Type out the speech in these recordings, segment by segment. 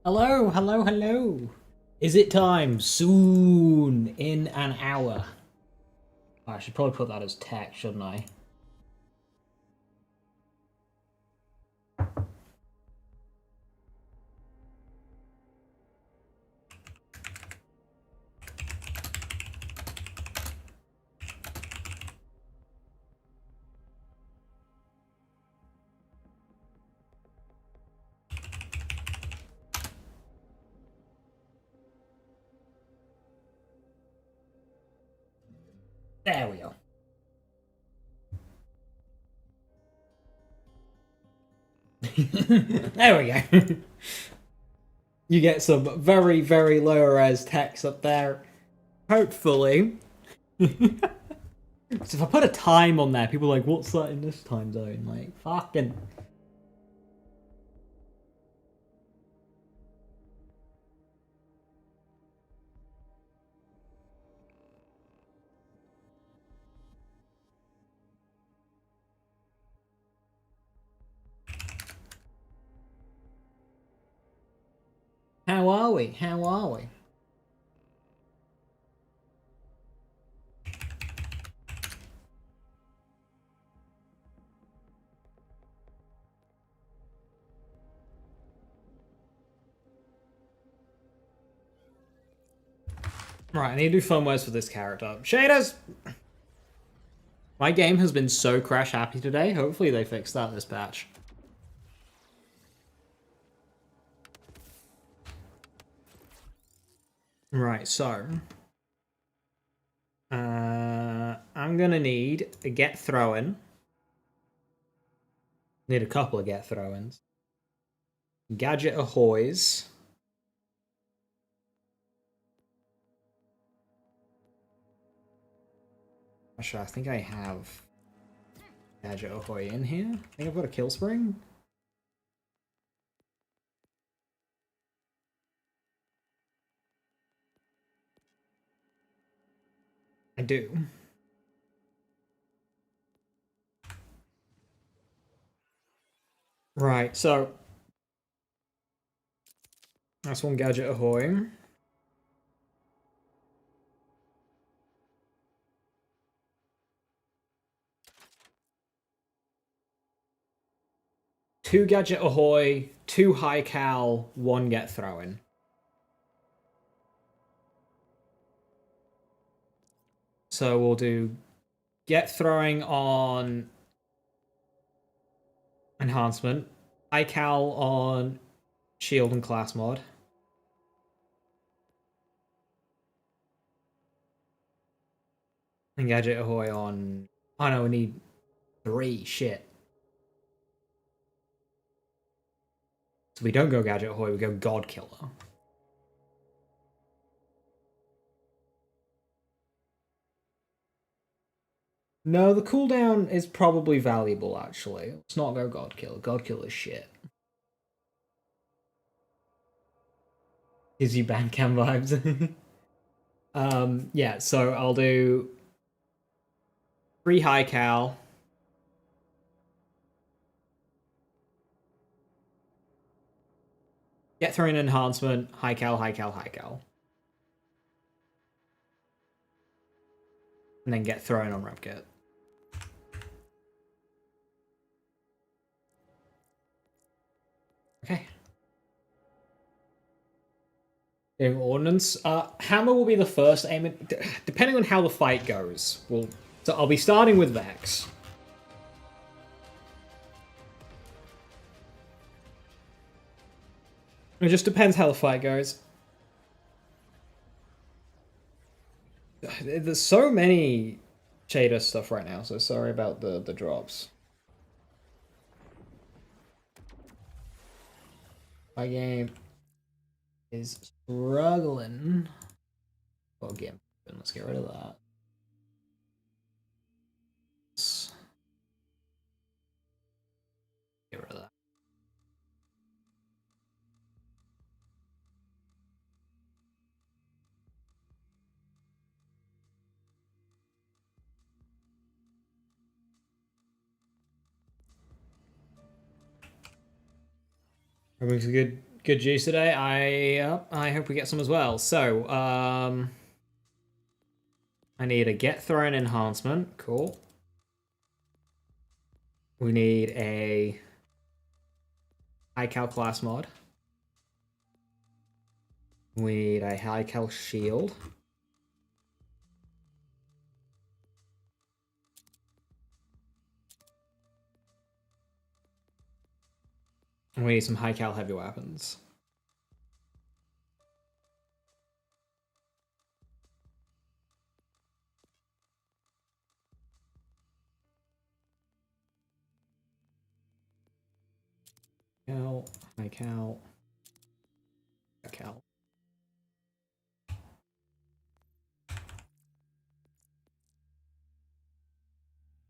Hello, hello, hello. Is it time? Soon. In an hour. I should probably put that as text, shouldn't I? There we go. There we go. You get some very, very low res text up there. Hopefully. So if I put a time on there, people are like, what's that in this time zone? Like, fucking. How are we? How are we? Right, I need to do firmwares for this character. Shaders! My game has been so crash happy today. Hopefully they fix that this patch. Right, so I'm gonna need a get throw-in. Need a couple of get throw-ins. Gadget ahoys. Actually, I think I have Gadget ahoy in here. I think I've got a kill spring. I do. Right, so that's one Gadget ahoy. Two Gadget ahoy, two high cal, one get throw-in. So we'll do get throwing on enhancement, high cal on shield and class mod. And Gadget ahoy on. Oh no, we need three. Shit. So we don't go Gadget ahoy, we go God Killer. No, the cooldown is probably valuable, actually. Let's not go God Killer. God Killer is shit. Gives you Bandcamp vibes. Yeah, so I'll do 3 high cal. Get thrown enhancement, high cal, high cal, high cal. And then get thrown on Repkit. Okay. Doing ordnance. Hammer will be the first aim. Depending on how the fight goes. So I'll be starting with Vex. It just depends how the fight goes. There's so many shader stuff right now, so sorry about the drops. My game is struggling. Well, game. Let's get rid of that. Let's get rid of that. Everything's good. Good juice today. I hope we get some as well. So, I need a get thrown enhancement. Cool. We need a high cal class mod. We need a high cal shield. And we need some high cal heavy weapons. Cal, high cal, high cal.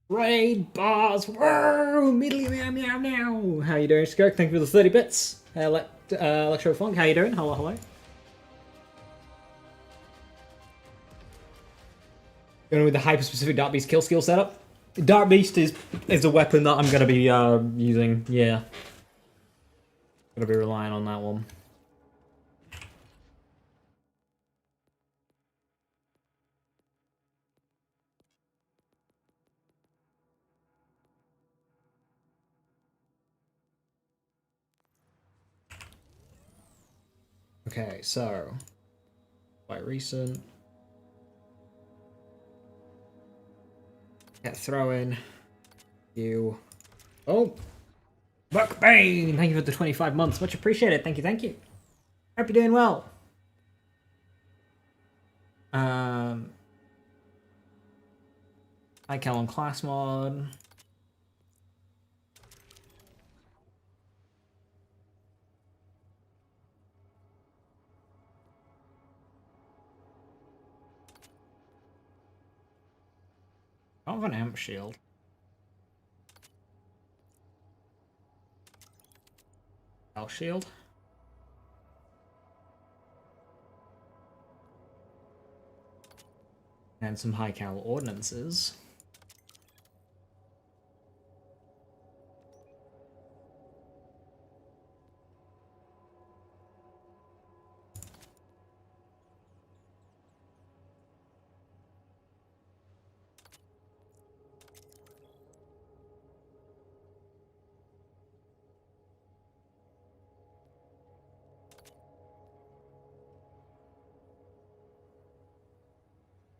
Raid bars! Whoa! Immediately meow meow meow! How you doing, Skirk? Thank you for the 30 bits. Electro Funk, how you doing? Hello, hello. Going with the hyper-specific Dark Beast kill skill setup. Dark Beast is a weapon that I'm going to be using, yeah. Going to be relying on that one. Okay, so quite recent. Get throwing. You. Oh! Buckbane! Thank you for the 25 months. Much appreciated. Thank you, thank you. Hope you're doing well. High cal on class mod. I have an amp shield. Cal shield. And some high cal ordnances.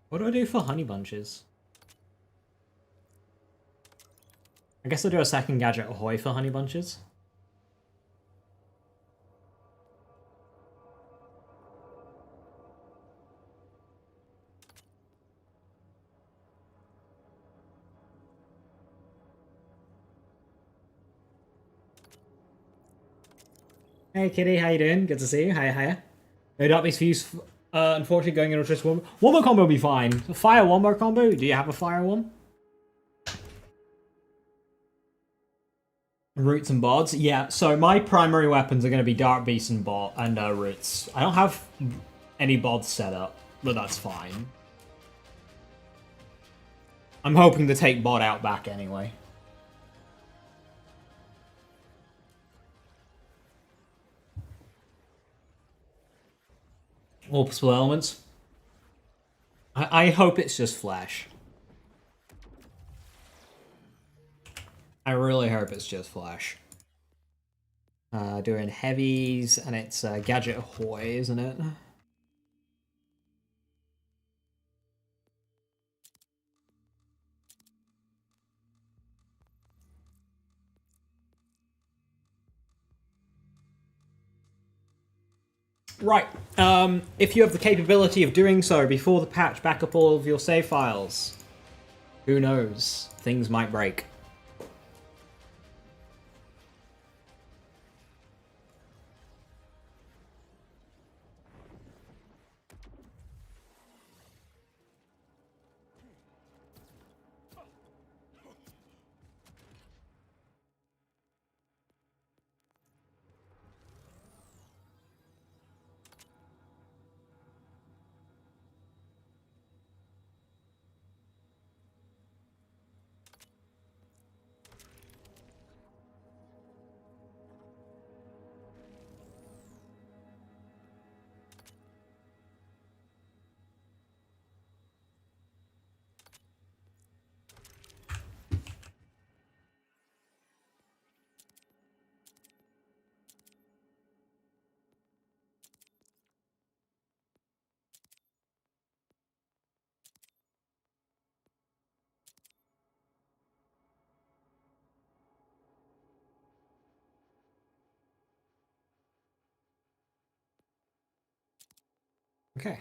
What do I do for honey bunches? I guess I'll do a second gadget ahoy for honey bunches. Hey Kitty, how you doing? Good to see you. Hiya, hiya. No Dark Beast Fuse, unfortunately going into just one more combo will be fine. Fire one more combo? Do you have a fire one? Roots and bods? Yeah, so my primary weapons are going to be Dark Beast and roots. I don't have any bods set up, but that's fine. I'm hoping to take bod out back anyway. Multiple elements. I hope it's just flash. I really hope it's just flash. Doing heavies, and it's gadget ahoy, isn't it? Right. If you have the capability of doing so before the patch, back up all of your save files. Who knows? Things might break. Okay.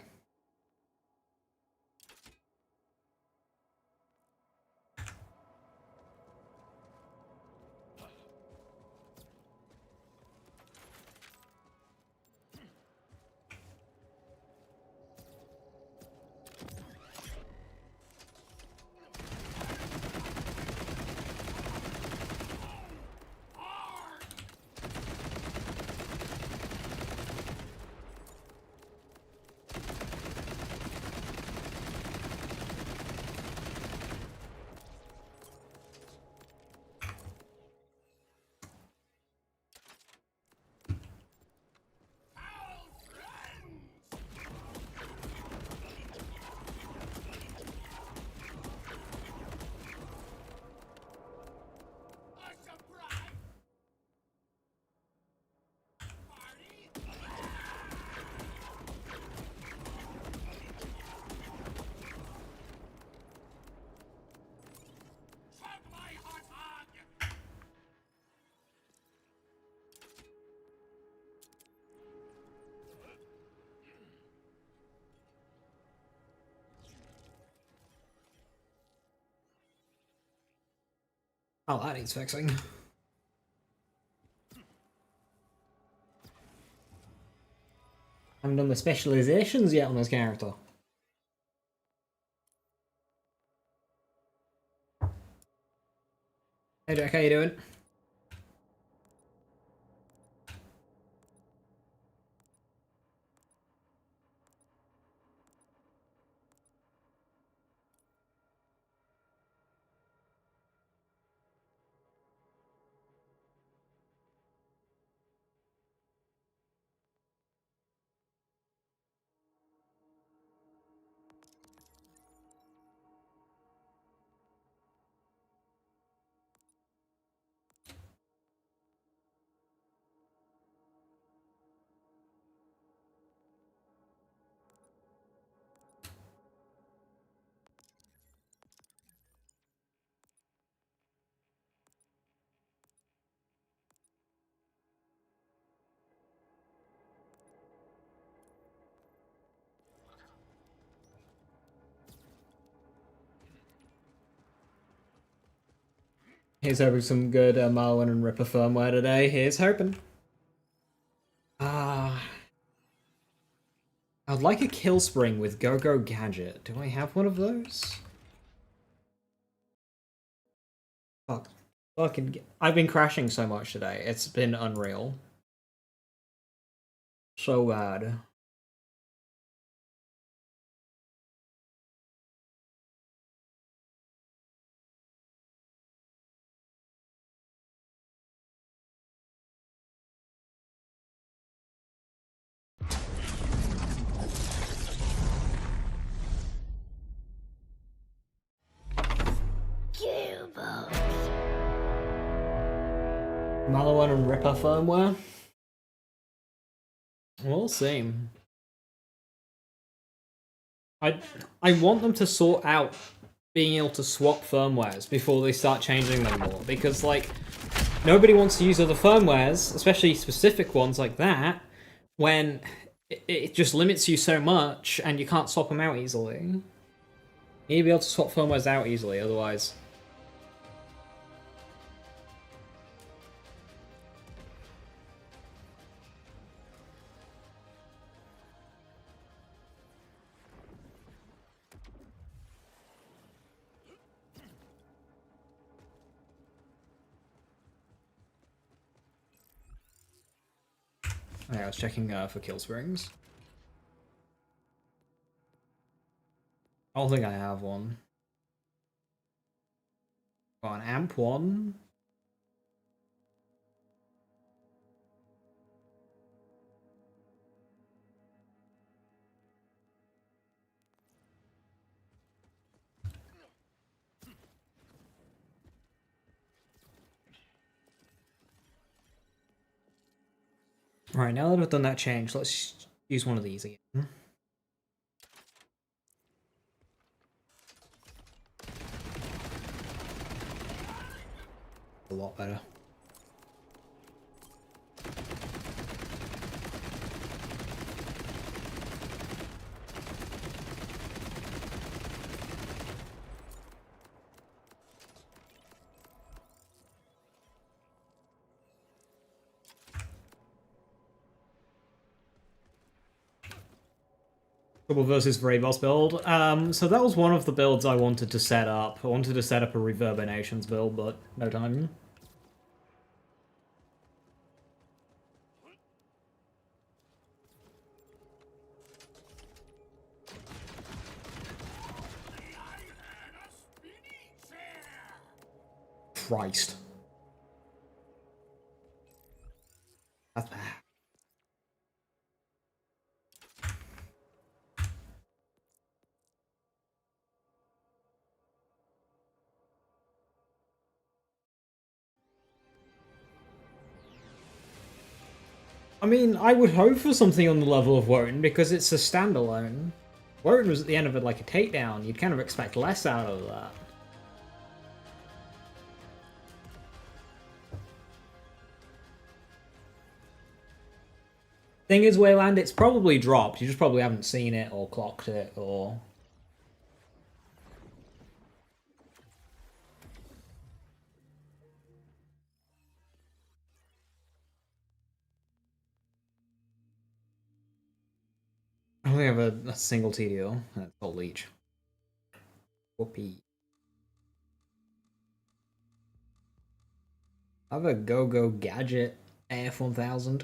Oh, that needs fixing. Haven't done the specializations yet on this character. Hey Jack, how you doing? Here's hoping some good Marlin and Ripper firmware today. Here's hoping. I'd like a kill spring with Go-Go Gadget. Do I have one of those? Fuck. I've been crashing so much today. It's been unreal. So bad. Marlin and Ripper firmware? We'll see. I want them to sort out being able to swap firmwares before they start changing them more, because like nobody wants to use other firmwares, especially specific ones like that, when it just limits you so much and you can't swap them out easily. You need to be able to swap firmwares out easily, otherwise. Okay, I was checking for kill springs. I don't think I have one. Got an amp one. Alright, now that I've done that change, let's use one of these again. A lot better. Trouble versus Bravos build. So that was one of the builds I wanted to set up. I wanted to set up a Reverberations build, but no time. Christ. That's bad. I mean, I would hope for something on the level of Wotan because it's a standalone. Wotan was at the end of it like a takedown. You'd kind of expect less out of that. Thing is, Wayland, it's probably dropped. You just probably haven't seen it or clocked it or... I only have a single TDO. That's all leech. Whoopee. I have a Go-Go Gadget AF1000.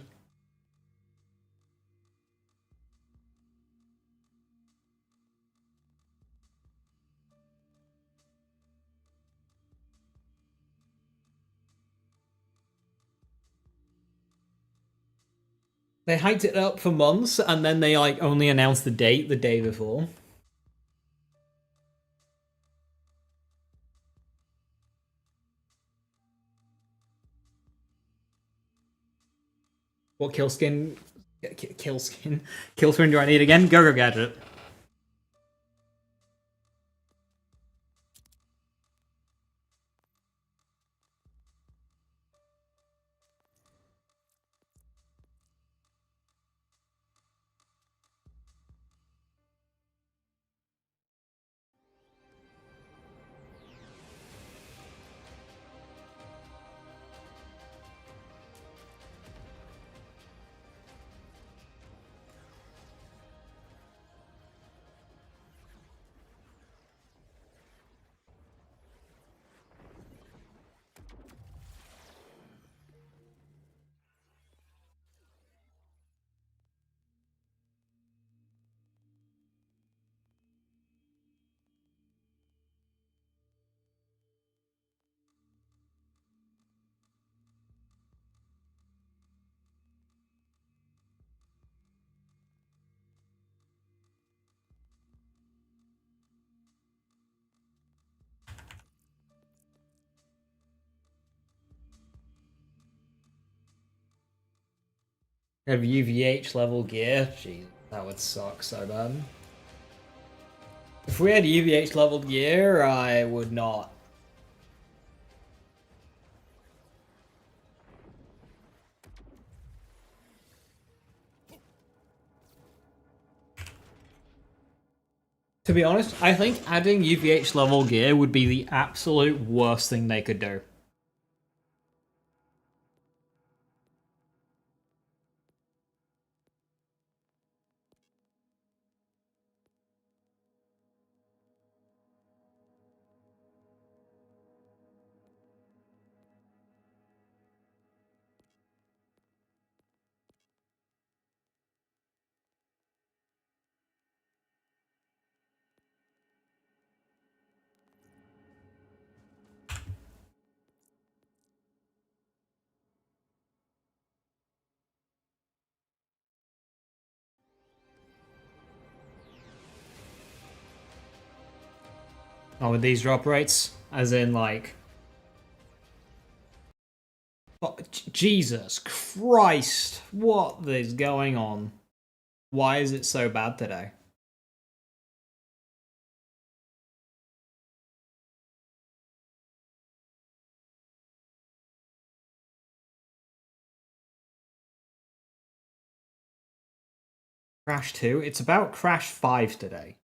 They hyped it up for months, and then they like only announced the date the day before. What kill skin? Kill skin? Kill skin do I need again? Go-Go Gadget. Have UVH level gear? Jeez, that would suck so bad. If we had UVH level gear, I would not. To be honest, I think adding UVH level gear would be the absolute worst thing they could do. Oh, with these drop rates? As in, like... Oh, Jesus Christ! What is going on? Why is it so bad today? Crash 2? It's about Crash 5 today.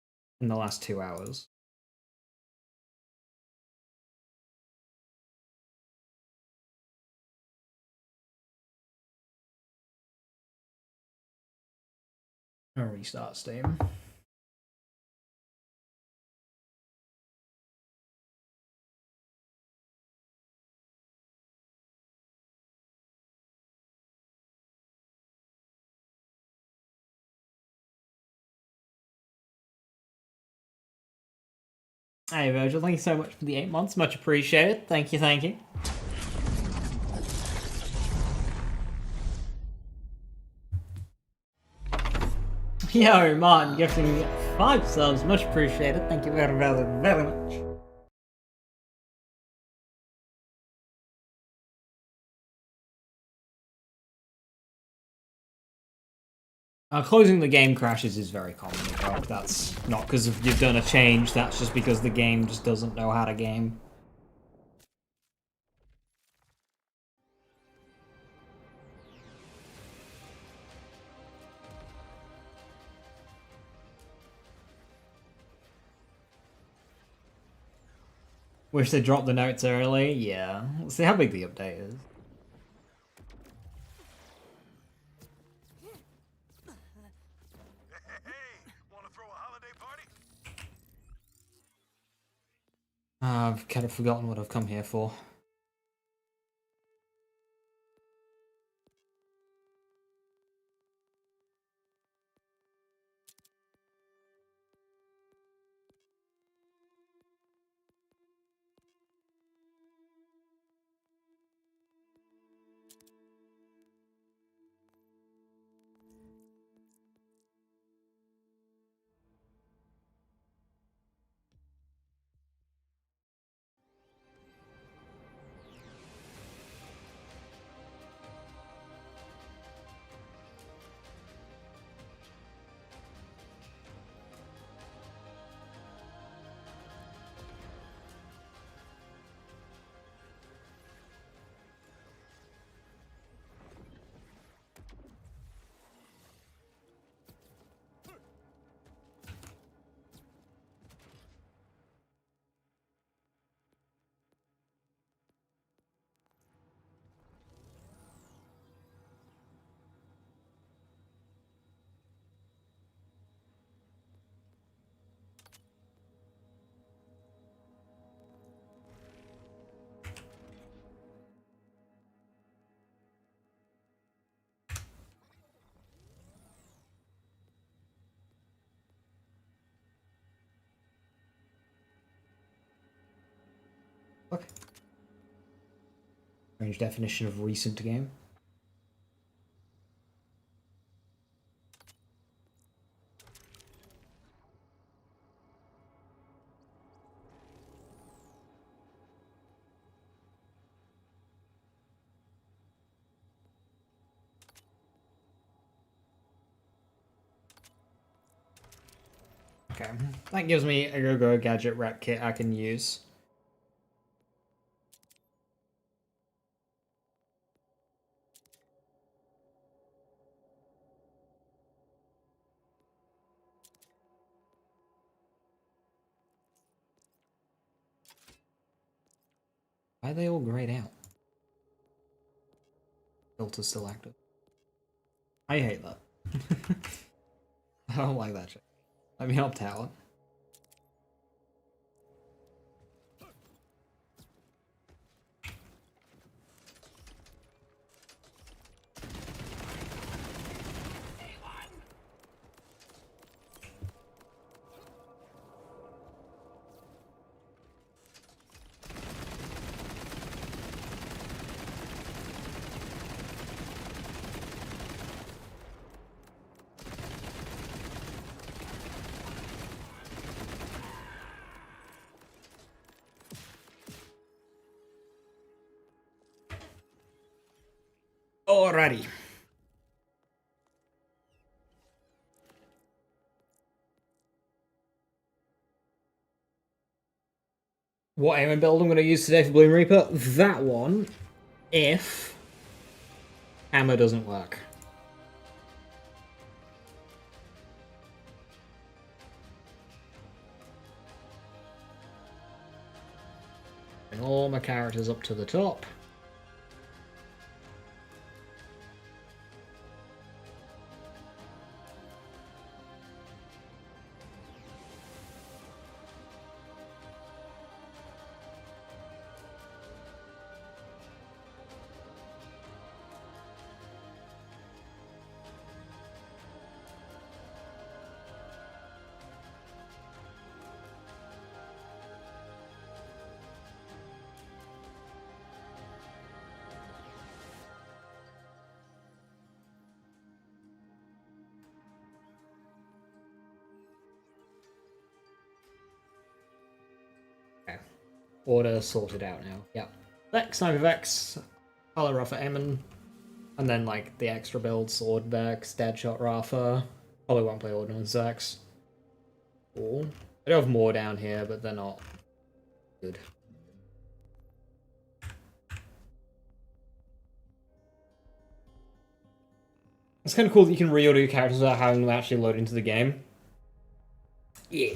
In the last 2 hours. I'll restart Steam. Hey Virgil, thank you so much for the 8 months. Much appreciated. Thank you, thank you. Yo, Martin, gifting 5 subs. Much appreciated. Thank you very, very, very much. Closing the game crashes is very common. That's not because you've done a change, that's just because the game just doesn't know how to game. Wish they dropped the notes early. Yeah. Let's see how big the update is. I've kind of forgotten what I've come here for. Okay. Strange definition of recent game. Okay, that gives me a Go-Go Gadget rep kit I can use. Why are they all grayed out? Filter still active. I hate that. I don't like that shit. Let me help Tower. Alrighty. What aiming build I'm going to use today for Bloom Reaper? That one, if hammer doesn't work. Bring all my characters up to the top. order sorted out now. Yep. Vex, Sniper Vex, Color Rafa Eamon, and then like the extra build, Sword Vex, Deadshot Rafa. Probably won't play Ordnance Vex. Cool. I do have more down here, but they're not good. It's kind of cool that you can reorder your characters without having them actually load into the game. Yeah.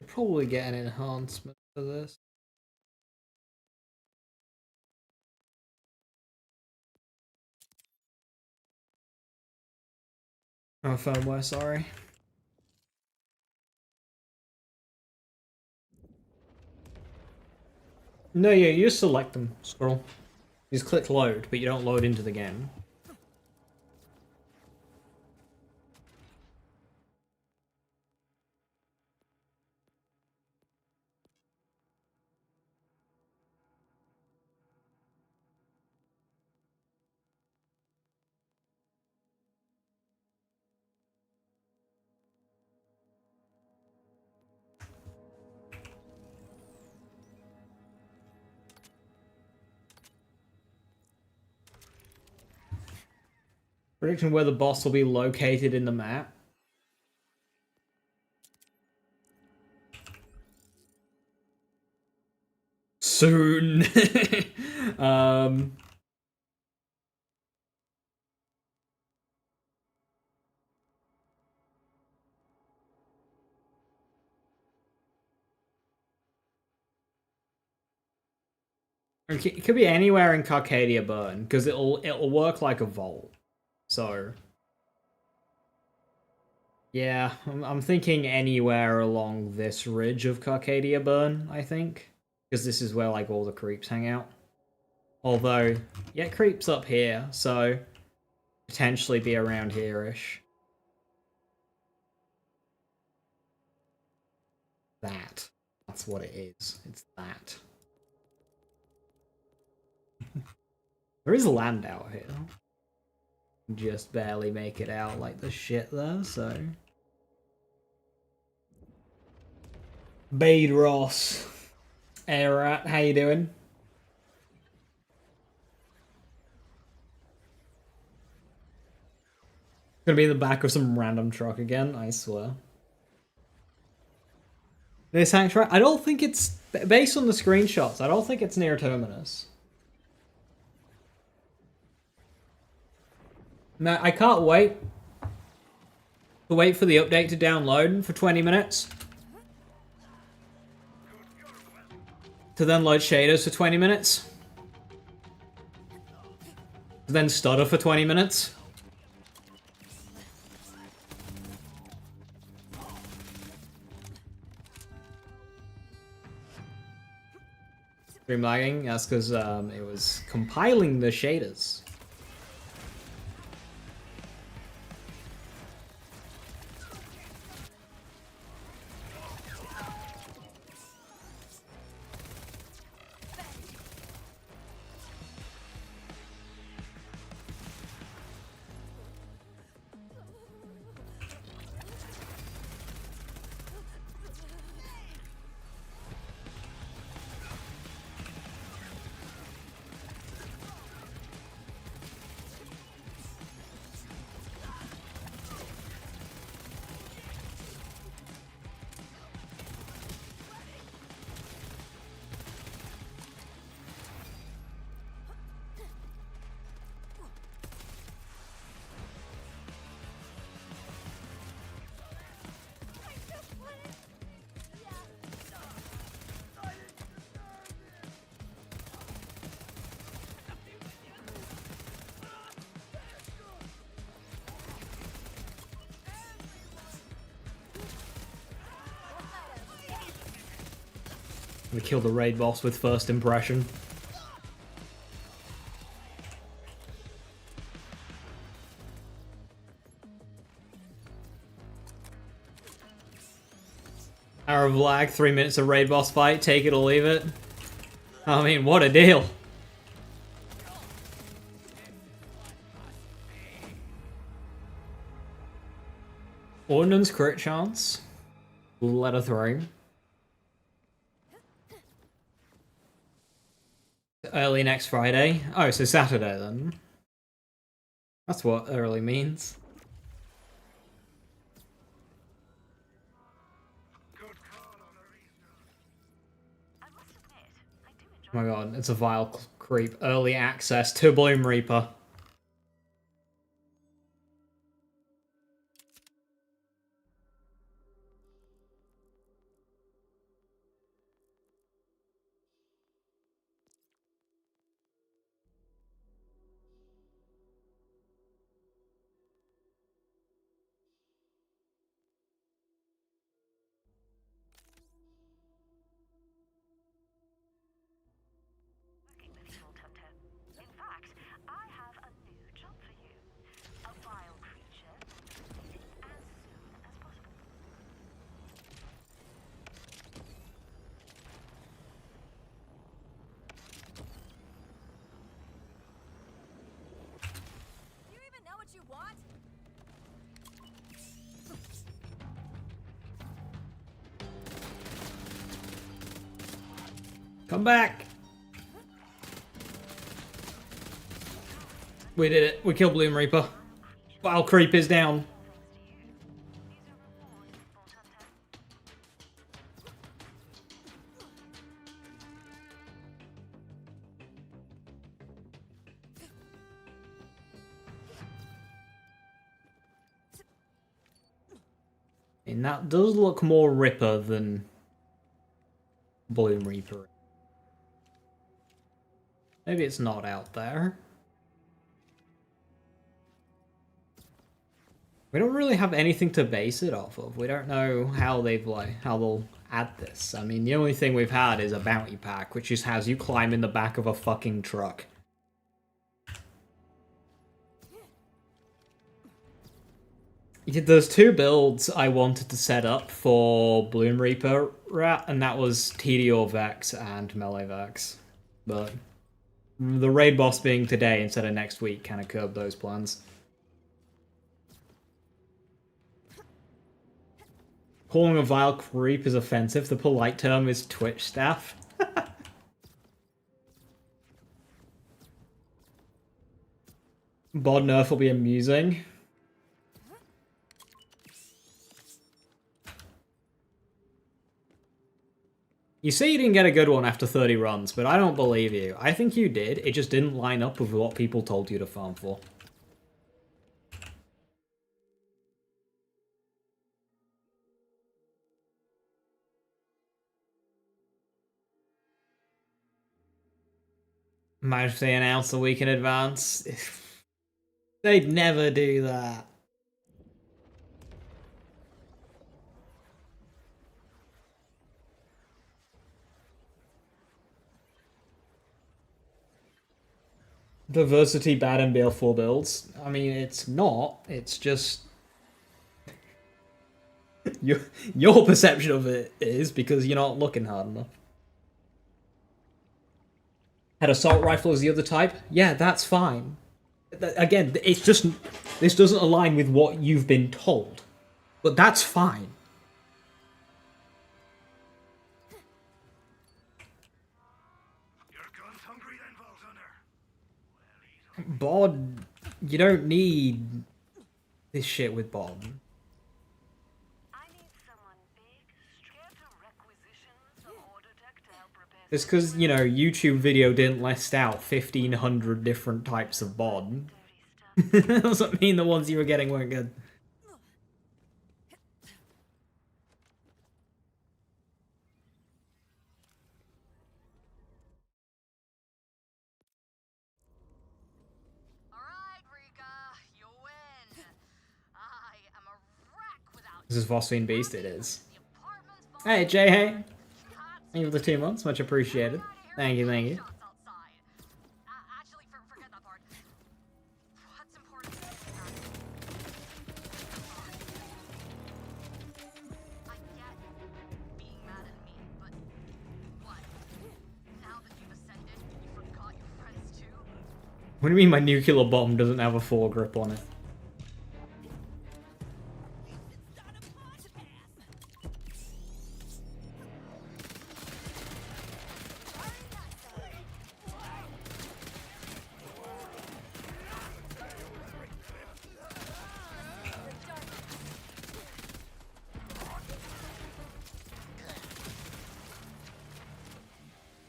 Probably get an enhancement for this. Oh, firmware, sorry. No, yeah, you just select them, scroll. You just click load, but you don't load into the game. Predicting where the boss will be located in the map. Soon. It could be anywhere in Carcadia Burn, because it'll work like a vault. So yeah, I'm thinking anywhere along this ridge of Carcadia Burn, I think. Because this is where like all the creeps hang out. Although, yeah, creeps up here, so potentially be around here-ish. That's what it is. It's that. There is land out here. Just barely make it out like the shit there, so. Bade Ross. Hey Rat, how you doing? Gonna be in the back of some random truck again, I swear. This hang truck? I don't think it's based on the screenshots. I don't think it's near Terminus. No, I can't wait to wait for the update to download for 20 minutes. To then load shaders for 20 minutes. To then stutter for 20 minutes. Stream lagging? That's because it was compiling the shaders. We killed the raid boss with first impression. Hour of lag, 3 minutes of raid boss fight, take it or leave it. I mean, what a deal. Ordnance crit chance. Letter 3. Early next Friday. Oh, so Saturday then. That's what early means. Oh my god, it's a vile creep. Early access to Bloom Reaper. Come back! We did it. We killed Bloom Reaper. Vile creep is down. And that does look more Ripper than Bloom Reaper. Maybe it's not out there. We don't really have anything to base it off of. We don't know how they'll add this. I mean, the only thing we've had is a bounty pack, which just has you climb in the back of a fucking truck. There's 2 builds I wanted to set up for Bloom Reaper, and that was TD or Vex and Melee Vex. But the raid boss being today instead of next week kind of curbed those plans. Calling a vile creep is offensive. The polite term is Twitch staff. Bod nerf will be amusing. You say you didn't get a good one after 30 runs, but I don't believe you. I think you did. It just didn't line up with what people told you to farm for. Imagine if they announced a week in advance. They'd never do that. Diversity bad in BL4 builds. I mean, it's not. It's just... your perception of it is because you're not looking hard enough. Had assault rifle as the other type? Yeah, that's fine. Again, it's just... This doesn't align with what you've been told. But that's fine. Bod, you don't need this shit with Bod. It's because, you know, YouTube video didn't list out 1,500 different types of Bod. Doesn't mean the ones you were getting weren't good. This is Phosphine Beast, it is. Hey, Jay, hey. Thank you for the 2 months, much appreciated. Thank you, thank you. Actually, forget that part. What's important is I get being mad at me, but what? Now that you've ascended, you forgot your friends too? What do you mean my nuclear bomb doesn't have a foregrip on it?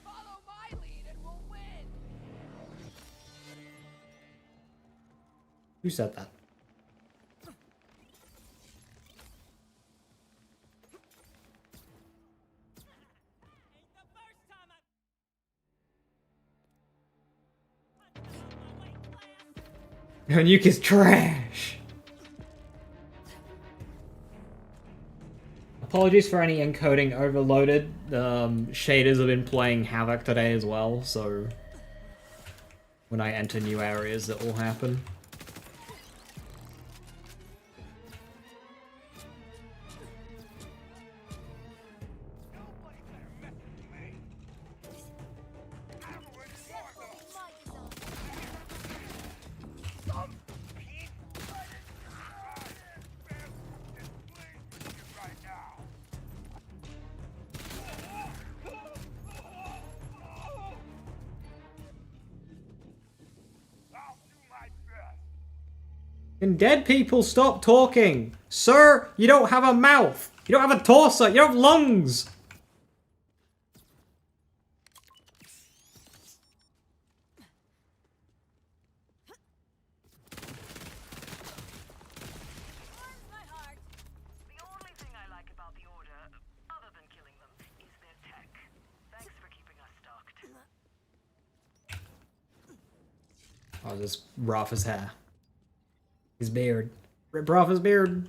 Follow my lead and we'll win! Who said that? Your nuke is trash! Apologies for any encoding overloaded. Shaders have been playing havoc today as well, so when I enter new areas that will happen. Can dead people stop talking? Sir, you don't have a mouth! You don't have a torso! You don't have lungs! The only thing I like about the Order, other than killing them, is their tech. Thanks for keeping us stocked. Oh, just Rafa's hair. His beard. Rip Rafa's beard.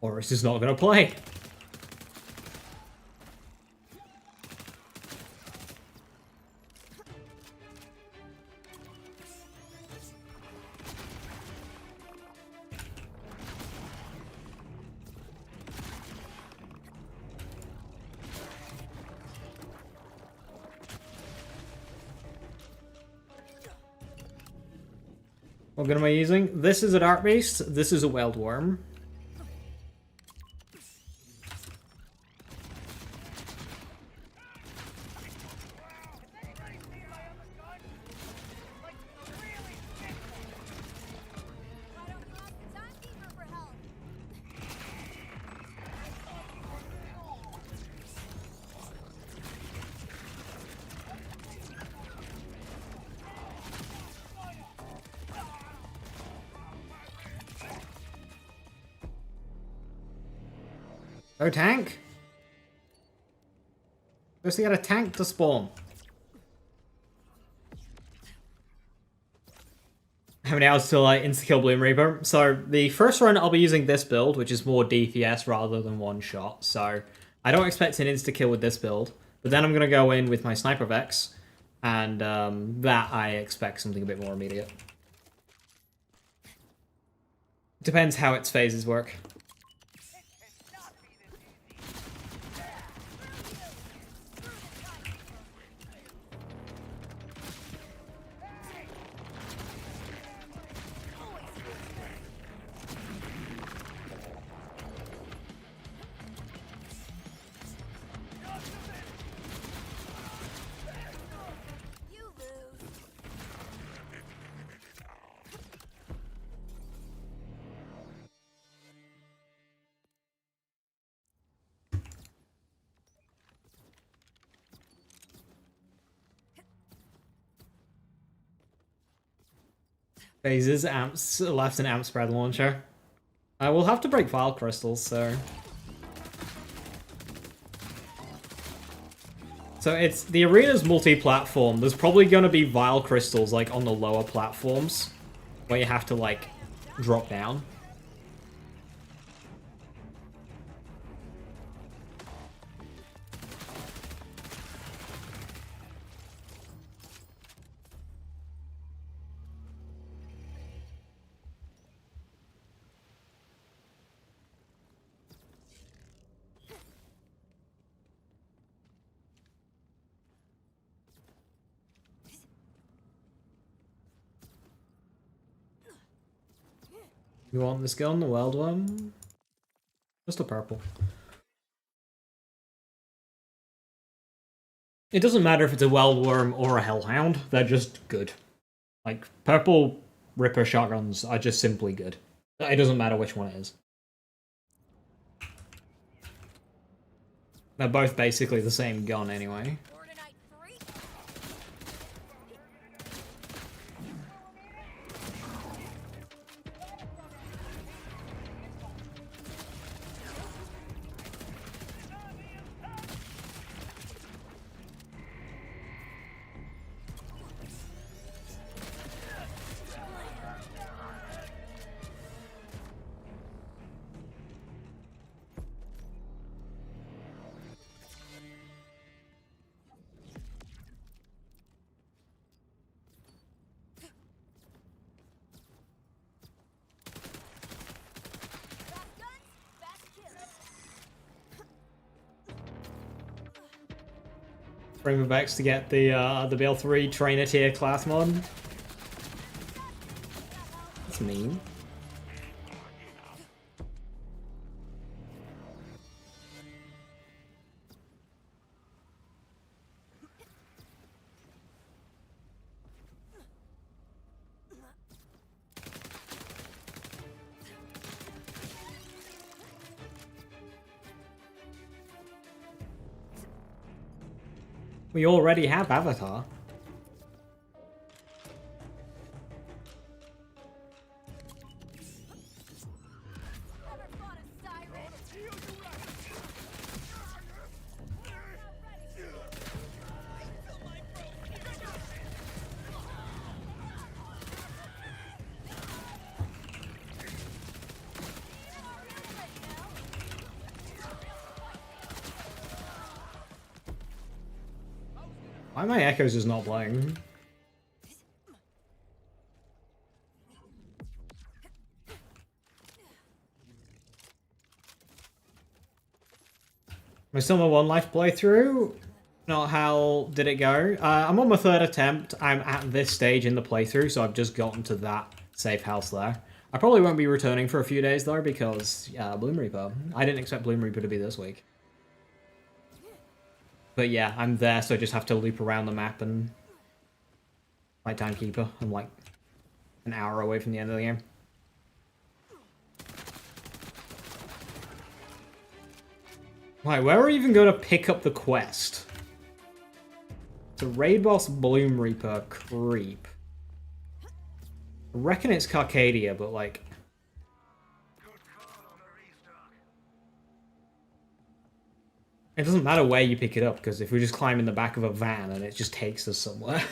Or it's just not gonna play. What gun am I using? This is a Dark Beast. This is a Wild Worm. Oh, tank? Supposed to get a tank to spawn. How many hours till I insta-kill Bloom Reaper? So, the first run I'll be using this build, which is more DPS rather than one shot. So, I don't expect an insta-kill with this build. But then I'm going to go in with my Sniper Vex. And that I expect something a bit more immediate. Depends how its phases work. Phases, amps, left and amp spread launcher. I will have to break Vile Crystals, so... So it's, the arena's multi-platform. There's probably going to be Vile Crystals, like, on the lower platforms. Where you have to, like, drop down. You want this gun, the wild one? Just a purple. It doesn't matter if it's a wild worm or a hellhound, they're just good. Like, purple Ripper shotguns are just simply good. It doesn't matter which one it is. They're both basically the same gun anyway. Frameworks to get the BL3 trainer tier class mod. That's mean. We already have Avatar. Why my Echoes is not playing? My Summer 1 Life playthrough? Not how did it go? I'm on my third attempt. I'm at this stage in the playthrough, so I've just gotten to that safe house there. I probably won't be returning for a few days though, because Bloom Reaper. I didn't expect Bloom Reaper to be this week. But yeah, I'm there, so I just have to loop around the map and fight Timekeeper. I'm like an hour away from the end of the game. Why, where are we even going to pick up the quest? It's a raid boss Bloom Reaper creep. I reckon it's Carcadia, but like... It doesn't matter where you pick it up, because if we just climb in the back of a van and it just takes us somewhere.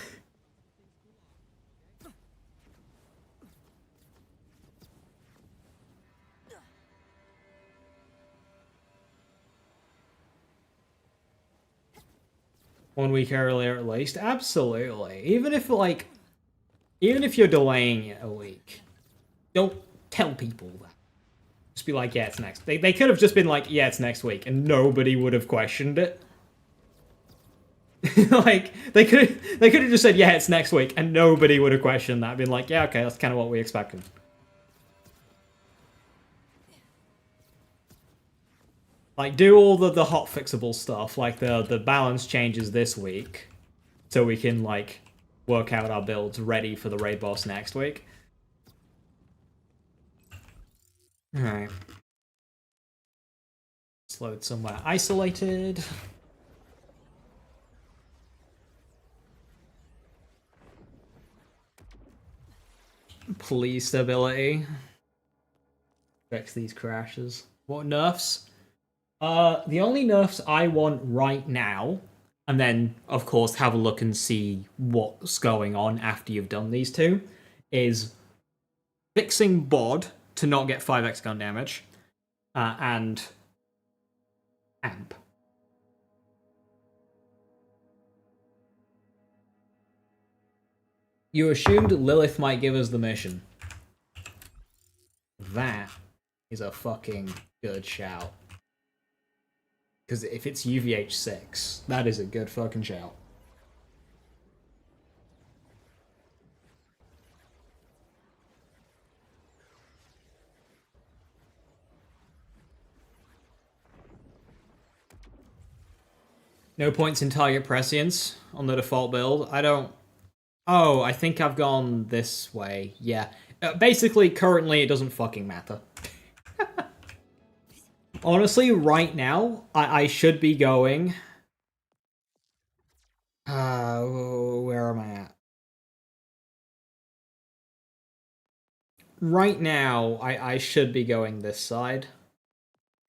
One week earlier at least? Absolutely. Even if you're delaying it a week, don't tell people that. Just be like, yeah, it's next. They could have just been like, yeah, it's next week, and nobody would have questioned it. Like, they could have just said, yeah, it's next week, and nobody would have questioned that. Been like, yeah, okay, that's kind of what we expected. Like, do all the hot fixable stuff, like the balance changes this week, so we can, like, work out our builds ready for the raid boss next week. Alright. Let's load somewhere isolated. Please, stability. Fix these crashes. What nerfs? The only nerfs I want right now, and then, of course, have a look and see what's going on after you've done these two, is fixing bod to not get 5x gun damage, and amp. You assumed Lilith might give us the mission. That is a fucking good shout. Because if it's UVH6, that is a good fucking shout. No points in target prescience on the default build. I don't... Oh, I think I've gone this way. Yeah. Basically, currently, it doesn't fucking matter. Honestly, right now, I should be going... where am I at? Right now, I should be going this side.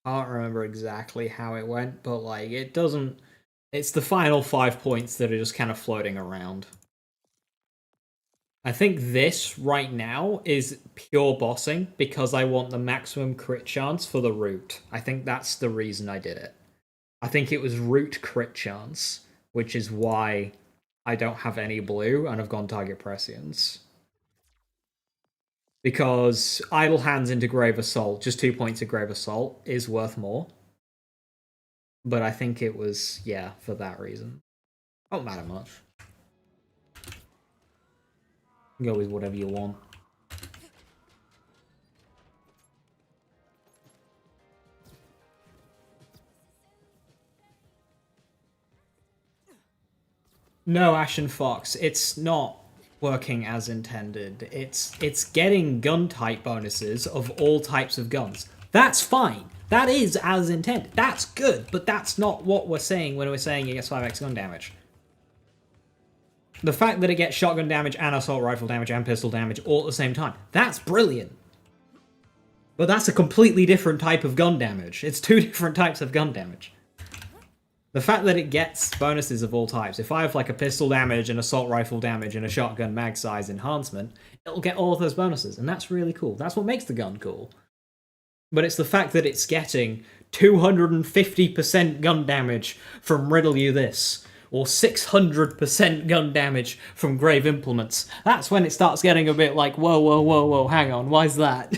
I can't remember exactly how it went, but, like, it doesn't... It's the final 5 points that are just kind of floating around. I think this, right now, is pure bossing, because I want the maximum crit chance for the root. I think that's the reason I did it. I think it was root crit chance, which is why I don't have any blue, and I've gone target prescience. Because idle hands into grave assault, just 2 points of grave assault, is worth more. But I think it was, yeah, for that reason. Don't matter much. Go with whatever you want. No, Ashen Fox, it's not working as intended. It's getting gun type bonuses of all types of guns. That's fine. That is as intended. That's good, but that's not what we're saying when we're saying it gets 5x gun damage. The fact that it gets shotgun damage and assault rifle damage and pistol damage all at the same time, that's brilliant. But that's a completely different type of gun damage. It's 2 different types of gun damage. The fact that it gets bonuses of all types, if I have like a pistol damage, an assault rifle damage, and a shotgun mag size enhancement, it'll get all of those bonuses, and that's really cool. That's what makes the gun cool. But it's the fact that it's getting 250% gun damage from Riddle You This, or 600% gun damage from Grave Implements. That's when it starts getting a bit like, whoa, whoa, whoa, whoa, hang on, why's that?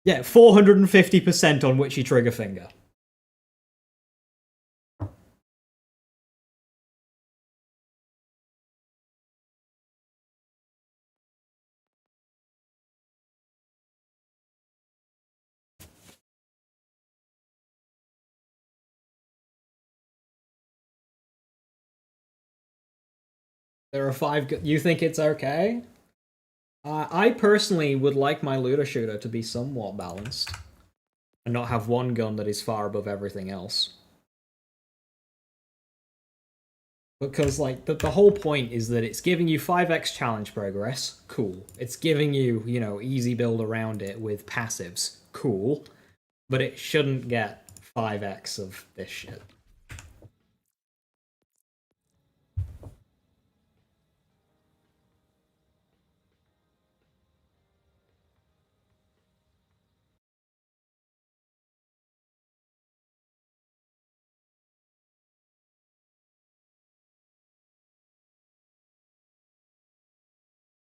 Yeah, 450% on Witchy Trigger Finger. There are 5... You think it's okay? I personally would like my looter shooter to be somewhat balanced. And not have one gun that is far above everything else. Because, like, the whole point is that it's giving you 5x challenge progress. Cool. It's giving you, you know, easy build around it with passives. Cool. But it shouldn't get 5x of this shit.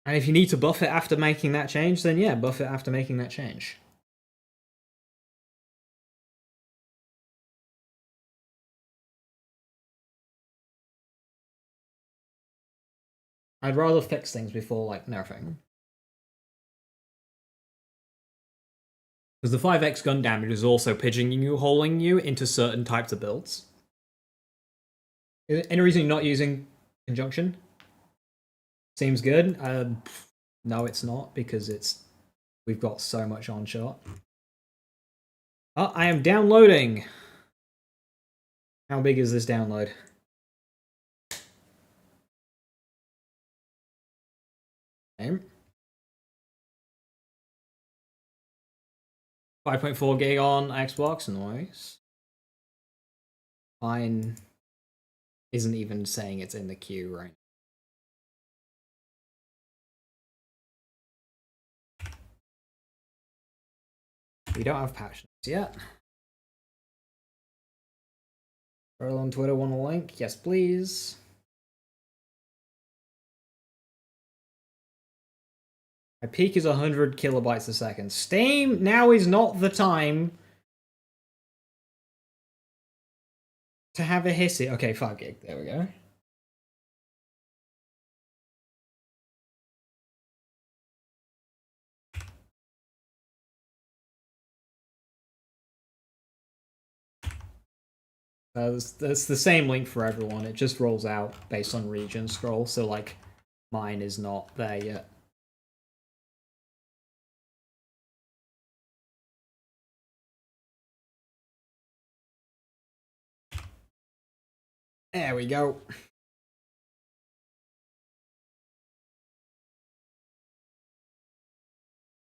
And if you need to buff it after making that change, then yeah, buff it after making that change. I'd rather fix things before, like, nerfing. Because the 5x gun damage is also pigeonholing you into certain types of builds. Any reason you're not using Conjunction? Seems good. No, it's not, because we've got so much on shot. Oh, I am downloading. How big is this download? Okay. 5.4 gig on Xbox, nice. Mine isn't even saying it's in the queue right now. We don't have patch notes yet. Girl on Twitter want a link? Yes, please. My peak is 100 kilobytes a second. Steam, now is not the time to have a hissy. Okay, 5 gig. There we go. It's the same link for everyone. It just rolls out based on region scroll. So, like, mine is not there yet. There we go.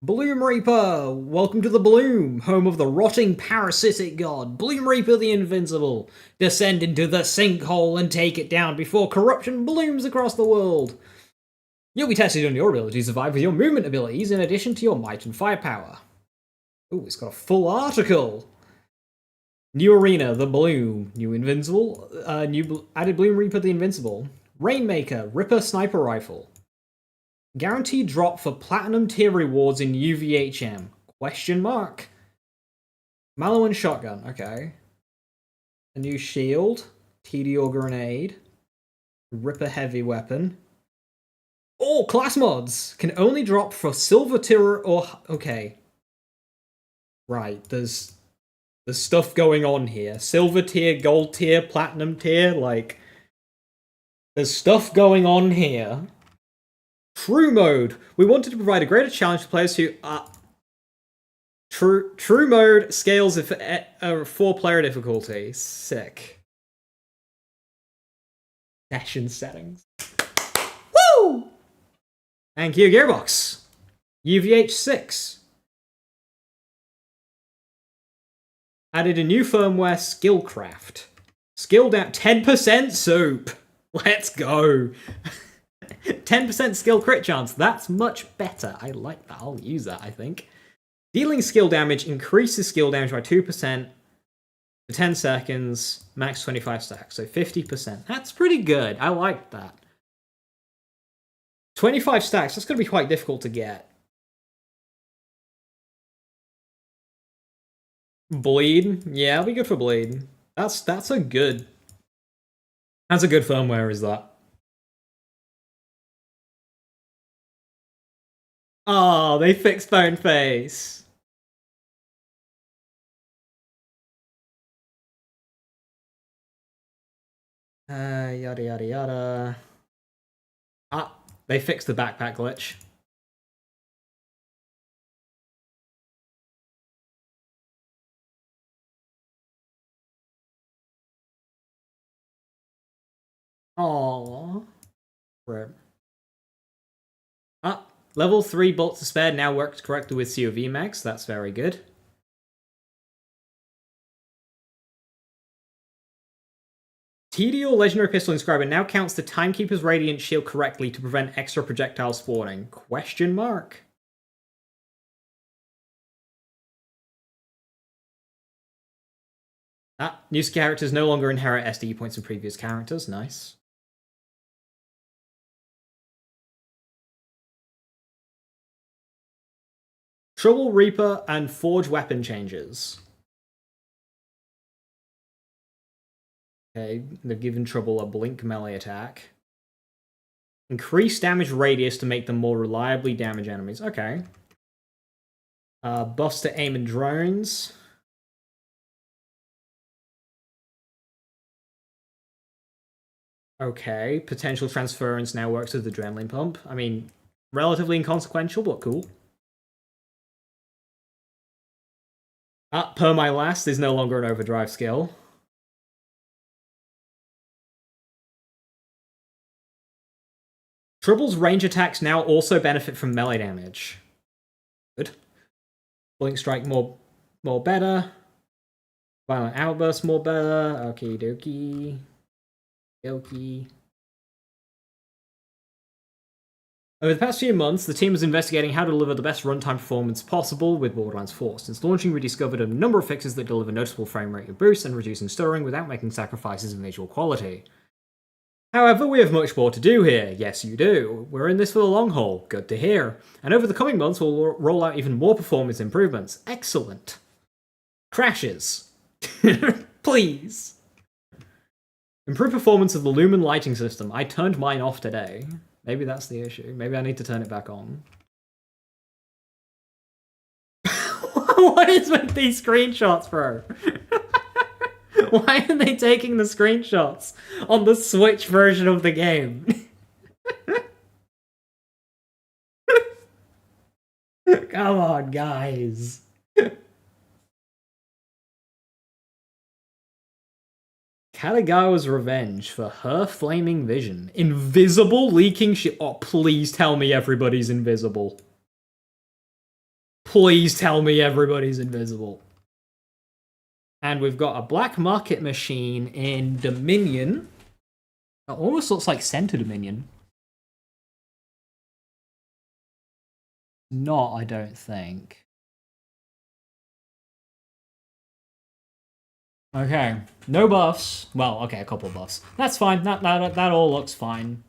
Bloom Reaper! Welcome to the Bloom, home of the rotting parasitic god. Bloom Reaper the Invincible. Descend into the sinkhole and take it down before corruption blooms across the world. You'll be tested on your ability to survive with your movement abilities in addition to your might and firepower. Ooh, it's got a full article. New Arena, the Bloom. New Invincible. Added Bloom Reaper the Invincible. Rainmaker, Ripper Sniper Rifle. Guaranteed drop for platinum tier rewards in UVHM. Question mark. Maliwan shotgun. Okay. A new shield. TDO grenade. Ripper heavy weapon. Oh, class mods can only drop for silver tier or okay. Right, there's stuff going on here. Silver tier, gold tier, platinum tier, like there's stuff going on here. True mode. We wanted to provide a greater challenge to players who are True mode scales if 4-player difficulty. Sick. Session settings. Woo! Thank you, Gearbox. UVH6. Added a new firmware, Skillcraft. Skill down 10% soup. Let's go. 10% skill crit chance. That's much better. I like that. I'll use that, I think. Dealing skill damage increases skill damage by 2% for 10 seconds, max 25 stacks. So 50%. That's pretty good. I like that. 25 stacks. That's going to be quite difficult to get. Bleed. Yeah, I'll be good for bleed. That's a good firmware, is that? Oh, they fixed Bone Face. Yada yada yada. Ah, they fixed the backpack glitch. Aww. Right. Ah, level 3 bolts to spare now works correctly with COV max. That's very good. TDO Legendary Pistol Inscriber now counts the Timekeeper's Radiant Shield correctly to prevent extra projectile spawning. Question mark. Ah, new characters no longer inherit SDE points from previous characters. Nice. Trouble Reaper and Forge weapon changes. Okay, they've given Trouble a blink melee attack. Increase damage radius to make them more reliably damage enemies. Okay. Buffs to aim and drones. Okay, potential transference now works with the adrenaline pump. I mean, relatively inconsequential, but cool. Per my last is no longer an overdrive skill. Trouble's range attacks now also benefit from melee damage. Good. Blink strike more better. Violent outburst more better. Okie dokie. Dokie. Over the past few months, the team is investigating how to deliver the best runtime performance possible with Borderlands 4. Since launching, we discovered a number of fixes that deliver noticeable frame rate boosts and reducing stuttering without making sacrifices in visual quality. However, we have much more to do here. Yes, you do. We're in this for the long haul. Good to hear. And over the coming months, we'll roll out even more performance improvements. Excellent. Crashes. Please. Improve performance of the Lumen lighting system. I turned mine off today. Maybe that's the issue. Maybe I need to turn it back on. What is with these screenshots, bro? Why are they taking the screenshots on the Switch version of the game? Come on, guys. Katagawa's revenge for her flaming vision. Invisible leaking shit. Oh, please tell me everybody's invisible. Please tell me everybody's invisible. And we've got a black market machine in Dominion. It almost looks like Center Dominion. Not, I don't think. Okay, no buffs. Well, okay, a couple buffs. That's fine. That all looks fine.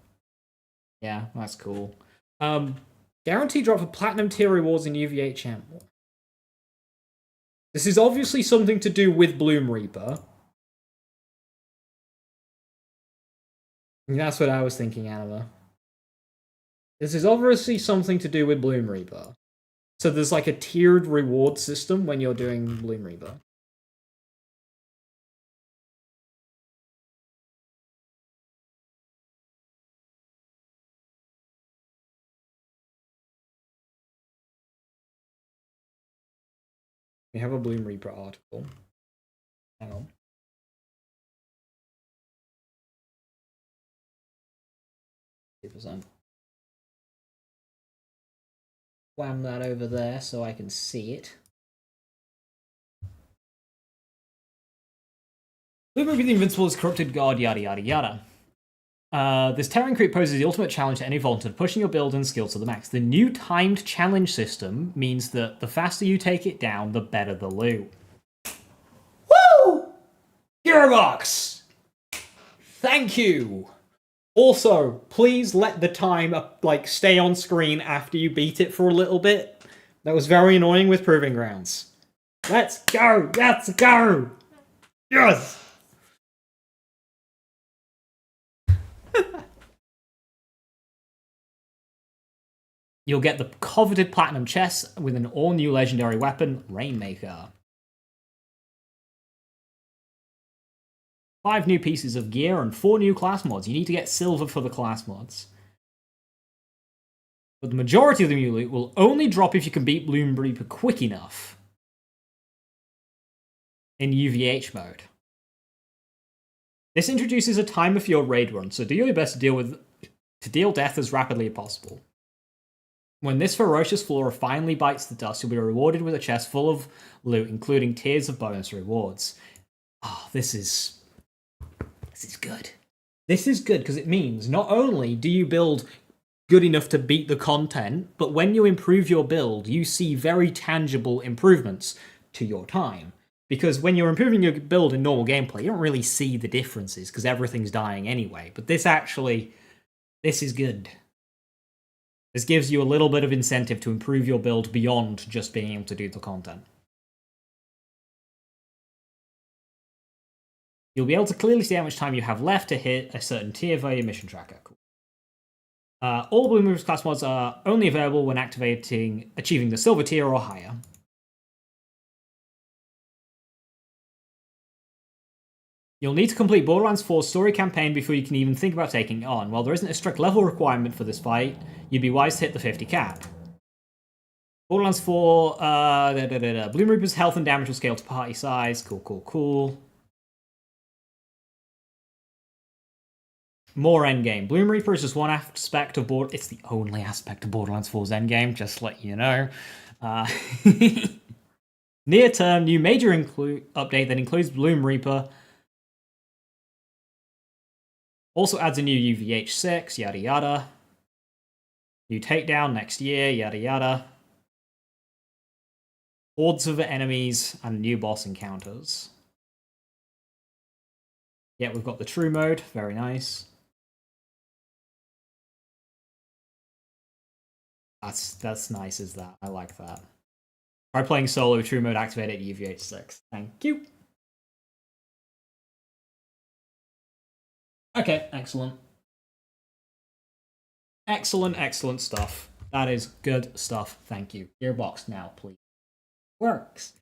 Yeah, that's cool. Guaranteed drop for platinum tier rewards in UVHM. This is obviously something to do with Bloom Reaper. That's what I was thinking, Anima. This is obviously something to do with Bloom Reaper. So there's like a tiered reward system when you're doing Bloom Reaper. We have a Bloom Reaper article. Hang on. %. Wham that over there so I can see it. Bloom Reaper the Invincible is corrupted god, yada yada yada. This Terran creep poses the ultimate challenge to any volunteer, pushing your build and skills to the max. The new timed challenge system means that the faster you take it down, the better the loot. Woo! Gearbox! Thank you! Also, please let the time stay on screen after you beat it for a little bit. That was very annoying with Proving Grounds. Let's go! Let's go! Yes! You'll get the coveted platinum chest with an all-new legendary weapon, Rainmaker. 5 new pieces of gear and 4 new class mods. You need to get silver for the class mods. But the majority of the new loot will only drop if you can beat Bloom Reaper quick enough. In UVH mode. This introduces a timer for your raid run, so do your best to deal death as rapidly as possible. When this ferocious flora finally bites the dust, you'll be rewarded with a chest full of loot, including tiers of bonus rewards. Oh, this is good. This is good because it means not only do you build good enough to beat the content, but when you improve your build, you see very tangible improvements to your time. Because when you're improving your build in normal gameplay, you don't really see the differences because everything's dying anyway. But this is good. This gives you a little bit of incentive to improve your build beyond just being able to do the content. You'll be able to clearly see how much time you have left to hit a certain tier via your mission tracker. Cool. All Bloom Reaper's class mods are only available when achieving the silver tier or higher. You'll need to complete Borderlands 4's story campaign before you can even think about taking it on. While there isn't a strict level requirement for this fight, you'd be wise to hit the 50 cap. Borderlands 4, Bloom Reaper's health and damage will scale to party size. Cool. More endgame. Bloom Reaper is just one aspect of It's the only aspect of Borderlands 4's endgame, just to let you know. Near term, new major update that includes Bloom Reaper. Also adds a new UVH6, yada yada. New takedown next year, yada yada. Hordes of enemies and new boss encounters. Yeah, we've got the true mode. Very nice. That's nice, is that? I like that. Try playing solo, true mode activated at UVH6. Thank you. Okay, excellent. Excellent stuff. That is good stuff. Thank you. Gearbox now, please. Works.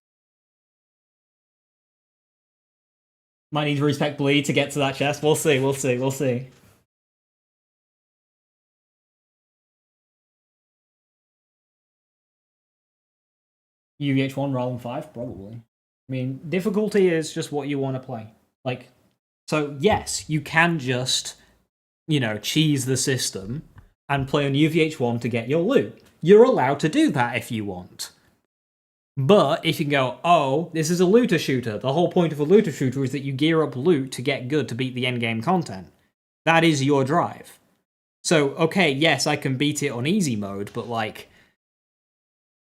Might need to respect bleed to get to that chest. We'll see. UVH1 rather than 5? Probably. I mean, difficulty is just what you want to play. Like, so yes, you can just, cheese the system and play on UVH1 to get your loot. You're allowed to do that if you want. But if you go, oh, this is a looter shooter, the whole point of a looter shooter is that you gear up loot to get good to beat the endgame content. That is your drive. So, okay, yes, I can beat it on easy mode, but like,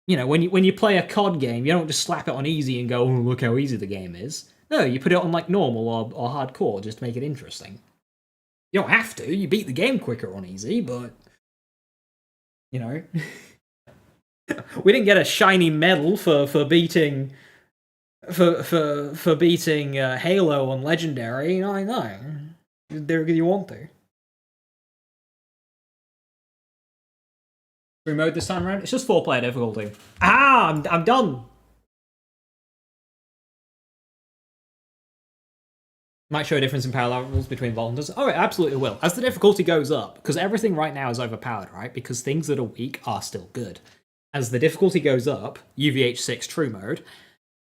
when you play a COD game, you don't just slap it on easy and go, oh, look how easy the game is. No, you put it on like normal or hardcore just to make it interesting. You don't have to. You beat the game quicker on easy, but we didn't get a shiny medal for beating beating Halo on legendary. I know. You want to. Remote this time around? It's just 4-player difficulty. I'm done. Might show a difference in power levels between volunteers. Oh, it absolutely will. As the difficulty goes up, because everything right now is overpowered, right? Because things that are weak are still good. As the difficulty goes up, UVH6 true mode,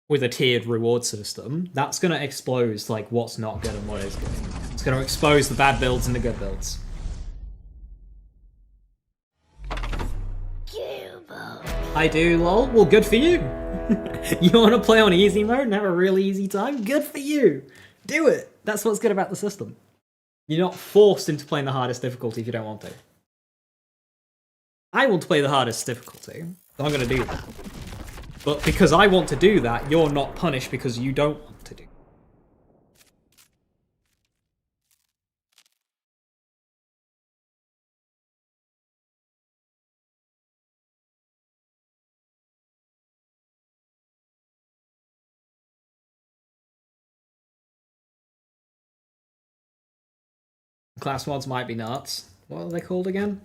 with a tiered reward system, that's going to expose like what's not good and what is good. It's going to expose the bad builds and the good builds. I do, lol. Well, good for you. You want to play on easy mode and have a really easy time? Good for you. Do it. That's what's good about the system. You're not forced into playing the hardest difficulty if you don't want to. I want to play the hardest difficulty, so I'm going to do that. But because I want to do that, you're not punished because you don't want to do it. Class mods might be nuts. What are they called again?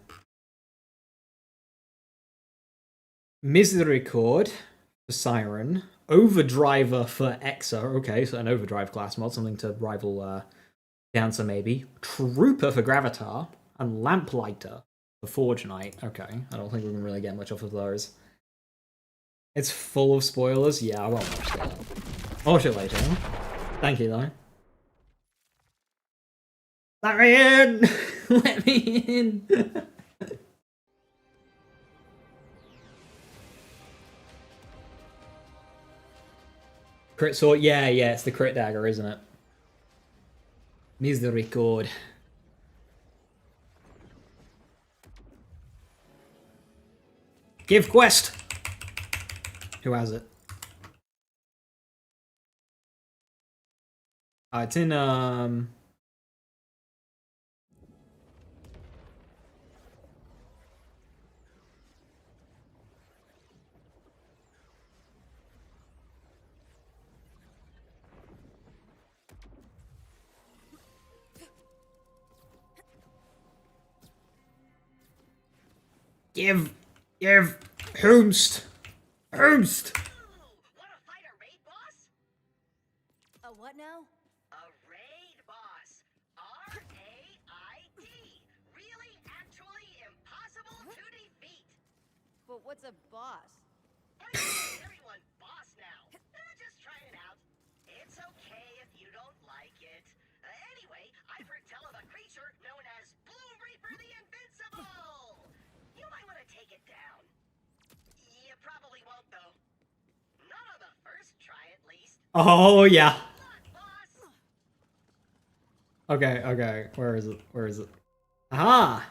Misericord for Siren. Overdriver for Exa. Okay, so an overdrive class mod, something to rival Dancer maybe. Trooper for Gravatar. And Lamplighter for Forge Knight. Okay, I don't think we can really get much off of those. It's full of spoilers? Yeah, I won't watch that. I'll watch it later. Thank you, though. Let me in! Let me in! Crit sword? Yeah, it's the crit dagger, isn't it? Misericord. Give quest! Who has it? It's in, Give! Whomst! Wanna fight a raid boss? A what now? A raid boss. R-A-I-D. Really, actually impossible to defeat. But what's a boss? Everyone boss now. Just trying it out. It's okay if you don't like it. Anyway, I've heard tell of a creature known as Bloom Reaper the Invincible. You might want to take it down. You probably won't, though. Not on the first try, at least. Oh, yeah. Boss. Okay. Where is it? Aha!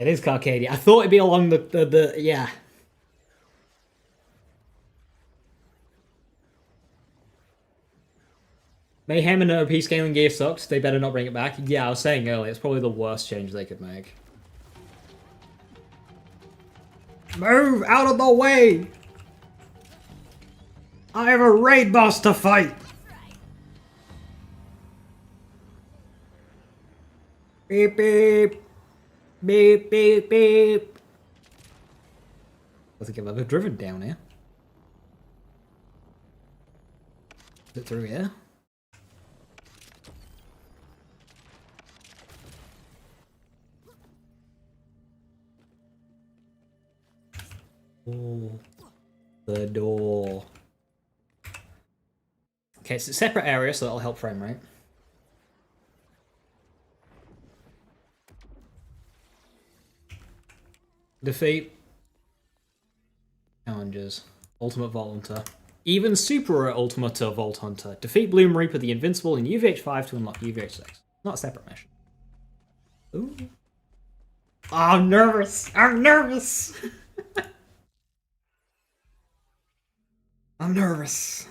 It is Carcadia. I thought it'd be along the yeah. Mayhem and OP scaling gear sucks. They better not bring it back. Yeah, I was saying earlier, it's probably the worst change they could make. Move out of the way! I have a raid boss to fight! Beep beep. Beep beep beep. I think I've ever driven down here. Is it through here? Oh, the door. Okay, it's a separate area, so that'll help frame rate. Defeat. Challenges. Ultimate Vault Hunter. Even Super Ultimate Vault Hunter. Defeat Bloom Reaper the Invincible in UVH5 to unlock UVH6. Not a separate mission. Ooh. Oh, I'm nervous! I'm nervous! I'm nervous.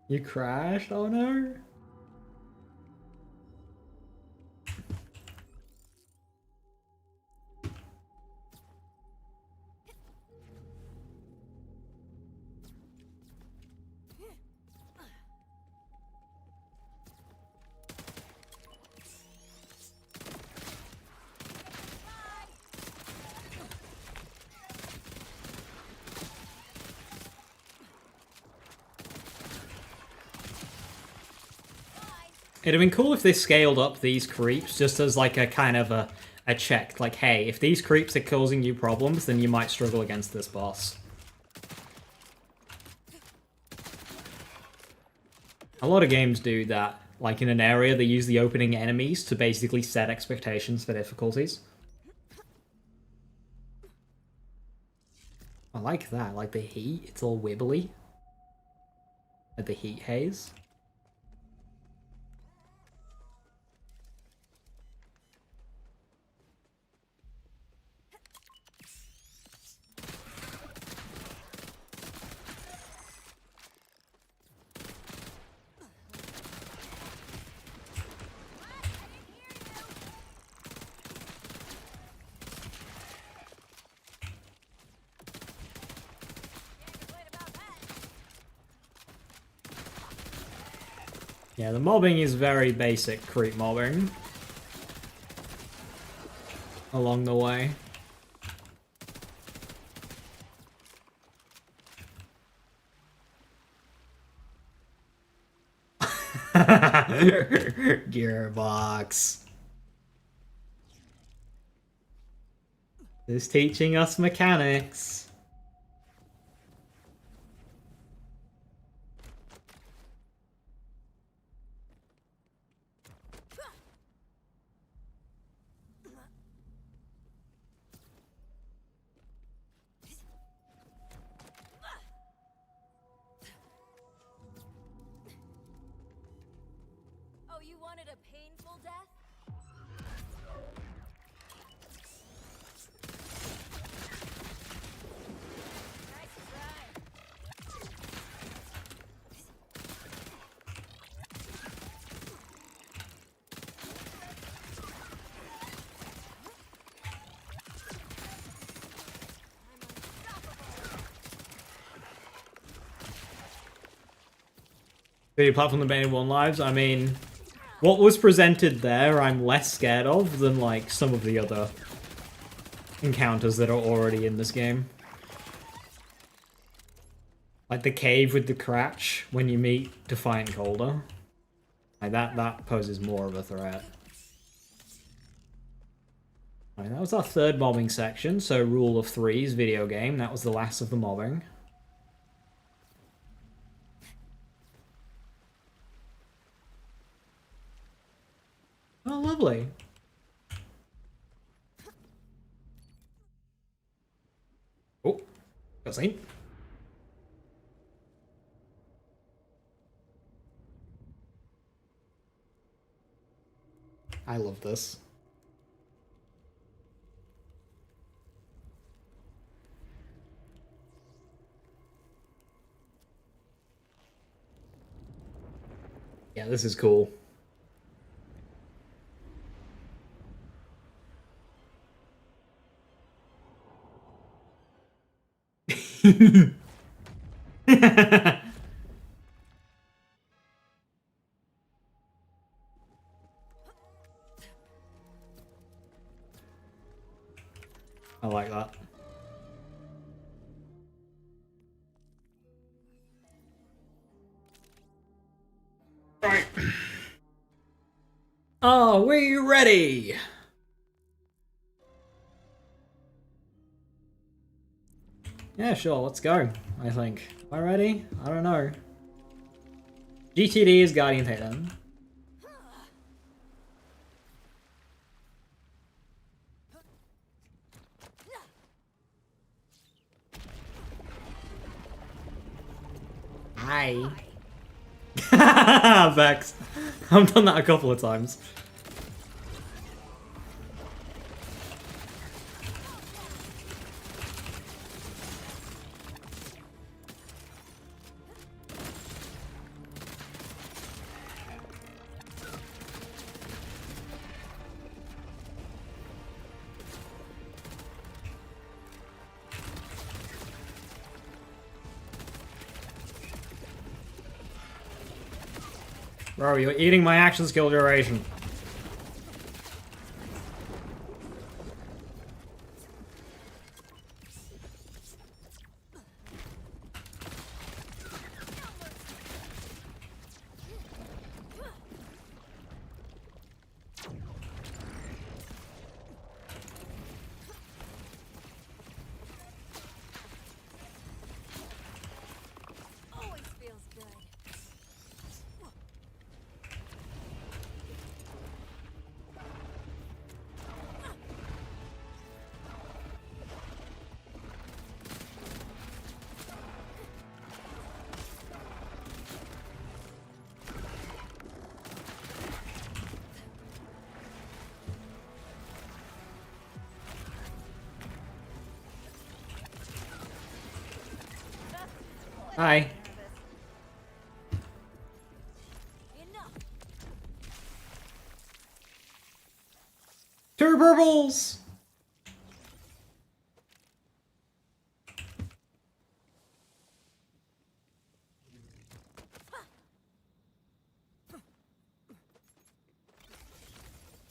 You crashed? Oh no. It'd have been cool if they scaled up these creeps just as like a kind of a check. Like, hey, if these creeps are causing you problems, then you might struggle against this boss. A lot of games do that. Like in an area, they use the opening enemies to basically set expectations for difficulties. I like that. Like the heat, it's all wibbly. Like the heat haze. Yeah, the mobbing is very basic creep mobbing. Along the way. Gearbox. Is teaching us mechanics. Oh, you wanted a painful death? Nice try. Video platform the Bane 1 lives. I mean, what was presented there, I'm less scared of than like some of the other encounters that are already in this game. Like the cave with the Cratch when you meet Defiant Calder. Like that poses more of a threat. Alright, that was our third mobbing section, so Rule of Threes video game. That was the last of the mobbing. lovely. Oh, cutscene. I love this. Yeah, this is cool. I like that. Right. Are we ready? Yeah, sure, let's go, I think. Am I ready? I don't know. GTD is Guardian Titan. Hi. Vex. I've done that a couple of times. Bro, you're eating my action skill duration. Always feels good. Hi. Enough. Two purples!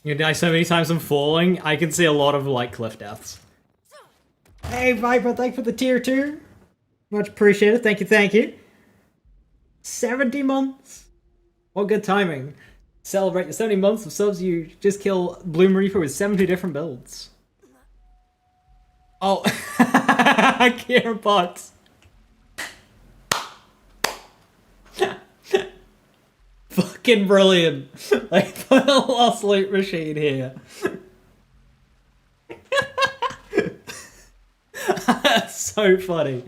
You die so many times I'm falling, I can see a lot of, like, cliff deaths. Hey, Viper, thank you for the tier 2. Much appreciated, thank you, thank you. 70 months? What good timing. Celebrate the 70 months of subs, you just kill Bloom Reaper with 70 different builds. Oh, Kieran Potts. Fucking brilliant. Like, put a lost loot machine here. That's so funny.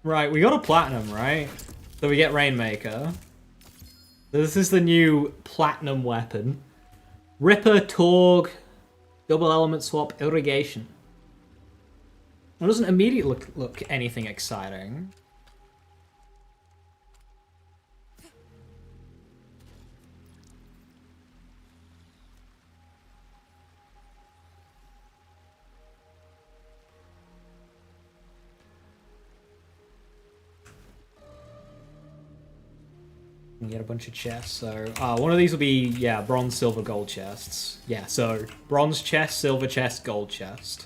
Right, we got a platinum, right? So we get Rainmaker. This is the new platinum weapon. Ripper, Torg, double element swap, irrigation. It doesn't immediately look anything exciting. You can get a bunch of chests, so one of these will be, yeah, bronze, silver, gold chests. Yeah, so bronze chest, silver chest, gold chest.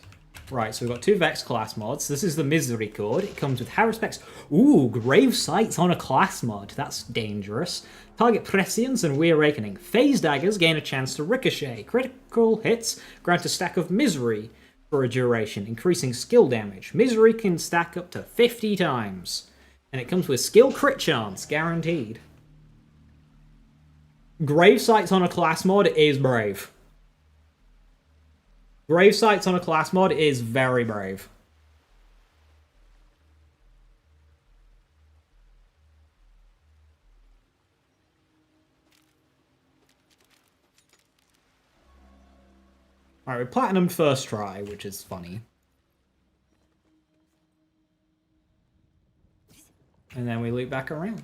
Right, so we've got 2 Vex class mods. This is the Misericord. It comes with Harrow specs. Ooh, Grave Sights on a class mod. That's dangerous. Target Prescience and Reawakening. Phase daggers gain a chance to ricochet. Critical hits grant a stack of misery. for a duration, increasing skill damage. Misery can stack up to 50 times. And it comes with skill crit chance, guaranteed. Grave Sights on a class mod is brave. Grave Sights on a class mod is very brave. Alright, we platinumed first try, which is funny. And then we loop back around.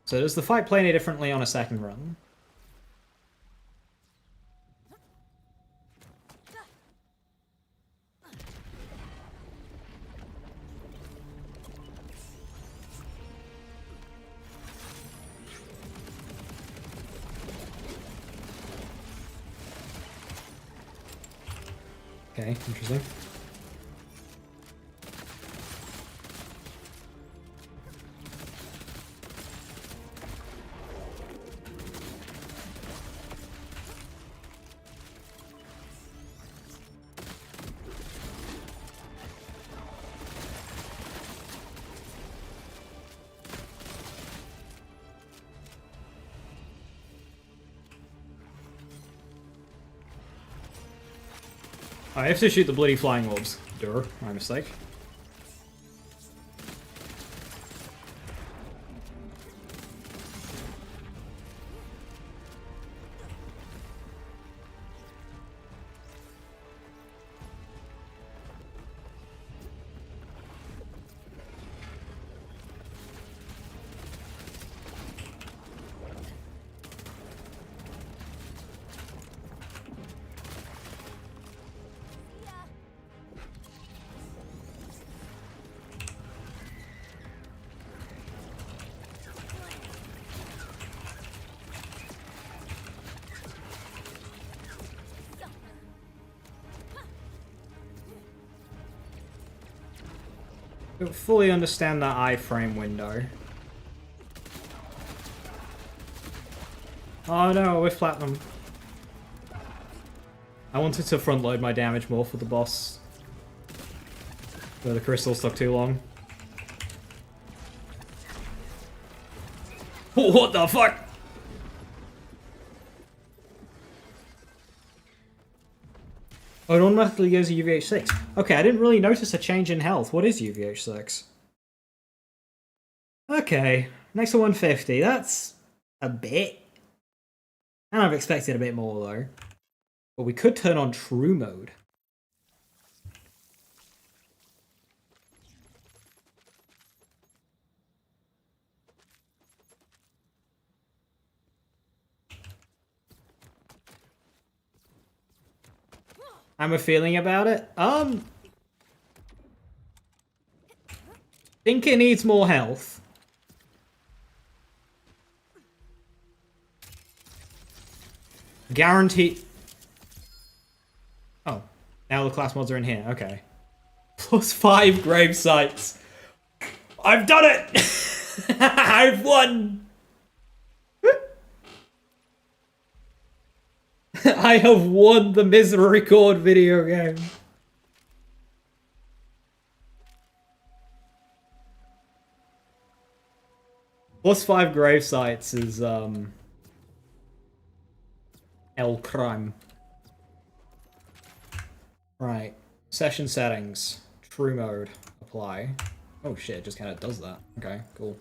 So does the fight play any differently on a second run? Okay, interesting. I have to shoot the bloody flying orbs. Duh, my mistake. I don't fully understand that iframe window. Oh no, with platinum. I wanted to front load my damage more for the boss. But the crystals took too long. What the fuck? Oh, it automatically goes to UVH 6. Okay, I didn't really notice a change in health. What is UVH 6? Okay, next to 150. That's a bit. And I've expected a bit more, though. But we could turn on true mode. I'm a feeling about it. Think it needs more health. Guaranteed. Oh, now the class mods are in here. Okay. +5 grave sites. I've done it! I've won! I have won the Misery Record video game. +5 grave sites is, El Crime. Right. Session settings. True mode. Apply. Oh shit, it just kind of does that. Okay, cool.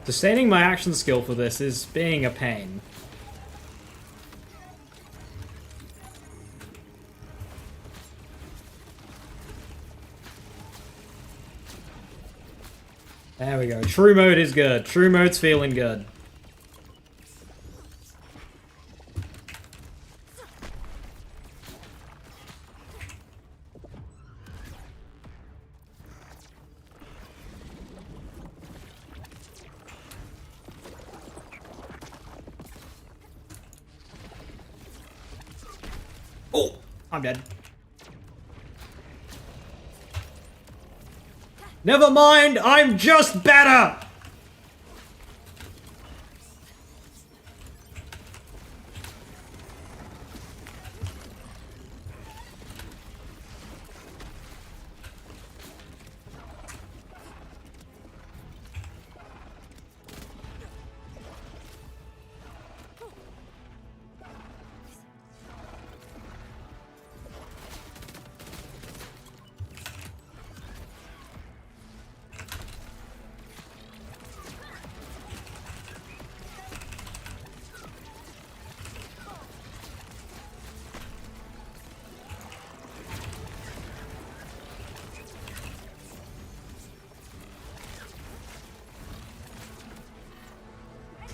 Sustaining my action skill for this is being a pain. There we go. True mode is good. True mode's feeling good. Oh, I'm dead. Never mind, I'm just better!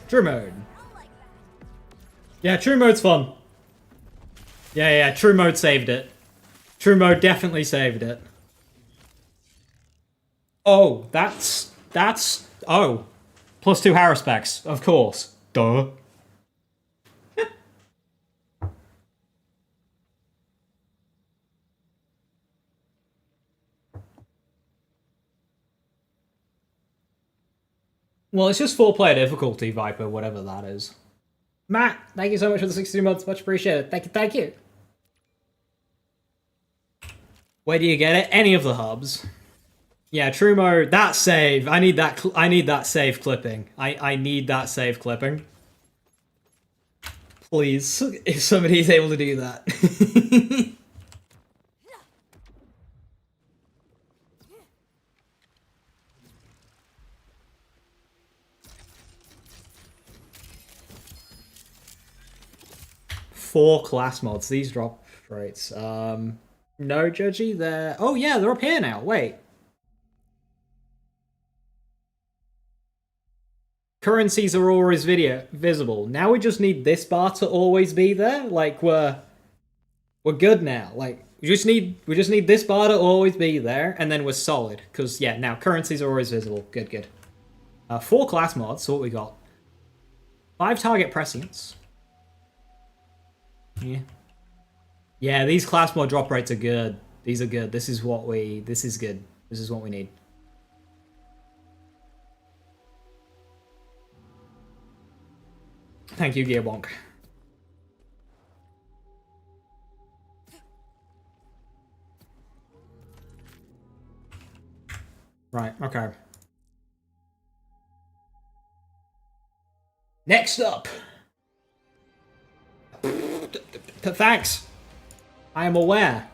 True mode. Yeah, true mode's fun. Yeah, true mode saved it. True mode definitely saved it. Oh, oh. +2 Harris specs, of course. Duh. Well, it's just 4-player difficulty, Viper, whatever that is. Matt, thank you so much for the 62 months. Much appreciated. Thank you. Where do you get it? Any of the hubs. Yeah, true mode. That save. I need that save clipping. I need that save clipping. Please, if somebody's able to do that. Four class mods. These drop rates. No, Judgy. They're... Oh, yeah, they're up here now. Wait. Currencies are always visible. Now we just need this bar to always be there. Like, we're good now. Like, we just need this bar to always be there, and then we're solid. Because, yeah, now currencies are always visible. Good. 4 class mods. So what we got? 5 target prescience. Yeah. Yeah, these class mod drop rates are good. These are good. This is good. This is what we need. Thank you, Gearbonk. Right, okay. Next up. Thanks. I am aware.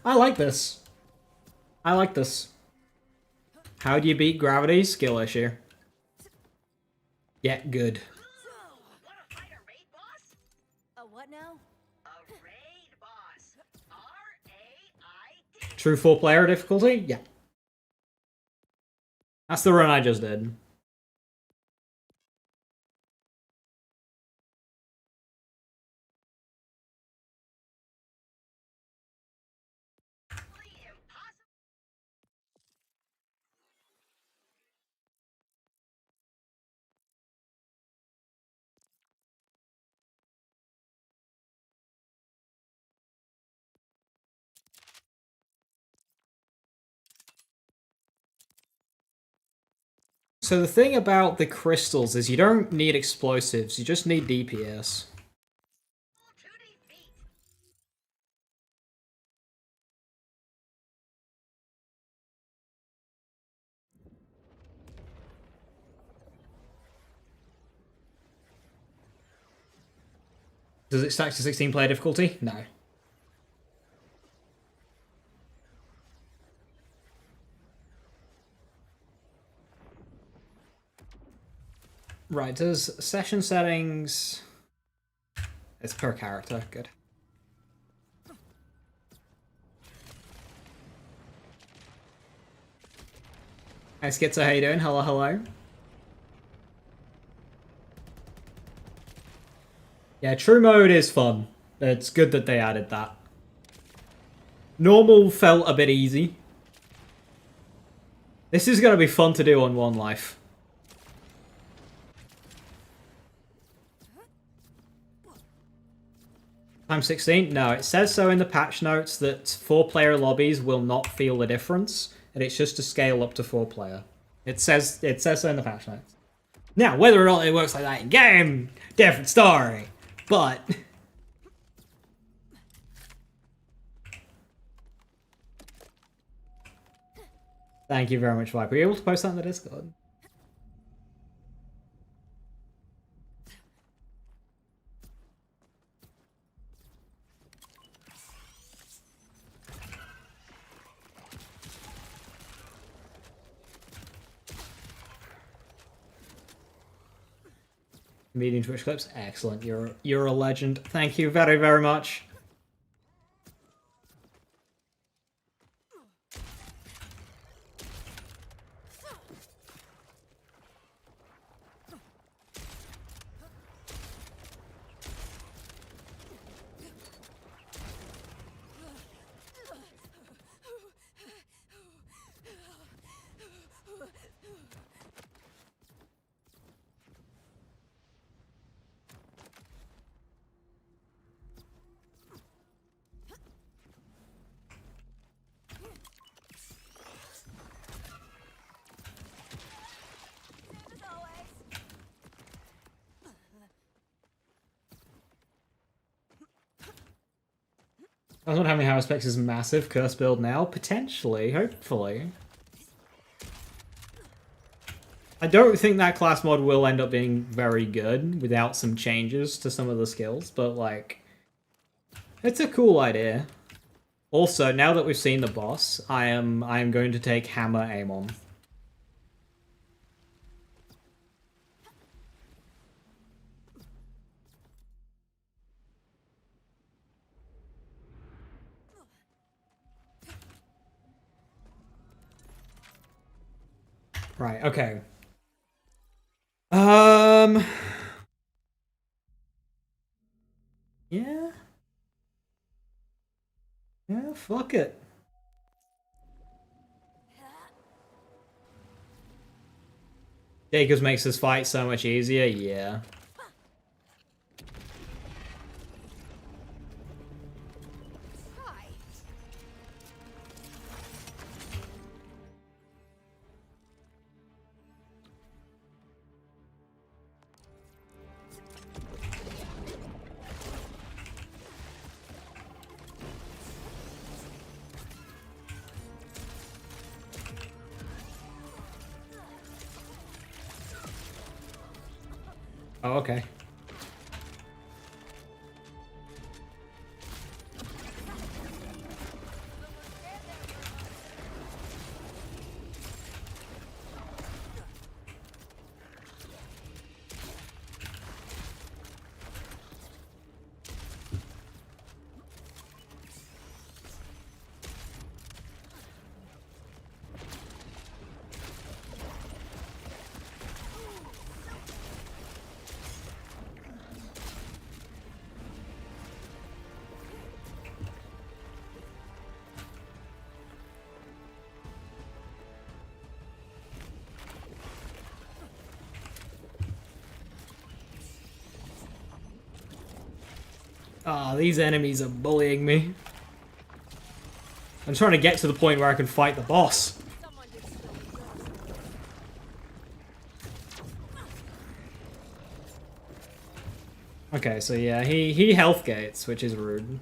I like this. I like this. How do you beat gravity? Skill issue. Yeah, good. Wanna fight a raid boss? A what now? A raid boss. R-A-I-D. True 4-player difficulty? Yeah. That's the run I just did. So the thing about the crystals is you don't need explosives, you just need DPS. To defeat. Does it stack to 16 player difficulty? No. Right, does session settings... It's per character, good. Hey Schizo, how you doing? Hello, hello. Yeah, true mode is fun. It's good that they added that. Normal felt a bit easy. This is going to be fun to do on One Life. Time 16? No, it says so in the patch notes that 4-player lobbies will not feel the difference, and it's just to scale up to 4-player. It says so in the patch notes. Now, whether or not it works like that in game, different story. But thank you very much, Viper. Are you able to post that in the Discord? Medium Twitch clips, excellent. You're a legend. Thank you very, very much. As always. I don't know how many House Specs is massive. Curse build now? Potentially, hopefully. I don't think that class mod will end up being very good without some changes to some of the skills, but like, it's a cool idea. Also, now that we've seen the boss, I am going to take Hammer Aim on. Right, okay. Yeah. Yeah, fuck it. Jacobs makes this fight so much easier, yeah. Hi. Oh, okay. Ah, these enemies are bullying me. I'm trying to get to the point where I can fight the boss. Someone did spill the Okay, so yeah, he health gates, which is rude.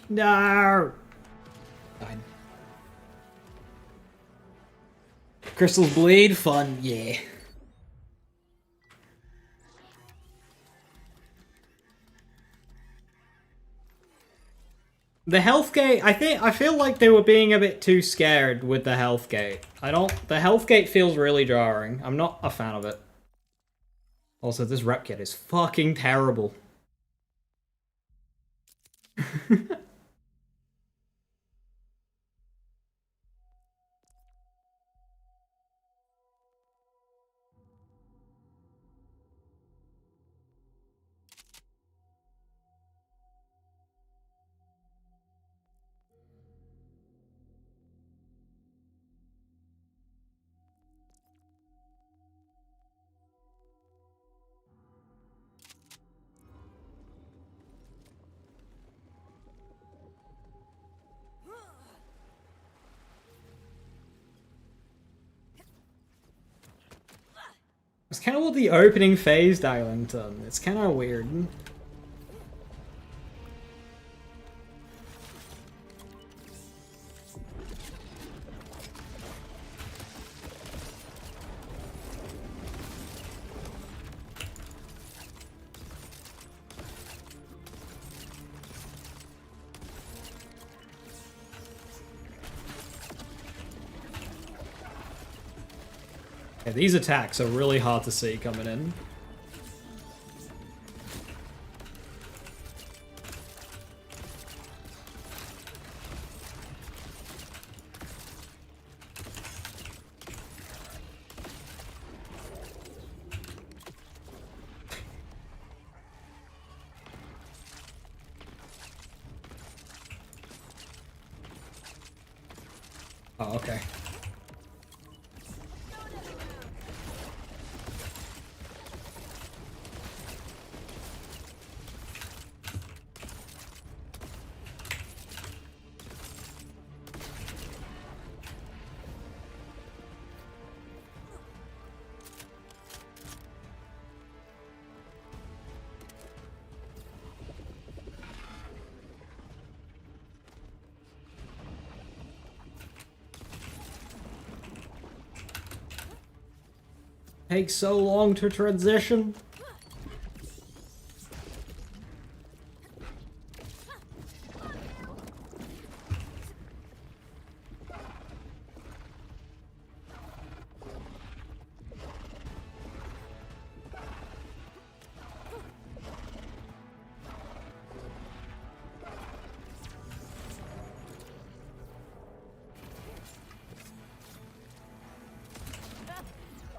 No! Died. Crystals bleed? Fun, yeah. The health gate, I feel like they were being a bit too scared with the health gate. The health gate feels really jarring. I'm not a fan of it. Also, this rep kit is fucking terrible. It's kind of what the opening phase dialing done. It's kind of weird. Yeah, these attacks are really hard to see coming in. Oh, okay. Takes so long to transition.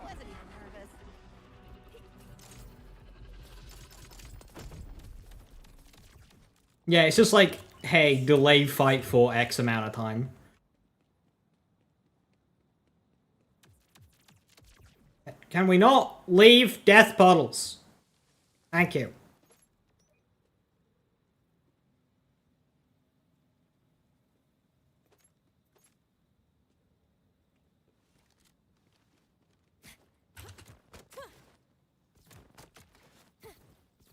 Wasn't even nervous. Yeah, it's just like, hey, delay fight for X amount of time. Can we not leave death puddles? Thank you.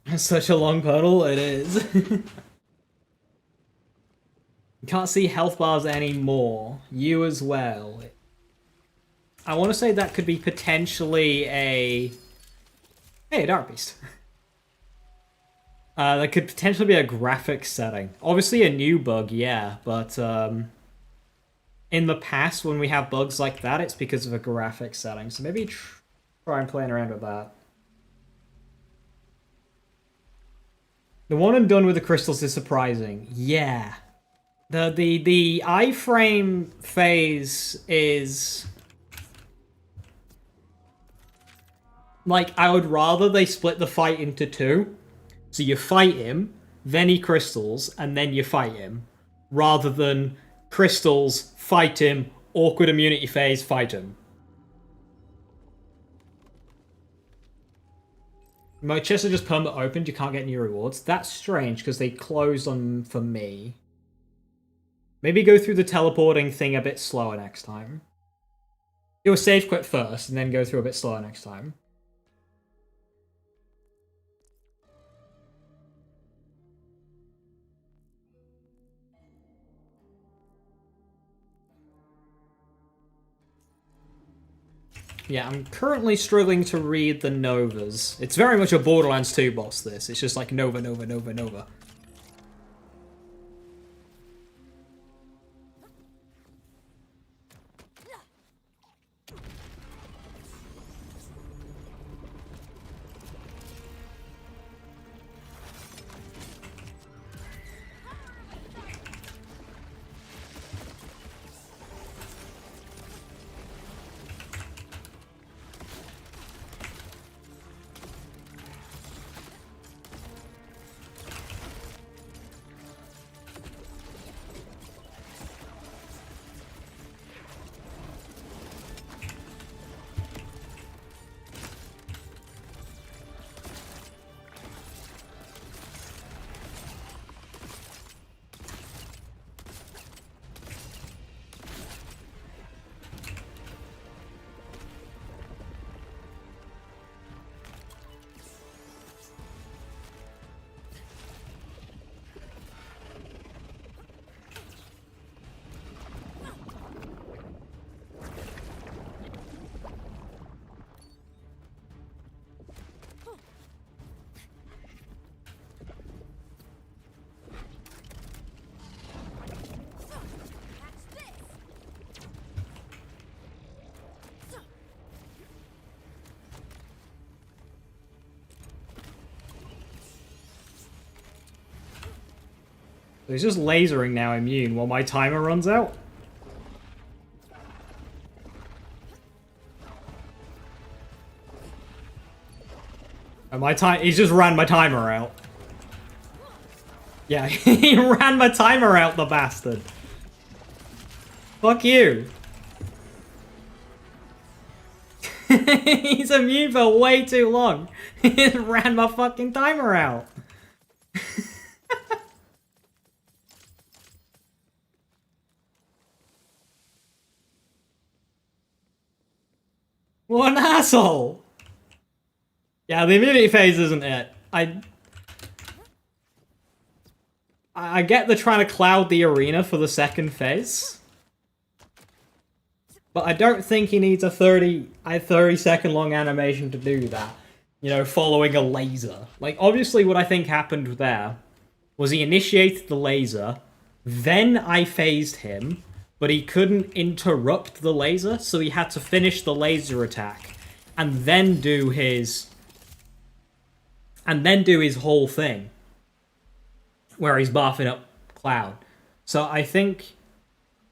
It's such a long puddle, it is. You can't see health bars anymore. You as well. I want to say that could be potentially a... Hey, a Dark Beast. That could potentially be a graphic setting. Obviously a new bug, yeah, but in the past when we have bugs like that, it's because of a graphic setting. So maybe try and playing around with that. The one and done with the crystals is surprising. Yeah. The iframe phase is like, I would rather they split the fight into two. So you fight him, then he crystals, and then you fight him. Rather than crystals, fight him, awkward immunity phase, fight him. My chests are just permanent opened, you can't get new rewards. That's strange, because they closed on for me. Maybe go through the teleporting thing a bit slower next time. Do a save quit first, and then go through a bit slower next time. Yeah, I'm currently struggling to read the Novas. It's very much a Borderlands 2 boss, this. It's just like Nova, Nova, Nova, Nova. So he's just lasering now immune while my timer runs out. And he's just ran my timer out. Yeah, he ran my timer out, the bastard. Fuck you. He's immune for way too long. He just ran my fucking timer out. What an asshole! Yeah, the immunity phase isn't it. I get the trying to cloud the arena for the second phase. But I don't think he needs a 30-second long animation to do that. You know, following a laser. Like, obviously what I think happened there was he initiated the laser, then I phased him, but he couldn't interrupt the laser, so he had to finish the laser attack and then do his whole thing where he's buffing up Cloud. So I think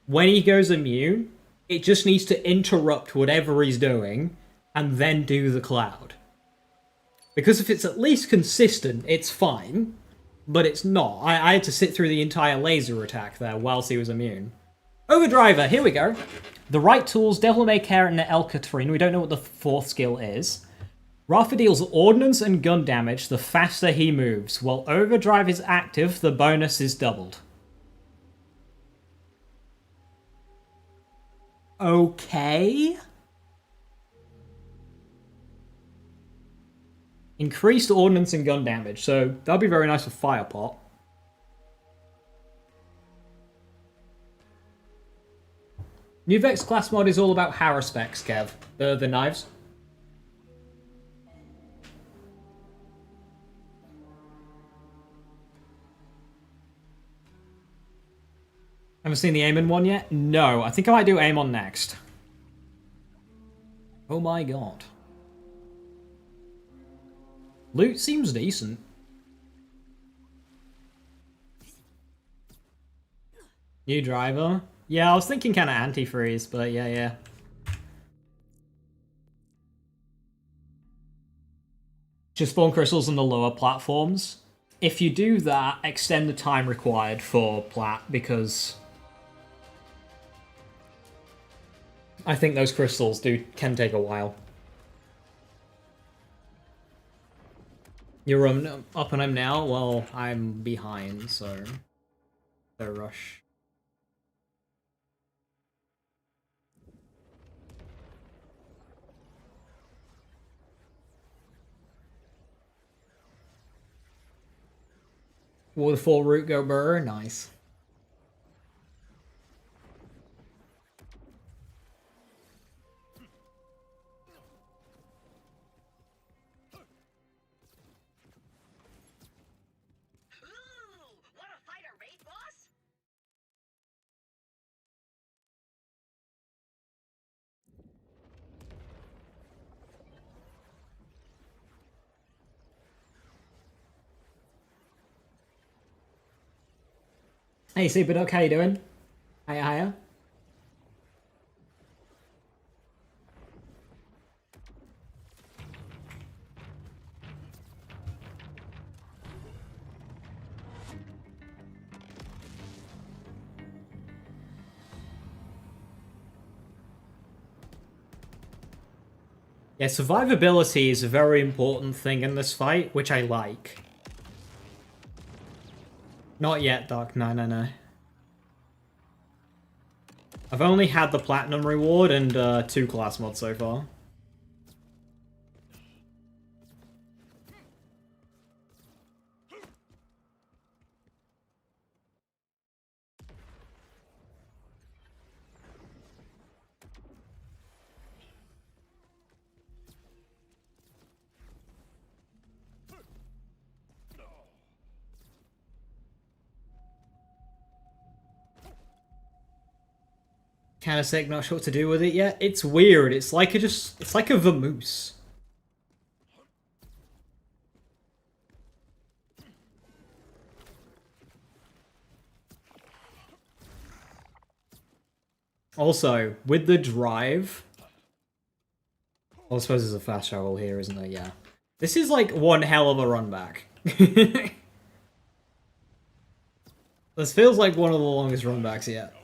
when he goes immune, it just needs to interrupt whatever he's doing and then do the Cloud. Because if it's at least consistent, it's fine, but it's not. I had to sit through the entire laser attack there whilst he was immune. Overdriver, here we go. The right tools, Devil May Care and the El Catherine. We don't know what the fourth skill is. Rafa deals ordnance and gun damage the faster he moves. While Overdrive is active, the bonus is doubled. Okay. Increased ordnance and gun damage, so that'll be very nice for Firepot. New Vex class mod is all about Hara specs, Kev. The knives. Haven't seen the Amon one yet? No, I think I might do Amon next. Oh my god. Loot seems decent. New driver? Yeah, I was thinking kind of antifreeze, but yeah. Just spawn crystals on the lower platforms. If you do that, extend the time required for plat, because I think those crystals can take a while. You're up on him now? Well, I'm behind, so no rush. Will the full route go burr? Nice. Ooh, wanna fight a raid boss? Hey, Superduck, how you doing? Hiya. Yeah, survivability is a very important thing in this fight, which I like. Not yet, Doc. No. I've only had the platinum reward and 2 class mods so far. Kind of sick, not sure what to do with it yet. It's weird. It's like it's like a vamoose. Also, with the drive, well, I suppose there's a fast travel here, isn't there? Yeah. This is like one hell of a run back. This feels like one of the longest run backs yet.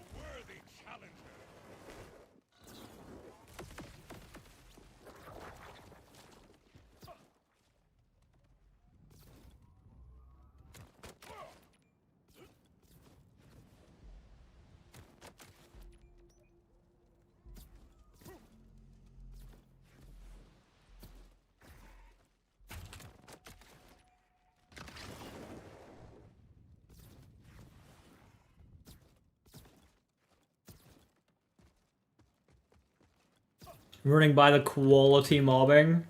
Running by the quality mobbing.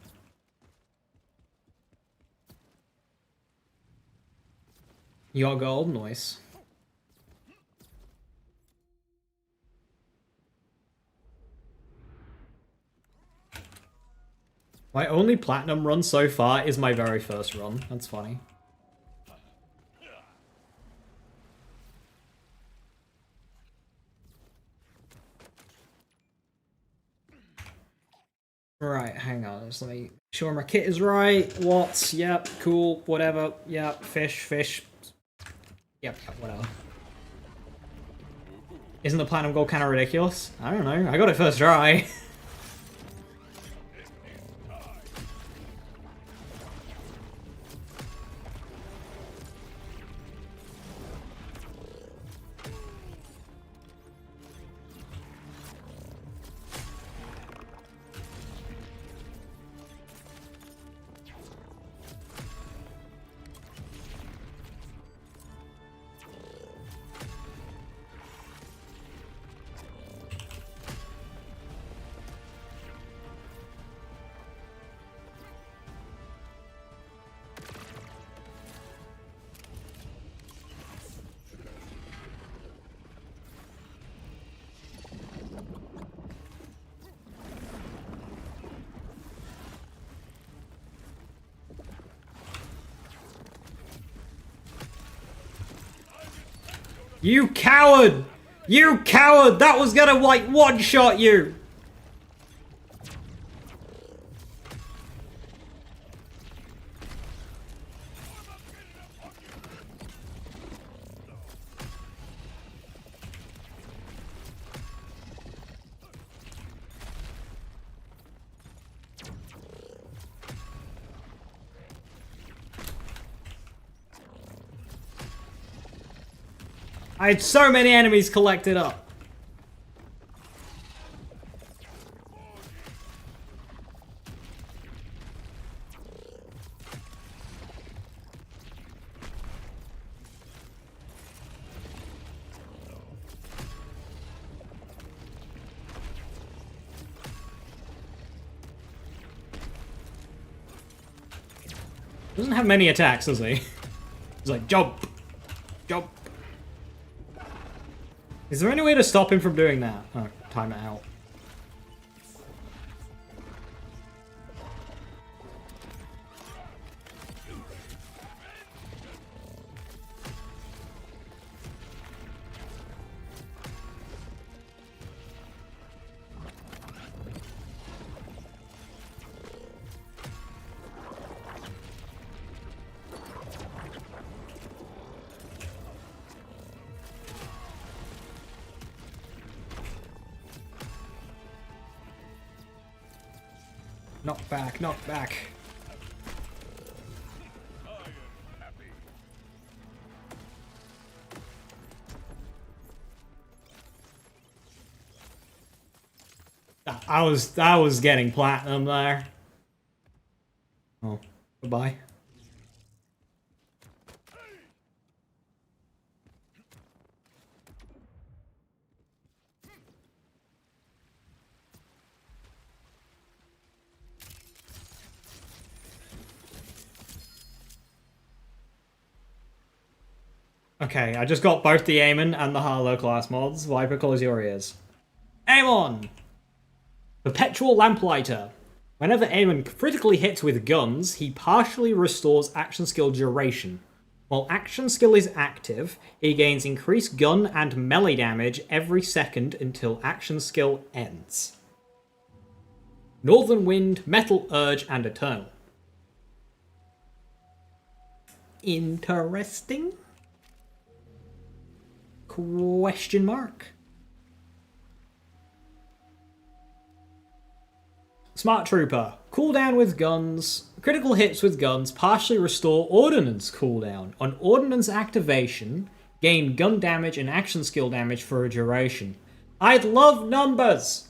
You got gold? Nice. My only platinum run so far is my very first run. That's funny. Right, hang on. Just let me make sure my kit is right. Watts, yep, cool, whatever. Yep, fish. Yep, whatever. Isn't the platinum gold kind of ridiculous? I don't know. I got it first try. You coward! You coward! That was gonna, like, one-shot you! I had so many enemies collected up. Doesn't have many attacks, does he? He's like, jump! Jump! Is there any way to stop him from doing that? Oh, time it out. Knock back, knock back. I was getting platinum there. Oh, goodbye. Okay, I just got both the Aemon and the Harlow class mods. Viper, close your ears. Aemon! Perpetual Lamplighter. Whenever Aemon critically hits with guns, he partially restores action skill duration. While action skill is active, he gains increased gun and melee damage every second until action skill ends. Northern Wind, Metal Urge, and Eternal. Interesting? Question mark. Smart Trooper. Cooldown with guns. Critical hits with guns partially restore ordnance cooldown. On ordnance activation, gain gun damage and action skill damage for a duration. I'd love numbers!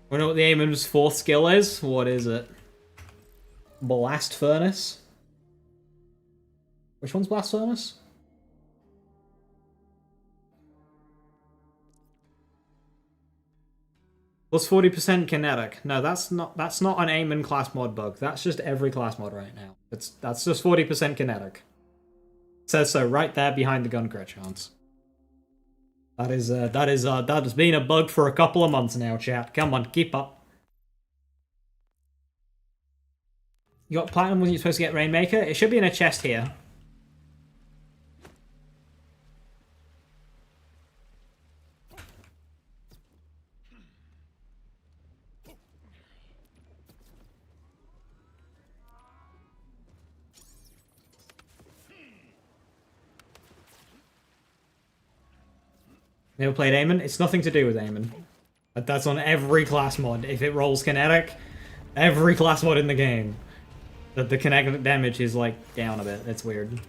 Wanna know what the Aemon's fourth skill is? What is it? Blast Furnace? Which one's Blast Furnace? Plus 40% kinetic. No, that's not an Aemon class mod bug. That's just every class mod right now. That's just 40% kinetic. It says so right there behind the gun crit chance. That has been a bug for a couple of months now, chat. Come on, keep up. You got platinum when you're supposed to get Rainmaker? It should be in a chest here. Never played Aemon? It's nothing to do with Aemon. That's on every class mod. If it rolls kinetic, every class mod in the game. The kinetic damage is like down a bit. It's weird.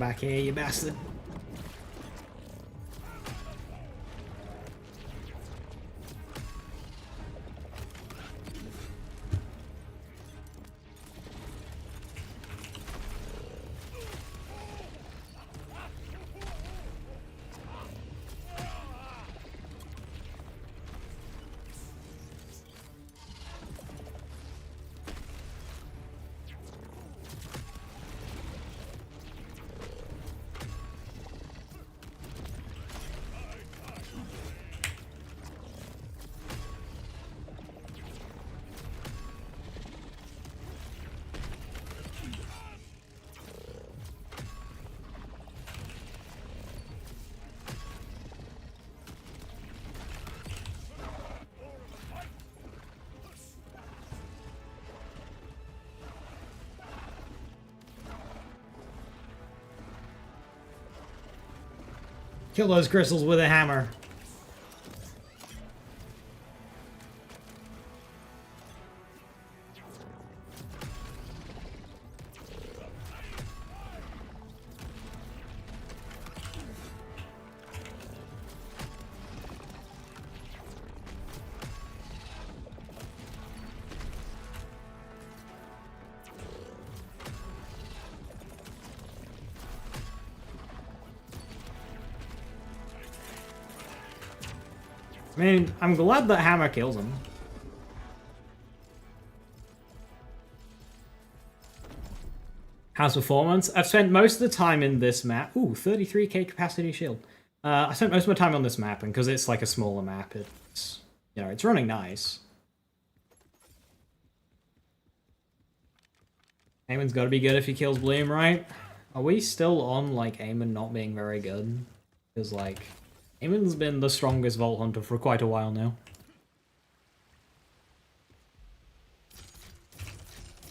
back here, you bastard. Kill those crystals with a hammer. I mean, I'm glad that hammer kills him. How's performance? I've spent most of the time in this map. Ooh, 33k capacity shield. I spent most of my time on this map, and because it's like a smaller map, it's, you know, it's running nice. Eamon's got to be good if he kills Bloom, right? Are we still on like Eamon not being very good? Because like Eamon's been the strongest Vault Hunter for quite a while now.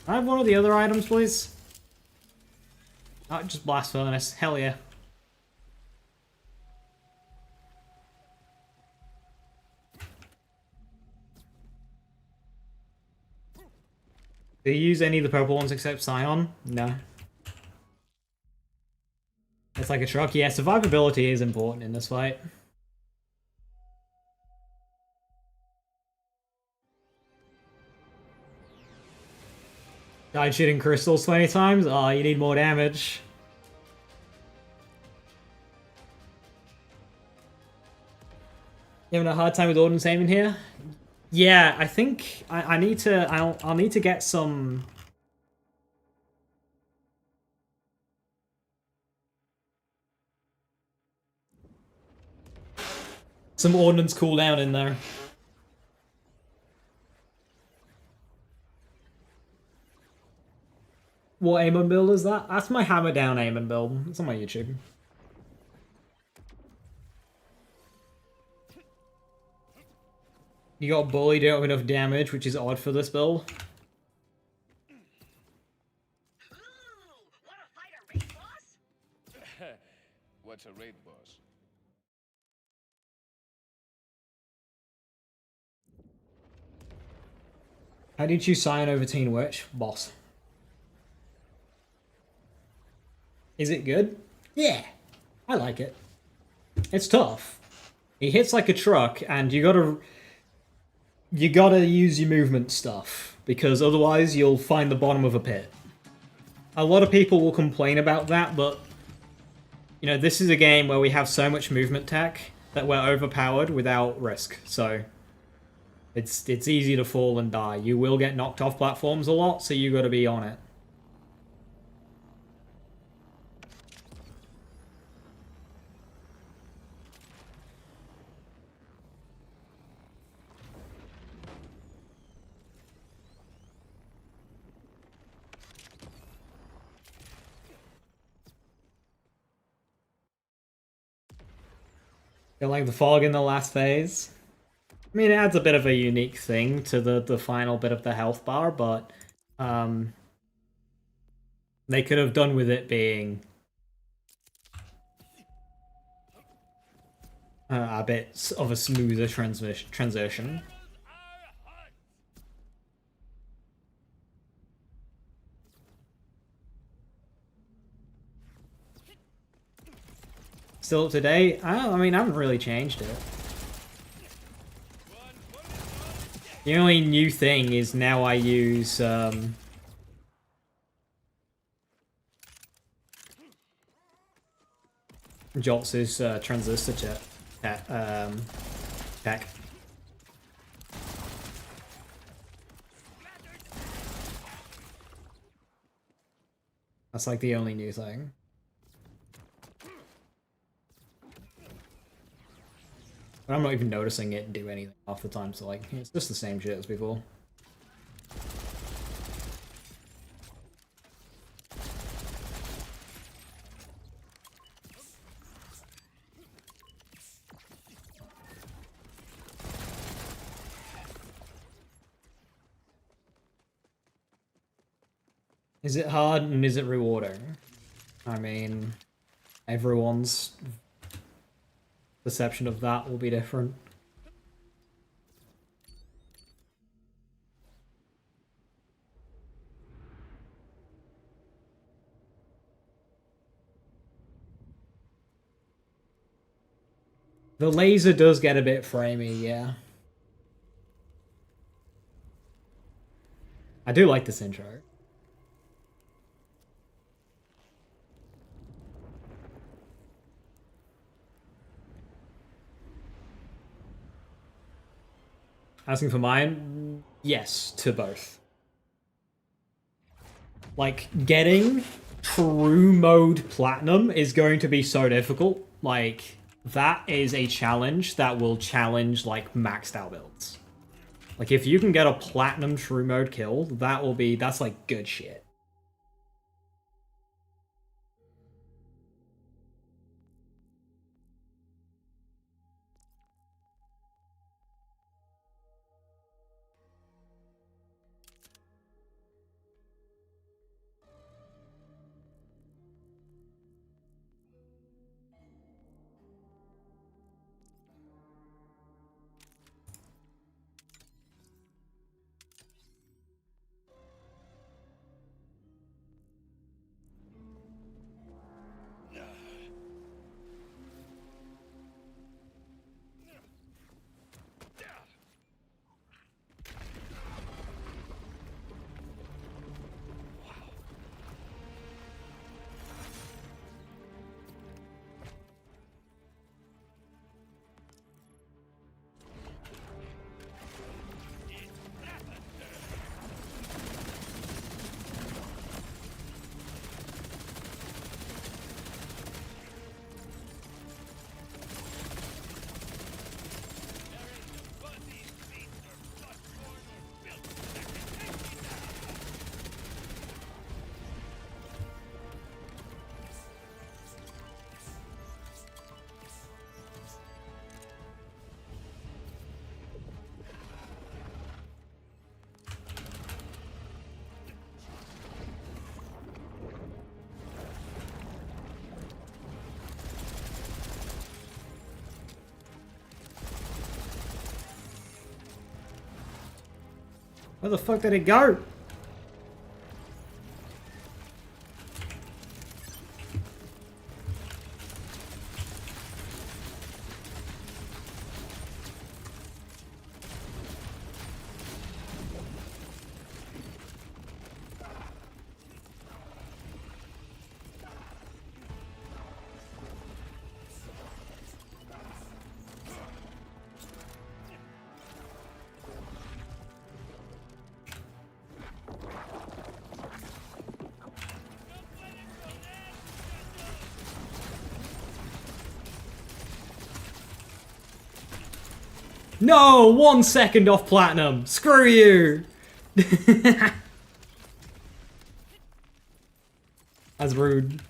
Can I have one of the other items, please? Oh, just Blast Furnace. Hell yeah. Do you use any of the purple ones except Scion? No. It's like a truck. Yeah, survivability is important in this fight. Died shooting crystals 20 times? Oh, you need more damage. You having a hard time with Ordnance aiming here? Yeah, I think I need to. I'll need to get some. Some ordnance cooldown in there. What Aemon build is that? That's my hammer down Aemon build. It's on my YouTube. You got bullied, don't have enough damage, which is odd for this build. Wanna fight a raid boss? What's a raid boss? How do you choose Scion over Teen Witch? Boss. Is it good? Yeah. I like it. It's tough. He hits like a truck, and you gotta use your movement stuff, because otherwise you'll find the bottom of a pit. A lot of people will complain about that, but you know, this is a game where we have so much movement tech that we're overpowered without risk, so it's easy to fall and die. You will get knocked off platforms a lot, so you gotta be on it. Feel like the fog in the last phase. I mean, it adds a bit of a unique thing to the final bit of the health bar, but they could have done with it being a bit of a smoother transition. Still up to date? I mean, I haven't really changed it. The only new thing is now I use Jots's transistor tech. That's like the only new thing. But I'm not even noticing it do anything half the time, so like, it's just the same shit as before. Is it hard and is it rewarding? I mean, everyone's perception of that will be different. The laser does get a bit framey, yeah. I do like this intro. Asking for mine? Yes, to both. Like, getting true mode platinum is going to be so difficult. Like, that is a challenge that will challenge, like, maxed out builds. Like, if you can get a platinum true mode kill, that's like good shit. Where the fuck did it go? No, 1 second off platinum. Screw you. That's rude.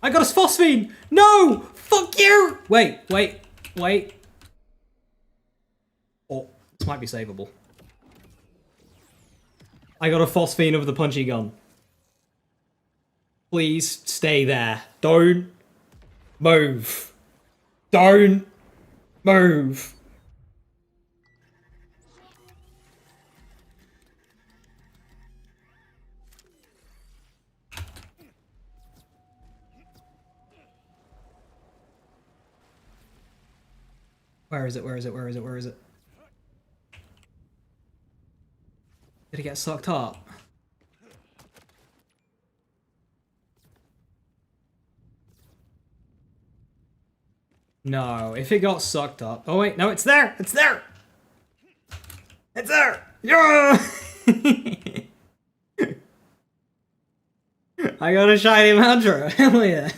I got a phosphine. No, fuck you. Wait. Oh, this might be savable. I got a phosphine of the punchy gun. Please stay there. Don't move. Don't move. Where is it? Where is it? Where is it? Where is it? Did it get sucked up? No, if it got sucked up. Oh wait, no, it's there! It's there! It's there! Yeah! I got a shiny mantra. Hell yeah.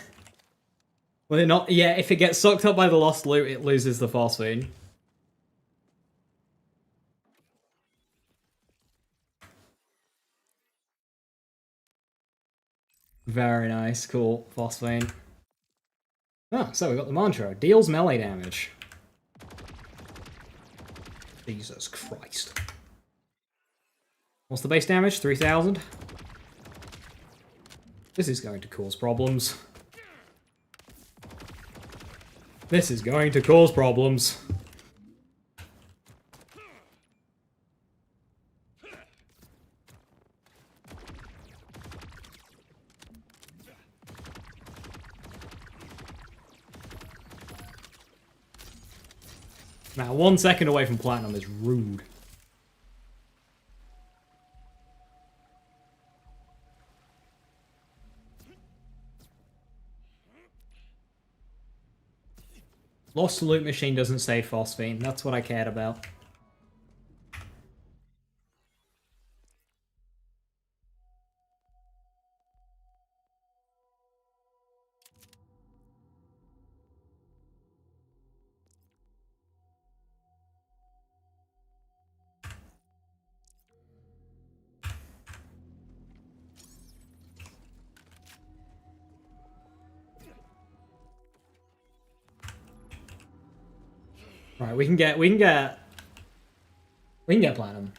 Well, not. Yeah, if it gets sucked up by the lost loot, it loses the phosphine. Very nice, cool, phosphine. Ah, so we got the mantra. Deals melee damage. Jesus Christ. What's the base damage? 3,000? This is going to cause problems. This is going to cause problems. Now, 1 second away from platinum is rude. Lost loot machine doesn't say phosphine. That's what I cared about. Right, we can get platinum.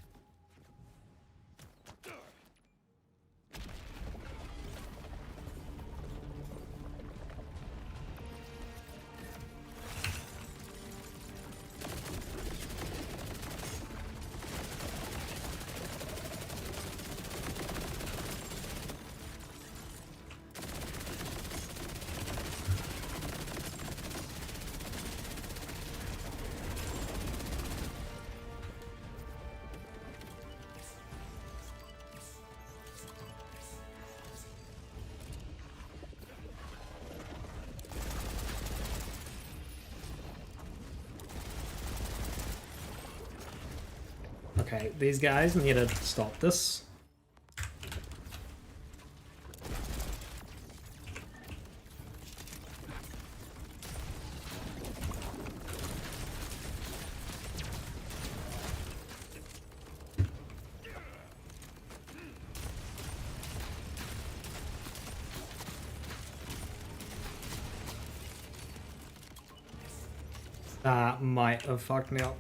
Okay, these guys need to stop this. That might have fucked me up.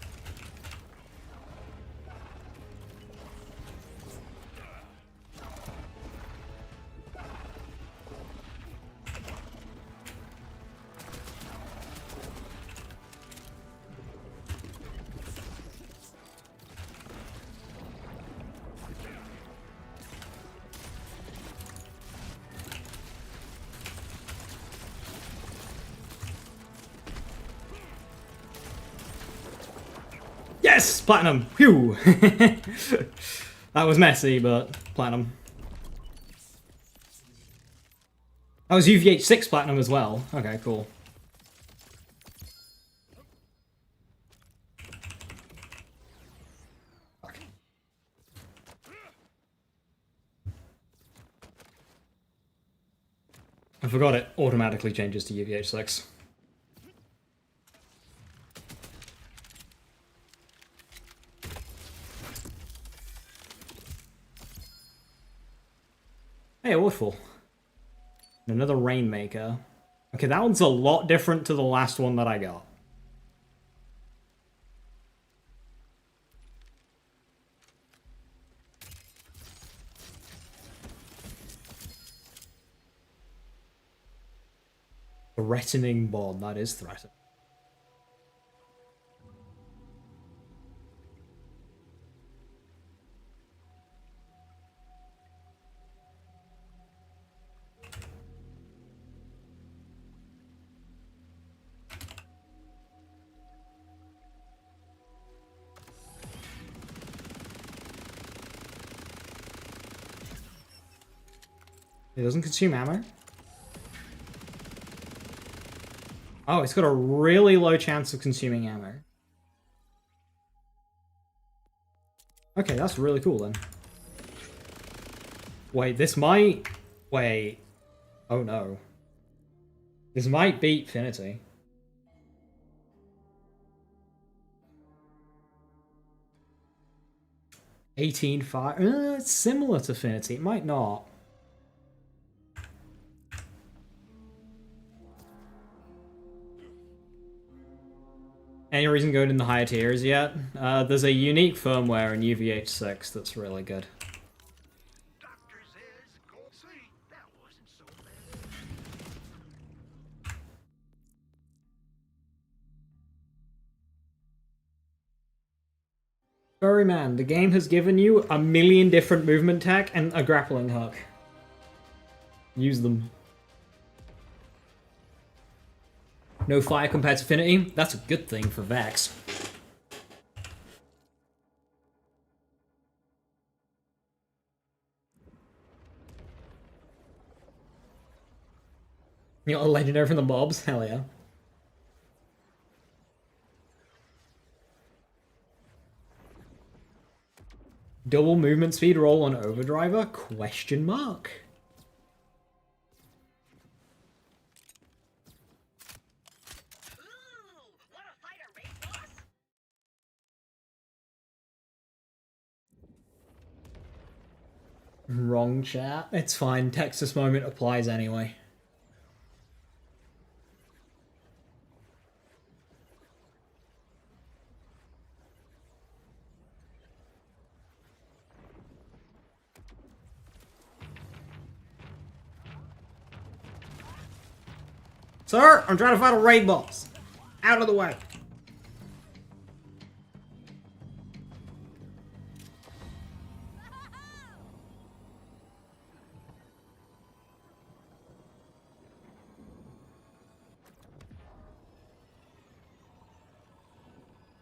Yes! Platinum! Phew! That was messy, but platinum. That was UVH 6 platinum as well. Okay, cool. Fuck. I forgot it automatically changes to UVH 6. Hey, a waterfall. Another Rainmaker. Okay, that one's a lot different to the last one that I got. Threatening bond, that is threatening. It doesn't consume ammo. Oh, it's got a really low chance of consuming ammo. Okay, that's really cool then. Wait, this might... Wait. Oh no. This might beat Finity. $18.5. It's similar to Finity. It might not. Any reason going in the higher tiers yet? There's a unique firmware in UVH6 that's really good. Doctor says, go see. That wasn't so bad. Ferryman, the game has given you a million different movement tech and a grappling hook. Use them. No fire compared to Finity? That's a good thing for Vex. You got a legendary from the mobs? Hell yeah. Double movement speed roll on Overdriver? Question mark. Ooh, wanna fight a raid boss? Wrong chat. It's fine. Texas moment applies anyway. Sir, I'm trying to fight a raid boss. Out of the way.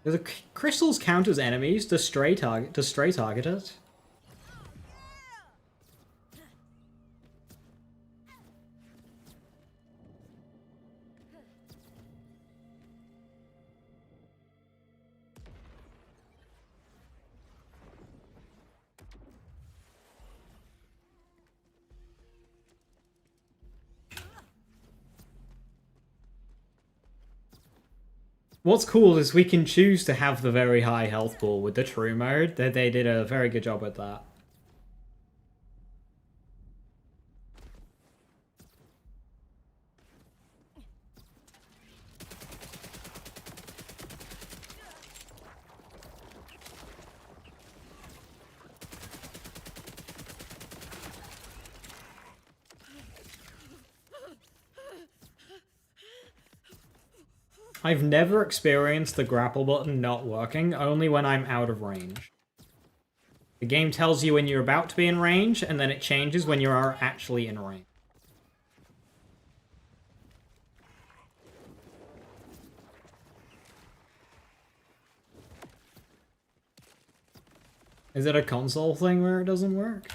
Do the crystals count as enemies? Does stray target it? What's cool is we can choose to have the very high health pool with the true mode. They did a very good job with that. I've never experienced the grapple button not working, only when I'm out of range. The game tells you when you're about to be in range, and then it changes when you are actually in range. Is it a console thing where it doesn't work?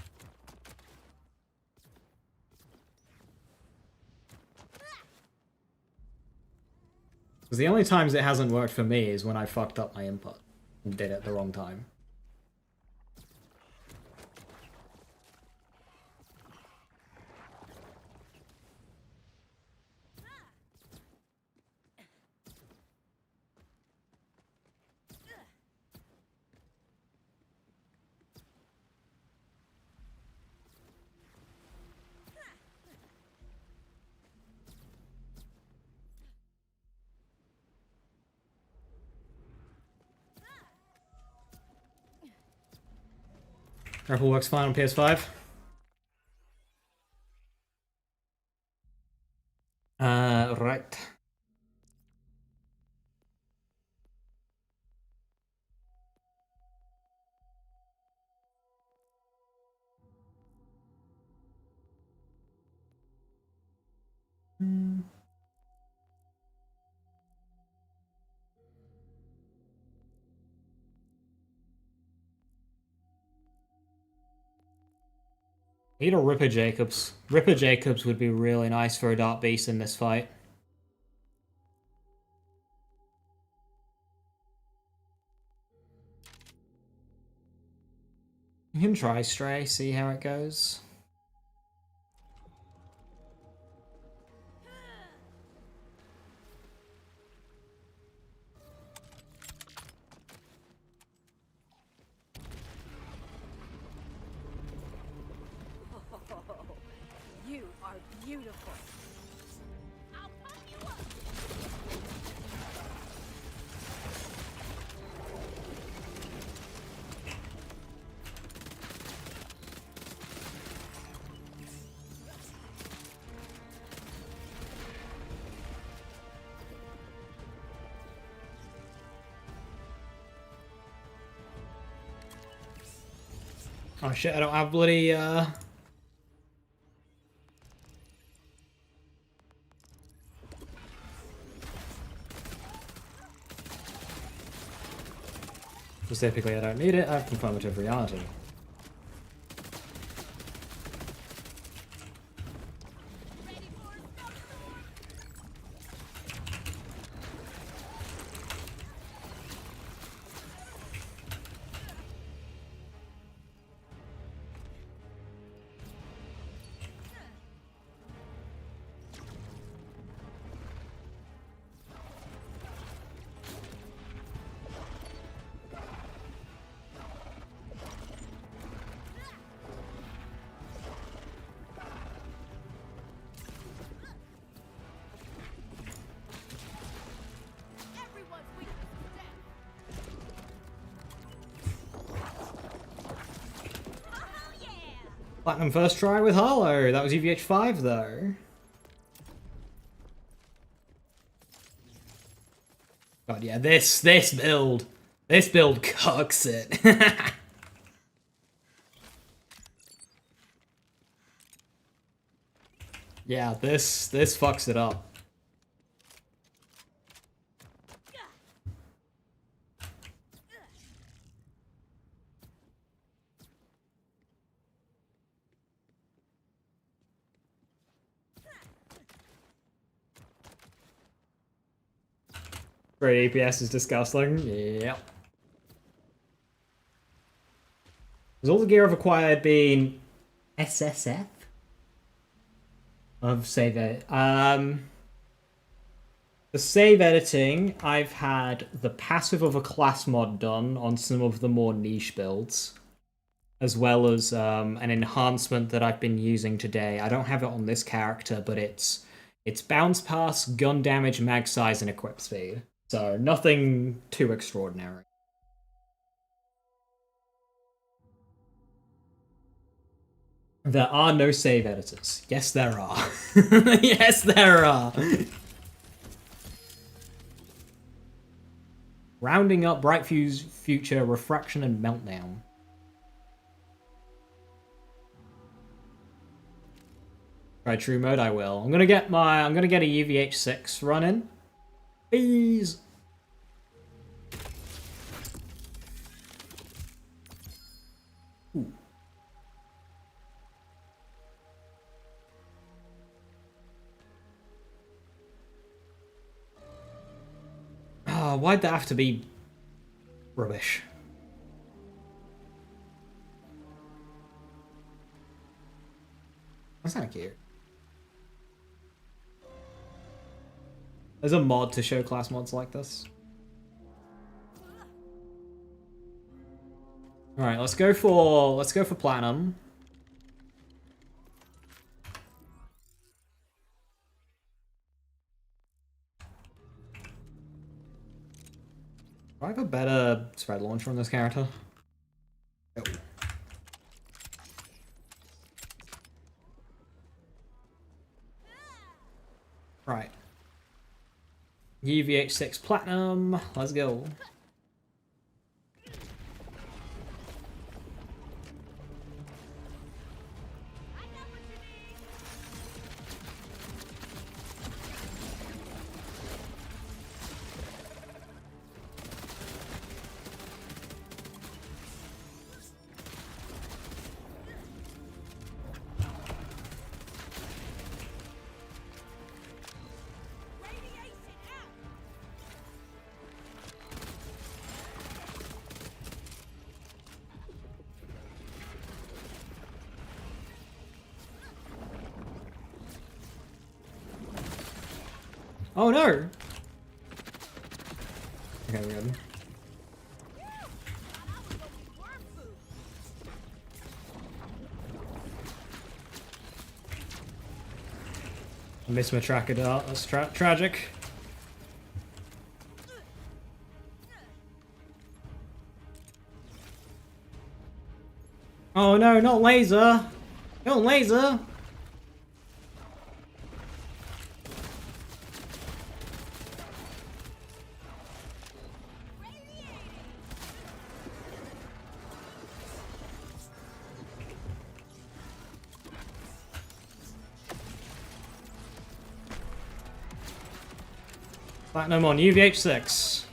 Because the only times it hasn't worked for me is when I fucked up my input and did it the wrong time. Grapple works fine on PS5. Right. Need a Ripper Jacobs. Ripper Jacobs would be really nice for a Dark Beast in this fight. You can try Stray, see how it goes. You are beautiful. I'll pump you up. Oh shit, I don't have bloody, Specifically, I don't need it. I have confirmative reality. Everyone's weakness is death. Oh yeah! Platinum first try with Harlow. That was UVH 5 though. God, yeah, this build cucks it. Yeah, this fucks it up. Great APS is disgusting. Yep. Has all the gear I've acquired been SSF? Of save edit. The save editing, I've had the passive of a class mod done on some of the more niche builds, as well as an enhancement that I've been using today. I don't have it on this character, but it's bounce pass, gun damage, mag size, and equip speed. So nothing too extraordinary. There are no save editors. Yes, there are. Yes, there are. Rounding up Bright Fuse Future, Refraction, and Meltdown. Try true mode, I will. I'm gonna get a UVH 6 run in. Please. Ooh. Oh, why'd that have to be rubbish? That's not cute. There's a mod to show class mods like this. All right, let's go for platinum. Do I have a better spread launcher on this character? Oh. Right. UVH 6 platinum. Let's go. Oh no! Okay, we're good. I missed my tracker dart. That's tragic. Oh no, not laser! Not laser! Platinum on UVH6.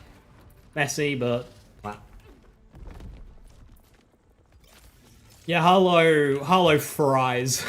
Messy, but flat. Yeah, hello fries.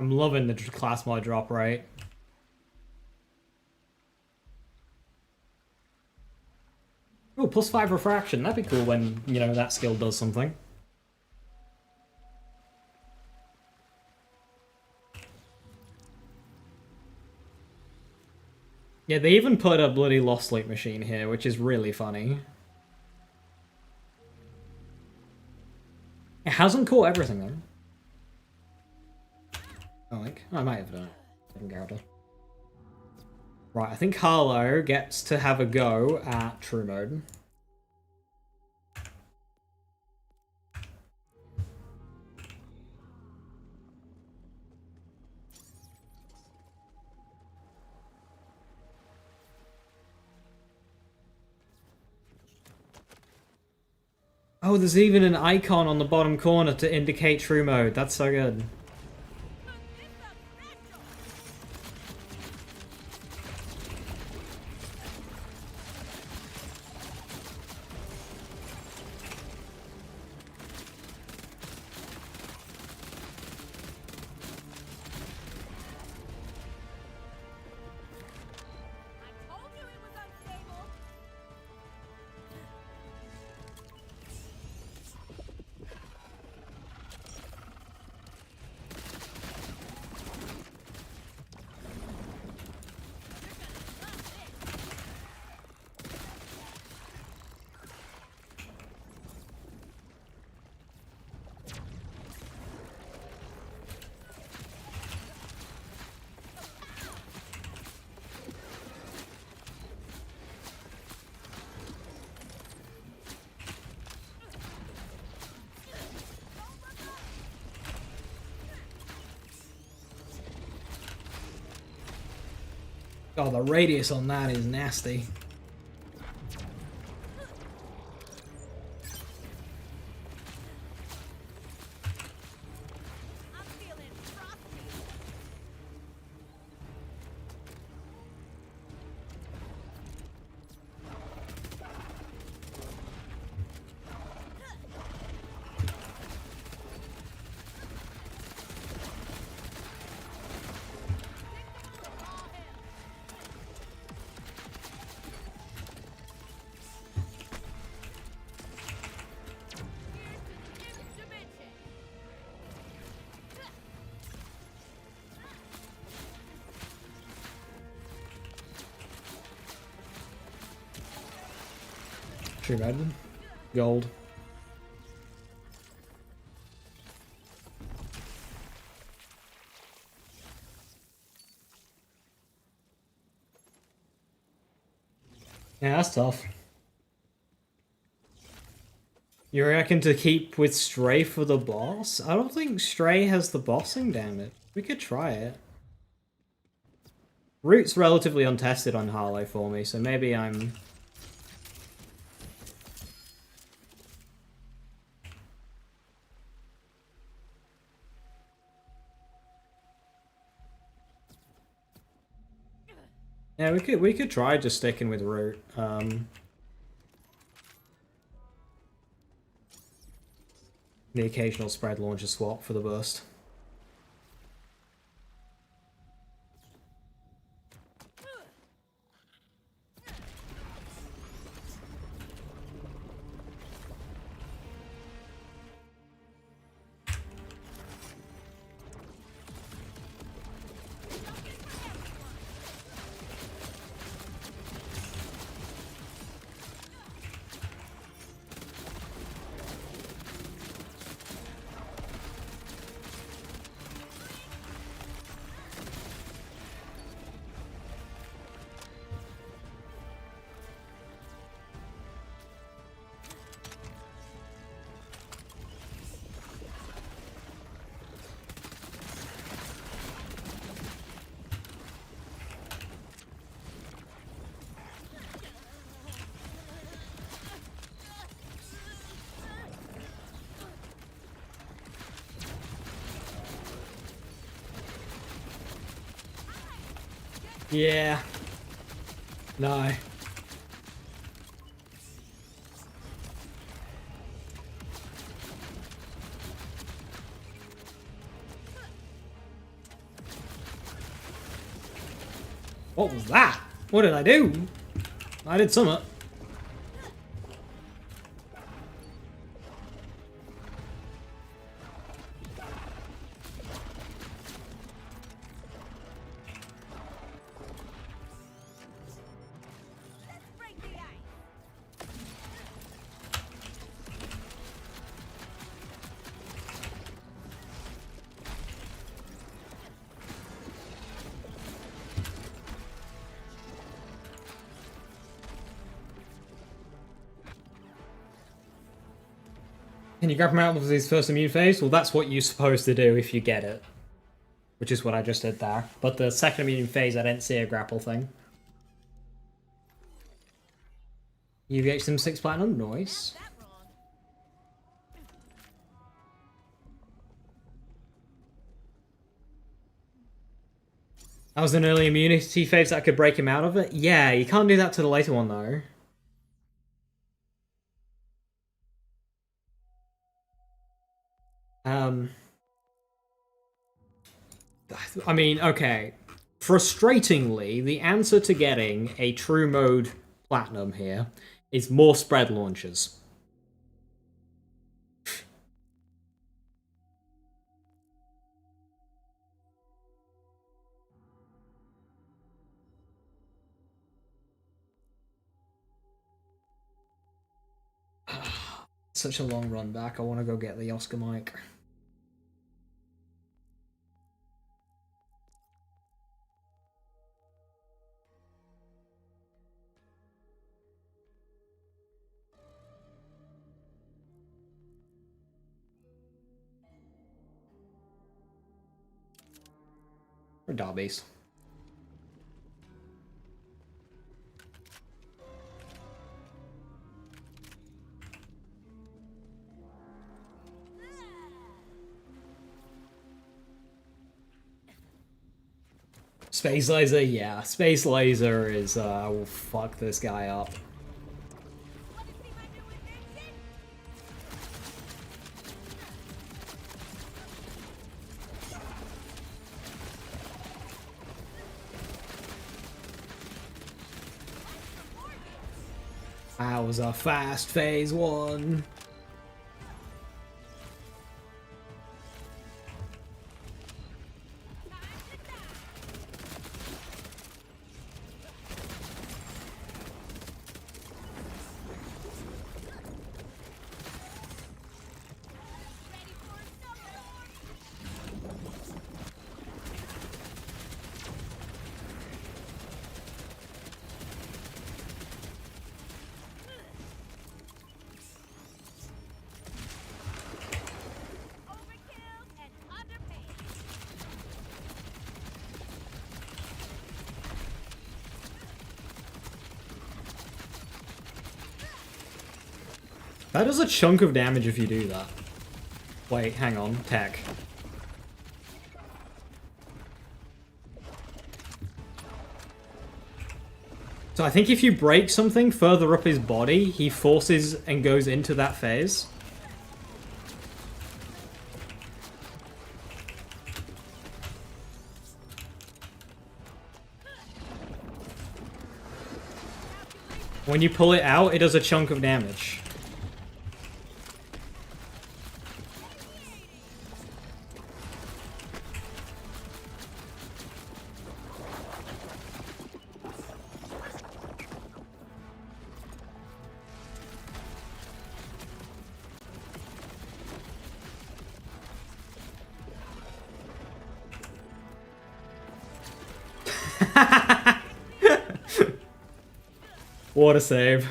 I'm loving the class mod drop rate. Oh, +5 refraction. That'd be cool when, you know, that skill does something. Yeah, they even put a bloody lost sleep machine here, which is really funny. It hasn't caught everything, though. I might have done it. Didn't care to. Right, I think Harlow gets to have a go at true mode. Oh, there's even an icon on the bottom corner to indicate true mode. That's so good. I told you it was unstable. Oh, the radius on that is nasty. I'm feeling frosty. True mode. Gold. Yeah, that's tough. You reckon to keep with Stray for the boss? I don't think Stray has the bossing damage. We could try it. Root's relatively untested on Harlow for me, so maybe I'm... Yeah, we could try just sticking with root. The occasional spread launcher swap for the burst. Yeah. No. What was that? What did I do? I did something. Break the ice. Can you grab him out of his first immune phase? Well, that's what you're supposed to do if you get it. Which is what I just did there. But the second immune phase, I didn't see a grapple thing. You get some 6 platinum, nice. That wrong. That was an early immunity phase that could break him out of it? Yeah, you can't do that to the later one though. I mean, okay. Frustratingly, the answer to getting a true mode platinum here is more spread launchers. Such a long run back. I want to go get the Oscar mic. Or Derbies. Space Laser, yeah. Space Laser is, will fuck this guy up. Want to see my new invention? That was a fast phase one. Ready for some more? Overkill and underpaid. That does a chunk of damage if you do that. Wait, hang on. Tech. So I think if you break something further up his body, he forces and goes into that phase. When you pull it out, it does a chunk of damage. What a save.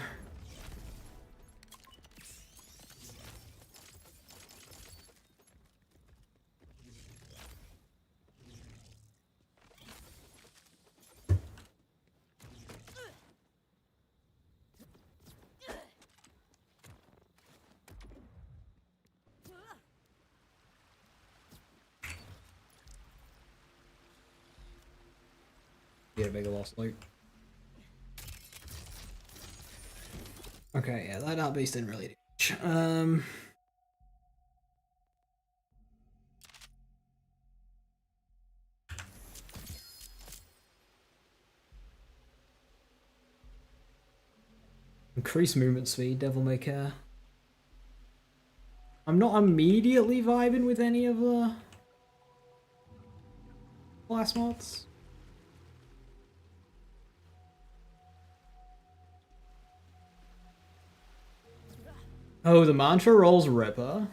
Get a bigger lost loot. Okay, yeah, that beast didn't really do much. Increase movement speed, Devil May Care. I'm not immediately vibing with any of the class mods. Oh, the mantra rolls Ripper.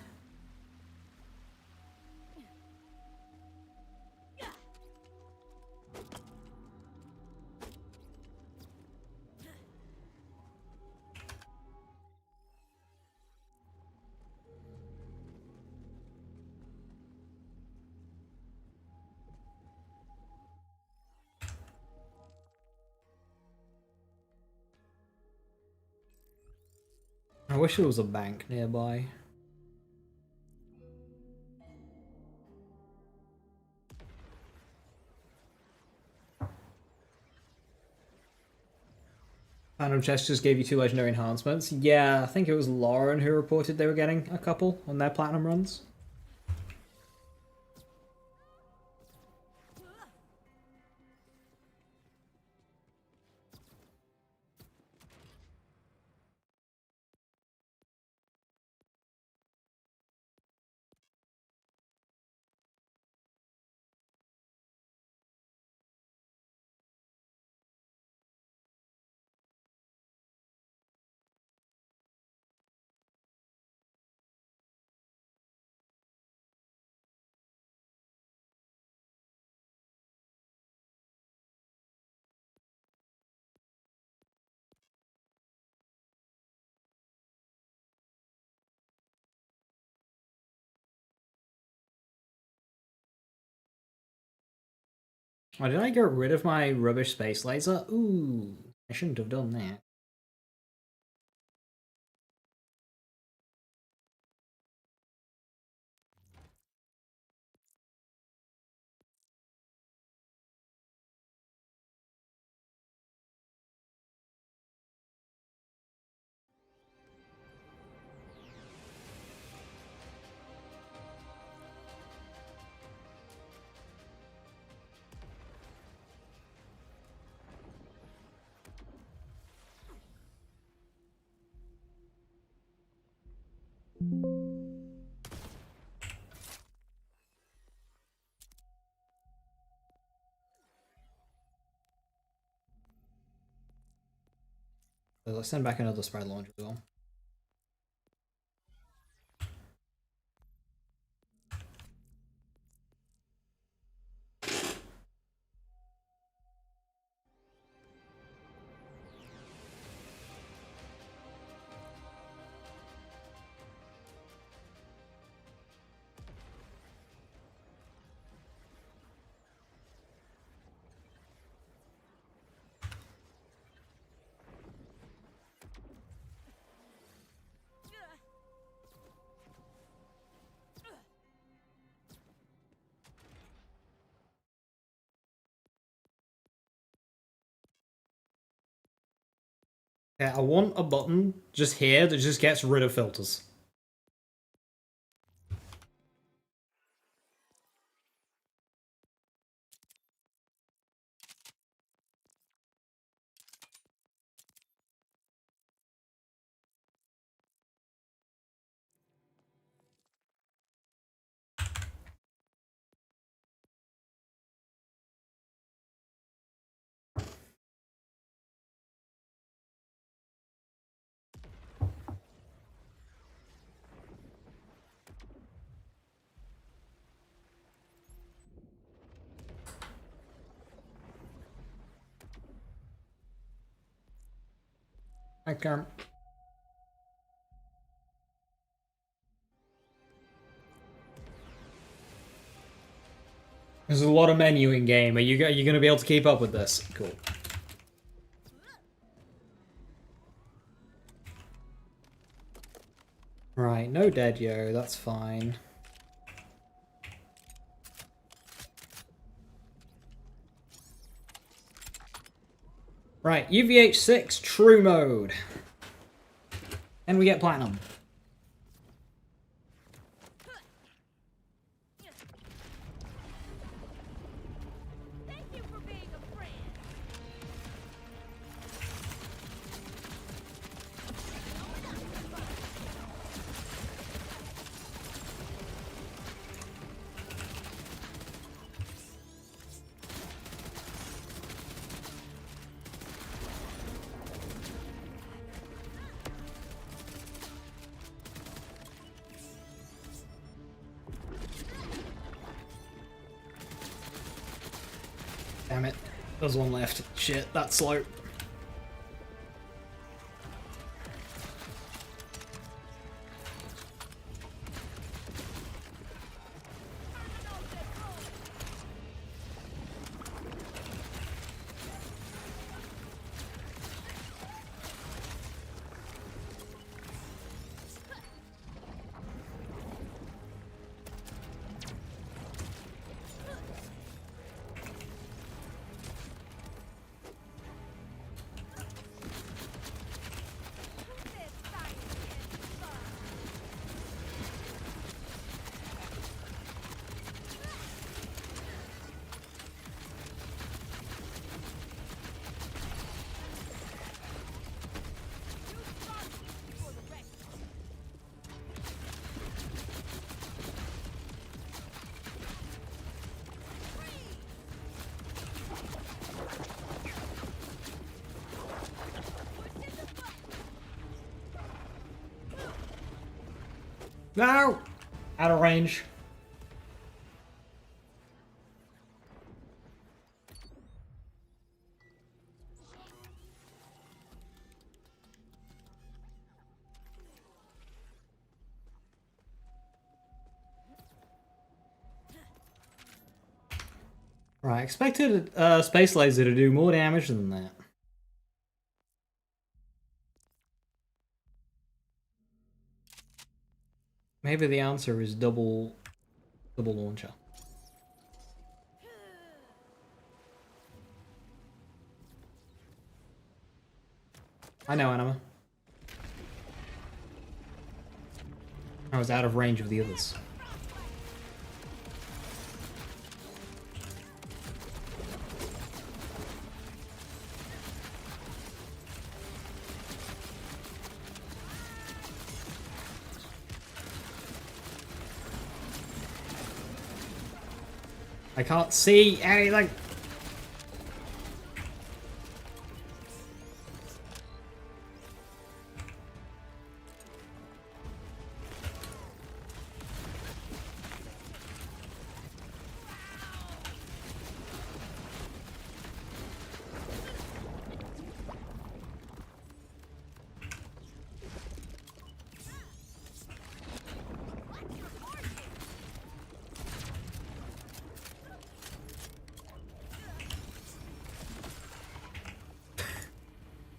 I wish there was a bank nearby. Phantom Chest just gave you 2 legendary enhancements. Yeah, I think it was Lauren who reported they were getting a couple on their platinum runs. Why did I get rid of my rubbish space laser? Ooh, I shouldn't have done that. So let's send back another spread launcher as well. Yeah, I want a button just here that just gets rid of filters. I can't. There's a lot of menu in game. Are you gonna be able to keep up with this? Cool. Right, no dead yo, that's fine. Right, UVH6 true mode. And we get platinum. Thank you for being a friend. Damn it. There's one left. Shit, that's slow. No! Out of range. Right, expected space laser to do more damage than that. Maybe the answer is double launcher. I know, Anima. I was out of range of the others. I can't see anything.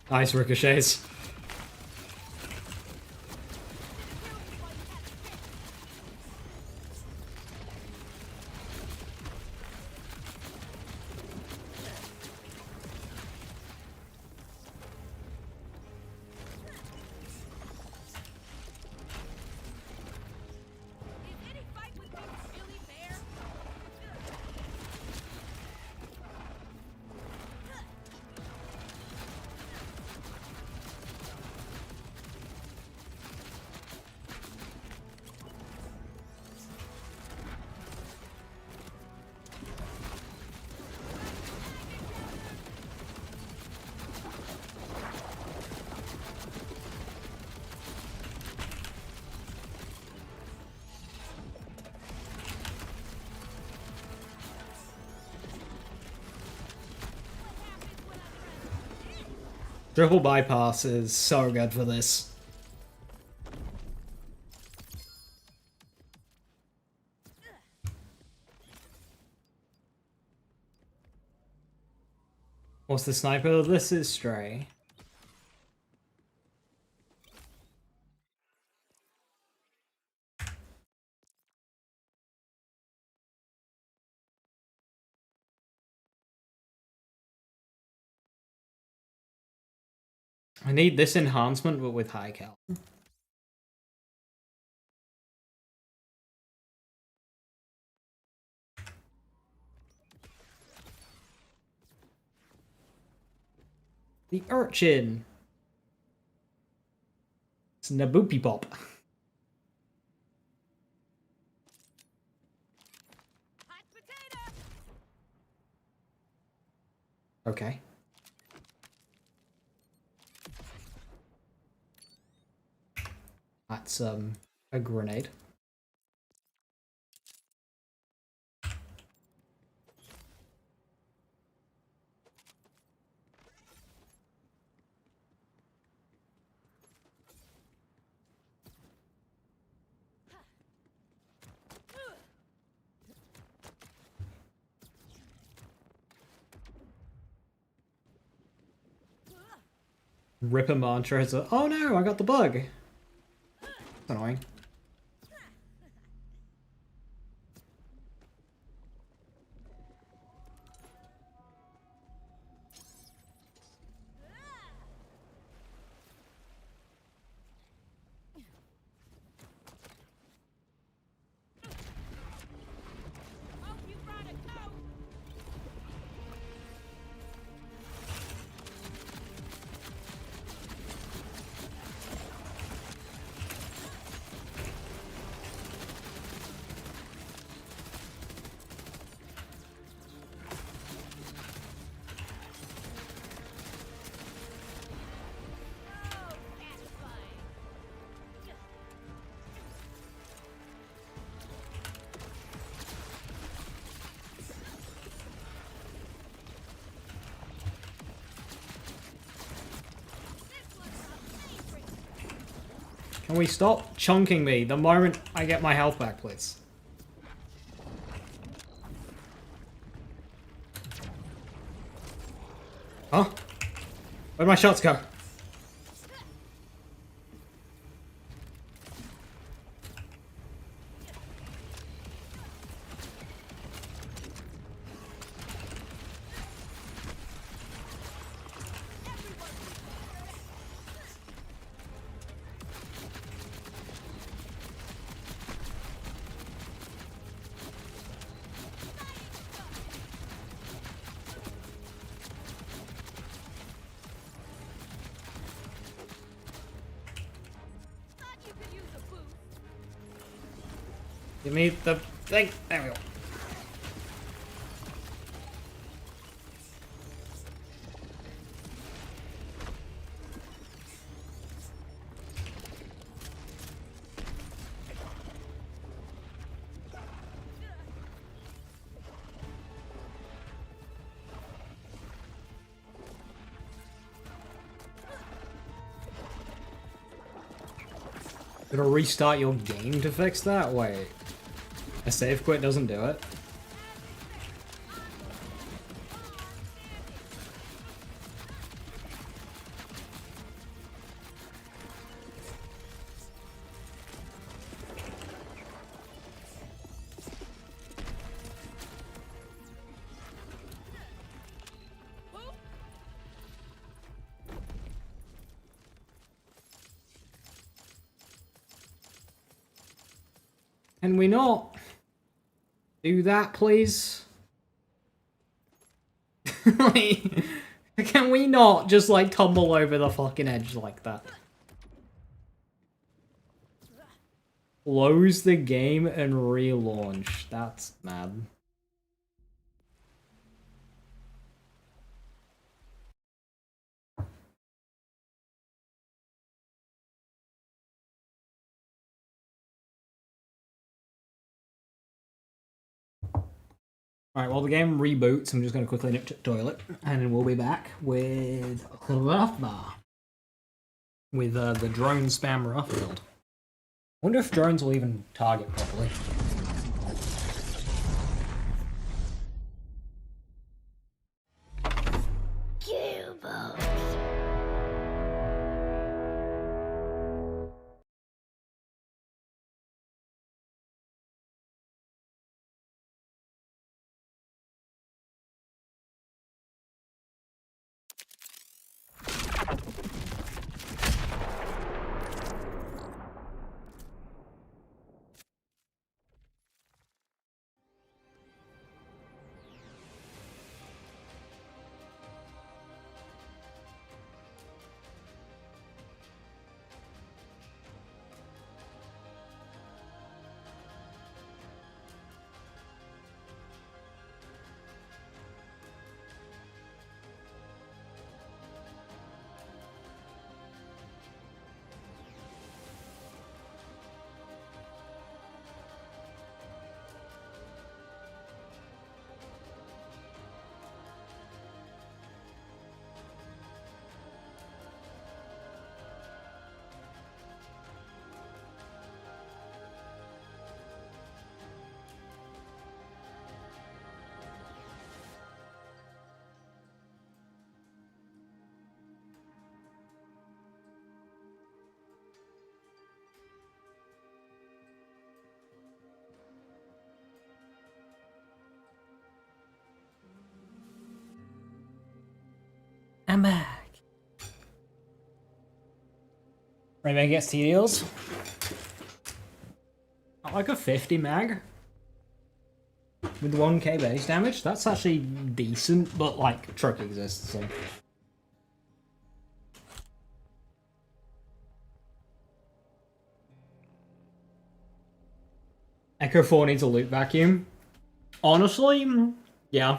Nice ricochets. Triple bypass is so good for this. What's the sniper? This is Stray. I need this enhancement, but with high cal. The urchin. It's Naboopy Pop. Hot potato. Okay. That's a grenade. Ripper mantra is a oh no, I got the bug. That's annoying. Hope you brought a coat. Oh, satisfying. This one's my favorite. Can we stop chunking me the moment I get my health back, please? Huh? Where'd my shots go? Thought you could use a boost. Give me the thing. There we go. Gonna restart your game to fix that? Wait. A save quit doesn't do it? Can we not do that, please? Like, can we not just, like, tumble over the fucking edge like that? Close the game and relaunch. That's mad. Alright, while the game reboots, I'm just going to quickly nip to the toilet, and then we'll be back with a little bit off bar. With the drone spam rough build. Wonder if drones will even target properly. I'm back. Ready to get steals? I like a 50 mag. With 1k base damage? That's actually decent, but like, truck exists, so. Echo 4 needs a loot vacuum. Honestly, yeah.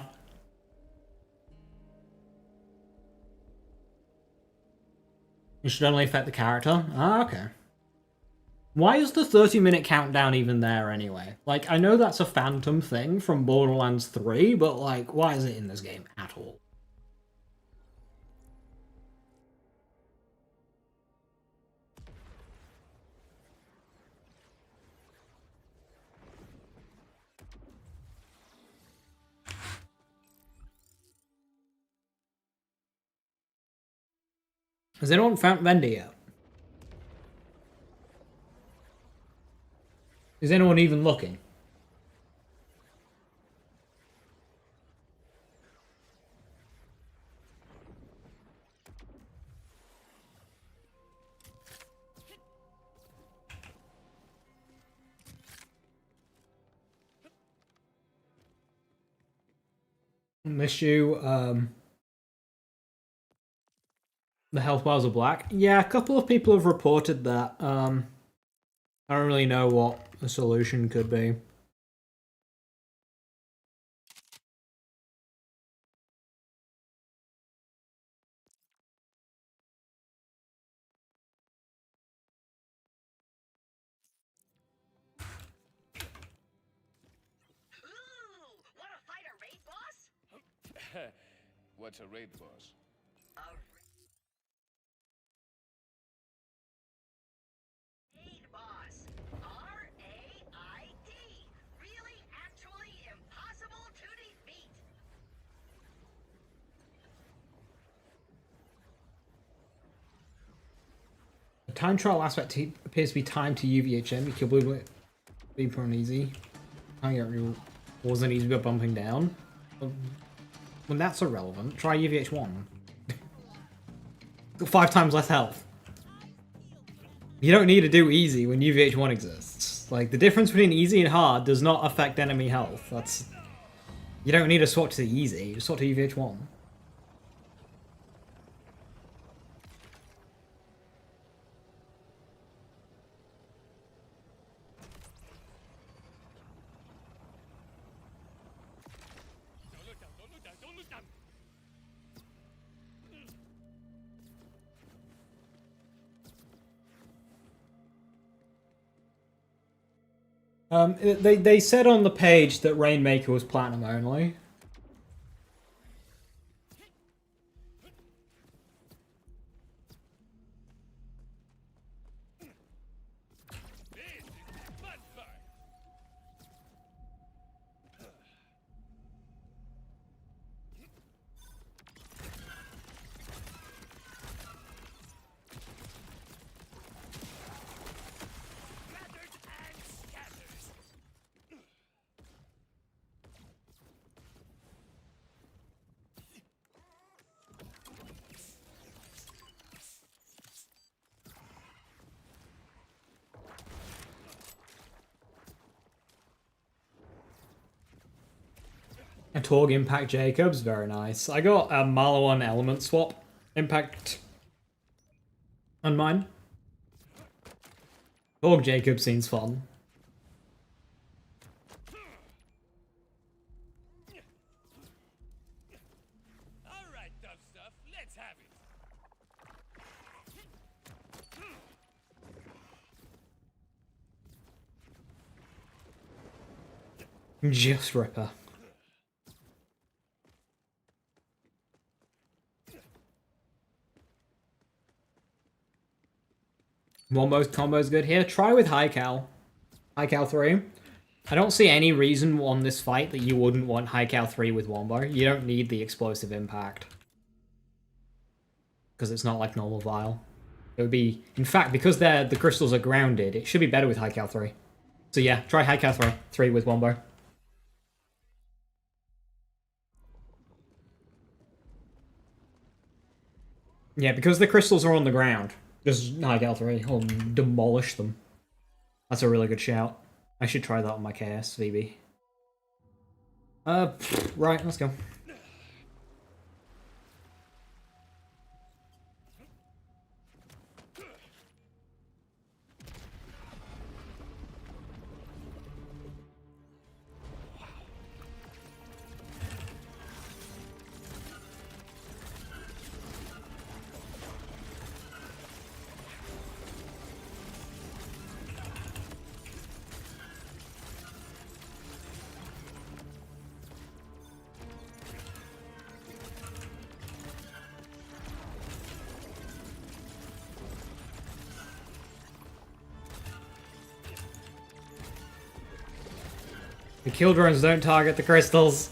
It should only affect the character. Ah, okay. Why is the 30-minute countdown even there anyway? Like, I know that's a phantom thing from Borderlands 3, but like, why is it in this game at all? Has anyone found Vendor yet? Is anyone even looking? Miss you, the health bars are black. Yeah, a couple of people have reported that. I don't really know what the solution could be. Ooh, wanna fight a raid boss? What's a raid boss? A raid boss. R-A-I-D. Really, actually impossible to defeat. The time trial aspect appears to be timed to UVHM. You can believe it. Be prone easy. I wasn't easy but bumping down. When that's irrelevant, try UVH1. Got 5 times less health. You don't need to do easy when UVH1 exists. Like, the difference between easy and hard does not affect enemy health. That's... You don't need to swap to easy, you swap to UVH1. They said on the page that Rainmaker was platinum only. A Torg Impact Jacobs, very nice. I got a Malawan Element Swap Impact on mine. Torg Jacob seems fun. All right, tough stuff. Let's have it. Just Ripper. Wombo's combo's good here. Try with High Cal. High Cal 3. I don't see any reason on this fight that you wouldn't want High Cal 3 with Wombo. You don't need the explosive impact. Because it's not like normal Vial. It would be... In fact, because the crystals are grounded, it should be better with High Cal 3. So yeah, try High Cal 3 with Wombo. Yeah, because the crystals are on the ground. Just High Cal 3. I'll demolish them. That's a really good shout. I should try that on my KS VB. Right, let's go. The kill drones don't target the crystals.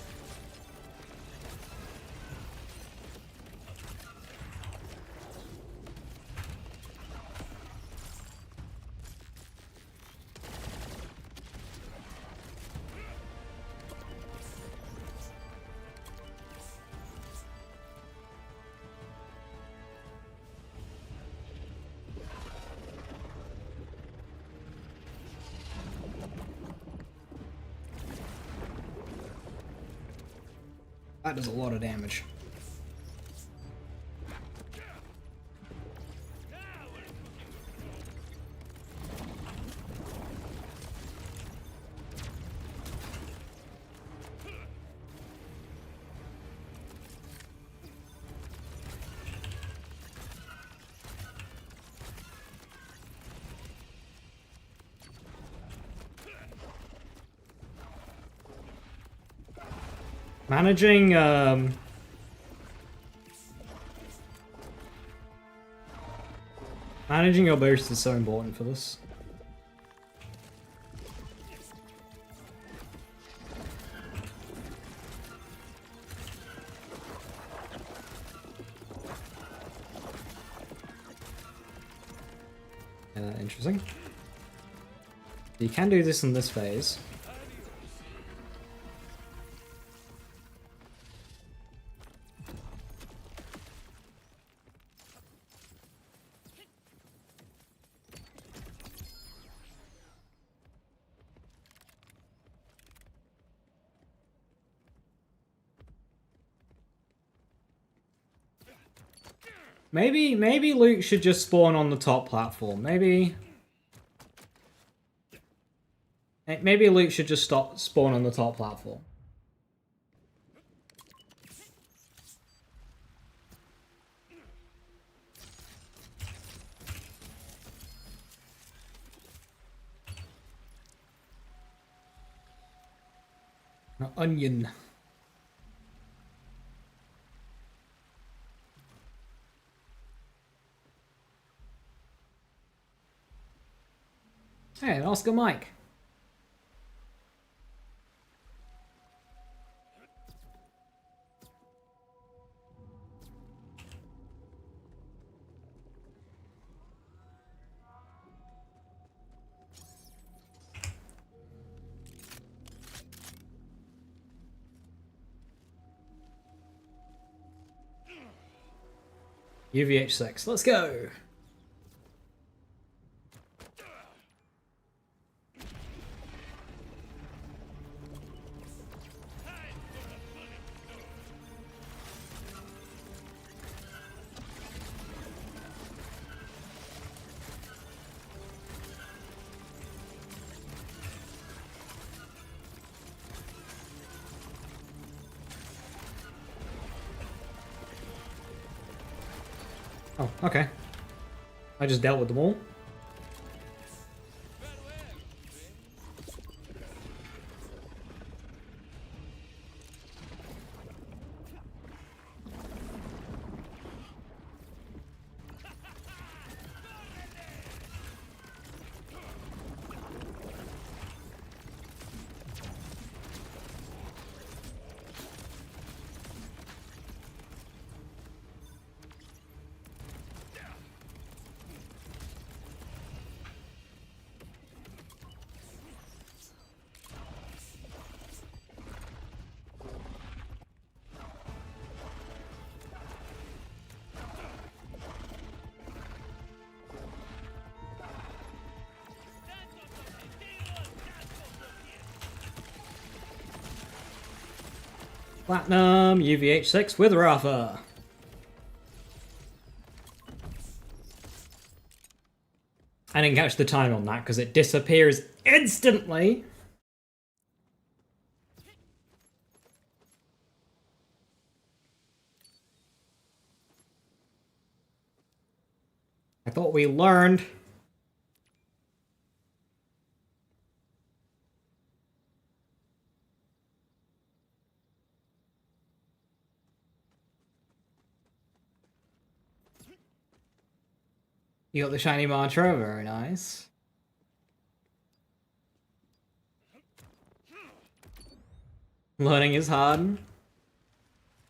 That does a lot of damage. Managing your boost is so important for this. Interesting. You can do this in this phase. Maybe Luke should just spawn on the top platform. Maybe Luke should just spawn on the top platform. Onion. Hey, Oscar Mike. UVH6, let's go. Oh, okay. I just dealt with them all. Platinum, UVH6 with Rafa. I didn't catch the time on that because it disappears instantly. I thought we learned. You got the shiny mantra, very nice. Learning is hard.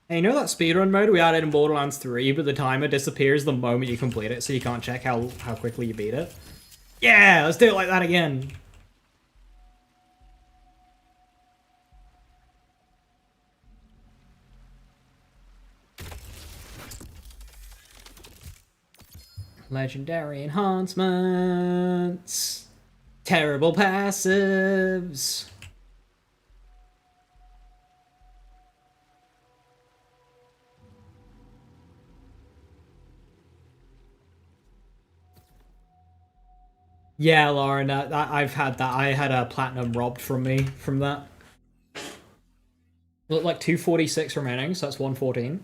Hey, you know that speedrun mode we added in Borderlands 3, but the timer disappears the moment you complete it, so you can't check how quickly you beat it? Yeah, let's do it like that again. Legendary enhancements. Terrible passives. Yeah, Lauren, I've had that. I had a platinum robbed from me from that. Looked like 246 remaining, so that's 114.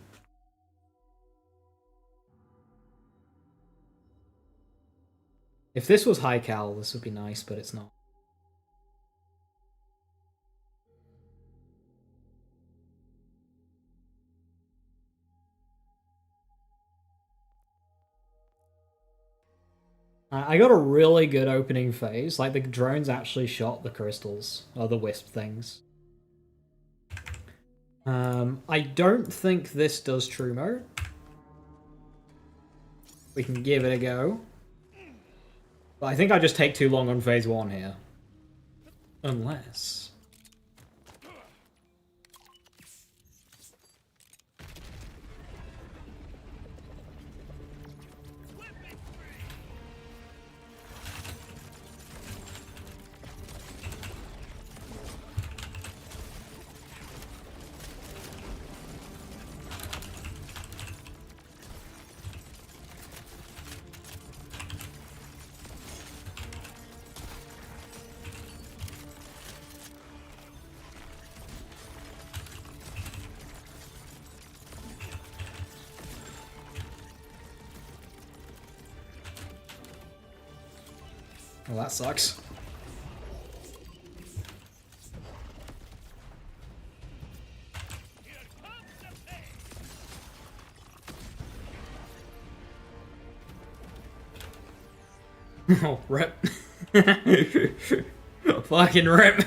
If this was high cal, this would be nice, but it's not. I got a really good opening phase. Like, the drones actually shot the crystals, or the wisp things. I don't think this does true mode. We can give it a go. But I think I just take too long on phase 1 here. Unless... Well, that sucks. Oh, rip. Fucking rip.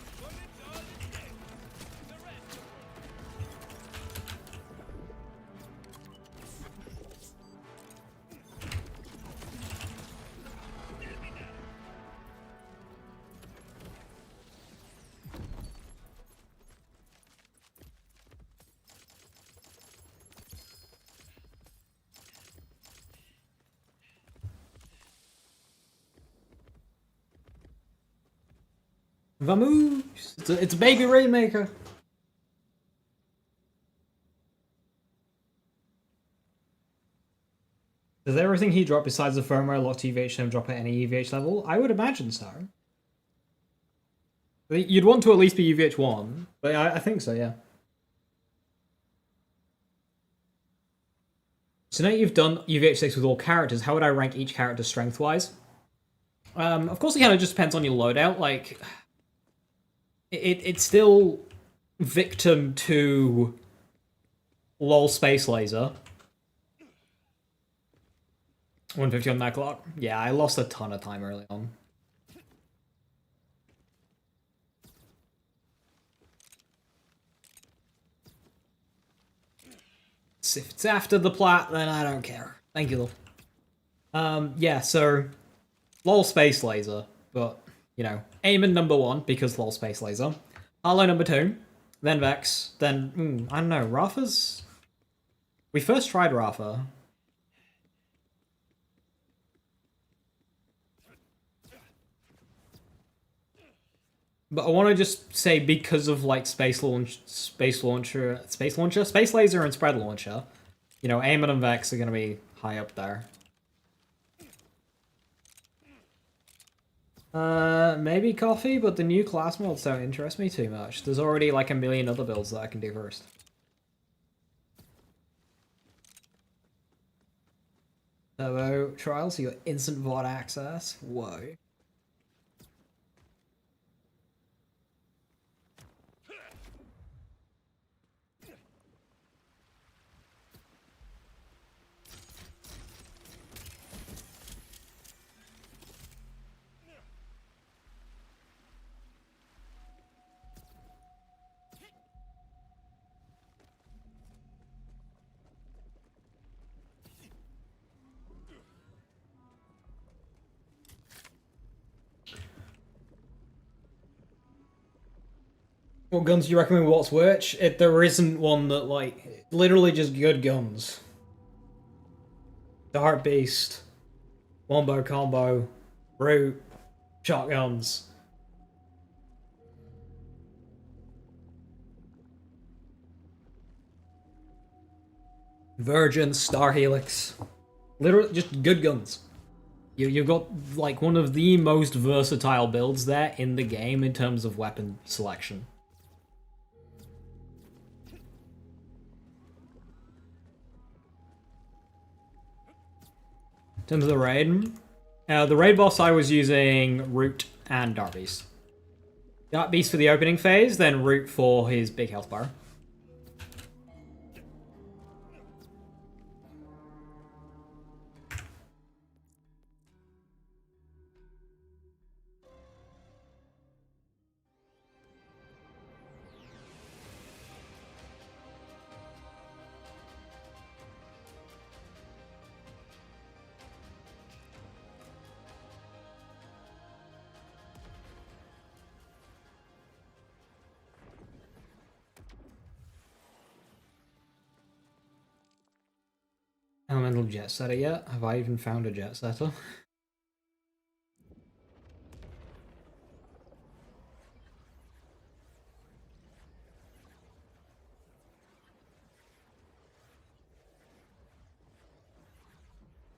One bullet's all it takes. The rest Vamoose! It's a baby Rainmaker! Does everything he dropped besides the firmware locked EVH drop at any EVH level? I would imagine so. You'd want to at least be EVH 1, but I think so, yeah. So now you've done EVH 6 with all characters, how would I rank each character strength-wise? Of course it kind of just depends on your loadout, like... It's still victim to LOL Space Laser. 150 on that clock. Yeah, I lost a ton of time early on. If it's after the plat, then I don't care. Thank you, though. Yeah, so... LOL Space Laser, but, you know, Eamon number 1, because LOL Space Laser. Harlow number 2, then Vex, then, I don't know, Rafa's... We first tried Rafa. But I want to just say, because of, like, Space Laser, Space Laser, and Spread Launcher, you know, Eamon and Vex are going to be high up there. Maybe Coffee, but the new class mods don't interest me too much. There's already like a million other builds that I can do first. Turbo Trials, so you got instant VOD access. Whoa. What guns do you recommend? What's which? There isn't one that, like, literally just good guns. Dart Beast, Wombo Combo, Root, Shotguns. Virgin, Star Helix. Literally just good guns. You've got, like, one of the most versatile builds there in the game in terms of weapon selection. In terms of the raid boss I was using Root and Dart Beast. Dart Beast for the opening phase, then Root for his big health bar. experimental jet setter yet? Have I even found a jet setter?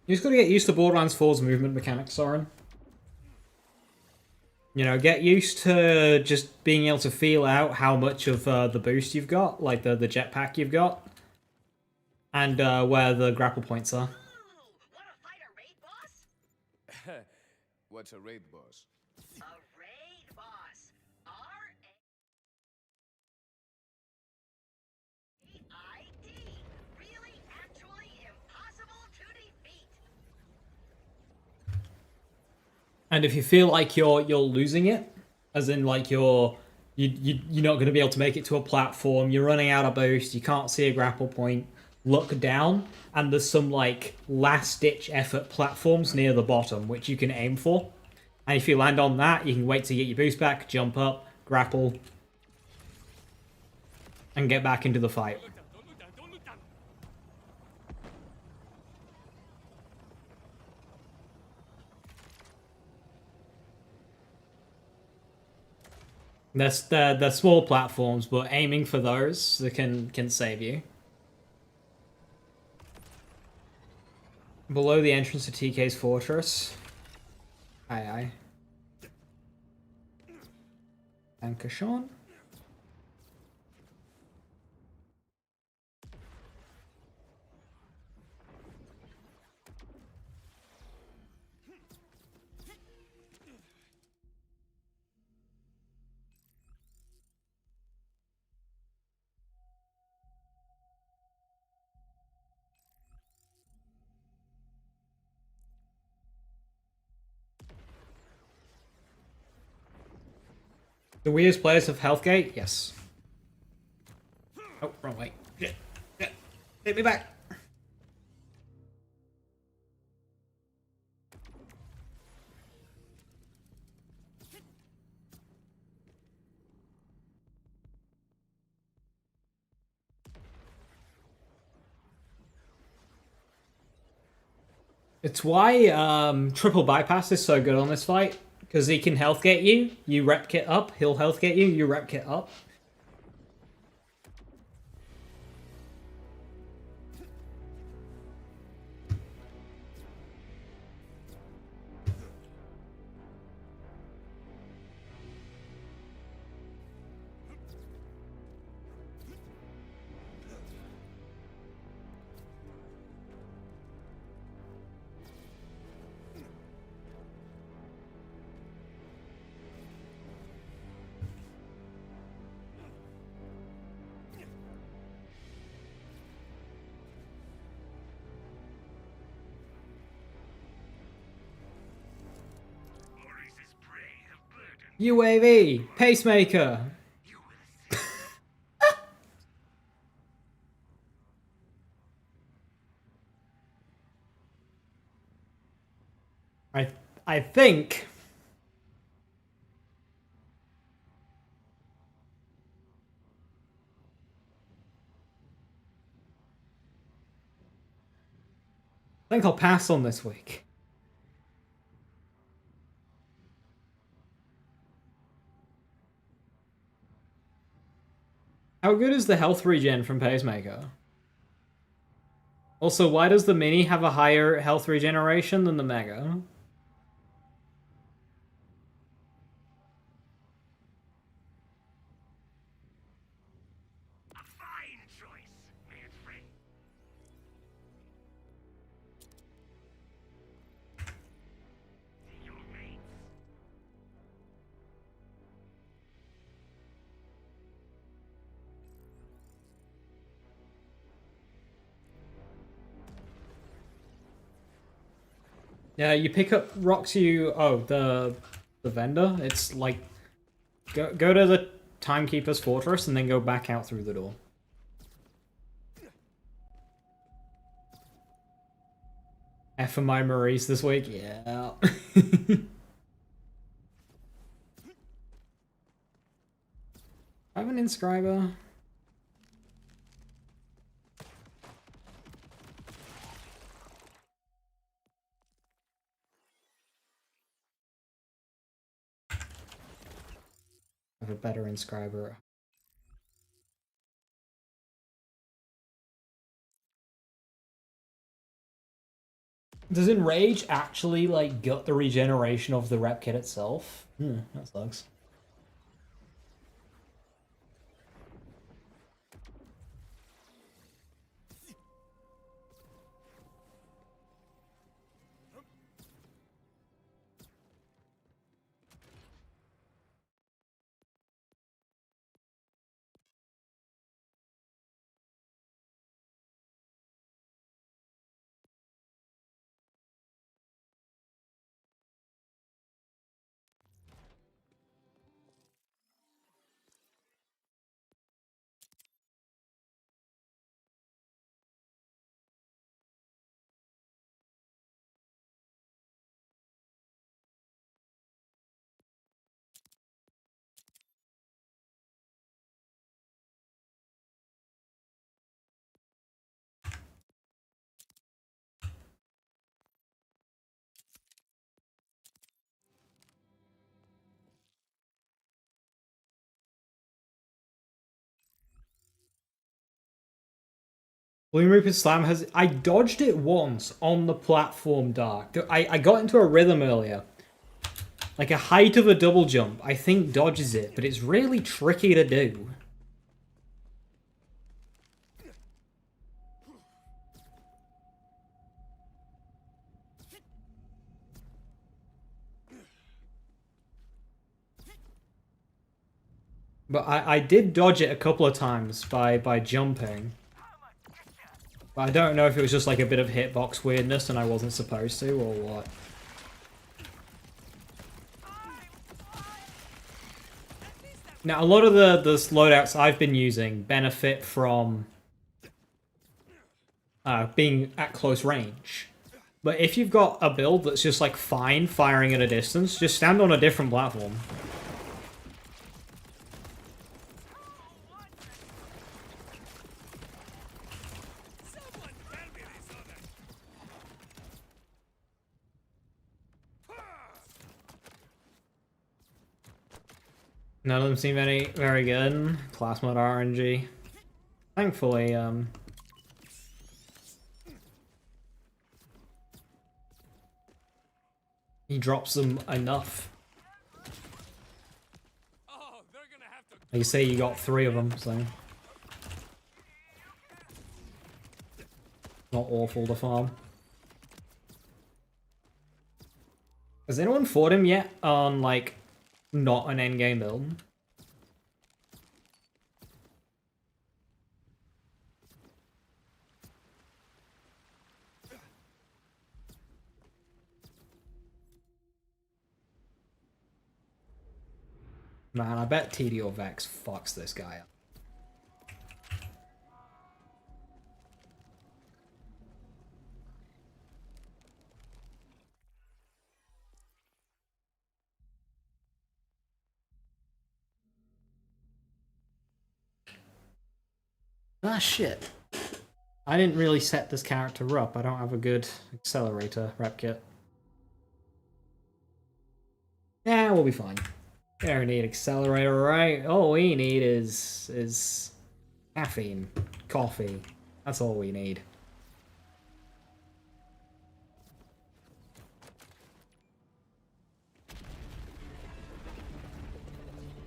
You just gotta get used to Borderlands 4's movement mechanics, Soren. You know, get used to just being able to feel out how much of the boost you've got, like the jetpack you've got, and where the grapple points are. Ooh, wanna fight a raid boss? What's a raid boss? A raid boss. R-A-I-D. Really, actually impossible to defeat. And if you feel like you're losing it, as in like you're not going to be able to make it to a platform, you're running out of boost, you can't see a grapple point, look down, and there's some like last ditch effort platforms near the bottom which you can aim for. And if you land on that, you can wait to get your boost back, jump up, grapple, and get back into the fight. Don't look down, don't look down. They're small platforms, but aiming for those that can save you. Below the entrance to TK's fortress. Aye aye. Danke Sean. The weirdest players of Healthgate? Yes. Oh, wrong way. Shit. Shit. Hit me back. It's why triple bypass is so good on this fight. Because he can health get you, you rep kit up, he'll health get you, you rep kit up. Maurice's prey have burdened. UAV, pacemaker. You will see. I think I'll pass on this week. How good is the health regen from Pacemaker? Also, why does the Mini have a higher health regeneration than the Mega? A fine choice, Manfred. Your mates. Yeah, you pick up rocks the vendor. It's like go to the Timekeeper's Fortress and then go back out through the door. F for my Maurice this week? Yeah. I have an inscriber. have a better inscriber. Does Enrage actually, like, gut the regeneration of the rep kit itself? That sucks. Bloom Reaper's Slam has... I dodged it once on the platform, Dark. I got into a rhythm earlier. Like a height of a double jump, I think dodges it, but it's really tricky to do. But I did dodge it a couple of times by jumping. But I don't know if it was just like a bit of hitbox weirdness and I wasn't supposed to, or what. Now, a lot of the loadouts I've been using benefit from being at close range. But if you've got a build that's just like fine firing at a distance, just stand on a different platform. None of them seem very good. Class mode RNG. Thankfully, he drops them enough. Oh, they're gonna have to. Like you say, you got 3 of them, so not awful to farm. Has anyone fought him yet on like not an endgame build? Man, I bet TD or Vex fucks this guy up. Ah, shit. I didn't really set this character up. I don't have a good accelerator rep kit. Yeah, we'll be fine. We don't need accelerator, right? All we need is caffeine, coffee. That's all we need.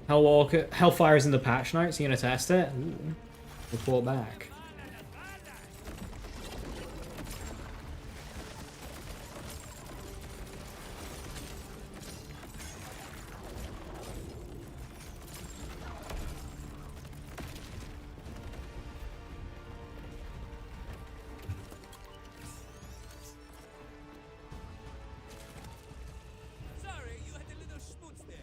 Hellfire's in the patch notes. You gonna test it? Ooh. Report back. Sorry, you had a little schmutz there.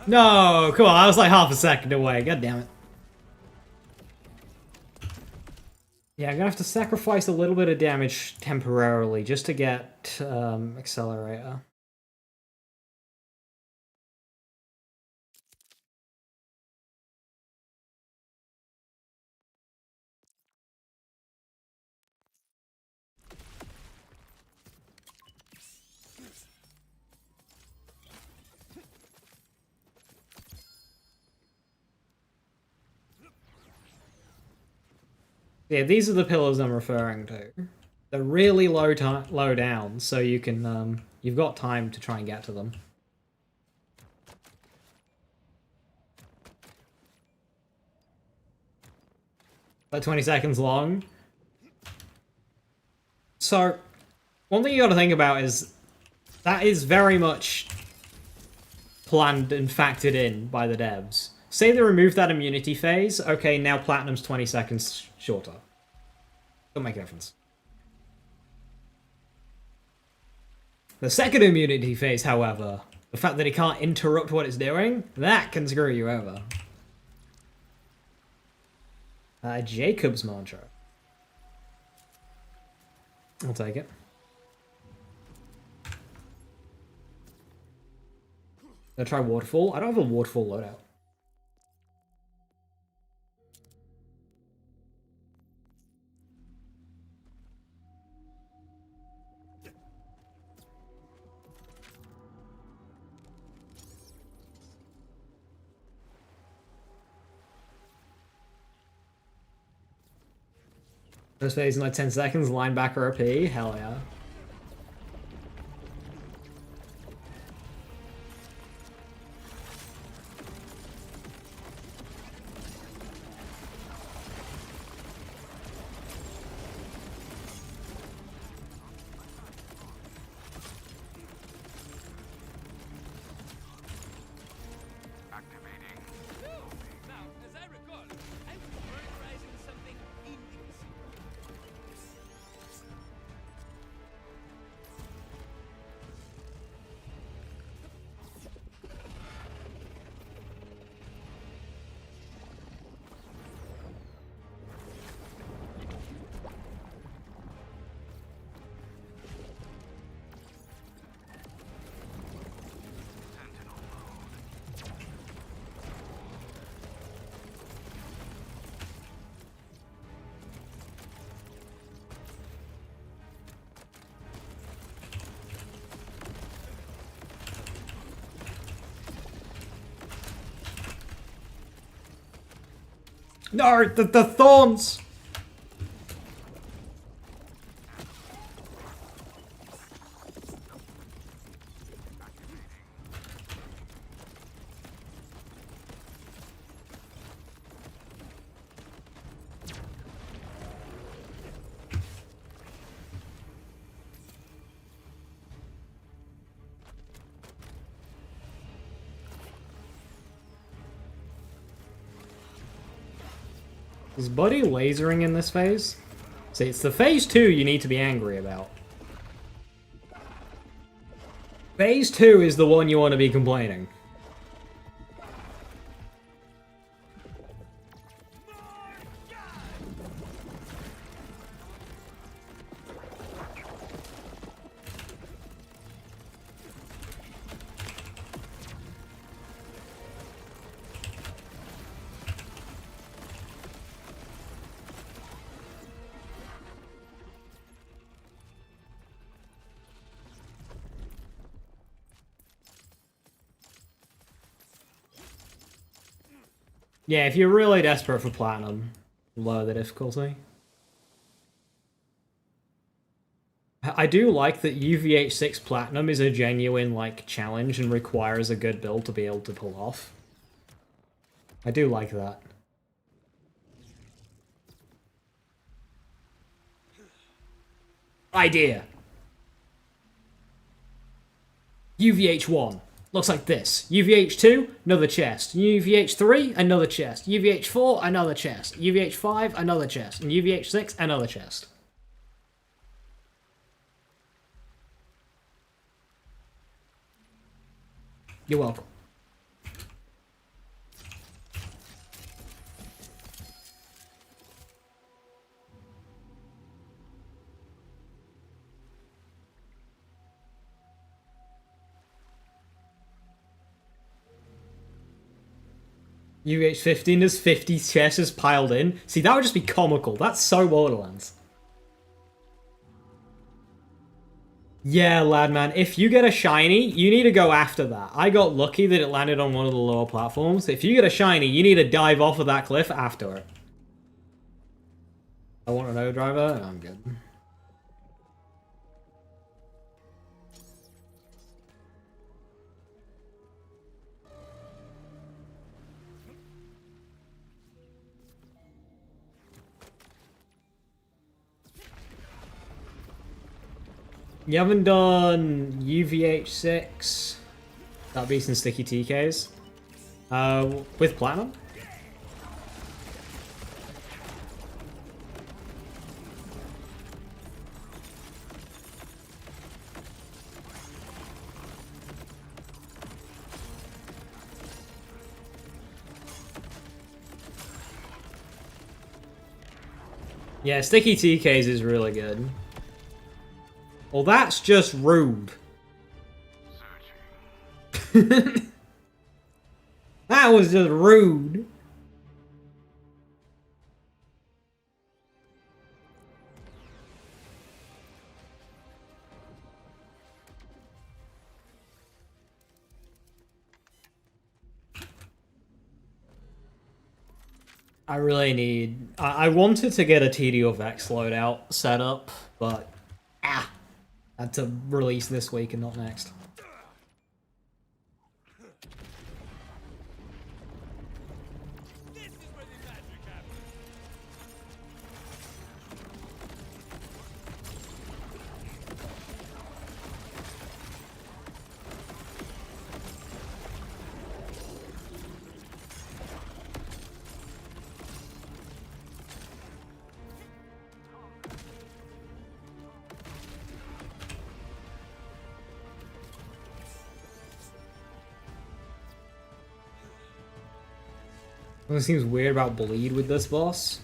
No, come on, I was like half a second away. God damn it. Yeah, I'm gonna have to sacrifice a little bit of damage temporarily just to get accelerator. Yeah, these are the pillars I'm referring to. They're really low down, so you can you've got time to try and get to them. Like 20 seconds long. So, one thing you gotta think about is that is very much planned and factored in by the devs. Say they remove that immunity phase, okay, now Platinum's 20 seconds shorter. Don't make a difference. The second immunity phase, however, the fact that it can't interrupt what it's doing, that can screw you over. Jacob's mantra. I'll take it. Gonna try waterfall. I don't have a waterfall loadout. First phase in like 10 seconds, linebacker OP, hell yeah. Activating. Now, as I recall, I was burglarizing something indecent. Sentinel mode. No, the thorns! Is Buddy lasering in this phase? See, it's the phase 2 you need to be angry about. Phase 2 is the one you want to be complaining. Yeah, if you're really desperate for platinum, lower the difficulty. I do like that UVH6 Platinum is a genuine, like, challenge and requires a good build to be able to pull off. I do like that. Idea. UVH1. Looks like this. UVH2, another chest. UVH3, another chest. UVH4, another chest. UVH5, another chest. And UVH6, another chest. You're welcome. UH-15 has 50 chests piled in. See, that would just be comical. That's so Borderlands. Yeah, lad, man. If you get a shiny, you need to go after that. I got lucky that it landed on one of the lower platforms. If you get a shiny, you need to dive off of that cliff after it. I want an O driver. I'm good. You haven't done UVH6. That'd be some sticky TKs. With Platinum? Yeah, sticky TKs is really good. Well, that's just rude. That was just rude. I really need... I wanted to get a TD of X loadout set up, but... I had to release this week and not next. This is where the magic happens. What seems weird about bleed with this boss?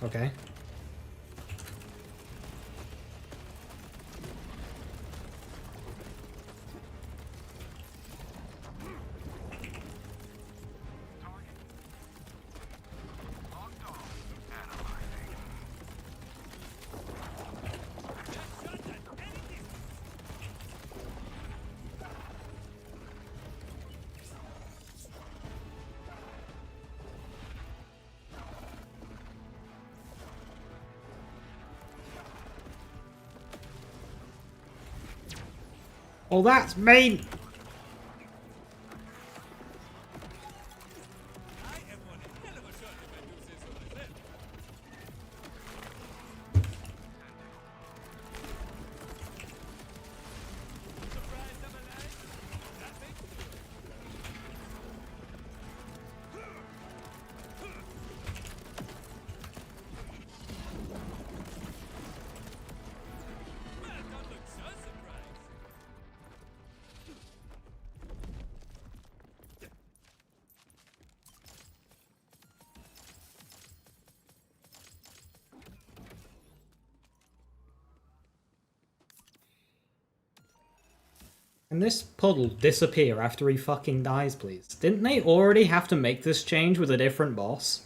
Okay. Oh, that's mean! I am one hell of a shot if I do say so myself. Surprised I'm alive? That makes me good. Well, don't look so surprised. Can this puddle disappear after he fucking dies, please? Didn't they already have to make this change with a different boss?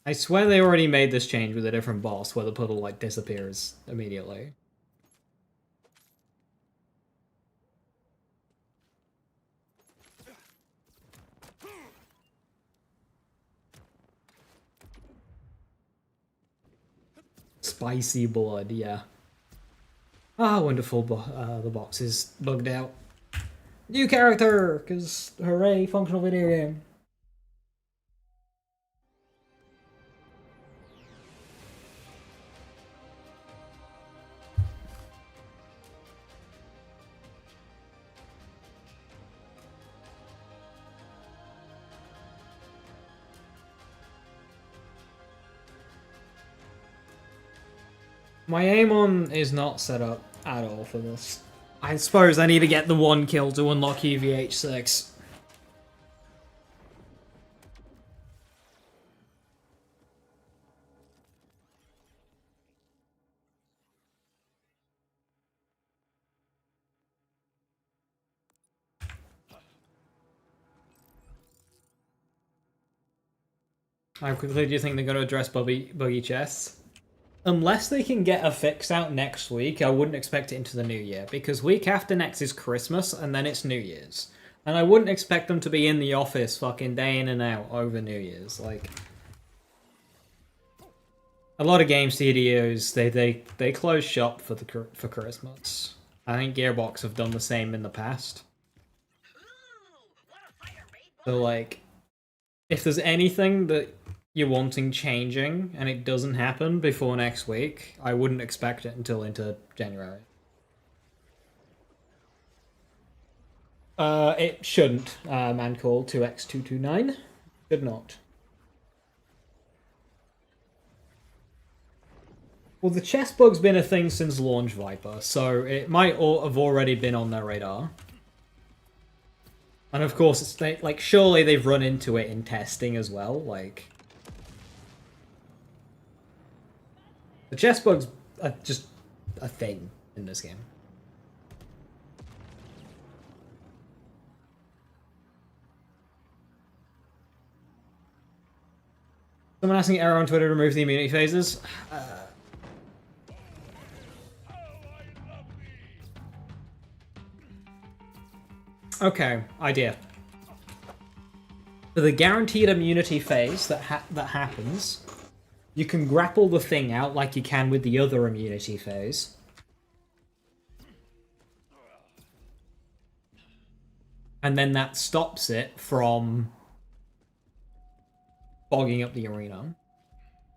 I swear they already made this change with a different boss where the puddle, like, disappears immediately. Spicy blood, yeah. Ah, wonderful, the box is bugged out. New character! Because, hooray, functional video game. My aim on is not set up at all for this. I suppose I need to get the 1 kill to unlock EVH6. How quickly do you think they're going to address buggy chests? Unless they can get a fix out next week, I wouldn't expect it into the new year, because week after next is Christmas, and then it's New Year's. And I wouldn't expect them to be in the office fucking day in and out over New Year's. Like, a lot of game studios, they close shop for Christmas. I think Gearbox have done the same in the past. So, like, if there's anything that you're wanting changing and it doesn't happen before next week, I wouldn't expect it until into January. It shouldn't, man call 2x229. Should not. Well, the chest bug's been a thing since launch Viper, so it might have already been on their radar. And of course, it's like, surely they've run into it in testing as well, like... The chest bugs are just a thing in this game. Someone asking error on Twitter to remove the immunity phases. Okay, idea. For the guaranteed immunity phase that happens, you can grapple the thing out like you can with the other immunity phase. And then that stops it from bogging up the arena.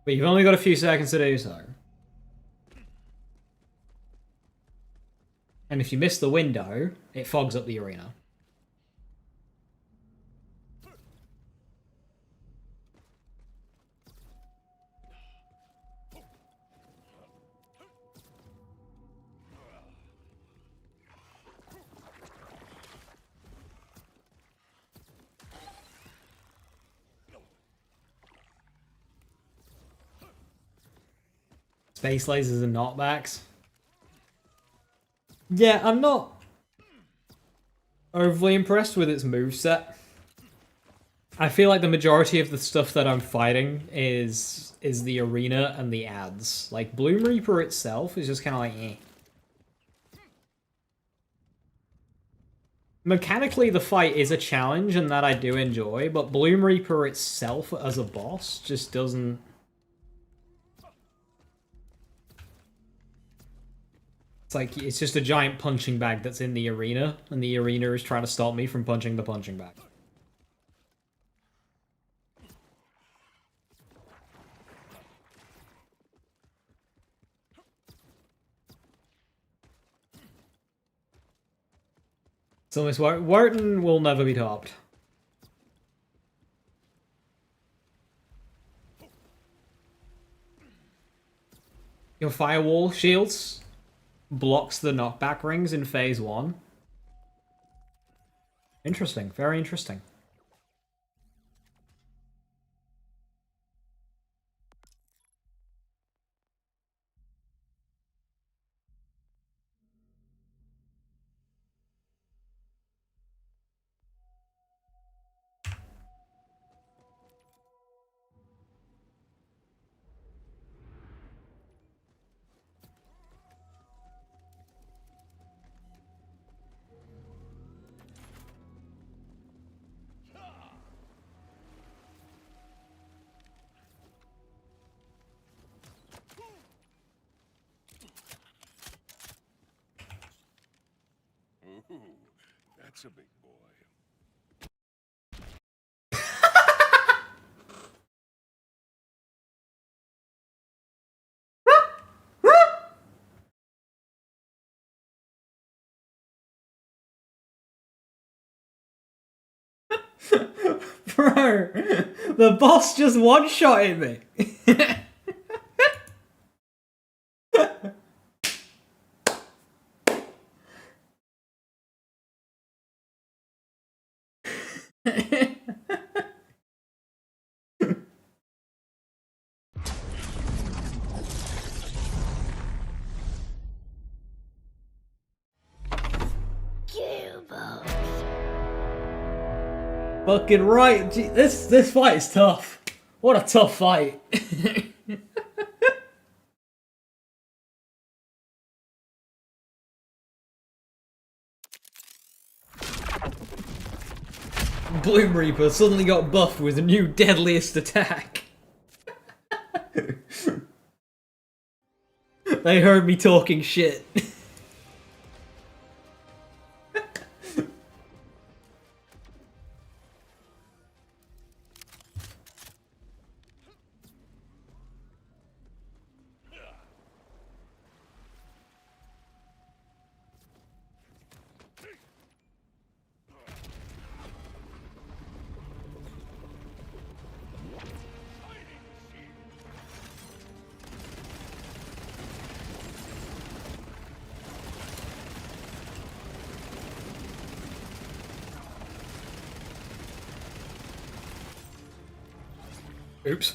But you've only got a few seconds to do so. And if you miss the window, it fogs up the arena. Space lasers and knockbacks. Yeah, I'm not overly impressed with its moveset. I feel like the majority of the stuff that I'm fighting is the arena and the ads. Like, Bloom Reaper itself is just kind of like, eh. Mechanically, the fight is a challenge, and that I do enjoy, but Bloom Reaper itself as a boss just doesn't... It's like, it's just a giant punching bag that's in the arena, and the arena is trying to stop me from punching the punching bag. So Miss Wharton will never be topped. Your firewall shields blocks the knockback rings in phase 1. Interesting, very interesting. Ooh, that's a big boy. Bro, the boss just one-shotted me. Fucking right. Gee, this fight is tough. What a tough fight. Bloom Reaper suddenly got buffed with a new deadliest attack. They heard me talking shit. Oops.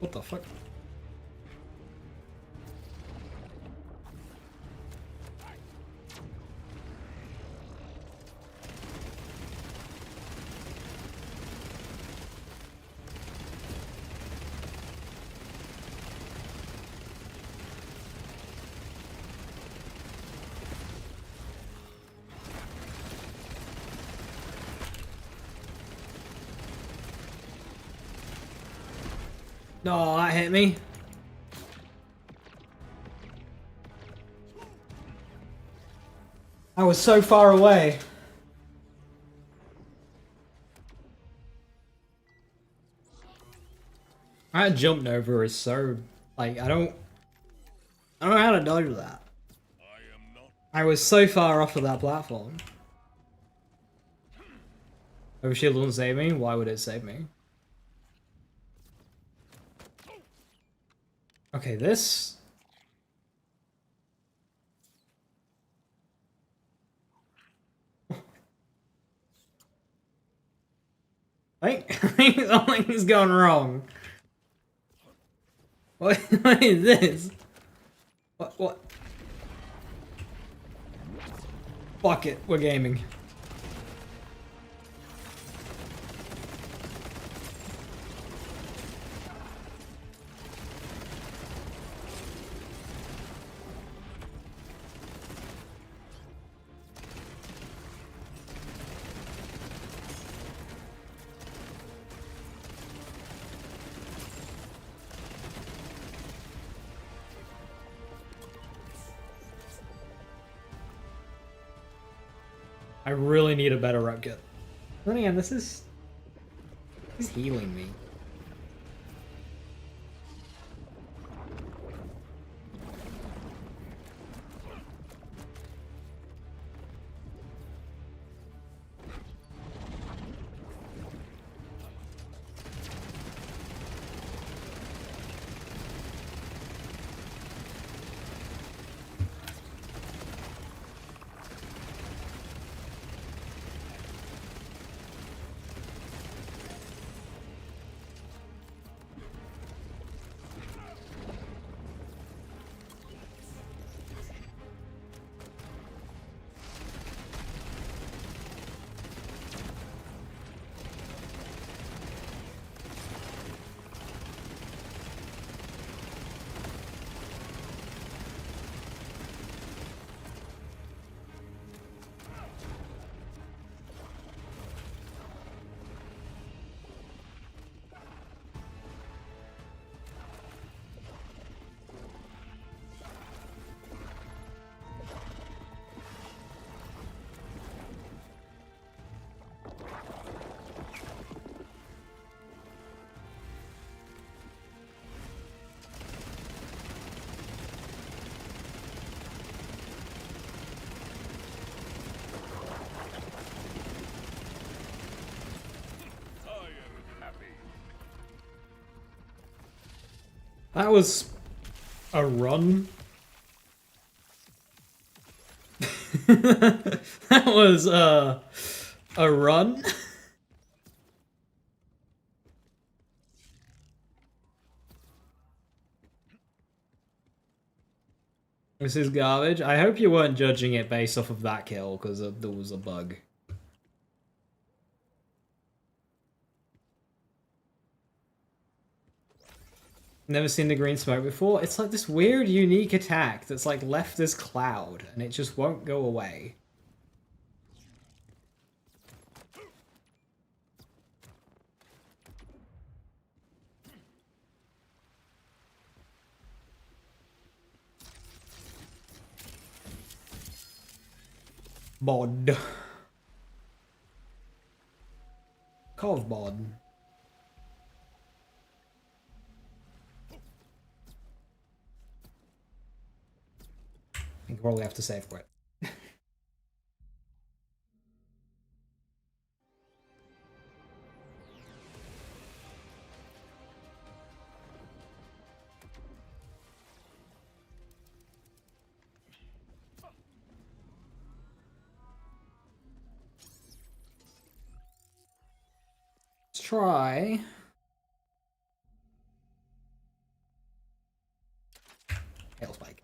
What the fuck? No, that hit me. I was so far away. That jump over is so like I don't know how to dodge that. I was so far off of that platform. Overshield won't save me? Why would it save me? Okay, this... I think something's gone wrong. What is this? What? Fuck it, we're gaming. I really need a better rep kit. Then again, this is... He's healing me. That was a run. That was a run. This is garbage. I hope you weren't judging it based off of that kill, because there was a bug. Never seen the green smoke before. It's like this weird, unique attack that's like left this cloud, and it just won't go away. Bod. Cov bod. I think I probably have to save quit. Let's try. Hail spike.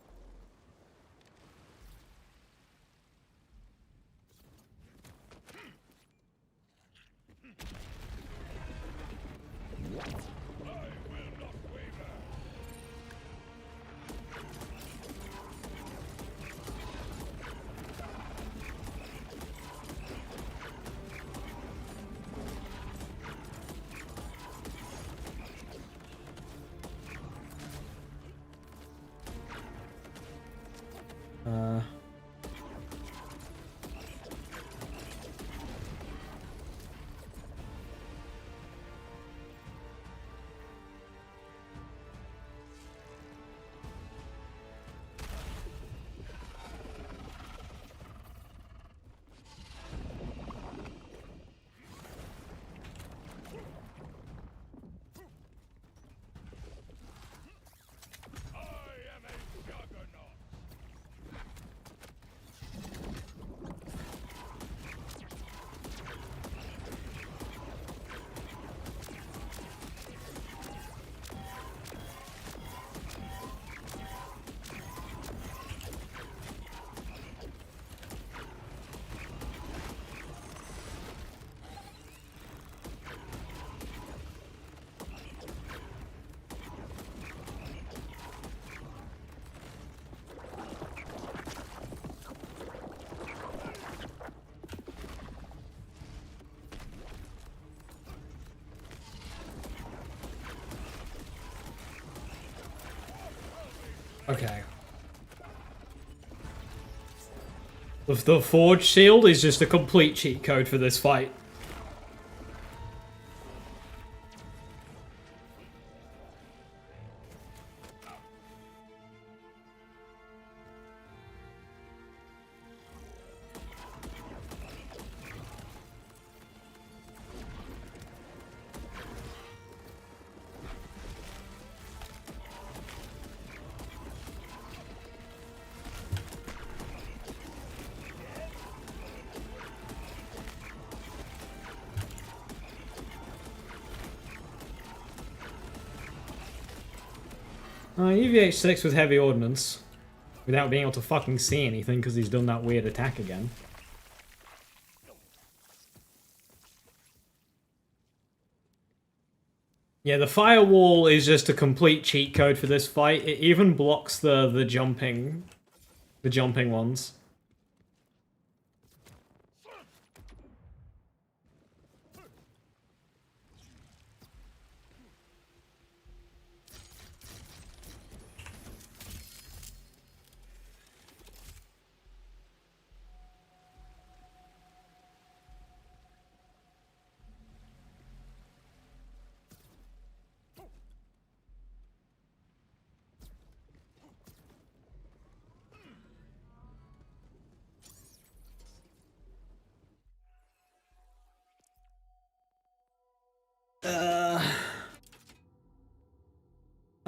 Okay. The Forge Shield is just a complete cheat code for this fight. EVH6 with heavy ordnance. Without being able to fucking see anything because he's done that weird attack again. Yeah, the firewall is just a complete cheat code for this fight. It even blocks the jumping ones.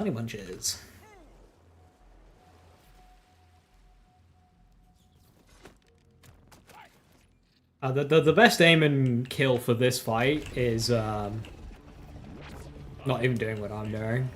Honey bunches. The best aim and kill for this fight is not even doing what I'm doing.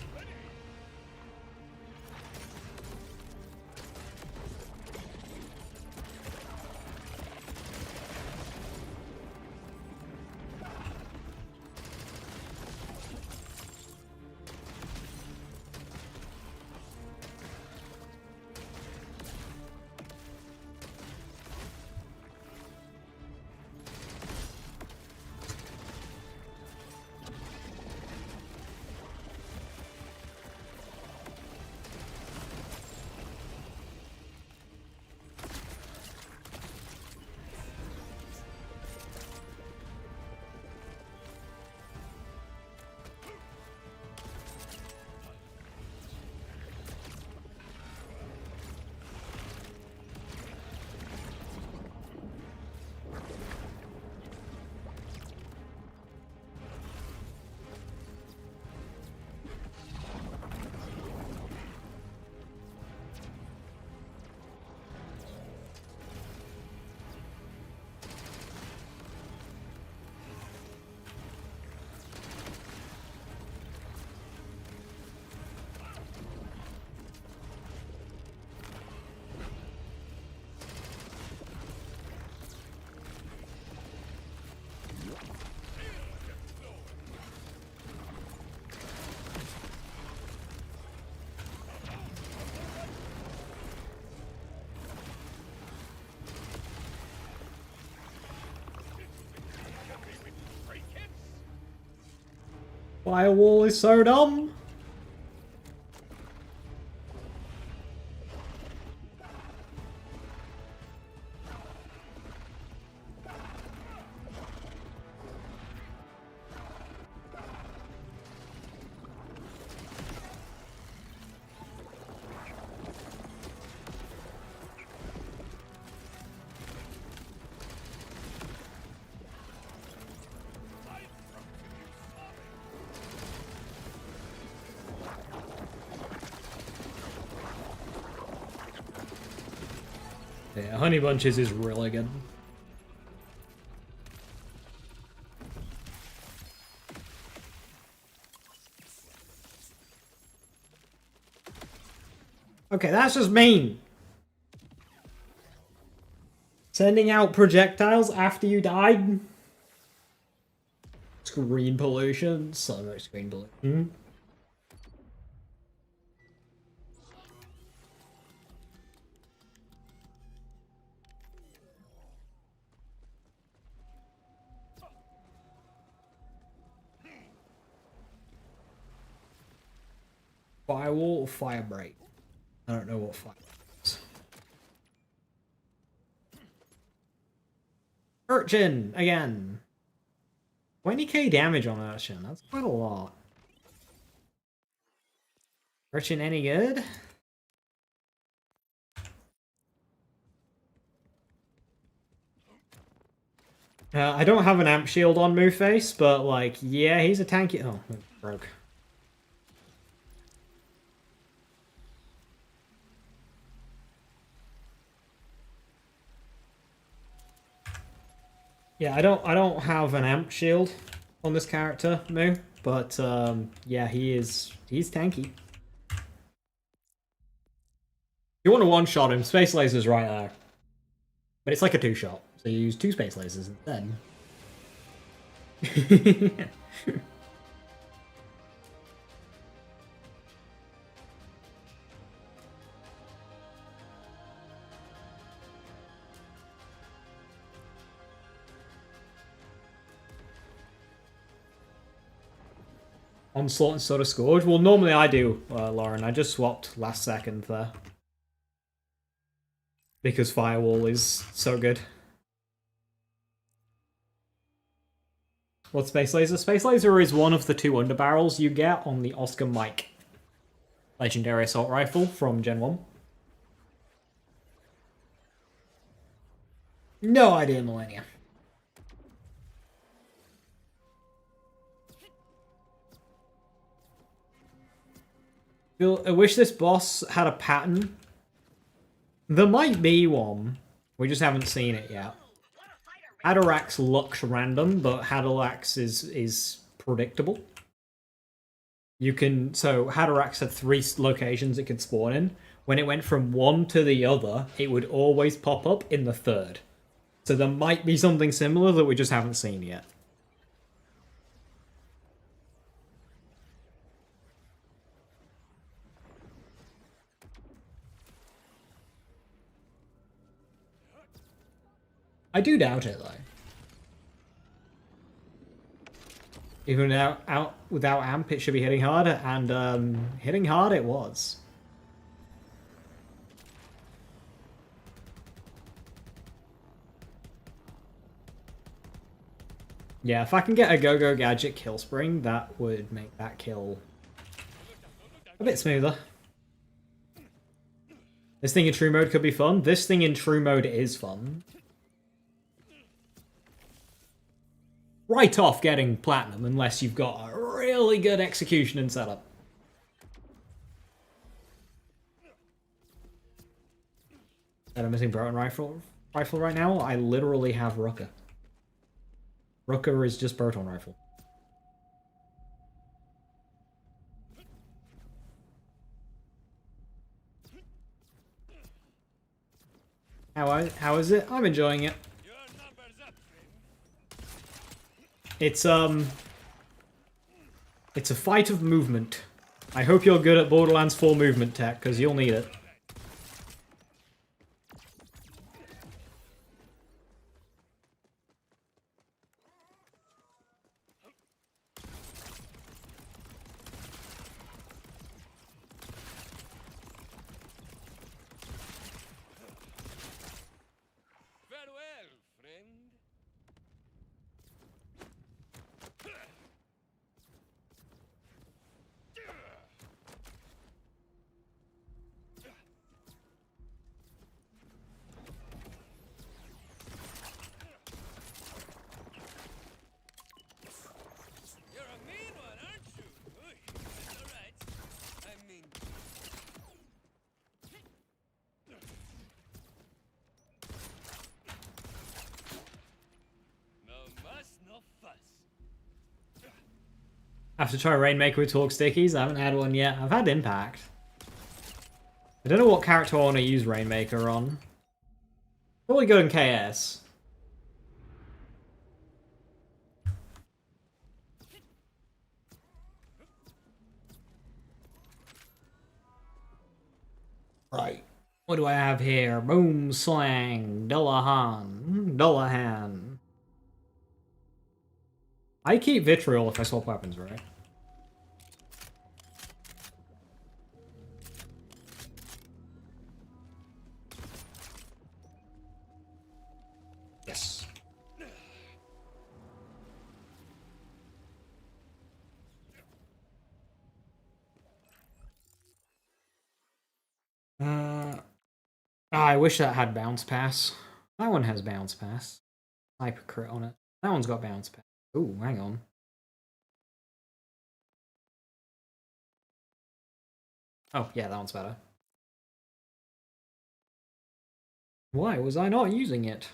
Firewall is so dumb. Yeah, Honey Bunches is really good. Okay, that's just mean. Sending out projectiles after you died? Screen pollution? So much screen pollution. Firewall or fire break? I don't know what fire is. Urchin again. 20k damage on Urchin. That's quite a lot. Urchin any good? I don't have an amp shield on Moonface, but like, yeah, he's a tanky. Oh, it broke. Yeah, I don't have an amp shield on this character, Moo, but yeah, he's tanky. You want to one-shot him, Space Laser's right there. But it's like a two-shot, so you use two Space Lasers instead. Onslaught instead of Scourge? Well, normally I do, Lauren. I just swapped last second there. Because Firewall is so good. What's Space Laser? Space Laser is one of the two underbarrels you get on the Oscar Mike Legendary Assault Rifle from Gen 1. No idea, Millennia. I wish this boss had a pattern. There might be one. We just haven't seen it yet. Hadorax looks random, but Hadorax is predictable. You can... So, Hadorax had 3 locations it could spawn in. When it went from one to the other, it would always pop up in the 3rd. So there might be something similar that we just haven't seen yet. I do doubt it, though. Even without amp, it should be hitting hard, and hitting hard it was. Yeah, if I can get a Go-Go Gadget kill spring, that would make that kill a bit smoother. This thing in true mode could be fun. This thing in true mode is fun. Right off getting platinum, unless you've got a really good execution and setup. And I'm missing Broken Rifle right now. I literally have Rucker. Rucker is just Proton Rifle. How is it? I'm enjoying it. It's a fight of movement. I hope you're good at Borderlands 4 movement tech, because you'll need it. Farewell, friend. You're a mean one, aren't you? Oy, that's all right. I mean, no muss, no fuss. I have to try Rainmaker with Torque Stickies. I haven't had one yet. I've had Impact. I don't know what character I want to use Rainmaker on. Probably good in KS. Right. What do I have here? Boom Slang. Dullahan. I keep Vitriol if I swap weapons, right? Yes. I wish that had Bounce Pass. That one has Bounce Pass. Hyper crit on it. That one's got Bounce Pass. Ooh, hang on. Oh, yeah, that one's better. Why was I not using it?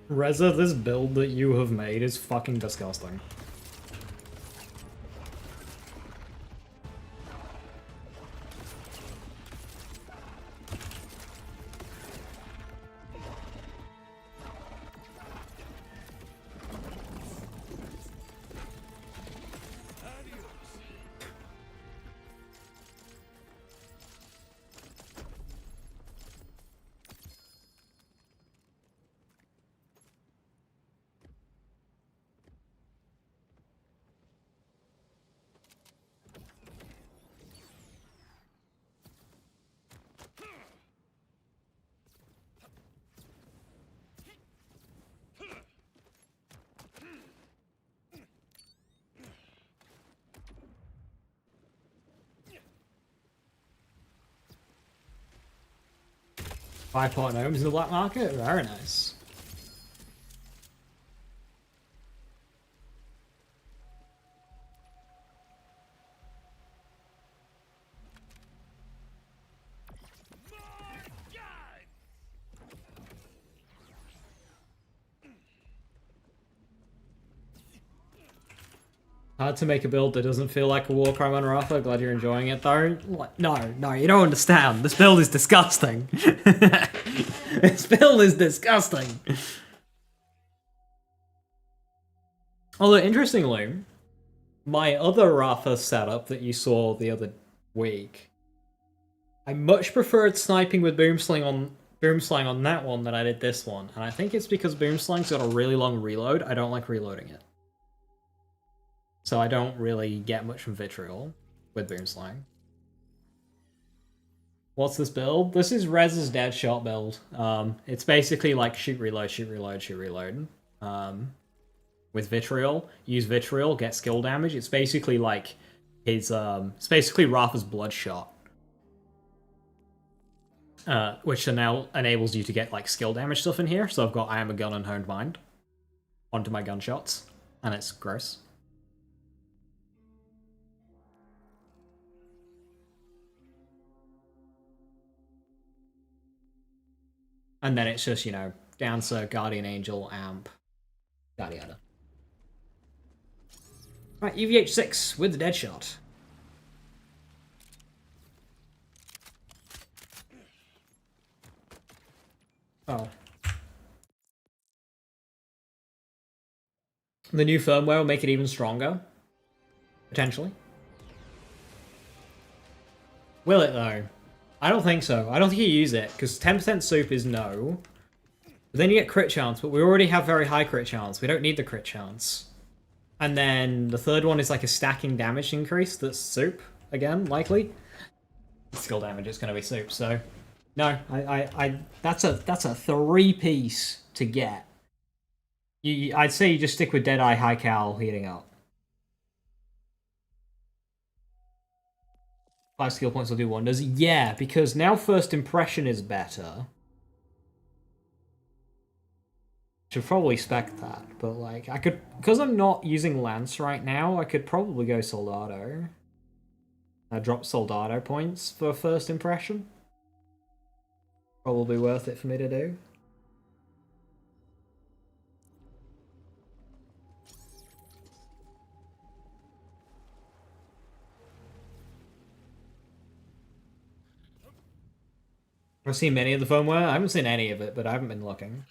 Reza, this build that you have made is fucking disgusting. Five-part gnomes in the black market? Very nice. Hard to make a build that doesn't feel like a war crime on Rafa. Glad you're enjoying it though. No, you don't understand. This build is disgusting. This build is disgusting. Although, interestingly, my other Rafa setup that you saw the other week, I much preferred sniping with boomslang on that one than I did this one. And I think it's because boomslang's got a really long reload. I don't like reloading it. So I don't really get much from Vitriol with boomslang. What's this build? This is Rez's dead shot build. It's basically like shoot, reload, shoot, reload, shoot, reload. With Vitriol, use Vitriol, get skill damage. It's basically like his, it's basically Rafa's Bloodshot. Which now enables you to get like skill damage stuff in here. So I've got I Am a Gun and Honed Mind onto my gunshots, and it's gross. And then it's just, you know, Dancer, Guardian Angel, Amp, yada yada. Right, UVH6 with the dead shot. Oh. The new firmware will make it even stronger. Potentially. Will it though? I don't think so. I don't think you use it, because 10% soup is no. But then you get crit chance, but we already have very high crit chance. We don't need the crit chance. And then the third one is like a stacking damage increase that's soup, again, likely. Skill damage is going to be soup, so... No, that's a 3-piece to get. I'd say you just stick with Deadeye, High Cal, heating up. 5 skill points will do wonders. Yeah, because now first impression is better. Should probably spec that, but like, I could... Because I'm not using Lance right now, I could probably go Soldado. Drop Soldado points for first impression. Probably worth it for me to do. I've seen many of the firmware. I haven't seen any of it, but I haven't been looking.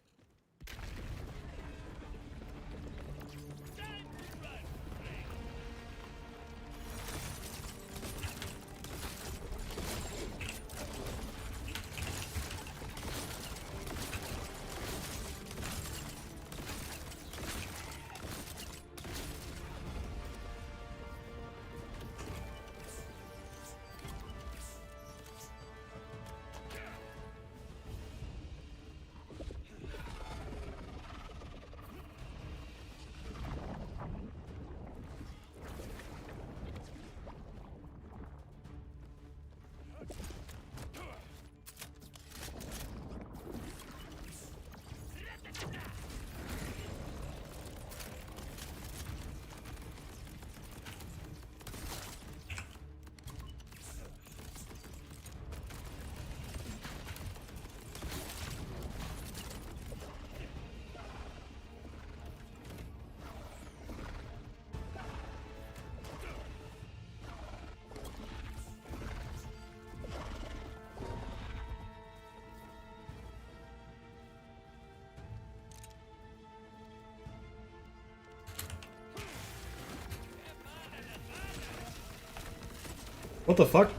What the fuck?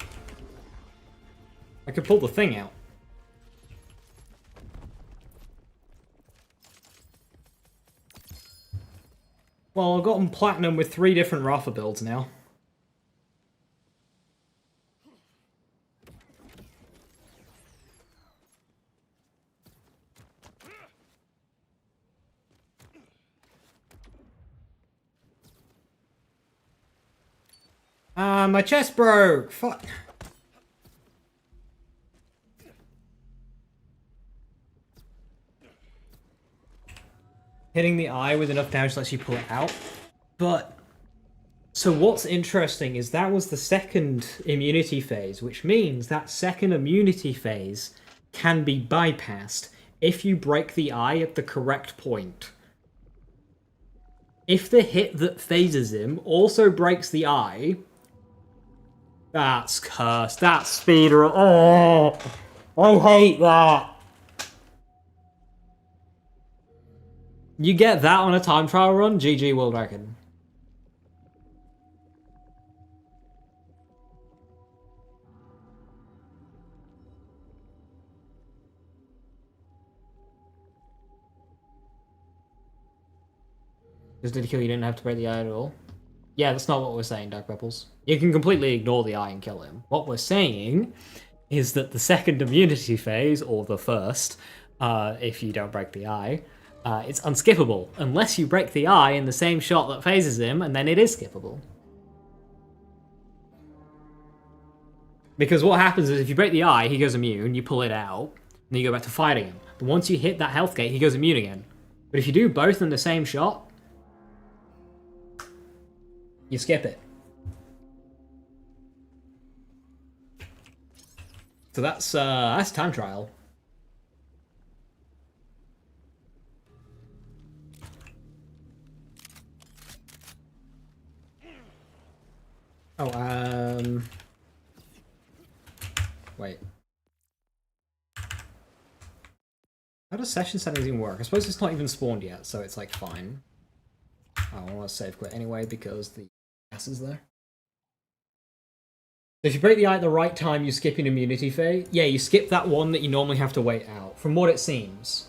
I could pull the thing out. Well, I've gotten platinum with 3 different Rafa builds now. My chest broke! Fuck. Hitting the eye with enough damage lets you pull it out. But... So what's interesting is that was the second immunity phase, which means that second immunity phase can be bypassed if you break the eye at the correct point. If the hit that phases him also breaks the eye... That's cursed. That's speedrun. Oh, I hate that. You get that on a time trial run? GG World Record. Just did kill you didn't have to break the eye at all. Yeah, that's not what we're saying, Dark Rebels. You can completely ignore the eye and kill him. What we're saying is that the second immunity phase, or the first, if you don't break the eye, it's unskippable, unless you break the eye in the same shot that phases him, and then it is skippable. Because what happens is if you break the eye, he goes immune, you pull it out, and then you go back to fighting him. But once you hit that health gate, he goes immune again. But if you do both in the same shot, you skip it. So that's time trial. Oh, wait. How does session settings even work? I suppose it's not even spawned yet, so it's like fine. I want to save quit anyway because the gas is there. If you break the eye at the right time, you skip an immunity phase. Yeah, you skip that one that you normally have to wait out, from what it seems.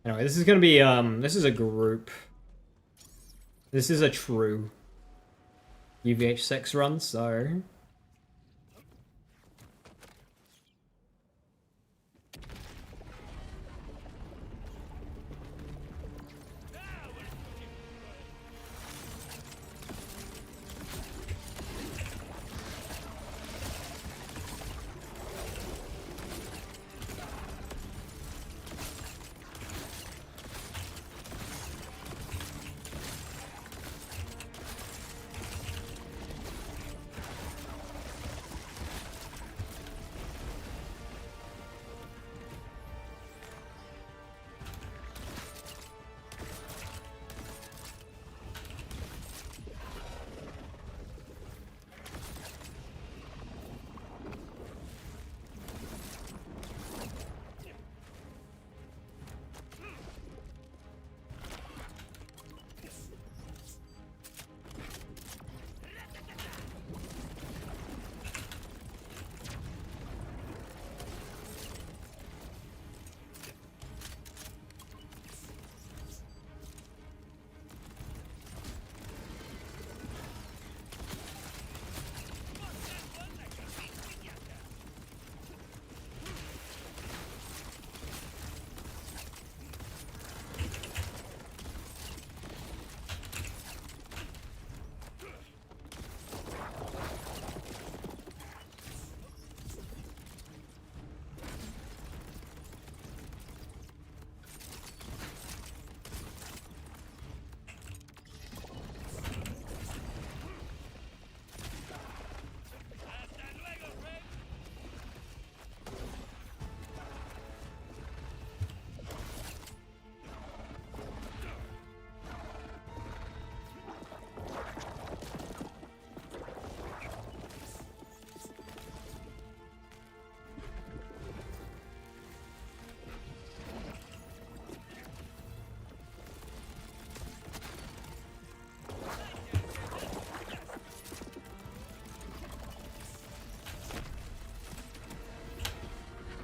Anyway, this is gonna be, this is a group. This is a true UVH6 run, so...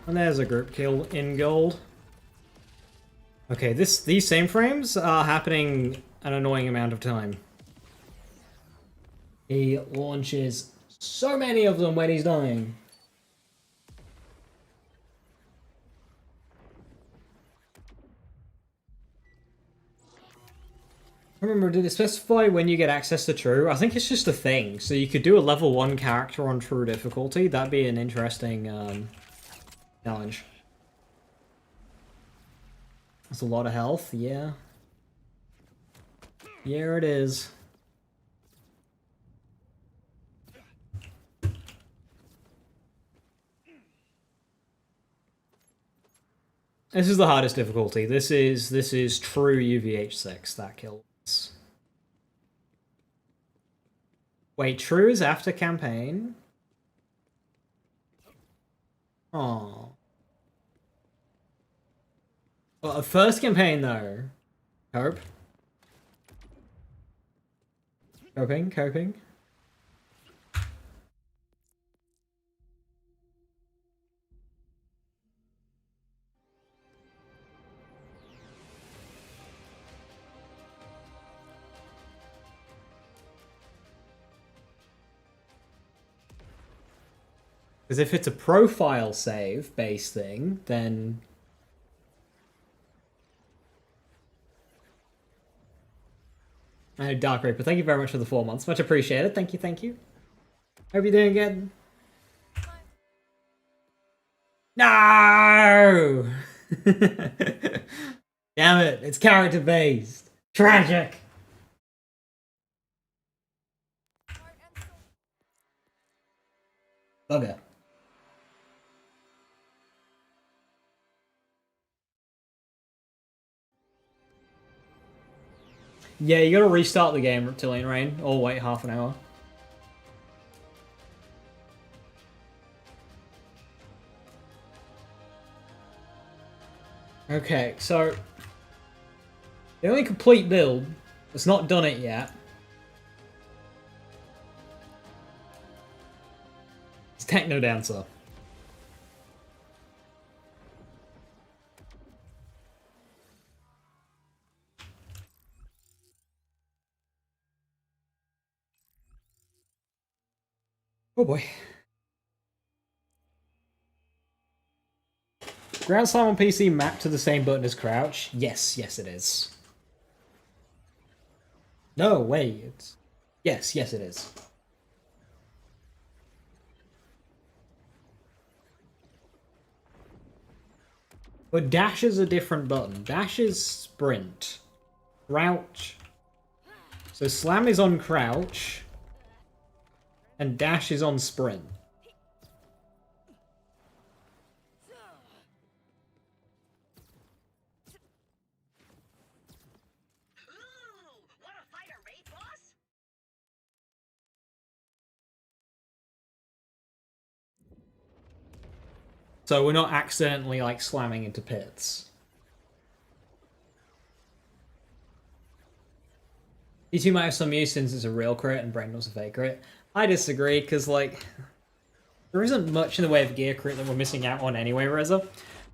And there's a group kill in gold. Okay, these same frames are happening an annoying amount of time. He launches so many of them when he's dying. I remember, did it specify when you get access to True? I think it's just a thing. So you could do a level 1 character on True difficulty. That'd be an interesting challenge. That's a lot of health, yeah. Yeah, it is. This is the hardest difficulty. This is true UVH6 that kills. Wait, true is after campaign? Oh. Well, a first campaign though. Cope. Coping. Because if it's a profile save based thing, then... Dark Reaper, thank you very much for the 4 months. Much appreciated. Thank you. Hope you're doing good. No! Damn it, it's character based. Tragic! Bugger. Yeah, you gotta restart the game, Reptilian Rain, or wait half an hour. Okay, so... the only complete build that's not done it yet is Techno Dancer. Oh boy. Ground Slam on PC mapped to the same button as crouch? Yes it is. No, wait. Yes it is. But dash is a different button. Dash is sprint. Crouch. So slam is on crouch. And dash is on sprint. Ooh, wanna fight a raid boss? So we're not accidentally like slamming into pits. E2 might have some use since it's a real crit and Brandon's a fake crit. I disagree, because like there isn't much in the way of gear crit that we're missing out on anyway, Reza.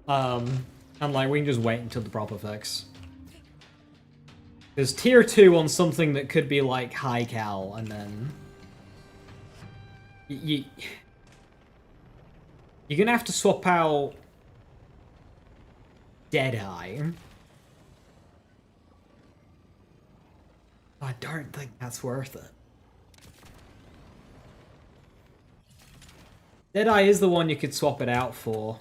And like we can just wait until the proper fix. There's tier 2 on something that could be like high cal, and then you're gonna have to swap out Deadeye. I don't think that's worth it. Deadeye is the one you could swap it out for.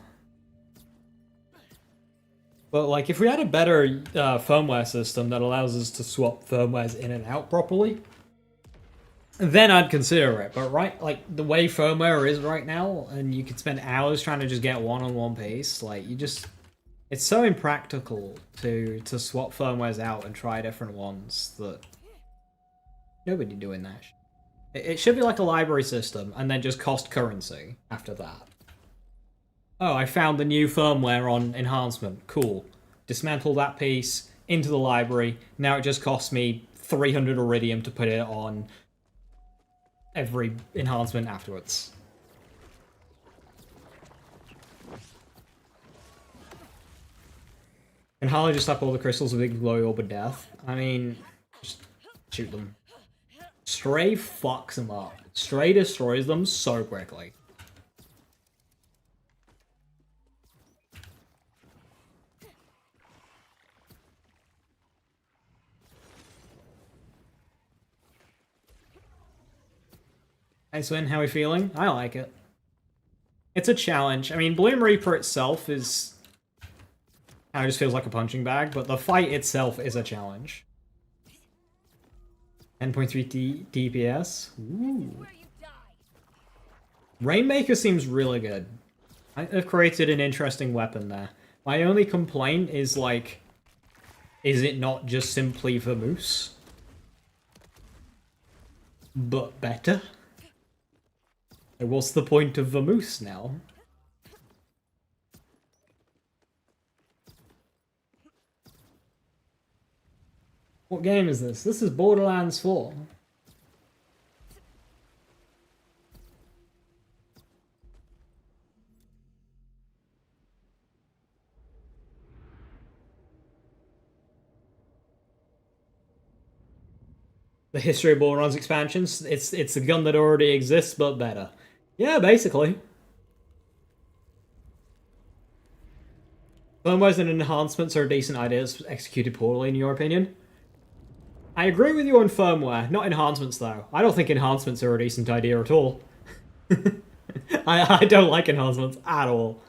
But like, if we had a better firmware system that allows us to swap firmwares in and out properly, then I'd consider it. But right, like the way firmware is right now, and you could spend hours trying to just get one on one piece, like you just, it's so impractical to swap firmwares out and try different ones that nobody doing that. It should be like a library system, and then just cost currency after that. Oh, I found the new firmware on enhancement. Cool. Dismantle that piece into the library. Now it just costs me 300 iridium to put it on every enhancement afterwards. And Harley just up all the crystals with a big glow orb of death. I mean, just shoot them. Stray fucks them up. Stray destroys them so quickly. Hey Swin, how are we feeling? I like it. It's a challenge. I mean, Bloom Reaper itself is... It just feels like a punching bag, but the fight itself is a challenge. 10.3 DPS. Ooh. Rainmaker seems really good. I've created an interesting weapon there. My only complaint is, like... Is it not just simply Vamoose? But better? What's the point of Vamoose now? What game is this? This is Borderlands 4. The history of Borderlands expansions. It's a gun that already exists, but better. Yeah, basically. Firmwares and enhancements are decent ideas executed poorly, in your opinion. I agree with you on firmware, not enhancements though. I don't think enhancements are a decent idea at all. I don't like enhancements at all.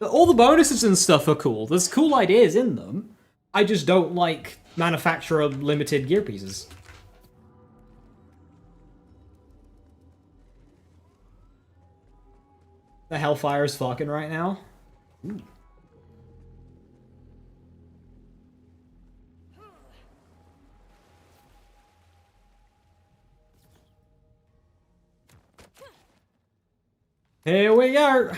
All the bonuses and stuff are cool. There's cool ideas in them. I just don't like manufacturer limited gear pieces. The Hellfire is fucking right now. Ooh. Here we go.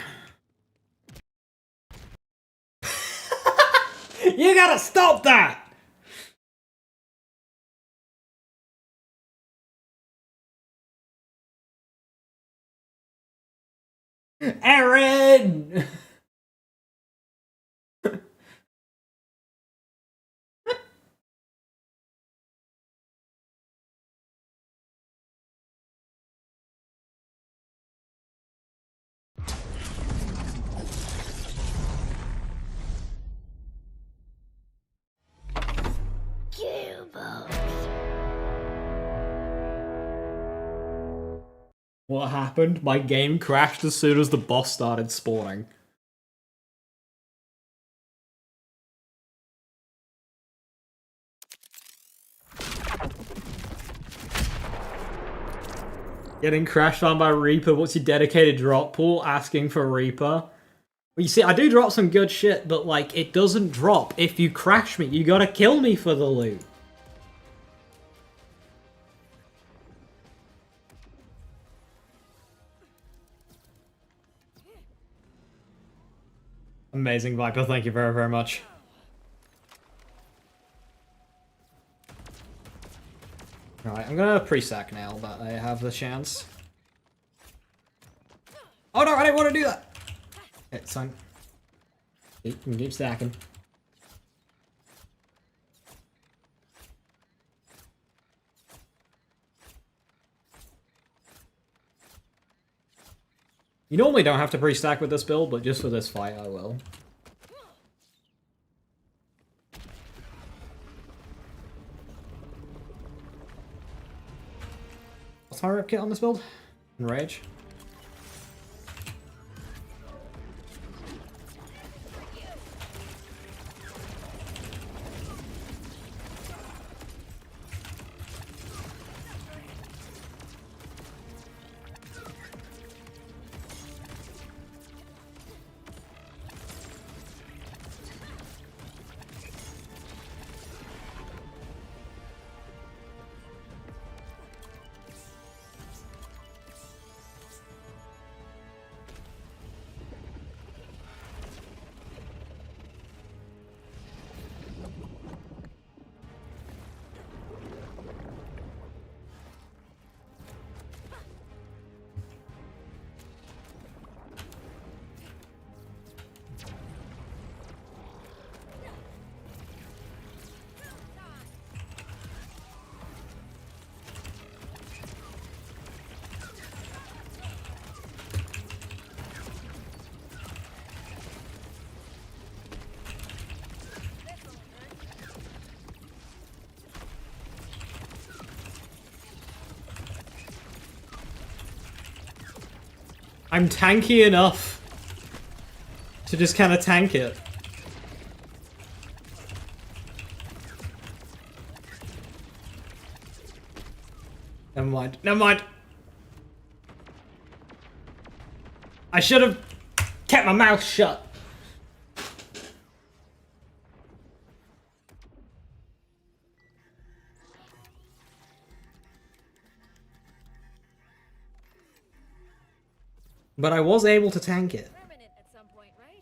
You gotta stop that! Aaron! What happened? My game crashed as soon as the boss started spawning. Getting crashed on by Reaper, what's your dedicated drop pool? Asking for Reaper. Well, you see, I do drop some good shit, but like, it doesn't drop if you crash me. You gotta kill me for the loot. Amazing, Viper. Thank you very, very much. Alright, I'm gonna pre-sack now, but I have the chance. Oh no, I didn't want to do that! It's fine. Keep stacking. You normally don't have to pre-stack with this build, but just for this fight, I will. What's my rip kit on this build? Enrage. I'm tanky enough to just kind of tank it. Never mind. Never mind. I should have kept my mouth shut. But I was able to tank it. Permanent at some point, right?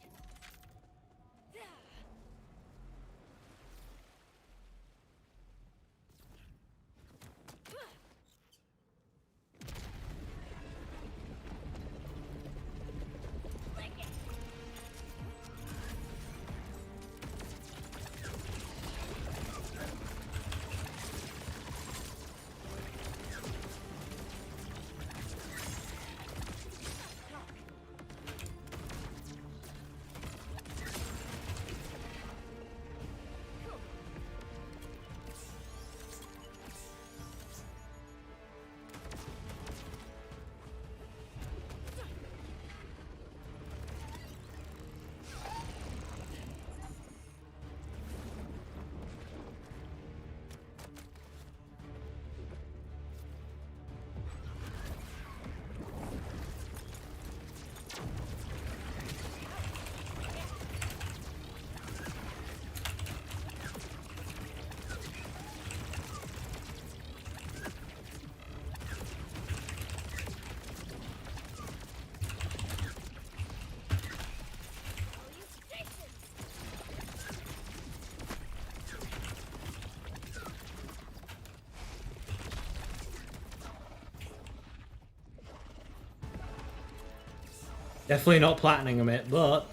Definitely not platinum it, but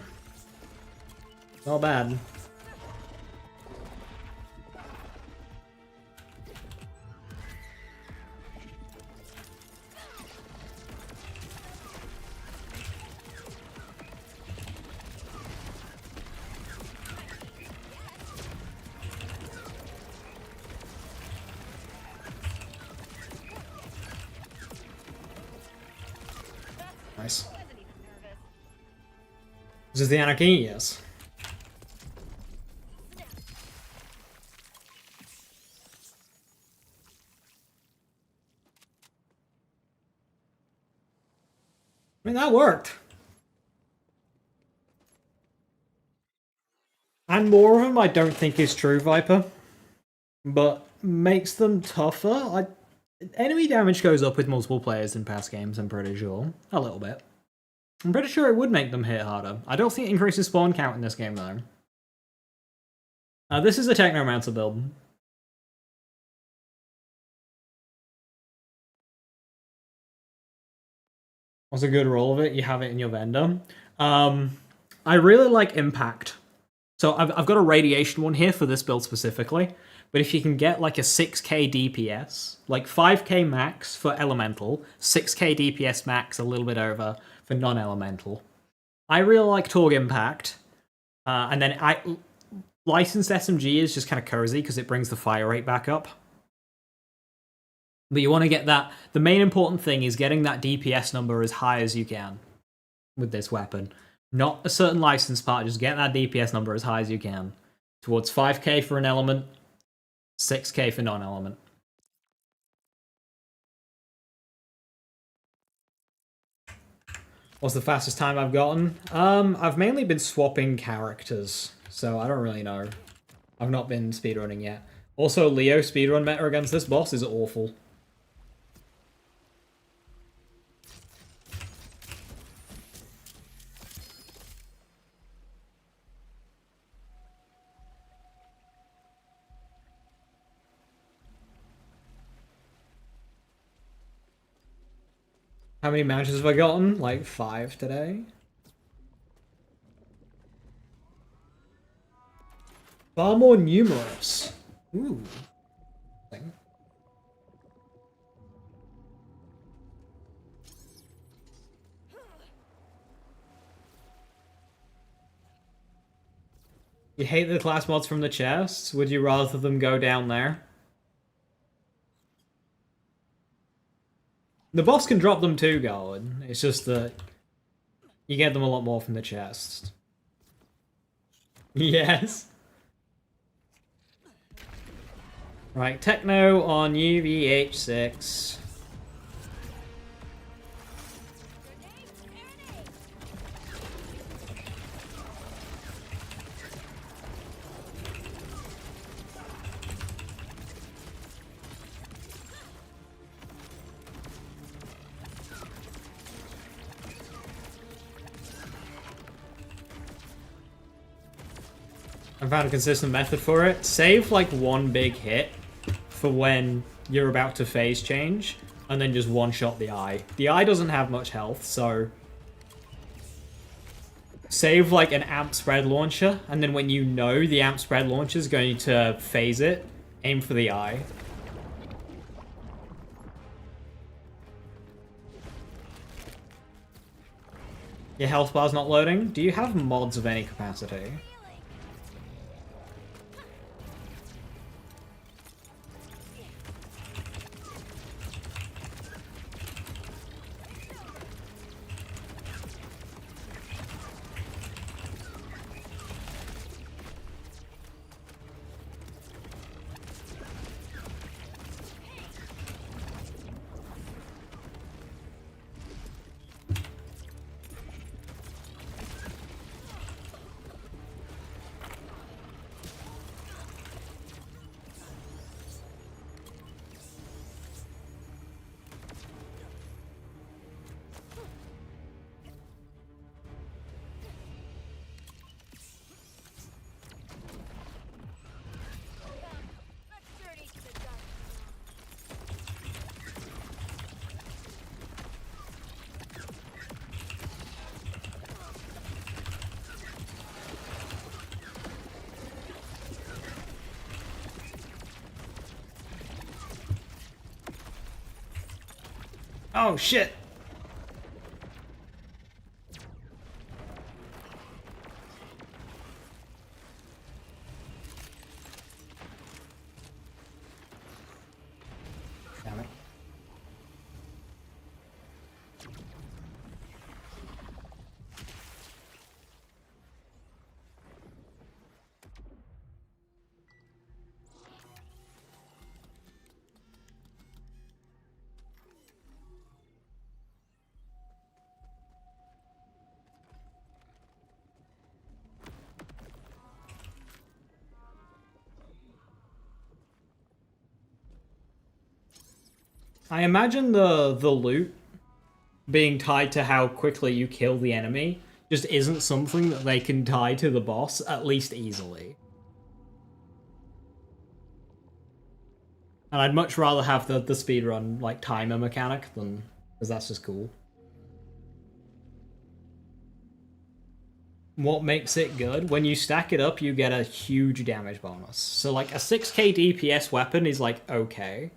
not bad. Nice. I wasn't even nervous. This is the Anarchy, yes. I mean, that worked. And more of them I don't think is true, Viper. But makes them tougher. Enemy damage goes up with multiple players in past games, I'm pretty sure. A little bit. I'm pretty sure it would make them hit harder. I don't think it increases spawn count in this game, though. This is a Technomancer build. What's a good roll of it? You have it in your vendor. I really like Impact. So I've got a Radiation one here for this build specifically. But if you can get like a 6k DPS, like 5k max for Elemental, 6k DPS max, a little bit over for non-Elemental. I really like Torg Impact. And then Licensed SMG is just kind of cozy because it brings the fire rate back up. But you want to get that... The main important thing is getting that DPS number as high as you can with this weapon. Not a certain license part, just get that DPS number as high as you can. Towards 5k for an element, 6k for non-element. What's the fastest time I've gotten? I've mainly been swapping characters, so I don't really know. I've not been speedrunning yet. Also, Leo speedrun meta against this boss is awful. How many matches have I gotten? Like 5 today. Far more numerous. Ooh. You hate the class mods from the chests? Would you rather them go down there? The boss can drop them too, Garland. It's just that You get them a lot more from the chest. Yes. Right, Techno on UVH6. I found a consistent method for it. Save like one big hit for when you're about to phase change, and then just one-shot the eye. The eye doesn't have much health, so save like an amp spread launcher, and then when you know the amp spread launcher is going to phase it, aim for the eye. Your health bar's not loading? Do you have mods of any capacity? Oh shit! Damn it. I imagine the loot being tied to how quickly you kill the enemy just isn't something that they can tie to the boss, at least easily. And I'd much rather have the speedrun, like, timer mechanic than... because that's just cool. What makes it good? When you stack it up, you get a huge damage bonus. So, like, a 6k DPS weapon is, like, okay.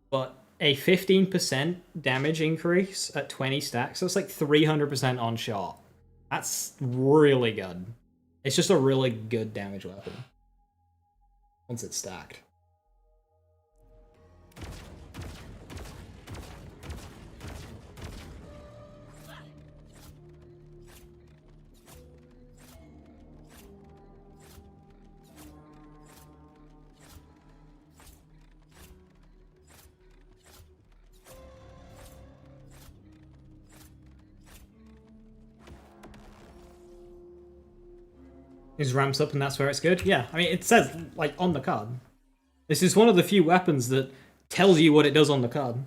But a 15% damage increase at 20 stacks, that's like 300% on shot. That's really good. It's just a really good damage weapon. Once it's stacked. It ramps up and that's where it's good? Yeah, I mean, it says, like, on the card. This is one of the few weapons that tells you what it does on the card.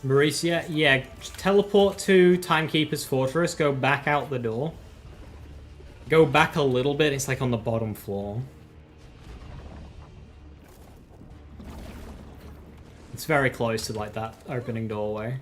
Mauricia, yeah, teleport to Timekeeper's Fortress, go back out the door. Go back a little bit, it's like on the bottom floor. It's very close to like that opening doorway.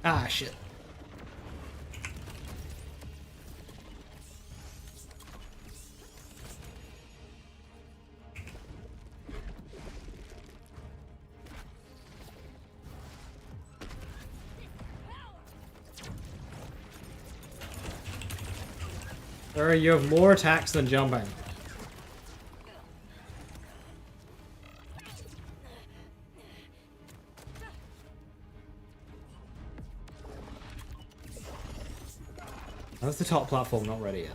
Ah, shit. Sorry, you have more attacks than jumping. That's the top platform, not ready yet.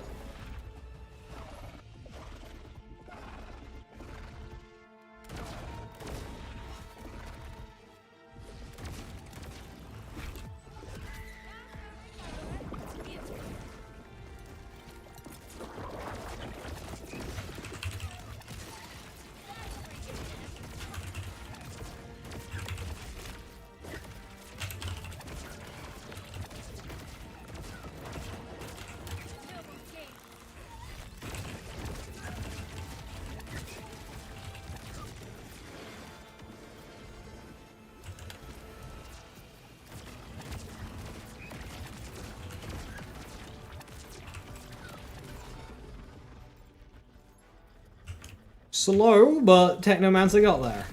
Slow, but Technomancer got there.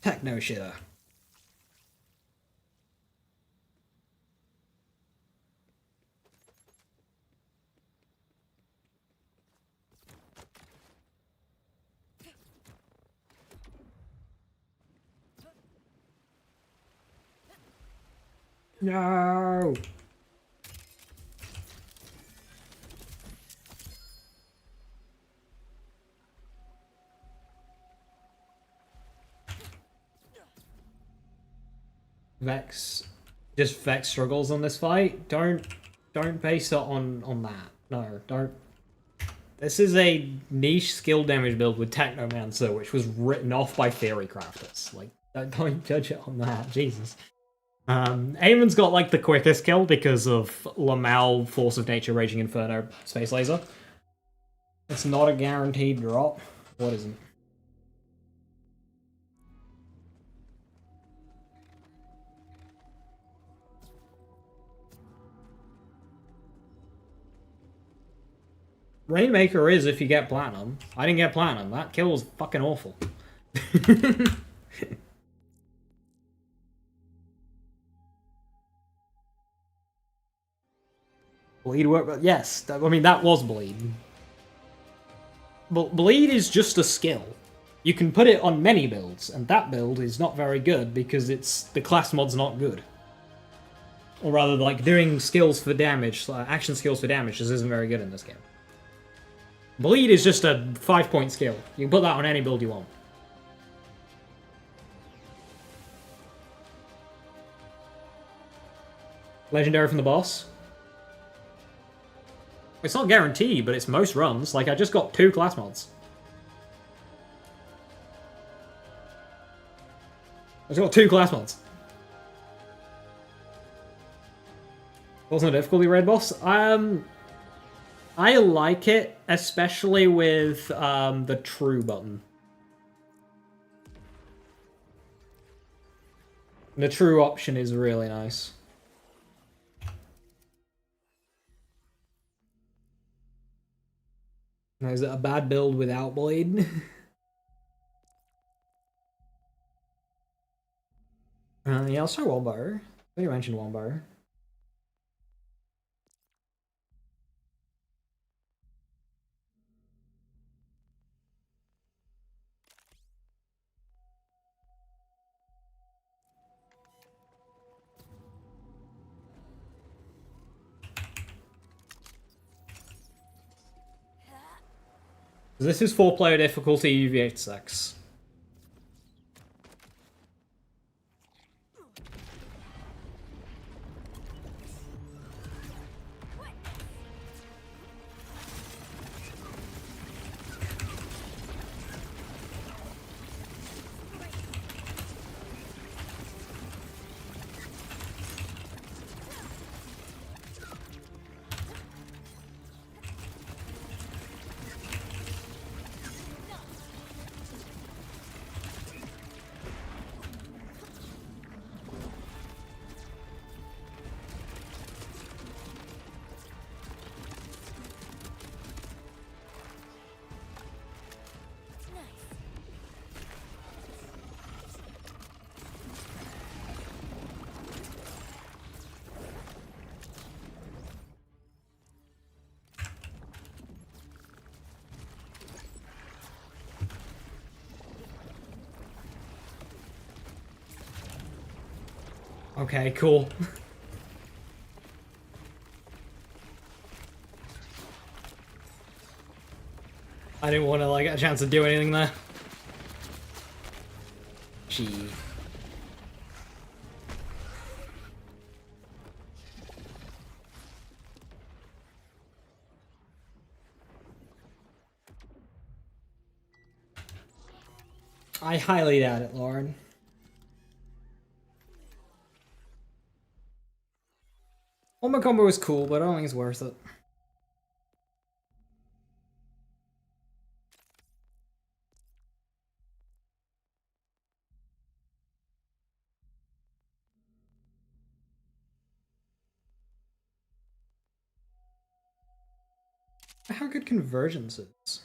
Techno shitter. No. Vex struggles on this fight. Don't base it on that. No, don't. This is a niche skill damage build with Technomancer, which was written off by theory crafters. Like, don't judge it on that. Jesus. Eamon's got like the quickest kill because of Lamal, Force of Nature, Raging Inferno, Space Laser. It's not a guaranteed drop. What isn't? Rainmaker is if you get platinum. I didn't get platinum. That kill was fucking awful. Bleed work? Yes. I mean, that was bleed. But bleed is just a skill. You can put it on many builds, and that build is not very good because the class mod's not good. Or rather, like, doing skills for damage, action skills for damage just isn't very good in this game. Bleed is just a 5-point skill. You can put that on any build you want. Legendary from the boss? It's not guaranteed, but it's most runs. Like, I just got 2 class mods. It's got 2 class mods. What's the difficulty, Red Boss? I like it, especially with the true button. The true option is really nice. Now, is it a bad build without Blade? Yeah, let's try Wombar. I think you mentioned Wombar. This is 4-player difficulty UV86. Okay, cool. I didn't want to like get a chance to do anything there. Gee. I highly doubt it, Lauren. Ultimate combo is cool, but I don't think it's worth it. How good convergence is.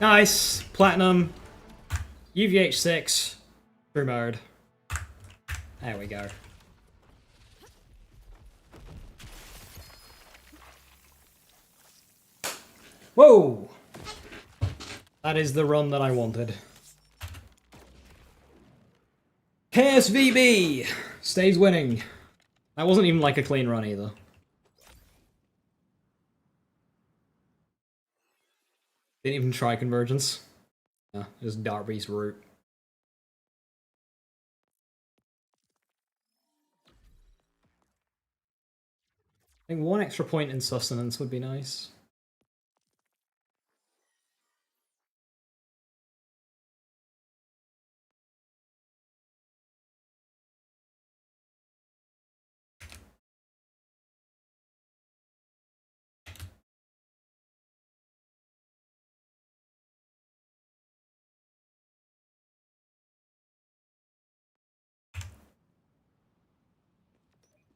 Nice. Platinum. UVH6. True mode. There we go. Whoa! That is the run that I wanted. KSVB stays winning. That wasn't even like a clean run either. Didn't even try convergence. Yeah, just Darby's route. I think one extra point in sustenance would be nice.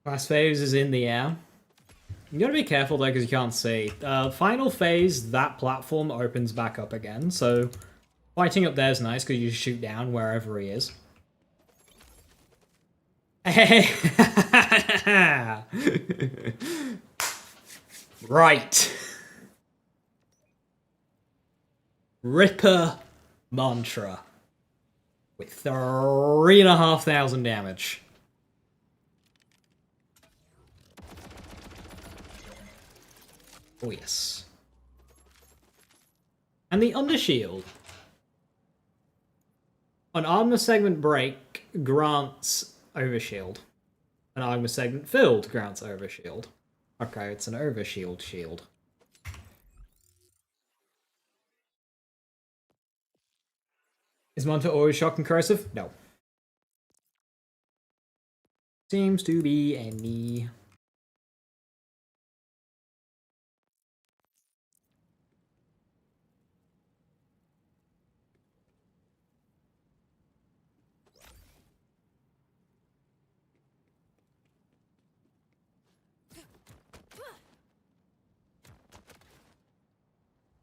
Last phase is in the air. You gotta be careful though, because you can't see. Final phase, that platform opens back up again, so fighting up there is nice because you shoot down wherever he is. Right. Ripper Mantra with 3,500 damage. Oh yes. And the undershield. An armor segment break grants overshield. An armor segment filled grants overshield. Okay, it's an overshield shield. Is Mantra always shock and corrosive? No. Seems to be any.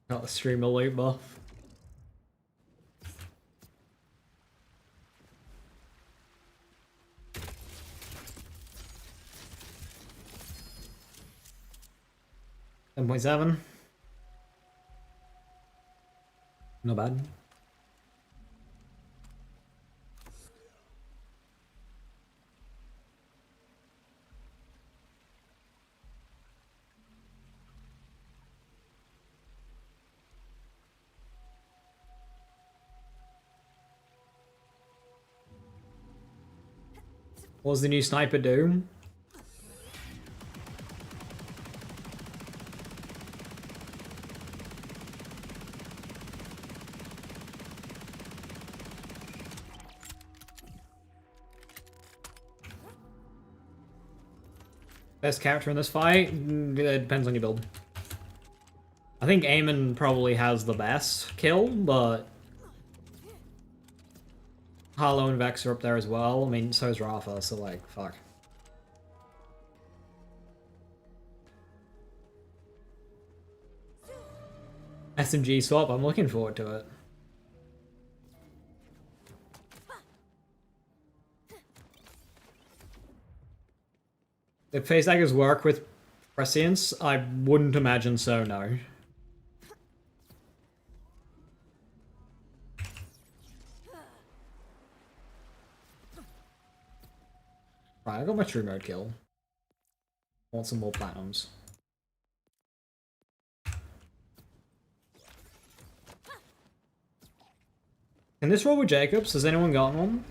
Got the streamer loot buff. $7.7. Not bad. What does the new sniper do? Best character in this fight? It depends on your build. I think Eamon probably has the best kill, but Harlow and Vex are up there as well. I mean, so is Rafa, so like, fuck. SMG swap, I'm looking forward to it. If face daggers work with prescience, I wouldn't imagine so, no. Right, I got my true mode kill. Want some more platinums. Can this roll with Jacobs? Has anyone gotten one?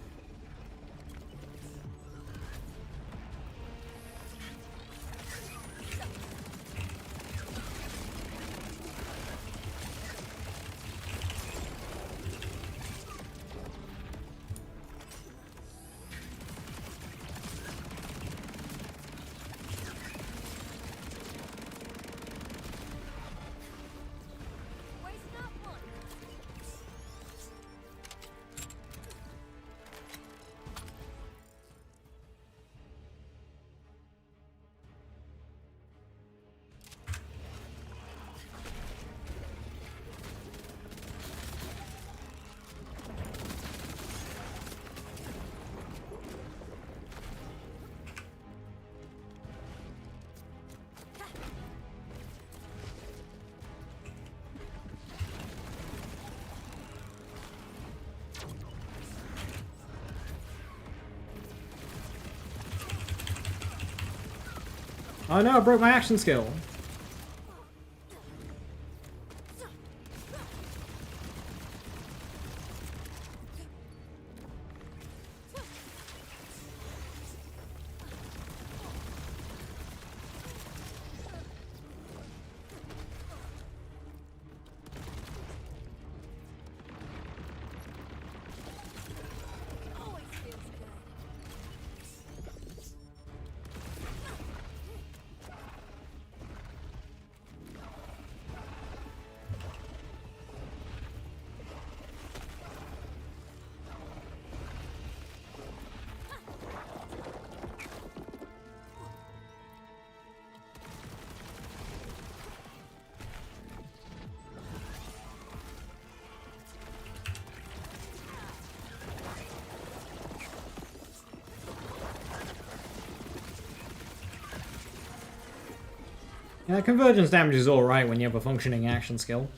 Oh no, I broke my action skill. Always feels good. Yeah, convergence damage is alright when you have a functioning action skill.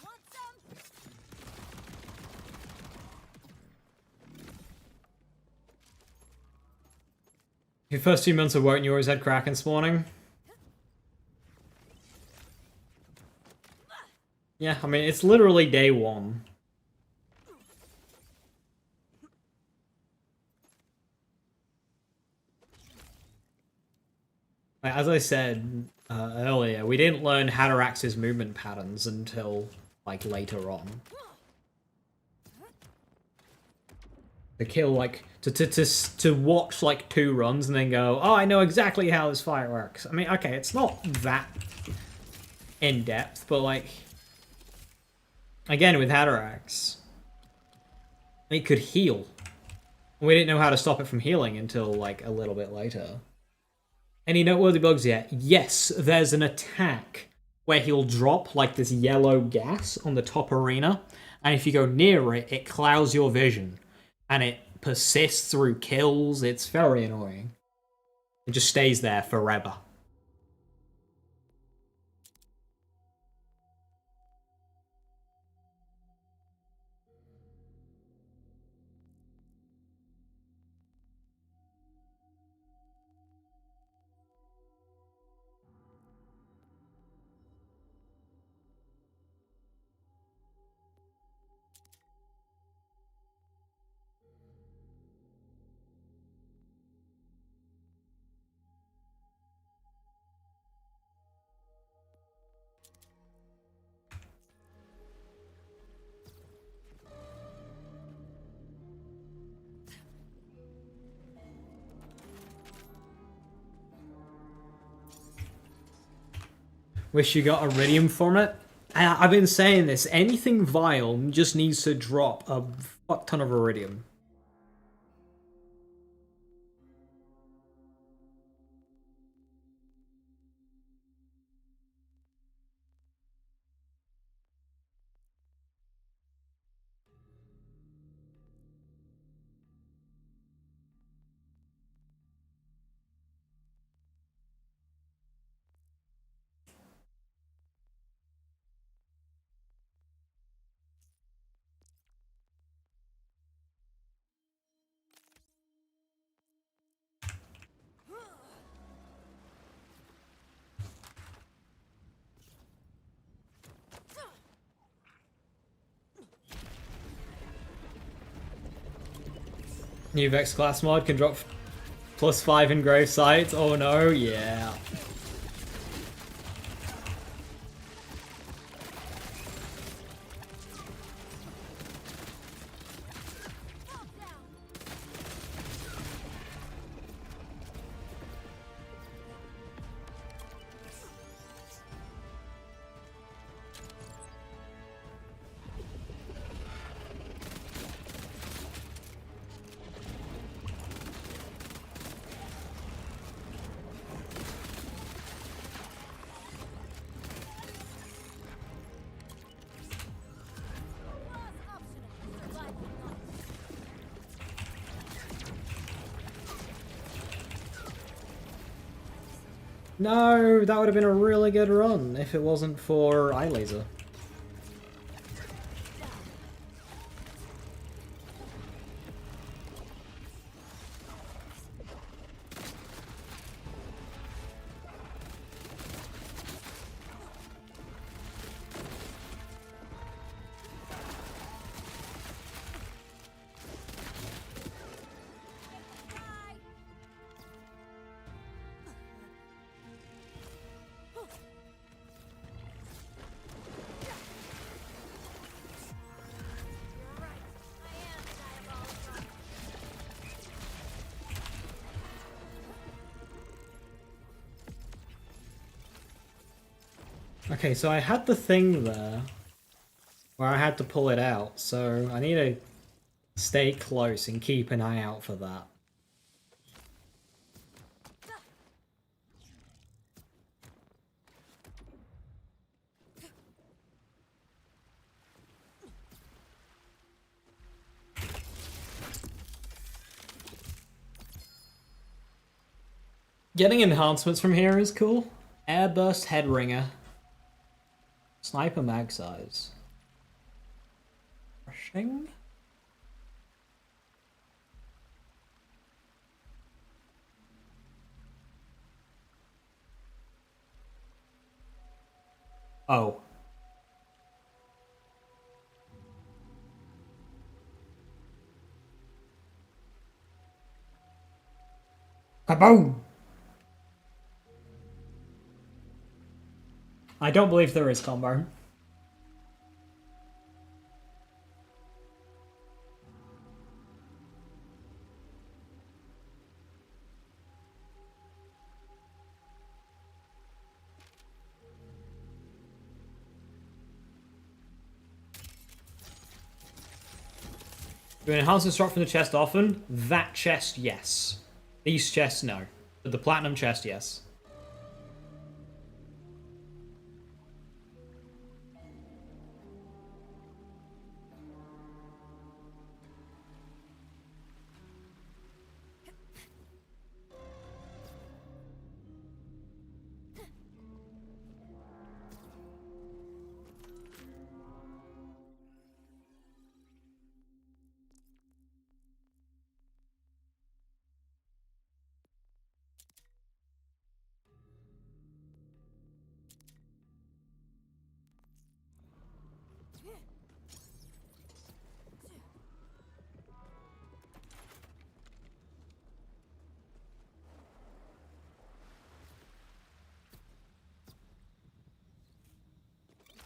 Want some? Your first 2 months of work, you always had Kraken spawning. Yeah, I mean, it's literally day one. Like, as I said earlier, we didn't learn Hatterax's movement patterns until, like, later on. To kill, like, to watch, like, 2 runs and then go, oh, I know exactly how this fight works. I mean, okay, it's not that in-depth, but, like, again, with Hatterax, it could heal. We didn't know how to stop it from healing until, like, a little bit later. Any noteworthy bugs yet? Yes, there's an attack where he'll drop, like, this yellow gas on the top arena, and if you go near it, it clouds your vision. And it persists through kills. It's very annoying. It just stays there forever. Wish you got Iridium from it. I've been saying this. Anything vile just needs to drop a fuck ton of Iridium. New Vex class mod can drop +5 in grave sights. Oh no, yeah. No, that would have been a really good run if it wasn't for Eye Laser. Okay, so I had the thing there where I had to pull it out, so I need to stay close and keep an eye out for that. Getting enhancements from here is cool. Airburst Headringer. Sniper mag size. Rushing? Oh. Kaboom! I don't believe there is combo. Do enhancements drop from the chest often? That chest, yes. These chests, no. But the platinum chest, yes.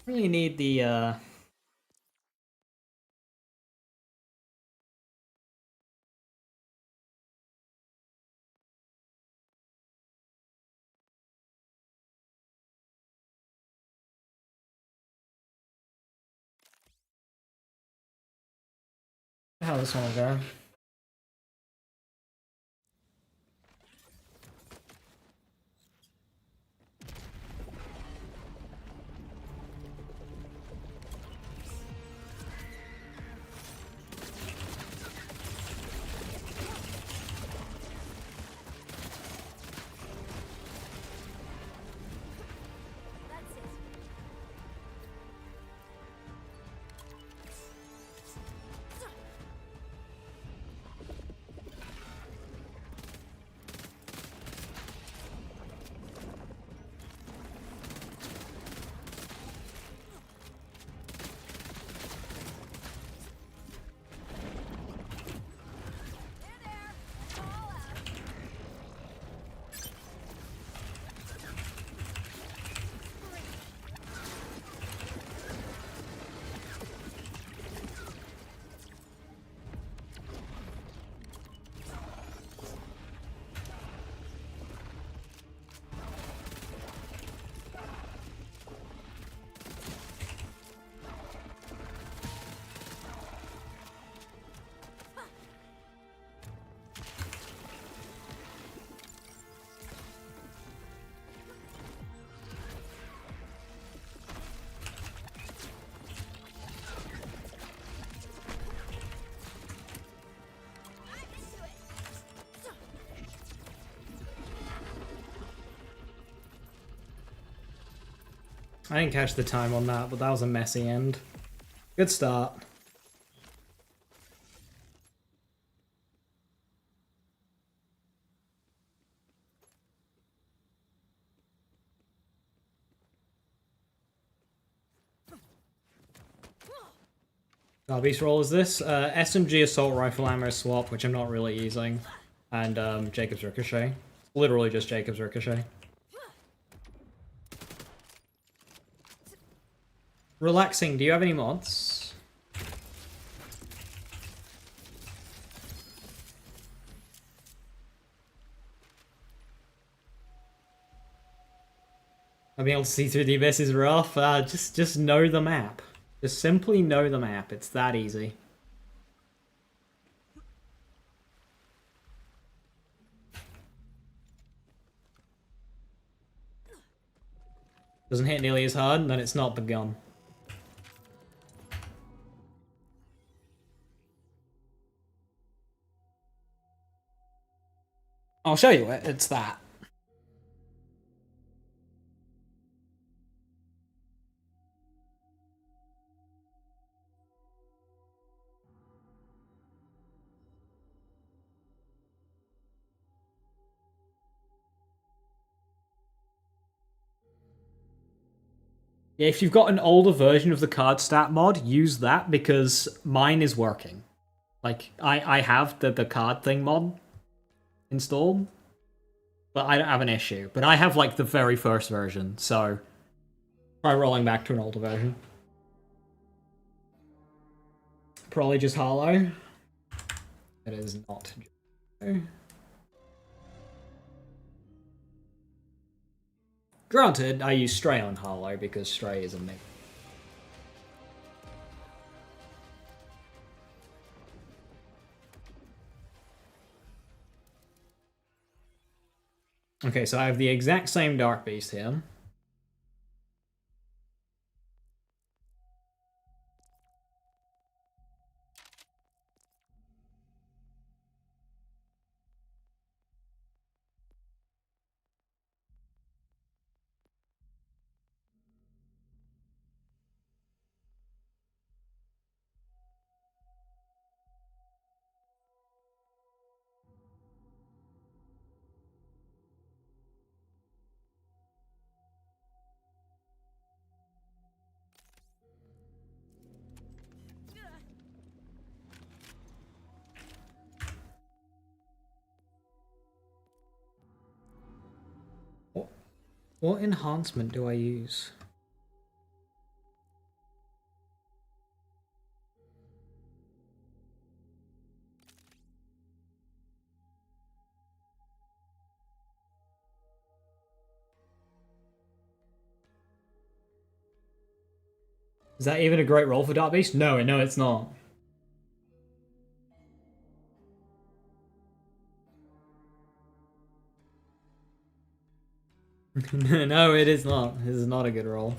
Really need the how this one will go. That's it. There, there. All out. I didn't catch the time on that, but that was a messy end. Good start. Beast roll is this? SMG assault rifle ammo swap, which I'm not really using, and Jacob's Ricochet. Literally just Jacob's Ricochet. Relaxing, do you have any mods? being able to see through the abyss is rough. Just know the map. Just simply know the map. It's that easy. Doesn't hit nearly as hard, then it's not begun. I'll show you it. It's that. Yeah, if you've got an older version of the card stat mod, use that because mine is working. Like, I have the card thing mod installed, but I don't have an issue. But I have, like, the very first version, so try rolling back to an older version. Probably just hollow. It is not. Granted, I use Stray on hollow because Stray is a mix. Okay, so I have the exact same Dark Beast here. What enhancement do I use? Is that even a great roll for Dark Beast? No, it's not. No, it is not. This is not a good roll.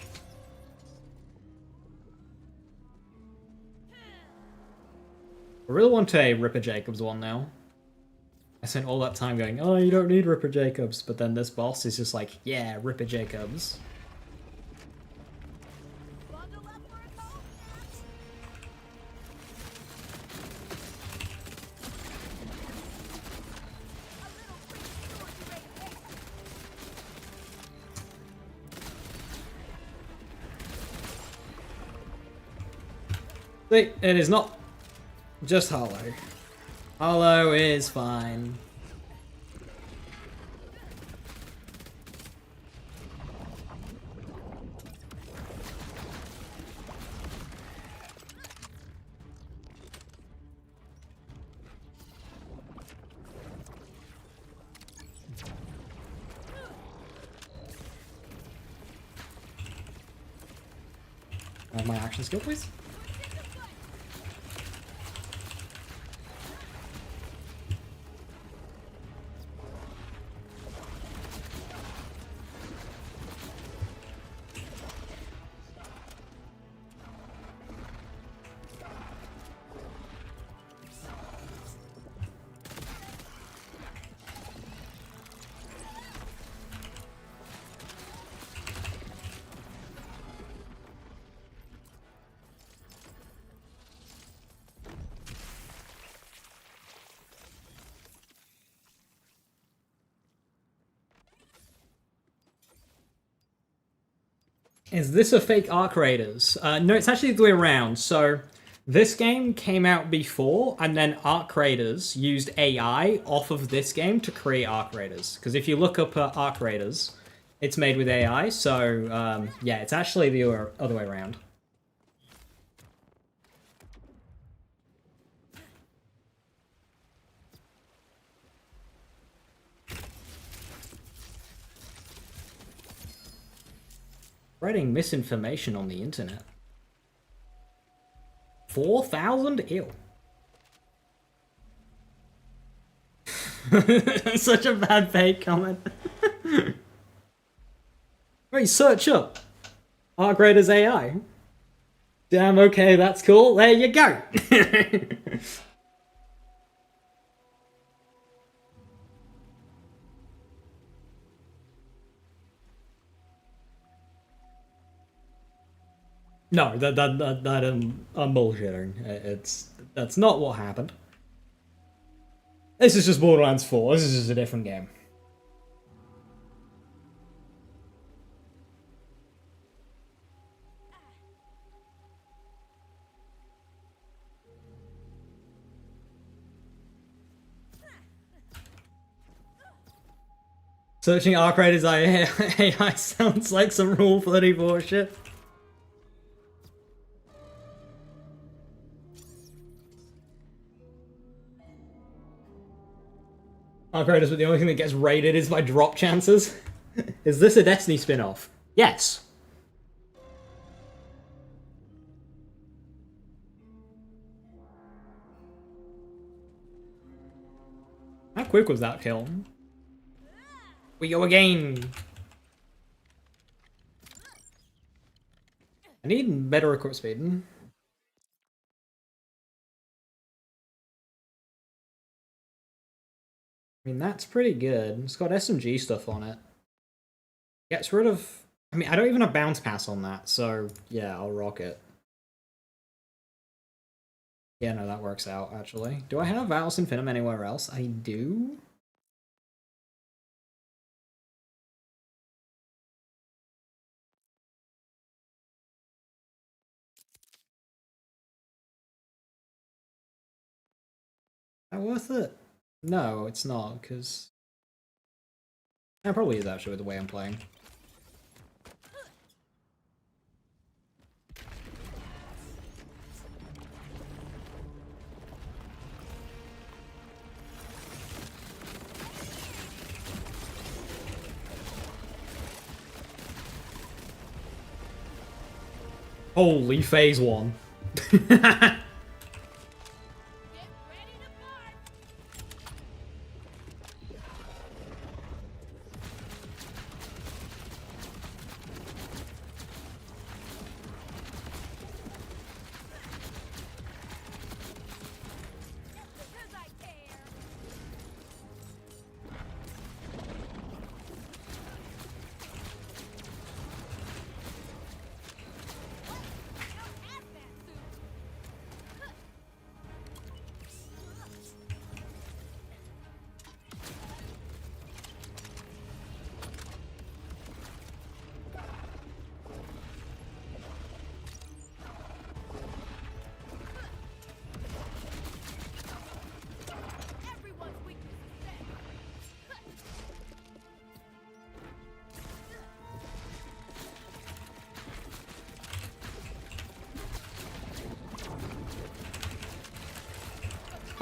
I really want a Ripper Jacobs one now. I spent all that time going, oh, you don't need Ripper Jacobs, but then this boss is just like, yeah, Ripper Jacobs. Bundle up for a cold snap. A little free sword right there. See, it is not just hollow. Hollow is fine. Have my action skill, please. Is this a fake Arc Raiders? No, it's actually the way around. So this game came out before, and then Arc Raiders used AI off of this game to create Arc Raiders. Because if you look up Arc Raiders, it's made with AI. So yeah, it's actually the other way around. Spreading misinformation on the internet. 4,000? Ew. Such a bad fake comment. Wait, search up Artgrader's AI. Damn, okay, that's cool. There you go. No, I'm bullshitting. That's not what happened. This is just Borderlands 4. This is just a different game. Searching Arcrader's AI sounds like some Rule 34 shit. Arcrader's, but the only thing that gets rated is my drop chances. Is this a Destiny spin-off? Yes. How quick was that kill? We go again. I need better equip speed. I mean, that's pretty good. It's got SMG stuff on it. Gets rid of... I mean, I don't even have bounce pass on that, so yeah, I'll rock it. Yeah, no, that works out, actually. Do I have Valus Infinitum anywhere else? I do? Is that worth it? No, it's not, because... It probably is, actually, with the way I'm playing. Holy phase 1.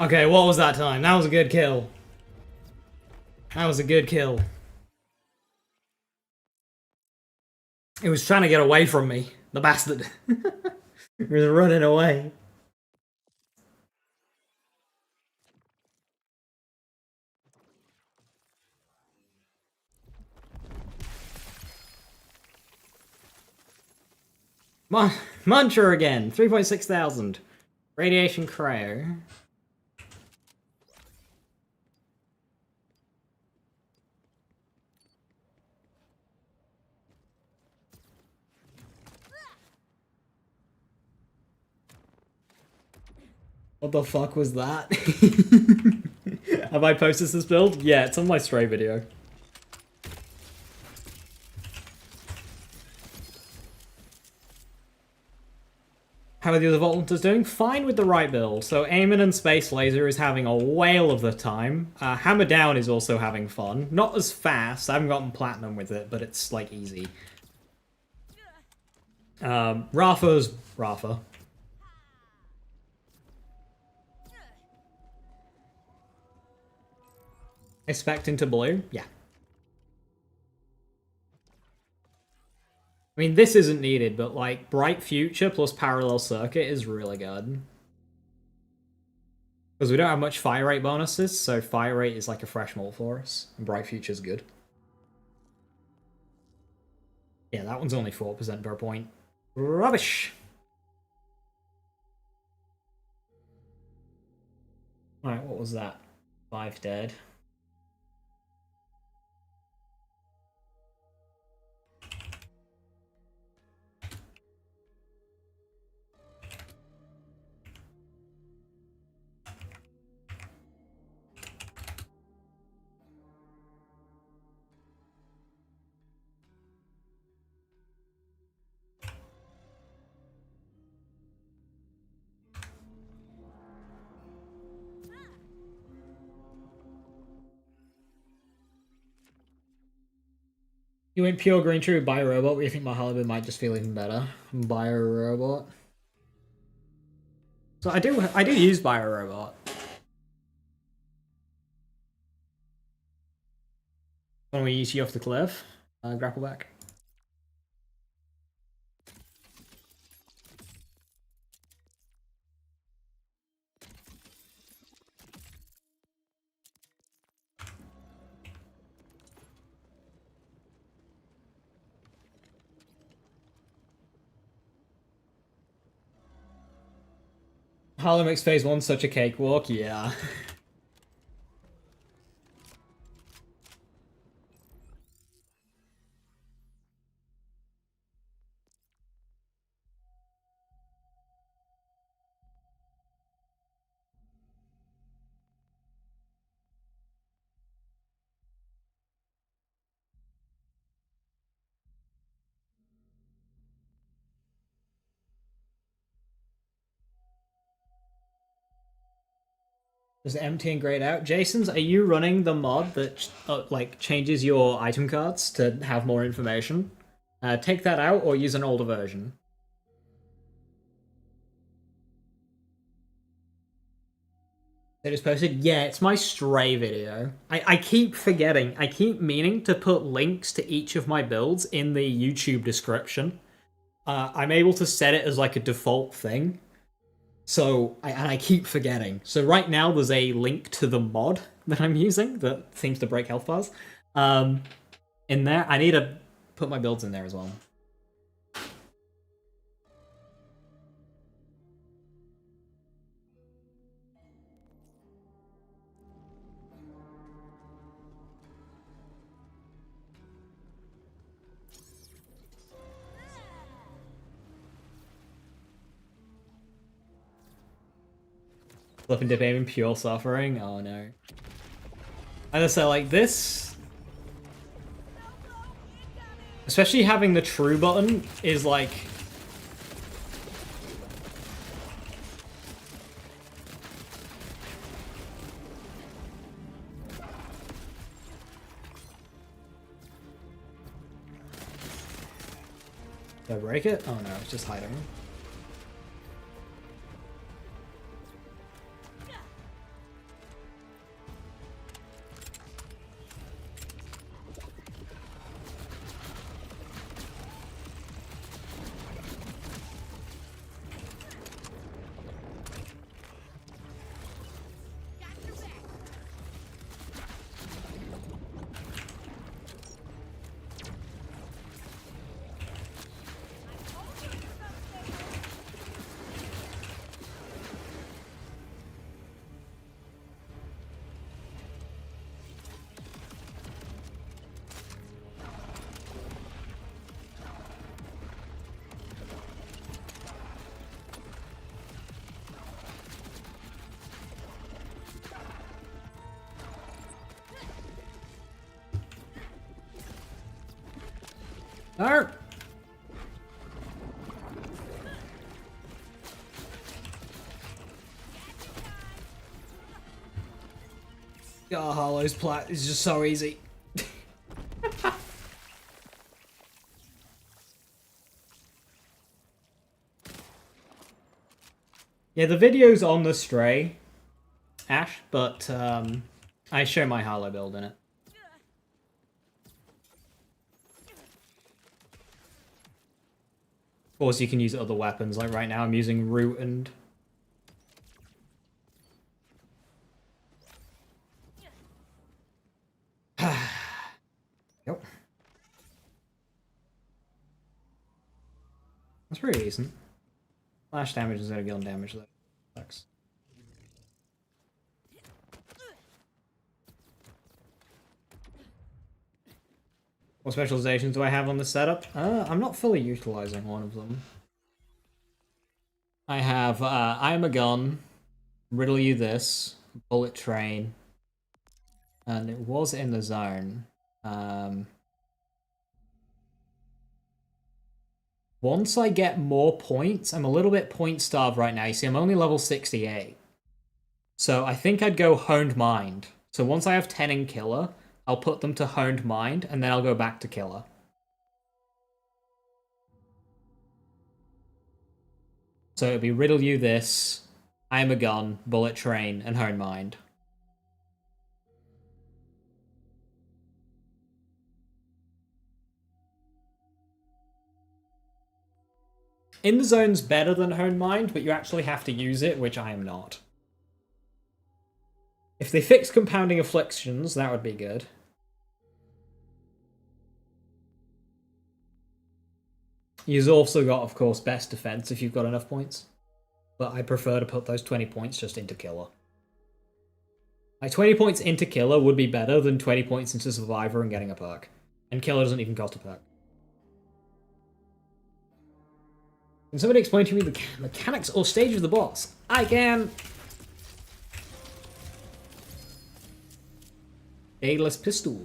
Okay, what was that time? That was a good kill. That was a good kill. It was trying to get away from me, the bastard. He was running away. Muncher again, 3.6 thousand. Radiation Cryo. What the fuck was that? Have I posted this build? Yeah, it's on my Stray video. How are the other Volunteers doing? Fine with the right build. So Eamon and Space Laser is having a whale of the time. Hammer Down is also having fun. Not as fast. I haven't gotten Platinum with it, but it's, like, easy. Rafa's Rafa. Expecting to blue? Yeah. I mean, this isn't needed, but like Bright Future plus Parallel Circuit is really good. Because we don't have much fire rate bonuses, so fire rate is like a fresh mold for us, and Bright Future's good. Yeah, that one's only 4% per point. Rubbish! Alright, what was that? 5 dead. You went pure green true, buy a robot, but you think my halibut might just feel even better. Buy a robot. So I do use buy a robot. When we use you off the cliff, grapple back. Harlem makes phase 1 such a cakewalk, yeah. Just empty and grayed out. Jason's, are you running the mod that like changes your item cards to have more information? Take that out or use an older version. They just posted, yeah, it's my stray video. I keep forgetting. I keep meaning to put links to each of my builds in the YouTube description. I'm able to set it as like a default thing. So, I keep forgetting. So right now there's a link to the mod that I'm using that seems to break health bars. In there, I need to put my builds in there as well. Flip and dip aim in pure suffering? Oh no. I just say like this, especially having the true button is like did I break it? Oh no, it's just hiding. No! Oh, Hollow's plat is just so easy. Yeah, the video's on the Stray, Ash, but I show my Harlow build in it. Of course, you can use other weapons. Like right now, I'm using root and... Yep. That's pretty decent. Flash damage is gonna get on damage though. Sucks. What specializations do I have on the setup? I'm not fully utilizing one of them. I have I'm a gun, riddle you this, bullet train, and it was in the zone. Once I get more points, I'm a little bit point starved right now. You see, I'm only level 68. So I think I'd go Honed Mind. So once I have 10 in Killer, I'll put them to Honed Mind, and then I'll go back to Killer. So it'll be Riddle You This, I Am a Gun, Bullet Train, and Honed Mind. In the zone's better than Honed Mind, but you actually have to use it, which I am not. If they fix Compounding Afflictions, that would be good. You've also got, of course, Best Defense if you've got enough points. But I prefer to put those 20 points just into Killer. Like, 20 points into Killer would be better than 20 points into Survivor and getting a perk. And Killer doesn't even cost a perk. Can somebody explain to me the mechanics or stage of the boss? I can! Ageless Pistol.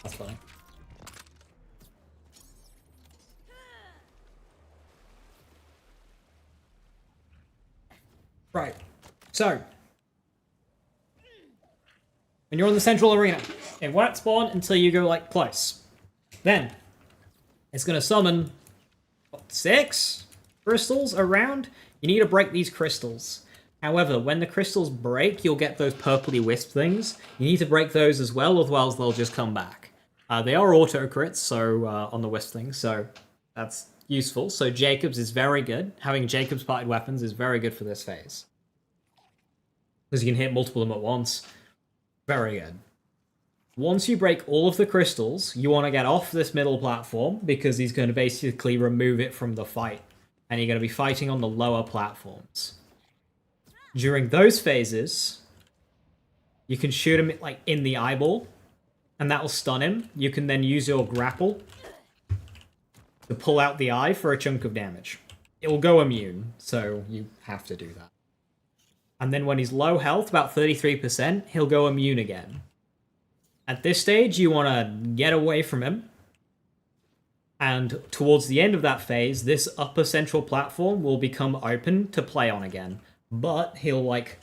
That's funny. Right. So, when you're in the central arena, it won't spawn until you go, like, close. Then, it's going to summon, what, 6 crystals around? You need to break these crystals. However, when the crystals break, you'll get those purpley wisp things. You need to break those as well, otherwise they'll just come back. They are auto crits, so on the wisp things, so that's useful. So Jacobs is very good. Having Jacobs parted weapons is very good for this phase. Because you can hit multiple of them at once. Very good. Once you break all of the crystals, you want to get off this middle platform, because he's going to basically remove it from the fight. And you're going to be fighting on the lower platforms. During those phases, you can shoot him like in the eyeball, and that will stun him. You can then use your grapple to pull out the eye for a chunk of damage. It will go immune, so you have to do that. And then when he's low health, about 33%, he'll go immune again. At this stage, you want to get away from him. And towards the end of that phase, this upper central platform will become open to play on again. But he'll, like,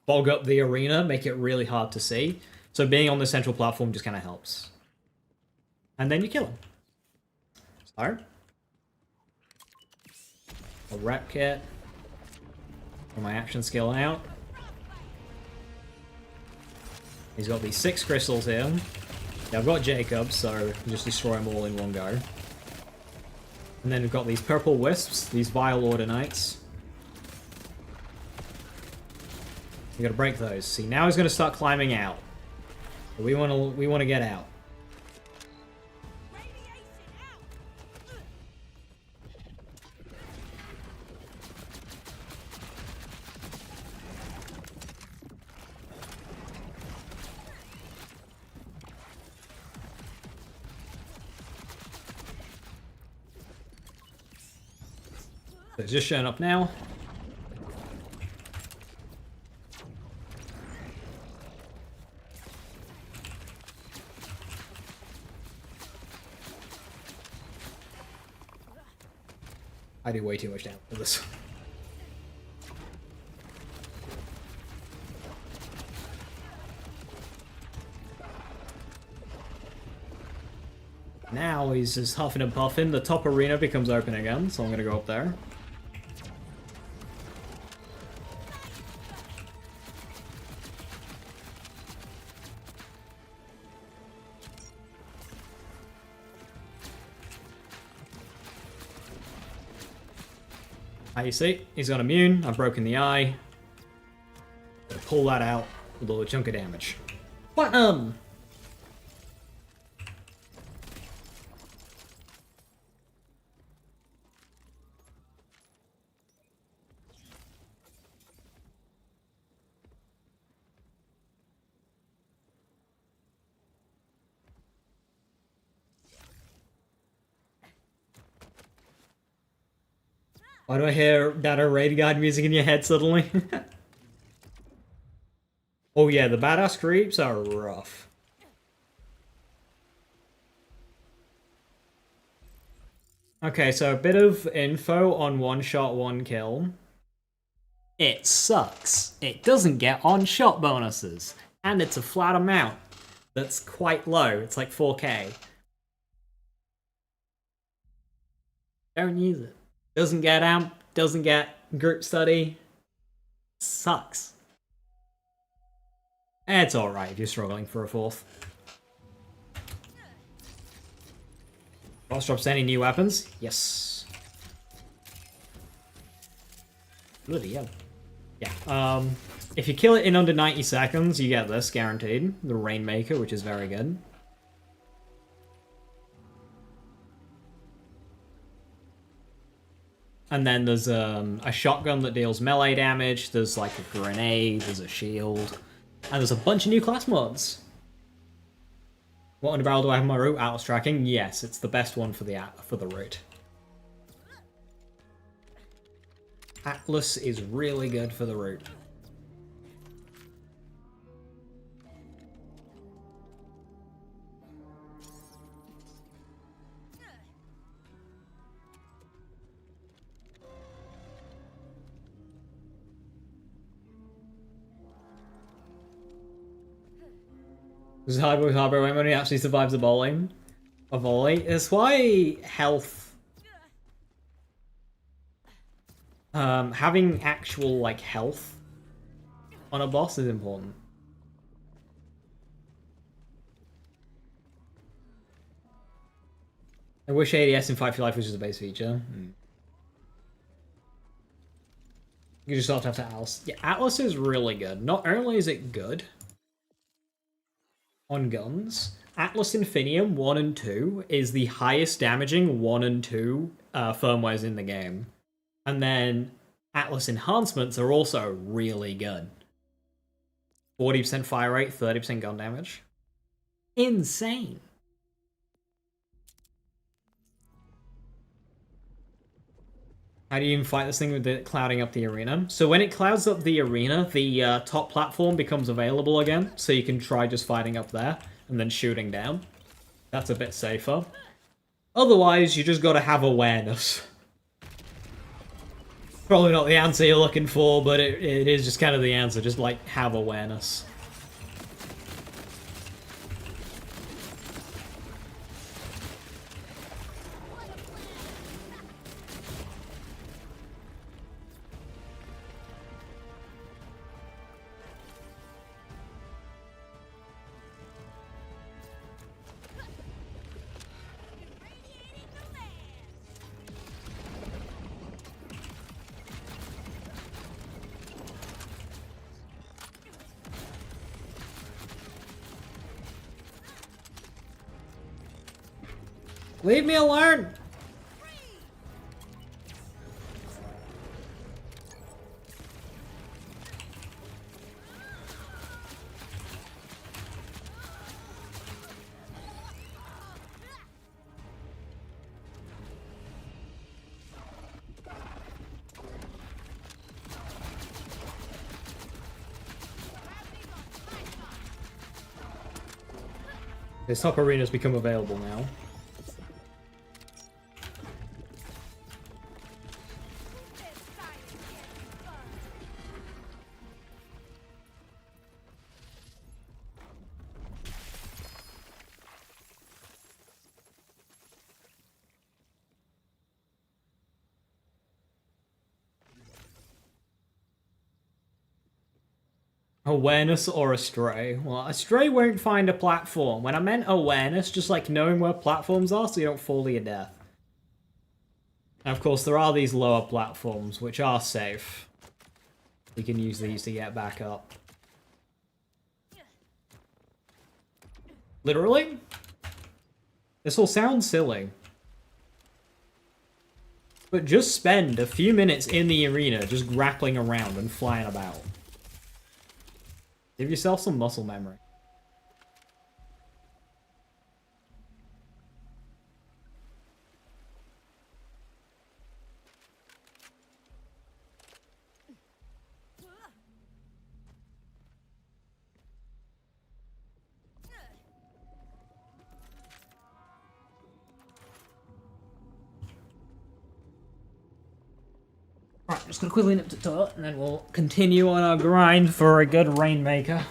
bog up the arena, make it really hard to see. So being on the central platform just kind of helps. And then you kill him. So, a rep kit. For my action skill out. He's got these 6 crystals here. Yeah, I've got Jacob, so just destroy them all in one go. And then we've got these purple wisps, these vile order knights. We gotta break those. See, now he's gonna start climbing out. We wanna get out. So it's just showing up now. I do way too much damage for this. now he's just huffing and puffing. The top arena becomes open again, so I'm gonna go up there. You see, he's got immune. I've broken the eye. Gonna pull that out with a little chunk of damage. Platinum! Why do I hear that raid guide music in your head suddenly? Oh yeah, the badass creeps are rough. Okay, so a bit of info on one shot, one kill. It sucks. It doesn't get on-shot bonuses. And it's a flat amount that's quite low. It's like 4k. Don't use it. Doesn't get amp, doesn't get group study. Sucks. It's alright if you're struggling for a fourth. Boss drops any new weapons? Yes. Bloody hell. Yeah, if you kill it in under 90 seconds, you get this, guaranteed. The Rainmaker, which is very good. And then there's a shotgun that deals melee damage, there's like a grenade, there's a shield, and there's a bunch of new class mods. What on the barrel do I have in my route? Atlas tracking? Yes, it's the best one for the route. Atlas is really good for the route. This is hard when he actually survives a volley. That's why health... having actual, like, health on a boss is important. I wish ADS in Fight for Life was just a base feature. You just have to Atlas. Yeah, Atlas is really good. Not only is it good on guns, Atlas Infinium 1 and 2 is the highest damaging 1 and 2 firmwares in the game. And then Atlas Enhancements are also really good. 40% fire rate, 30% gun damage. Insane. How do you even fight this thing with it clouding up the arena? So when it clouds up the arena, the top platform becomes available again, so you can try just fighting up there and then shooting down. That's a bit safer. Otherwise, you just gotta have awareness. Probably not the answer you're looking for, but it is just kind of the answer. Just, like, have awareness. Leave me alone! This top arena's become available now. Awareness or Astray? Well, Astray won't find a platform. When I meant awareness, just like knowing where platforms are so you don't fall to your death. And of course, there are these lower platforms, which are safe. You can use these to get back up. Literally? This will sound silly. But just spend a few minutes in the arena just grappling around and flying about. Give yourself some muscle memory. Right, just gonna quickly nip to toilet, and then we'll continue on our grind for a good Rainmaker.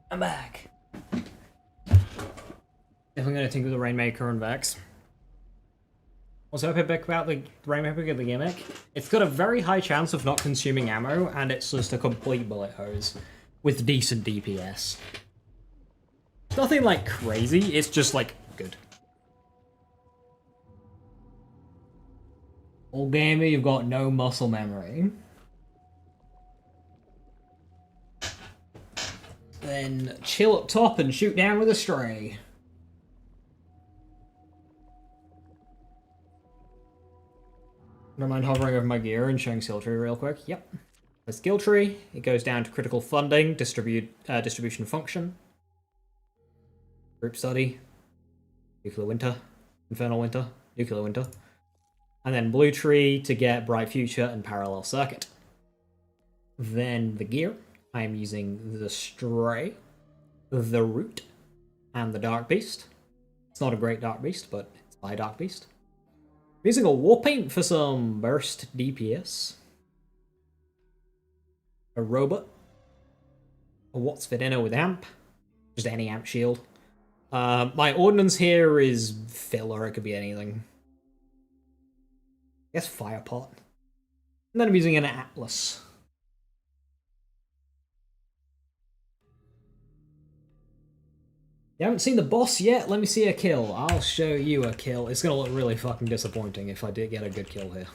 I'm back. Definitely gonna think of the Rainmaker and Vex. Also, epic about the Rainmaker of the gimmick. It's got a very high chance of not consuming ammo, and it's just a complete bullet hose with decent DPS. It's nothing like crazy, it's just like good. Old gamer, you've got no muscle memory. Then chill up top and shoot down with a stray. Don't mind hovering over my gear and showing skill tree real quick. Yep. The skill tree, it goes down to critical funding, distribution function, group study, nuclear winter, infernal winter, nuclear winter, and then blue tree to get bright future and parallel circuit. Then the gear, I'm using the stray, the root, and the dark beast. It's not a great dark beast, but it's my dark beast. I'm using a war paint for some burst DPS. A robot. A Watts Fideno with amp. Just any amp shield. My ordnance here is filler, it could be anything. I guess fire pot. And then I'm using an Atlas. You haven't seen the boss yet? Let me see a kill. I'll show you a kill. It's gonna look really fucking disappointing if I did get a good kill here.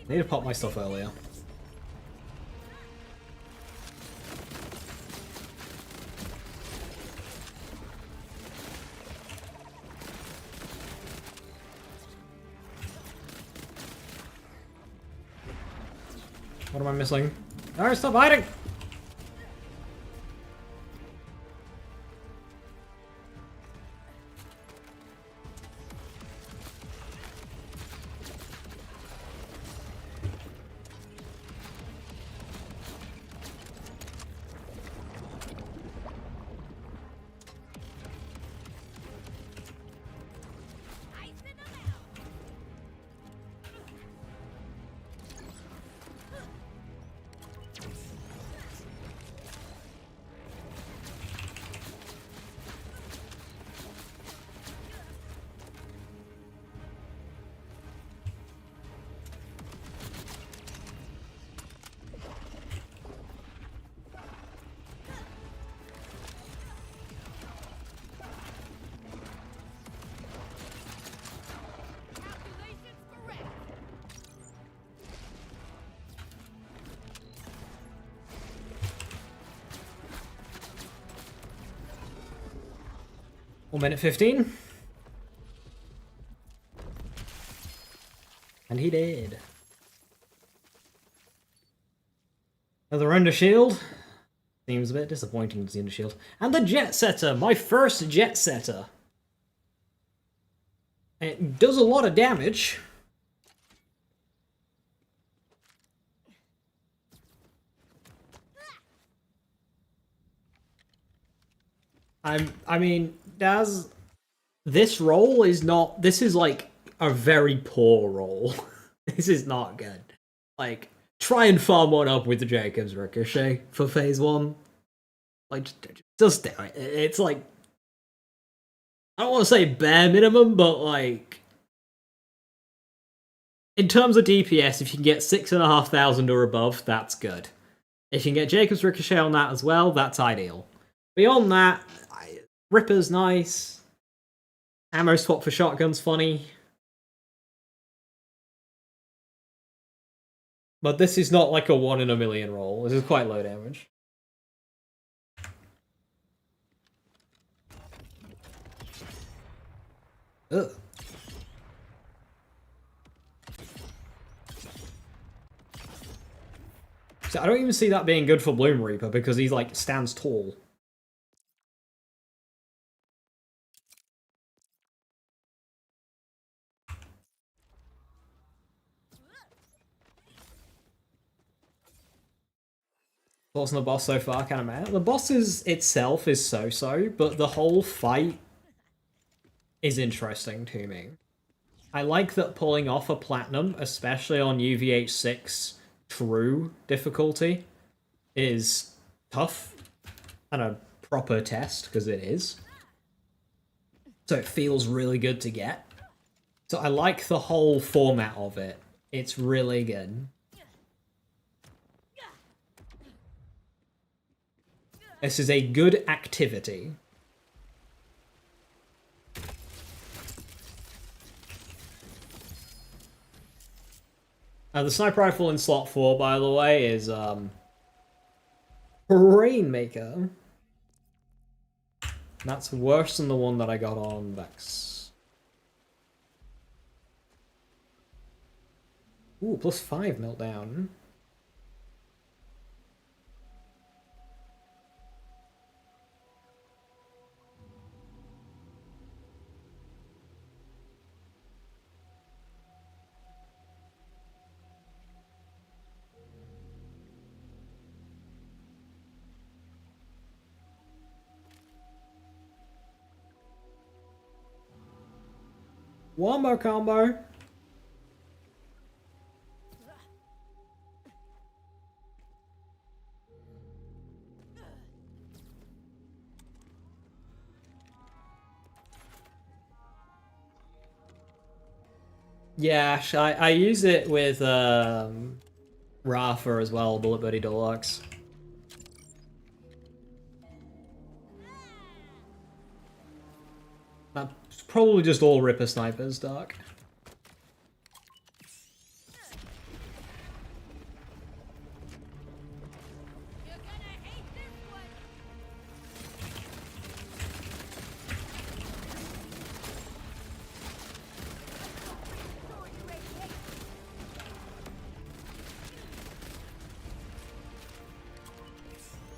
I need to pop my stuff earlier. What am I missing? No, stop hiding! 1 minute 15. And he did. Another under shield. Seems a bit disappointing to see under shield. And the jet setter, my first jet setter. It does a lot of damage. I mean, this roll is not. This is like a very poor roll. This is not good. Like, try and farm one up with the Jacob's Ricochet for phase 1. Like, just do it. It's like, I don't want to say bare minimum, but like, in terms of DPS, if you can get 6,500 or above, that's good. If you can get Jacob's Ricochet on that as well, that's ideal. Beyond that, Ripper's nice. Ammo swap for shotgun's funny. But this is not like a 1 in a million roll. This is quite low damage. Ugh. So I don't even see that being good for Bloom Reaper because he like stands tall. Thoughts on the boss so far, kind of mad. The boss itself is so-so, but the whole fight is interesting to me. I like that pulling off a platinum, especially on UVH6 true difficulty, is tough and a proper test, because it is. So it feels really good to get. So I like the whole format of it. It's really good. This is a good activity. The sniper rifle in slot 4, by the way, is Rainmaker. That's worse than the one that I got on Vex. Ooh, +5 meltdown. Wombo combo. Yeah, I use it with Rafa as well, Bullet Buddy Deluxe. That's probably just all Ripper snipers, Dark. You're gonna hate this one. Toxic blast.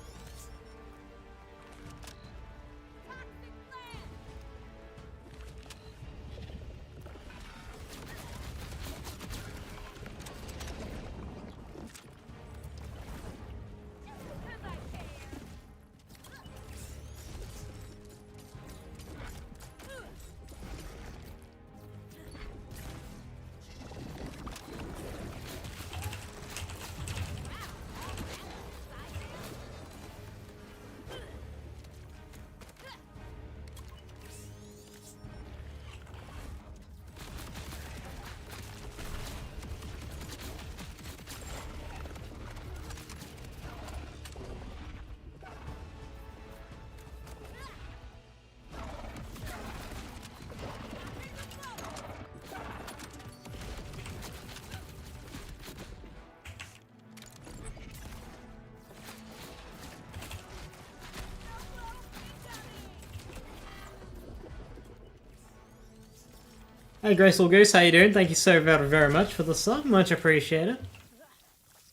Hey Graceful Goose, how you doing? Thank you so very, very much for the sub. Much appreciated.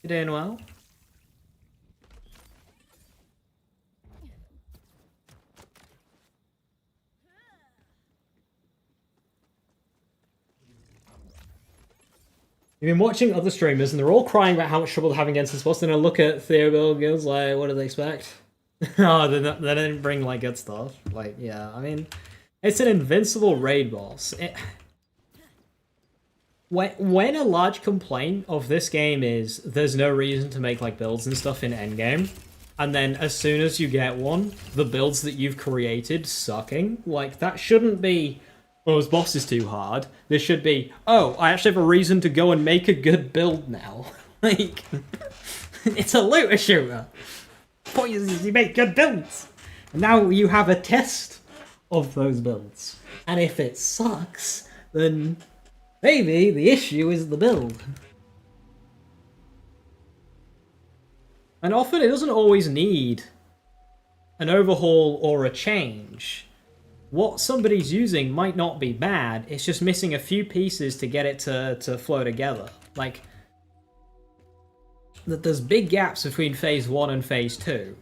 You're doing well. You've been watching other streamers and they're all crying about how much trouble they're having against this boss, and I look at Theobald Guilds like, what do they expect? Oh, they didn't bring like good stuff. Like, yeah, I mean, it's an invincible raid boss. When a large complaint of this game is there's no reason to make like builds and stuff in Endgame, and then as soon as you get one, the builds that you've created sucking, like that shouldn't be, oh, this boss is too hard. This should be, oh, I actually have a reason to go and make a good build now. Like, it's a looter shooter. Point is you make good builds. And now you have a test of those builds. And if it sucks, then maybe the issue is the build. And often it doesn't always need an overhaul or a change. What somebody's using might not be bad, it's just missing a few pieces to get it to flow together. Like, that there's big gaps between phase 1 and phase 2.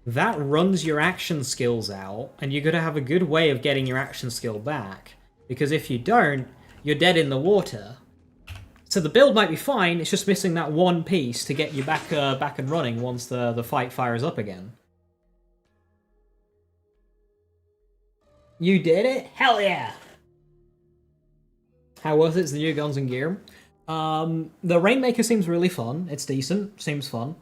That runs your action skills out, and you're going to have a good way of getting your action skill back. Because if you don't, you're dead in the water. So the build might be fine, it's just missing that one piece to get you back and running once the fight fires up again. You did it? Hell yeah! How worth it is the new guns and gear? The Rainmaker seems really fun. It's decent. Seems fun.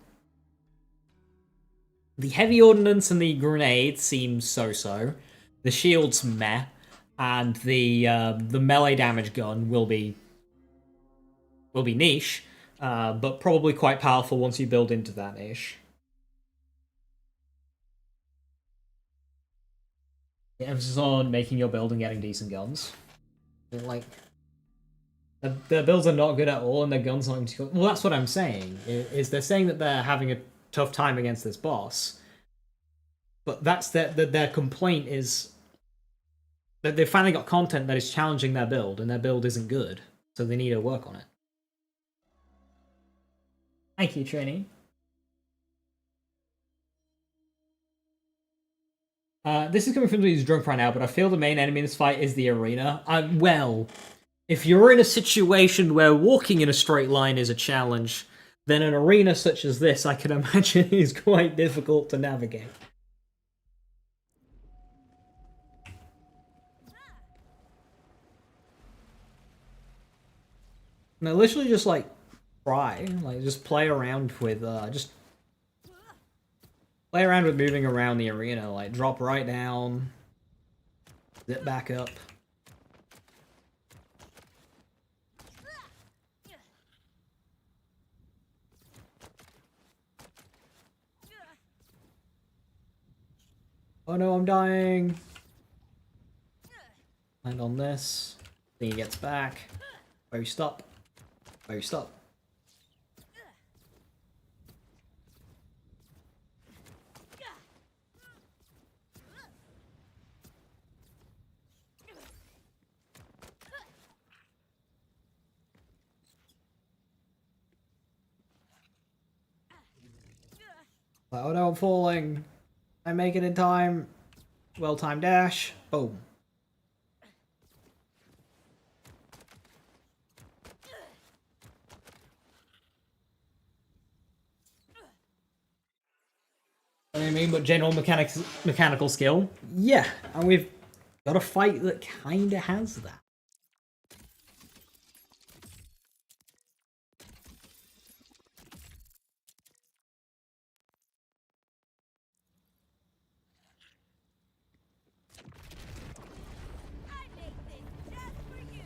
The heavy ordnance and the grenade seems so-so. The shield's meh. And the melee damage gun will be niche, but probably quite powerful once you build into that niche. The emphasis on making your build and getting decent guns. Like, their builds are not good at all, and their guns aren't too good. Well, that's what I'm saying. Is they're saying that they're having a tough time against this boss, but that's their complaint is that they've finally got content that is challenging their build, and their build isn't good, so they need to work on it. Thank you, Trini. This is coming from somebody who's drunk right now, but I feel the main enemy in this fight is the arena. Well, if you're in a situation where walking in a straight line is a challenge, then an arena such as this, I can imagine, is quite difficult to navigate. No, literally just, like, try. Like, just play around with, play around with moving around the arena, like drop right down, zip back up. Oh no, I'm dying. Land on this. Then he gets back. Where you stop. Where you stop. Oh no, I'm falling. I make it in time. Well-timed dash. Boom. I mean, but general mechanical skill? Yeah, and we've got a fight that kinda has that. I made this just for you.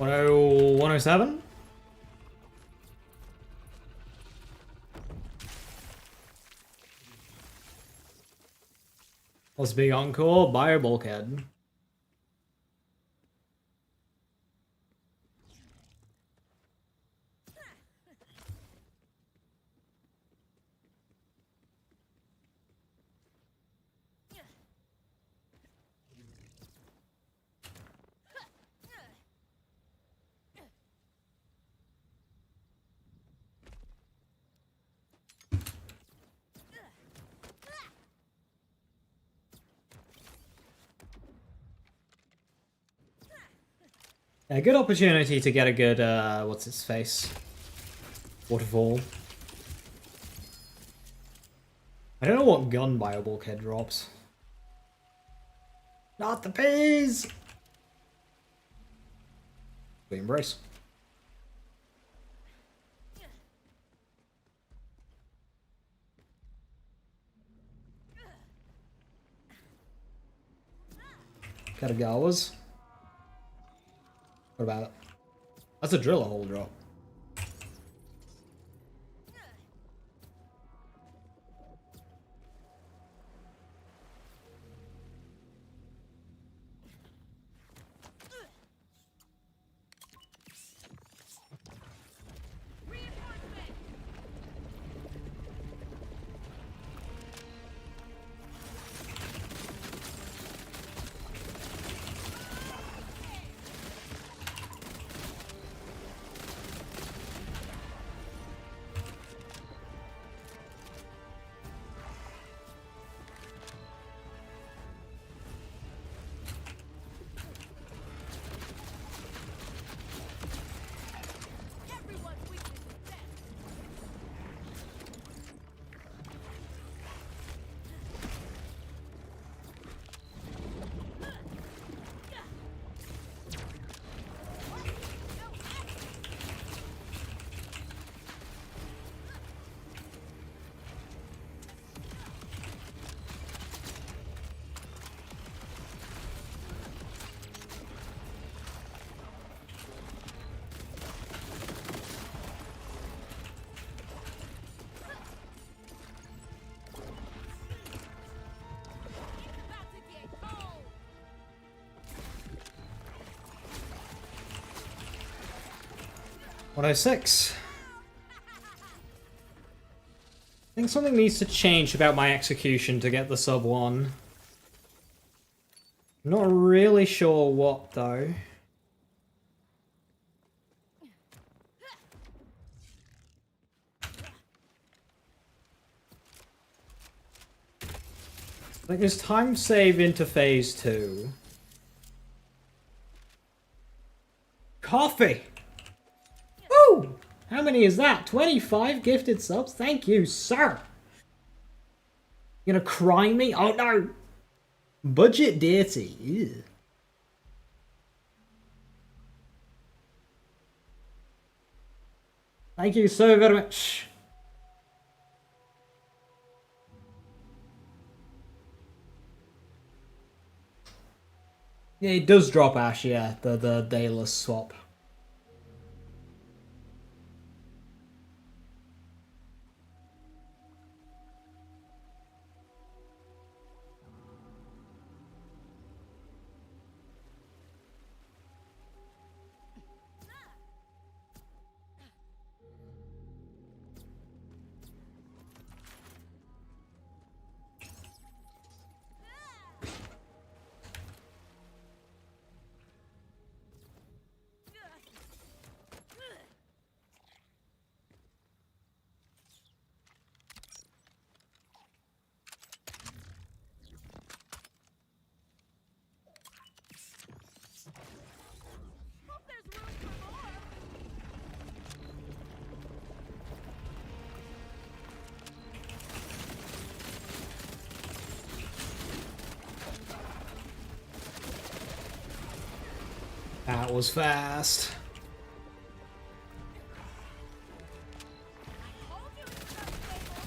107? Let's be encore, buy a bulkhead. A good opportunity to get a good, what's its face? Waterfall. I don't know what gun buy a bulkhead drops. Not the peas! We embrace. Katagawas. What about it? That's a drill hole drop. Everyone's weakness is death. About to get cold. 106. I think something needs to change about my execution to get the sub 1. Not really sure what though. Like there's time save into phase 2. Coffee! Woo! How many is that? 25 gifted subs? Thank you, sir! You gonna cry me? Oh no! Budget dirty. Ew. Thank you so very much. Yeah, it does drop Ash, yeah, the Dayless swap. Hope there's room for more. That was fast. Told you it's unstable.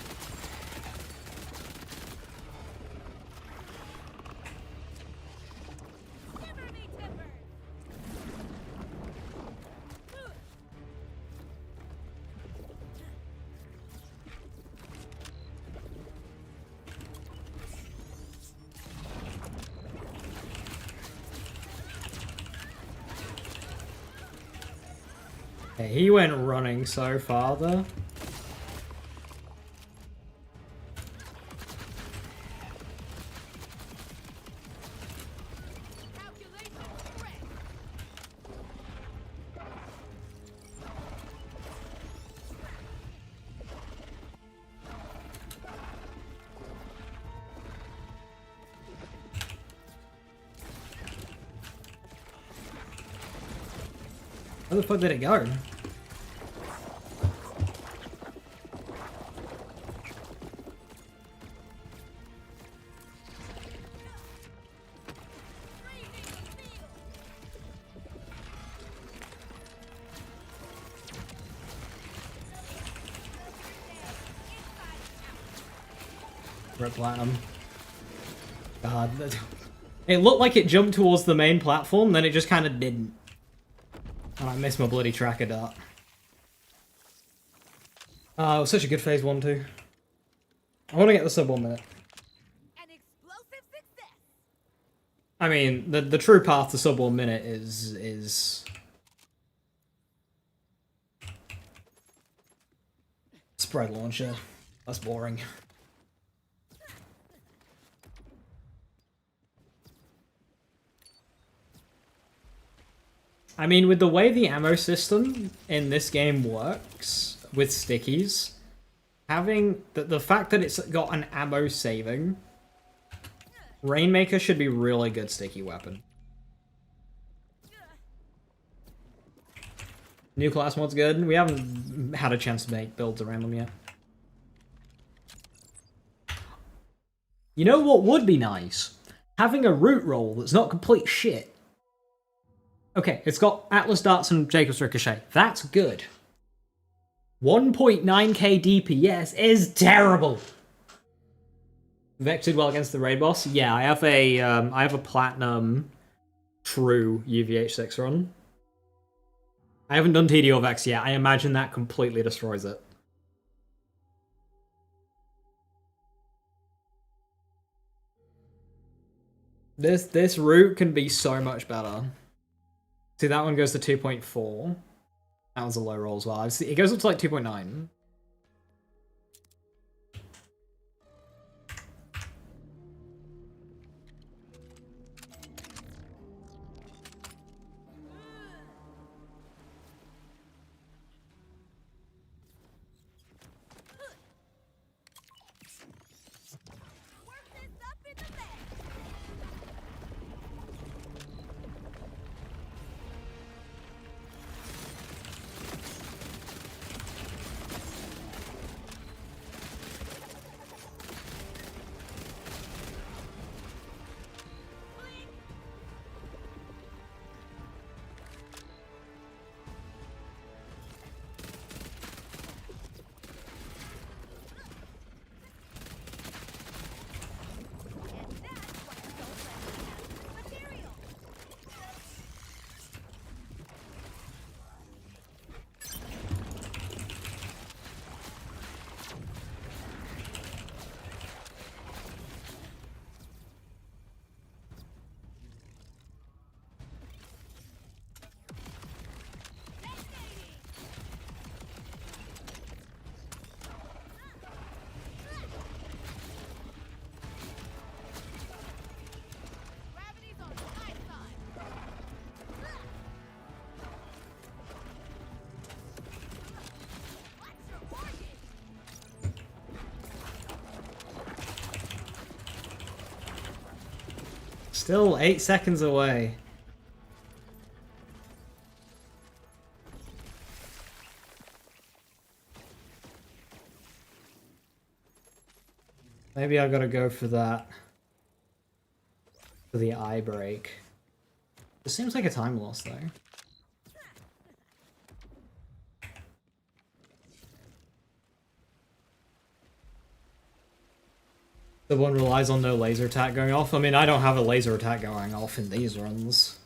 Shiver me timbers. Okay, he went running so far though. Where the fuck did it go? Red Platinum. God. It looked like it jumped towards the main platform, then it just kind of didn't. And I missed my bloody tracker dart. It was such a good phase 1 too. I want to get the sub 1 minute. An explosive success. I mean, the true path to sub 1 minute is spread launcher. That's boring. I mean, with the way the ammo system in this game works with stickies, having the fact that it's got an ammo saving, Rainmaker should be really good sticky weapon. New class mod's good. We haven't had a chance to make builds around them yet. You know what would be nice? Having a root roll that's not complete shit. Okay, it's got Atlas Darts and Jacob's Ricochet. That's good. 1.9k DPS is terrible. Vectored well against the raid boss. Yeah, I have a platinum true UVH6 run. I haven't done TD or Vex yet. I imagine that completely destroys it. This route can be so much better. See, that one goes to 2.4. That was a low roll as well. It goes up to like 2.9. Work this up in the bag. Gravity's on my side. What's your origin? Still 8 seconds away. Maybe I gotta go for that. For the eye break. It seems like a time loss though. The one relies on no laser attack going off. I mean, I don't have a laser attack going off in these runs.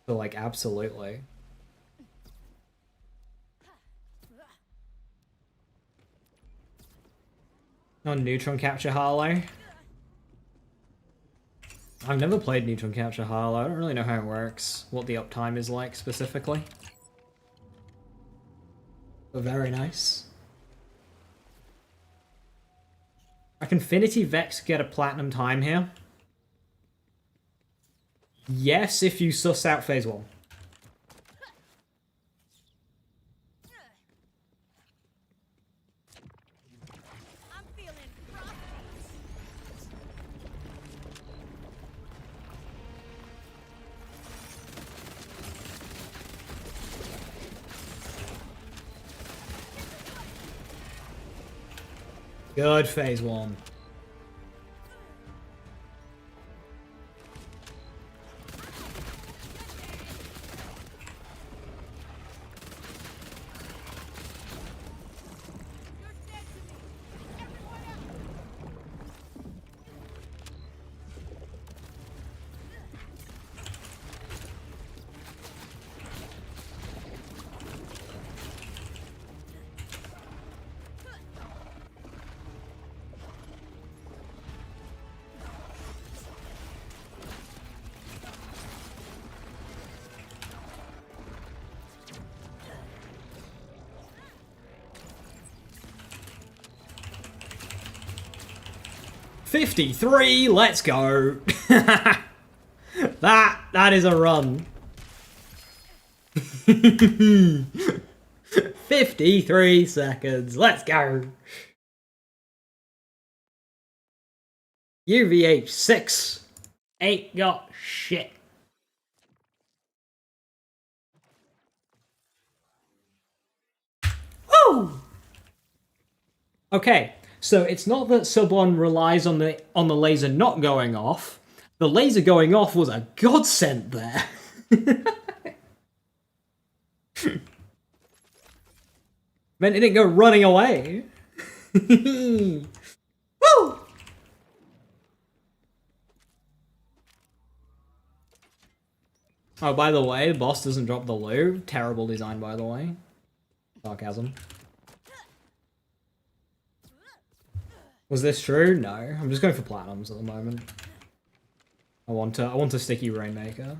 So, like, absolutely. No neutron capture Harlow. I've never played Neutron Capture Harlow. I don't really know how it works, what the uptime is like specifically. But very nice. I can Infinity Vex get a platinum time here? Yes, if you suss out phase 1. I'm feeling frosty. Good phase 1. You're dead to me. Everyone else. 53, let's go. That is a run. 53 seconds, let's go. UVH 6 ain't got shit. Woo! Okay, so it's not that sub 1 relies on the laser not going off. The laser going off was a godsend there. Meant it didn't go running away. Woo! Oh, by the way, the boss doesn't drop the loot. Terrible design, by the way. Sarcasm. Was this true? No. I'm just going for platinums at the moment. I want a sticky Rainmaker.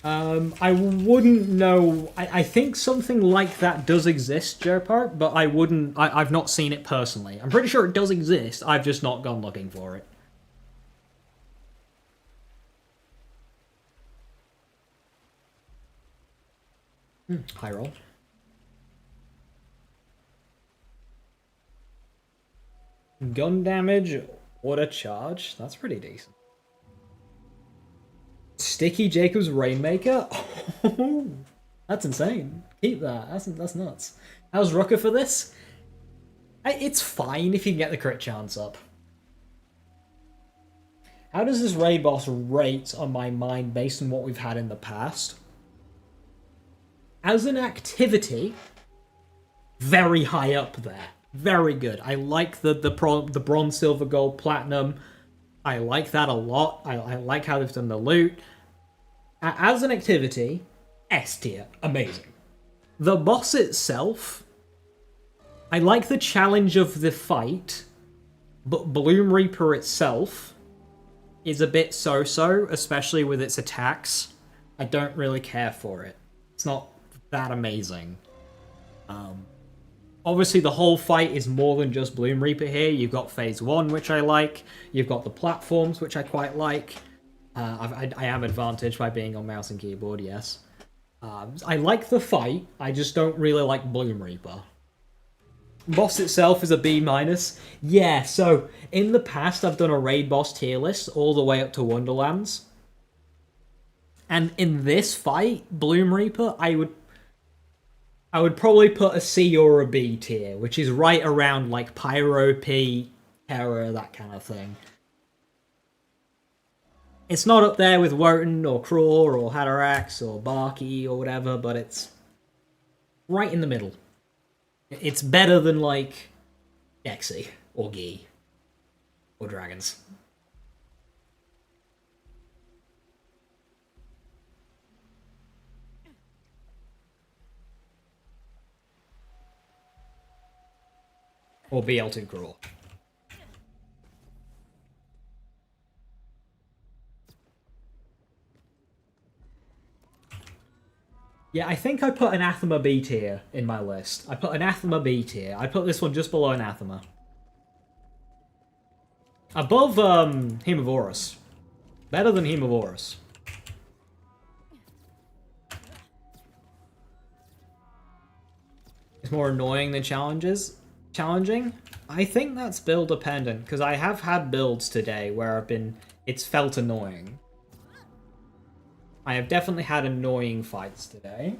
I wouldn't know. I think something like that does exist, Joepart, but I've not seen it personally. I'm pretty sure it does exist. I've just not gone looking for it. High roll. Gun damage, order charge. That's pretty decent. Sticky Jacob's Rainmaker? Oh, that's insane. Keep that. That's nuts. How's Rucker for this? It's fine if you can get the crit chance up. How does this raid boss rate on my mind based on what we've had in the past? As an activity, very high up there. Very good. I like the bronze, silver, gold, platinum. I like that a lot. I like how they've done the loot. As an activity, S tier. Amazing. The boss itself, I like the challenge of the fight, but Bloom Reaper itself is a bit so-so, especially with its attacks. I don't really care for it. It's not that amazing. Obviously, the whole fight is more than just Bloom Reaper here. You've got Phase 1, which I like. You've got the platforms, which I quite like. I am advantaged by being on mouse and keyboard, yes. I like the fight, I just don't really like Bloom Reaper. Boss itself is a B-. Yeah, so in the past I've done a raid boss tier list all the way up to Wonderlands. And in this fight, Bloom Reaper, I would probably put a C or a B tier, which is right around like Pyro, P, Terror, that kind of thing. It's not up there with Wotan or Craw or Hatterax or Barky or whatever, but it's right in the middle. It's better than like Gexy or Gi or Dragons. Or BL2 Crawl. Yeah, I think I put Anathema B tier in my list. I put Anathema B tier. I put this one just below Anathema. Above Hemovorus. Better than Hemovorus. It's more annoying than challenging. I think that's build dependent, because I have had builds today where it's felt annoying. I have definitely had annoying fights today.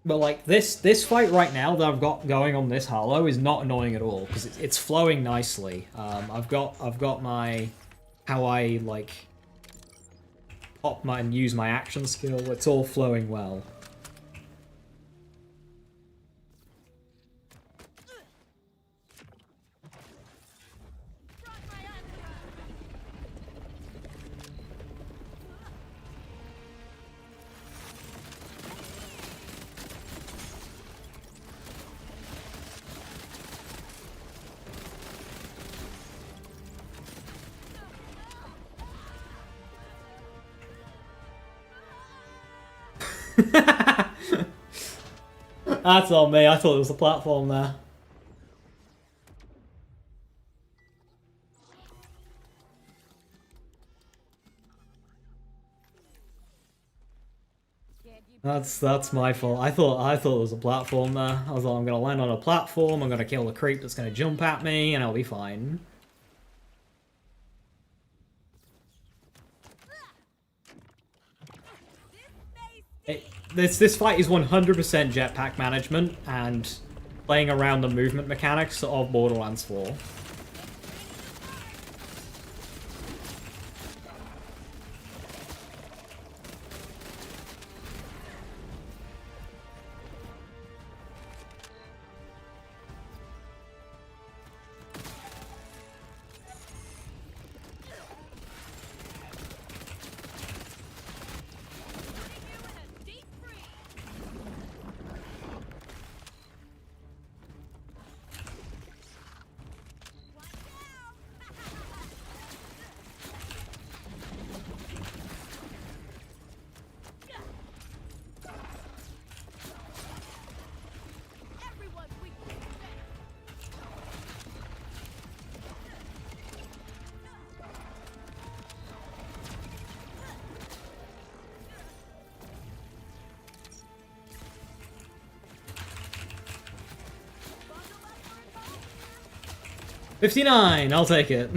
But like this fight right now that I've got going on this Hollow is not annoying at all, because it's flowing nicely. I've got my how I like pop my and use my action skill. It's all flowing well. That's on me. I thought it was a platform there. That's my fault. I thought it was a platform there. I was like, I'm gonna land on a platform. I'm gonna kill the creep that's gonna jump at me, and I'll be fine. This fight is 100% jetpack management and playing around the movement mechanics of Borderlands 4. Everyone's weak to success. 59, I'll take it.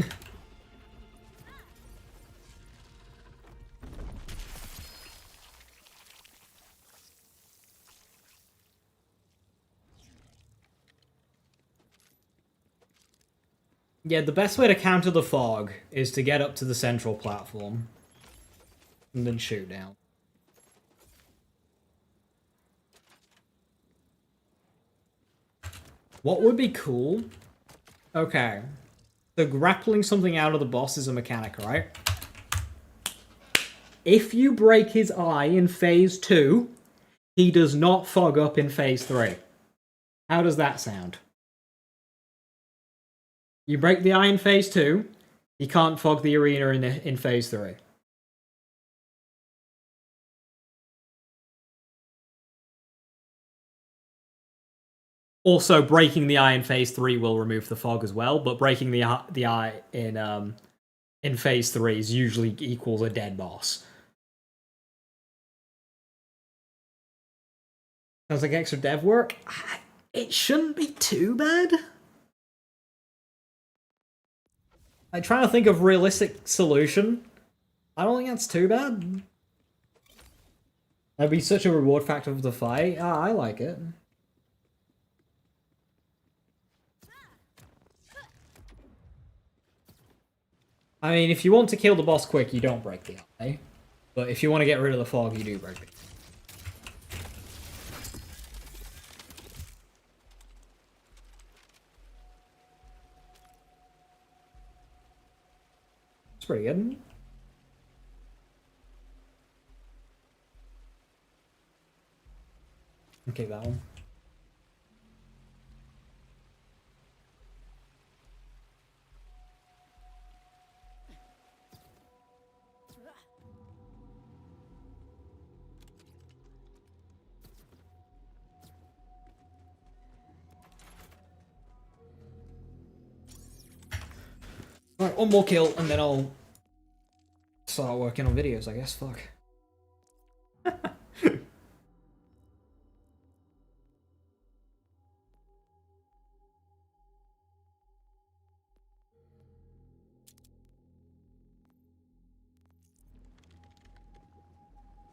Yeah, the best way to counter the fog is to get up to the central platform and then shoot down. What would be cool? Okay. So grappling something out of the boss is a mechanic, right? If you break his eye in phase 2, he does not fog up in phase 3. How does that sound? You break the eye in phase 2, you can't fog the arena in phase 3. Also, breaking the eye in phase 3 will remove the fog as well, but breaking the eye in phase 3 is usually equals a dead boss. Sounds like extra dev work. It shouldn't be too bad. I'm trying to think of realistic solution. I don't think that's too bad. That'd be such a reward factor for the fight. I like it. I mean, if you want to kill the boss quick, you don't break the eye. But if you want to get rid of the fog, you do break it. It's pretty good. Okay, that one. Right, one more kill, and then I'll start working on videos, I guess. Fuck.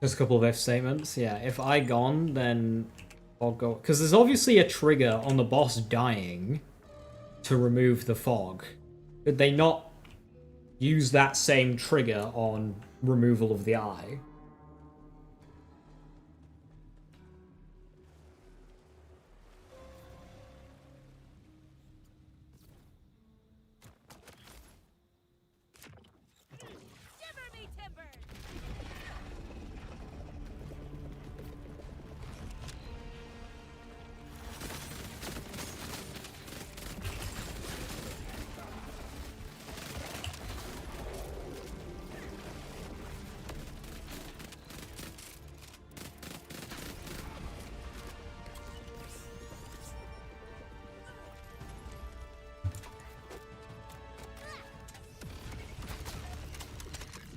Just a couple of if statements. Yeah, if I gone, then I'll go. Because there's obviously a trigger on the boss dying to remove the fog. Did they not use that same trigger on removal of the eye? Shiver me timbers!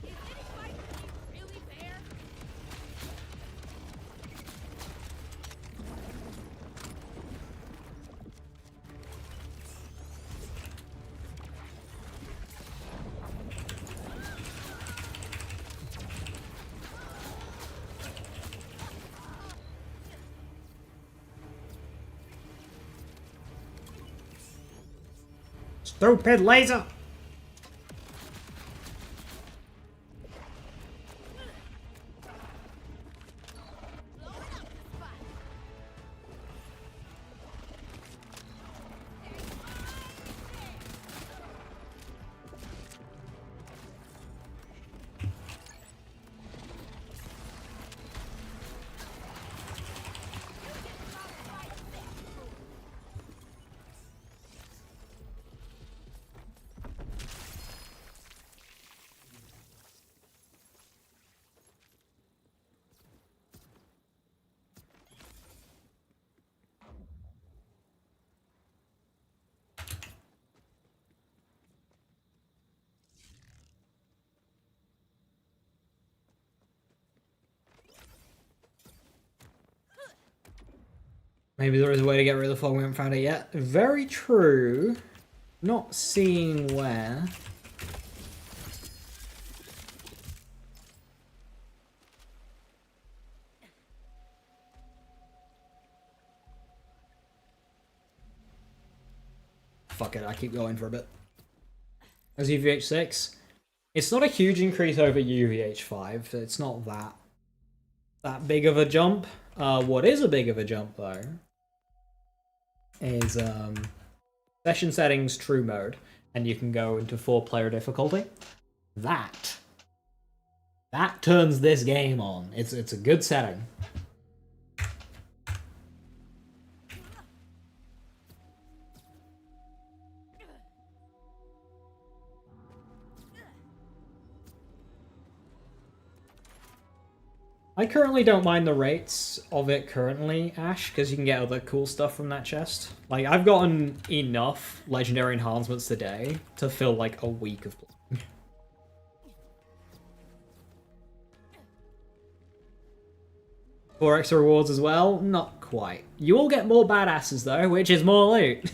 Is any fight with you really fair? Stupid laser! Blowing up the spot. Maybe there is a way to get rid of the fog, we haven't found it yet. Very true. Not seeing where. Fuck it, I keep going for a bit. As UVH 6. It's not a huge increase over UVH 5. It's not that big of a jump. What is a big of a jump though is session settings true mode, and you can go into 4-player difficulty. That turns this game on. It's a good setting. I currently don't mind the rates of it currently, Ash, because you can get other cool stuff from that chest. Like, I've gotten enough legendary enhancements today to fill, like, a week of playing. 4 extra rewards as well? Not quite. You will get more badasses, though, which is more loot.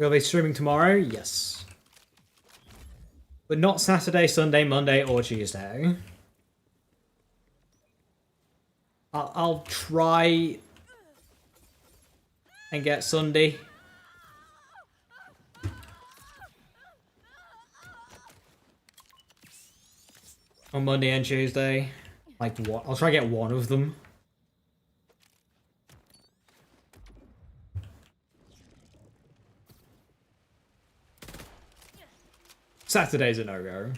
Will they streaming tomorrow? Yes. But not Saturday, Sunday, Monday, or Tuesday. I'll try and get Sunday. On Monday and Tuesday. Like what? I'll try to get one of them. Saturday's a no-go.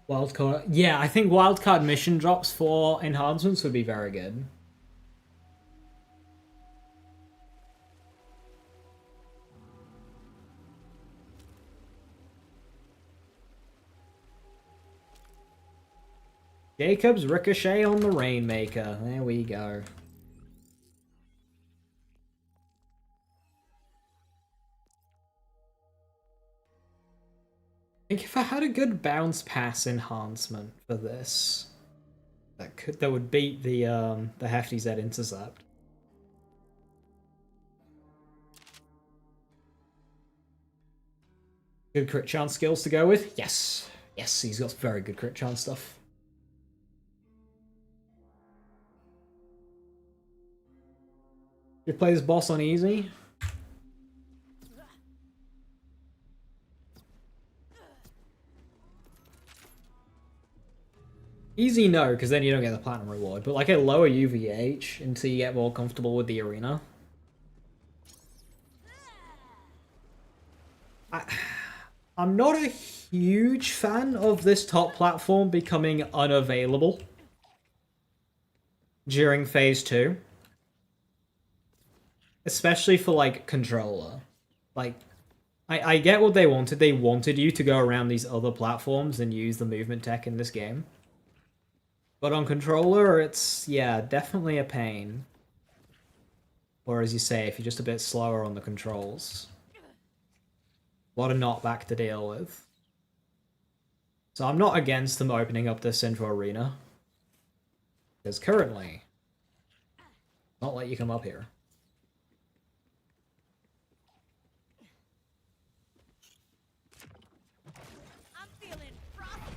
Wildcard. Yeah, I think wildcard mission drops for enhancements would be very good. Jacob's Ricochet on the Rainmaker. There we go. I think if I had a good bounce pass enhancement for this, that would beat the Hefty Z intercept. Good crit chance skills to go with? Yes. Yes, he's got very good crit chance stuff. You play this boss on easy? Easy no, because then you don't get the platinum reward, but like a lower UVH until you get more comfortable with the arena. I'm not a huge fan of this top platform becoming unavailable during phase 2. Especially for like controller. Like, I get what they wanted. They wanted you to go around these other platforms and use the movement tech in this game. But on controller, it's, yeah, definitely a pain. Or as you say, if you're just a bit slower on the controls. A lot of knockback to deal with. So I'm not against them opening up this into arena. Because currently, not let you come up here. I'm feeling frosty.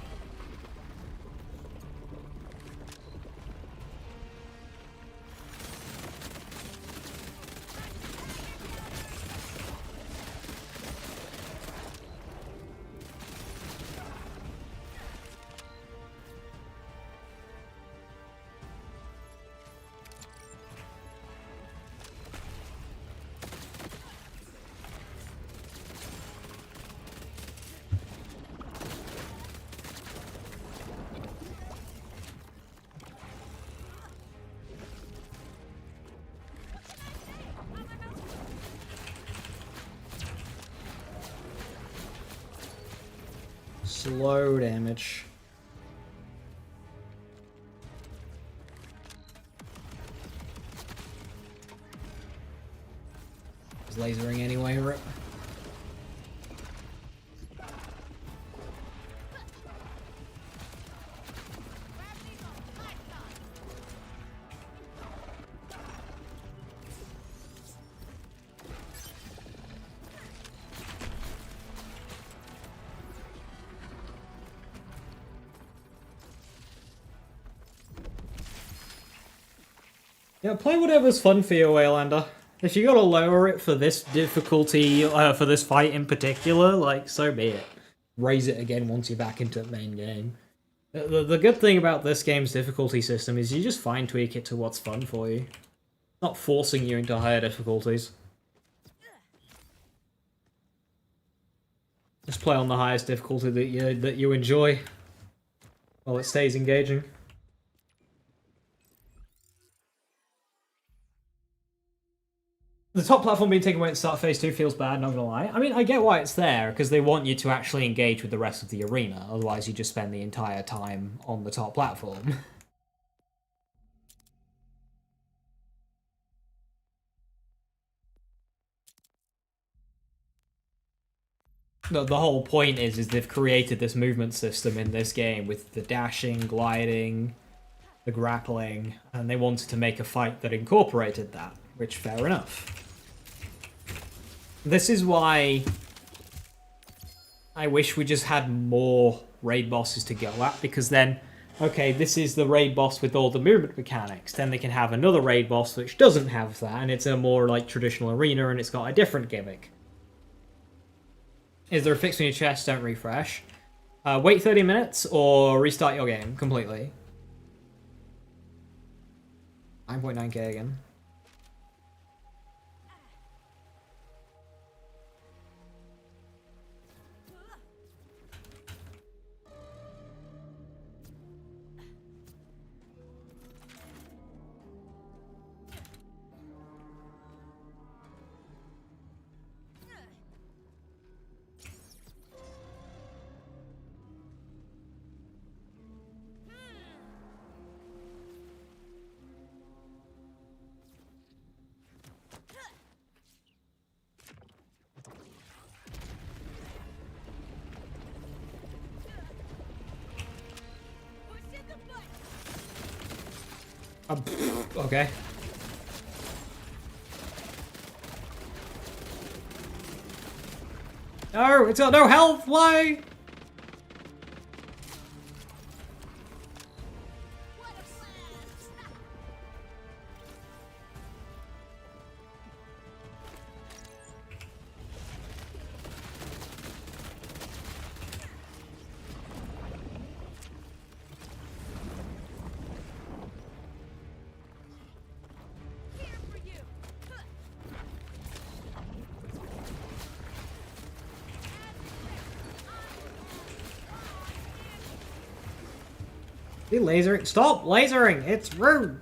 Slow damage. He's lasering anyway, rip. Yeah, play whatever's fun for you, Waylander. If you gotta lower it for this difficulty, for this fight in particular, like, so be it. Raise it again once you're back into the main game. The good thing about this game's difficulty system is you just fine tweak it to what's fun for you. Not forcing you into higher difficulties. Just play on the highest difficulty that you enjoy while it stays engaging. The top platform being taken away at the start of phase 2 feels bad, not gonna lie. I mean, I get why it's there, because they want you to actually engage with the rest of the arena, otherwise you just spend the entire time on the top platform. The whole point is they've created this movement system in this game with the dashing, gliding, the grappling, and they wanted to make a fight that incorporated that, which fair enough. This is why I wish we just had more raid bosses to go at, because then, okay, this is the raid boss with all the movement mechanics, then they can have another raid boss which doesn't have that, and it's a more like traditional arena and it's got a different gimmick. Is there a fix on your chest? Don't refresh. Wait 30 minutes or restart your game completely. 9.9k again. Okay. No, it's got no health. Why? What a blast! 'Lasering. Stop lasering. It's rude.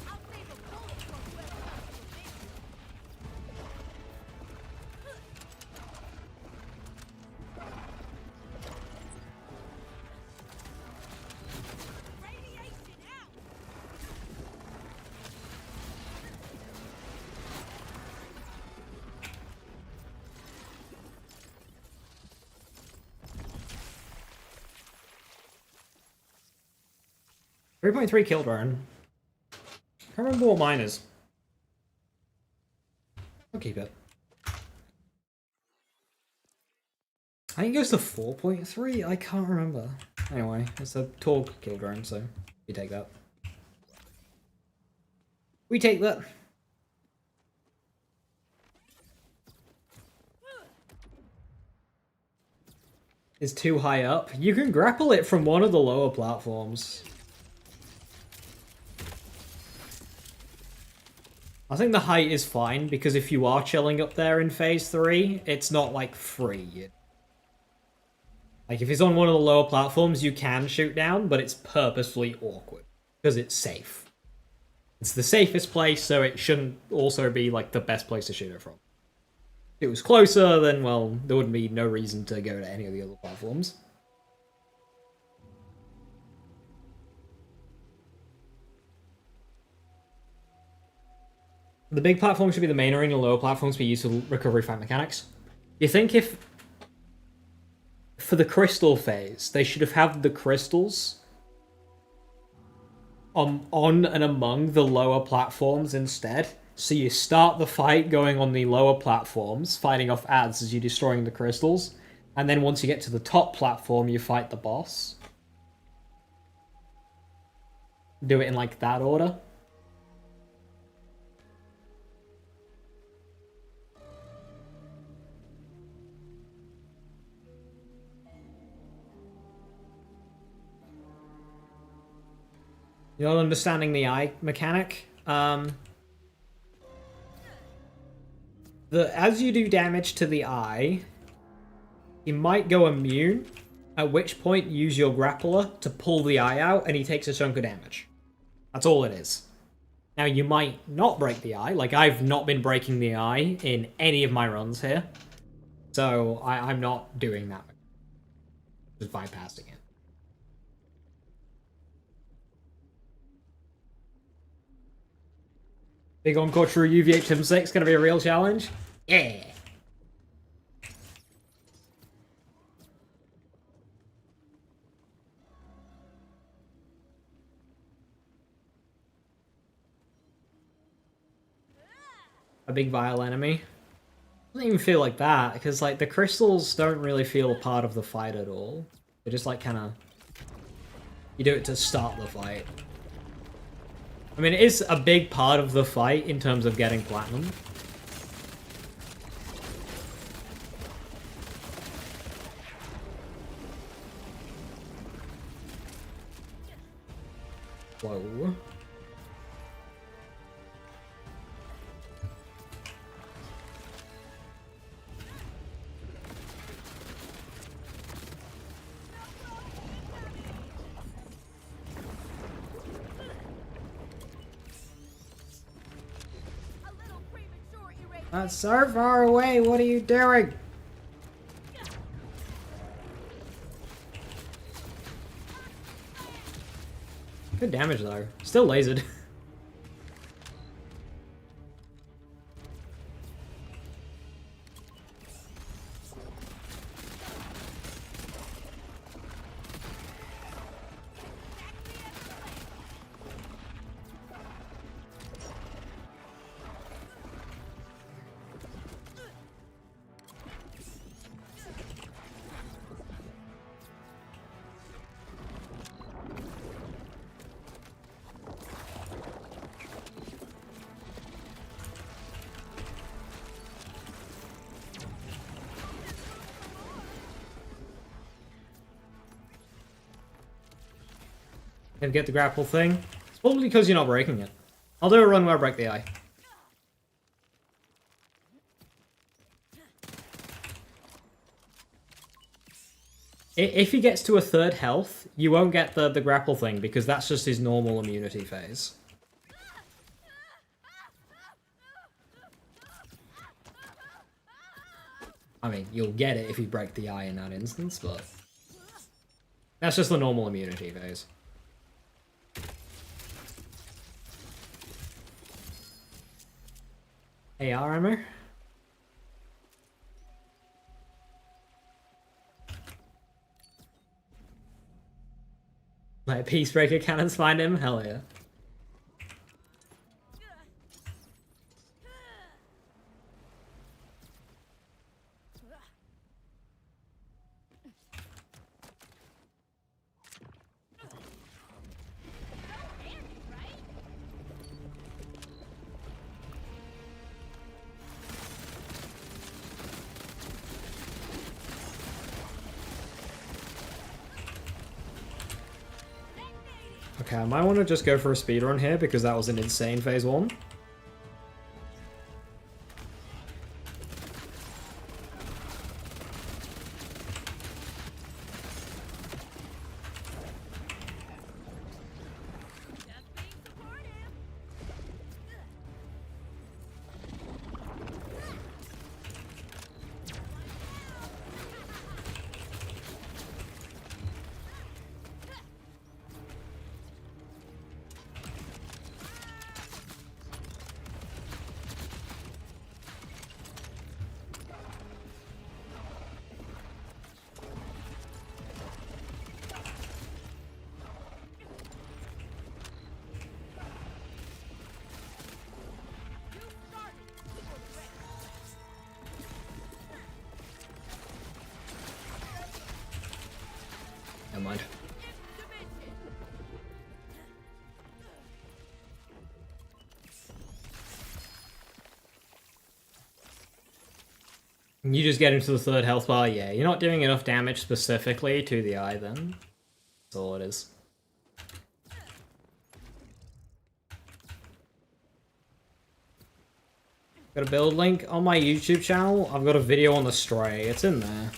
I'll save a bullet for whoever comes for me. Radiation out! 3.3 kill burn. Can't remember what mine is. I'll keep it. I think it goes to 4.3. I can't remember. Anyway, it's a tall kill drone, so we take that. We take that. It's too high up. You can grapple it from one of the lower platforms. I think the height is fine, because if you are chilling up there in phase 3, it's not like free. Like if it's on one of the lower platforms, you can shoot down, but it's purposefully awkward, because it's safe. It's the safest place, so it shouldn't also be like the best place to shoot it from. If it was closer, then well, there would be no reason to go to any of the other platforms. The big platform should be the main arena, lower platforms be used for recovery fight mechanics. You think if, for the crystal phase, they should have had the crystals on and among the lower platforms instead? So you start the fight going on the lower platforms, fighting off ads as you're destroying the crystals, and then once you get to the top platform, you fight the boss. Do it in like that order. You're not understanding the eye mechanic. As you do damage to the eye, you might go immune, At which point, use your grappler to pull the eye out, and he takes a chunk of damage. That's all it is. Now, you might not break the eye. Like, I've not been breaking the eye in any of my runs here. So, I'm not doing that. Just bypassing it. Big Encore True UVH 6 gonna be a real challenge? Yeah! A big vile enemy. Doesn't even feel like that, because like the crystals don't really feel a part of the fight at all. They're just like kind of... You do it to start the fight. I mean, it is a big part of the fight in terms of getting platinum. Whoa. That's so far away, what are you doing? Good damage though. Still lasered. And get the grapple thing. It's probably because you're not breaking it. I'll do a run where I break the eye. If he gets to a third health, you won't get the grapple thing because that's just his normal immunity phase. I mean, you'll get it if you break the eye in that instance, but... That's just the normal immunity phase. AR ammo? Like Peacebreaker cannons find him? Hell yeah. Okay, I might want to just go for a speedrun here because that was an insane phase 1. Never mind. You just get into the third health bar? Yeah, you're not doing enough damage specifically to the eye then. That's all it is. Got a build link on my YouTube channel. I've got a video on the Stray. It's in there.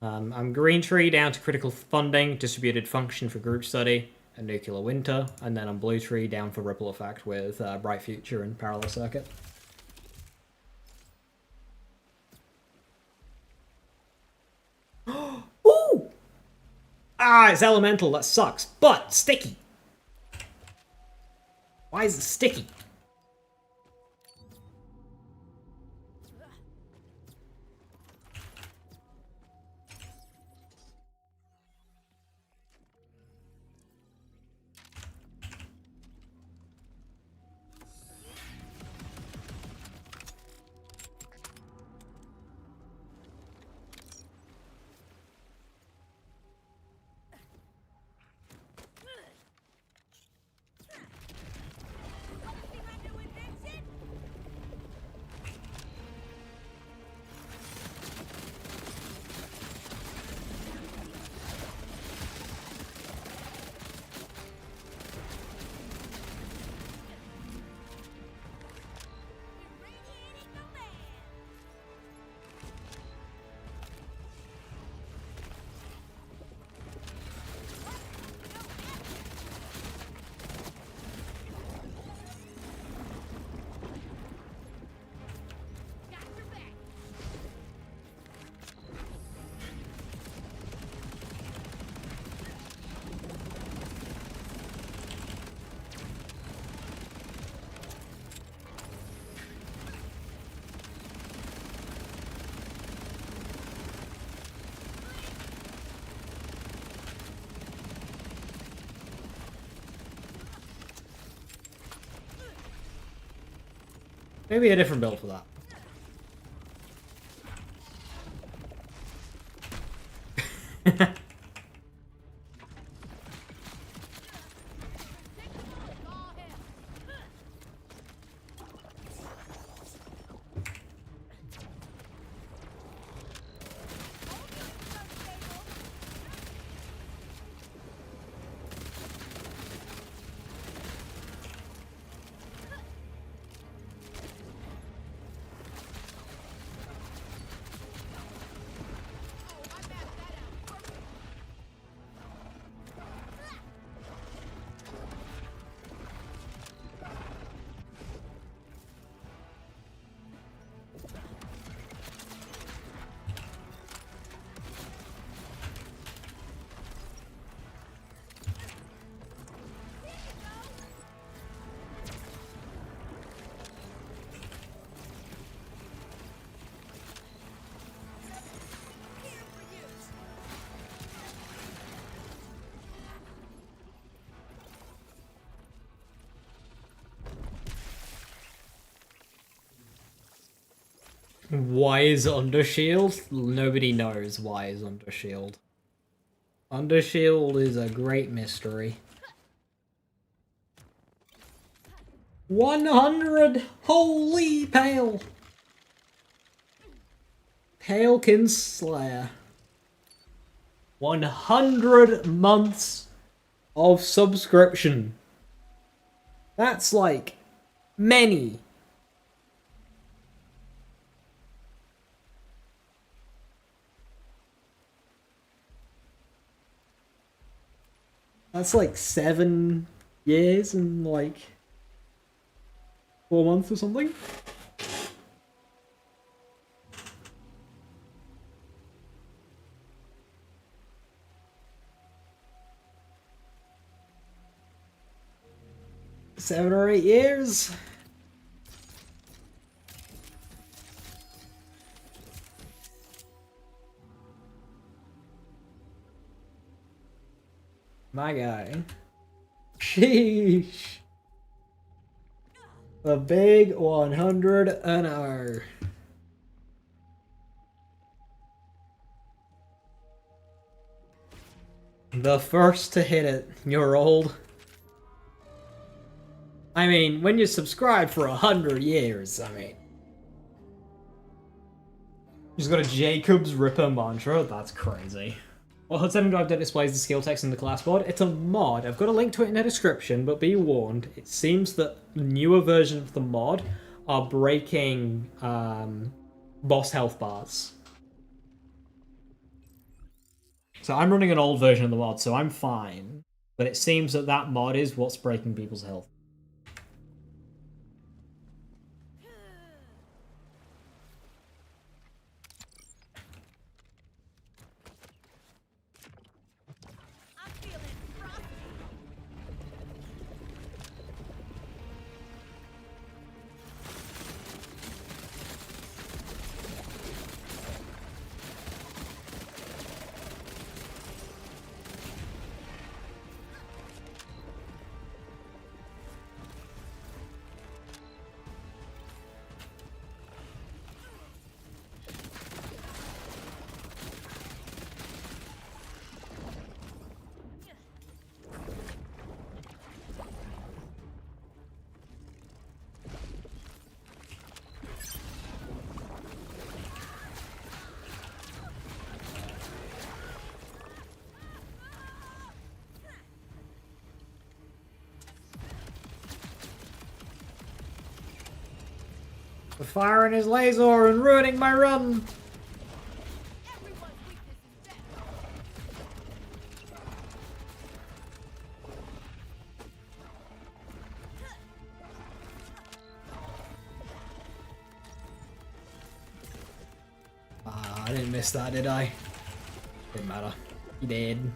I'm green tree down to critical funding, distributed function for group study, and nuclear winter, and then I'm blue tree down for ripple effect with bright future and parallel circuit. Ooh! Ah, it's elemental, that sucks, but sticky! Why is it sticky? See my new invention? Irradiating the land. Got your back. Maybe a different build for that. All hell. Why is Undershield? Nobody knows why is Undershield. Undershield is a great mystery. 100! Holy Pale! Palekin Slayer. 100 months of subscription. That's like many. That's like 7 years and like 4 months or something. Seven or 8 years. My guy. Sheesh. The big 100 an hour. The first to hit it. You're old. I mean, when you subscribe for 100 years, I mean. He's got a Jacob's Ripper mantra. That's crazy. Well, HUD 7 Drive that displays the skill text in the class board. It's a mod. I've got a link to it in the description, but be warned, it seems that newer versions of the mod are breaking boss health bars. So I'm running an old version of the mod, so I'm fine. But it seems that that mod is what's breaking people's health. I'm feeling frosty. The firing his laser and ruining my run! Everyone's weakness is death. Ah, I didn't miss that, did I? Didn't matter. He did.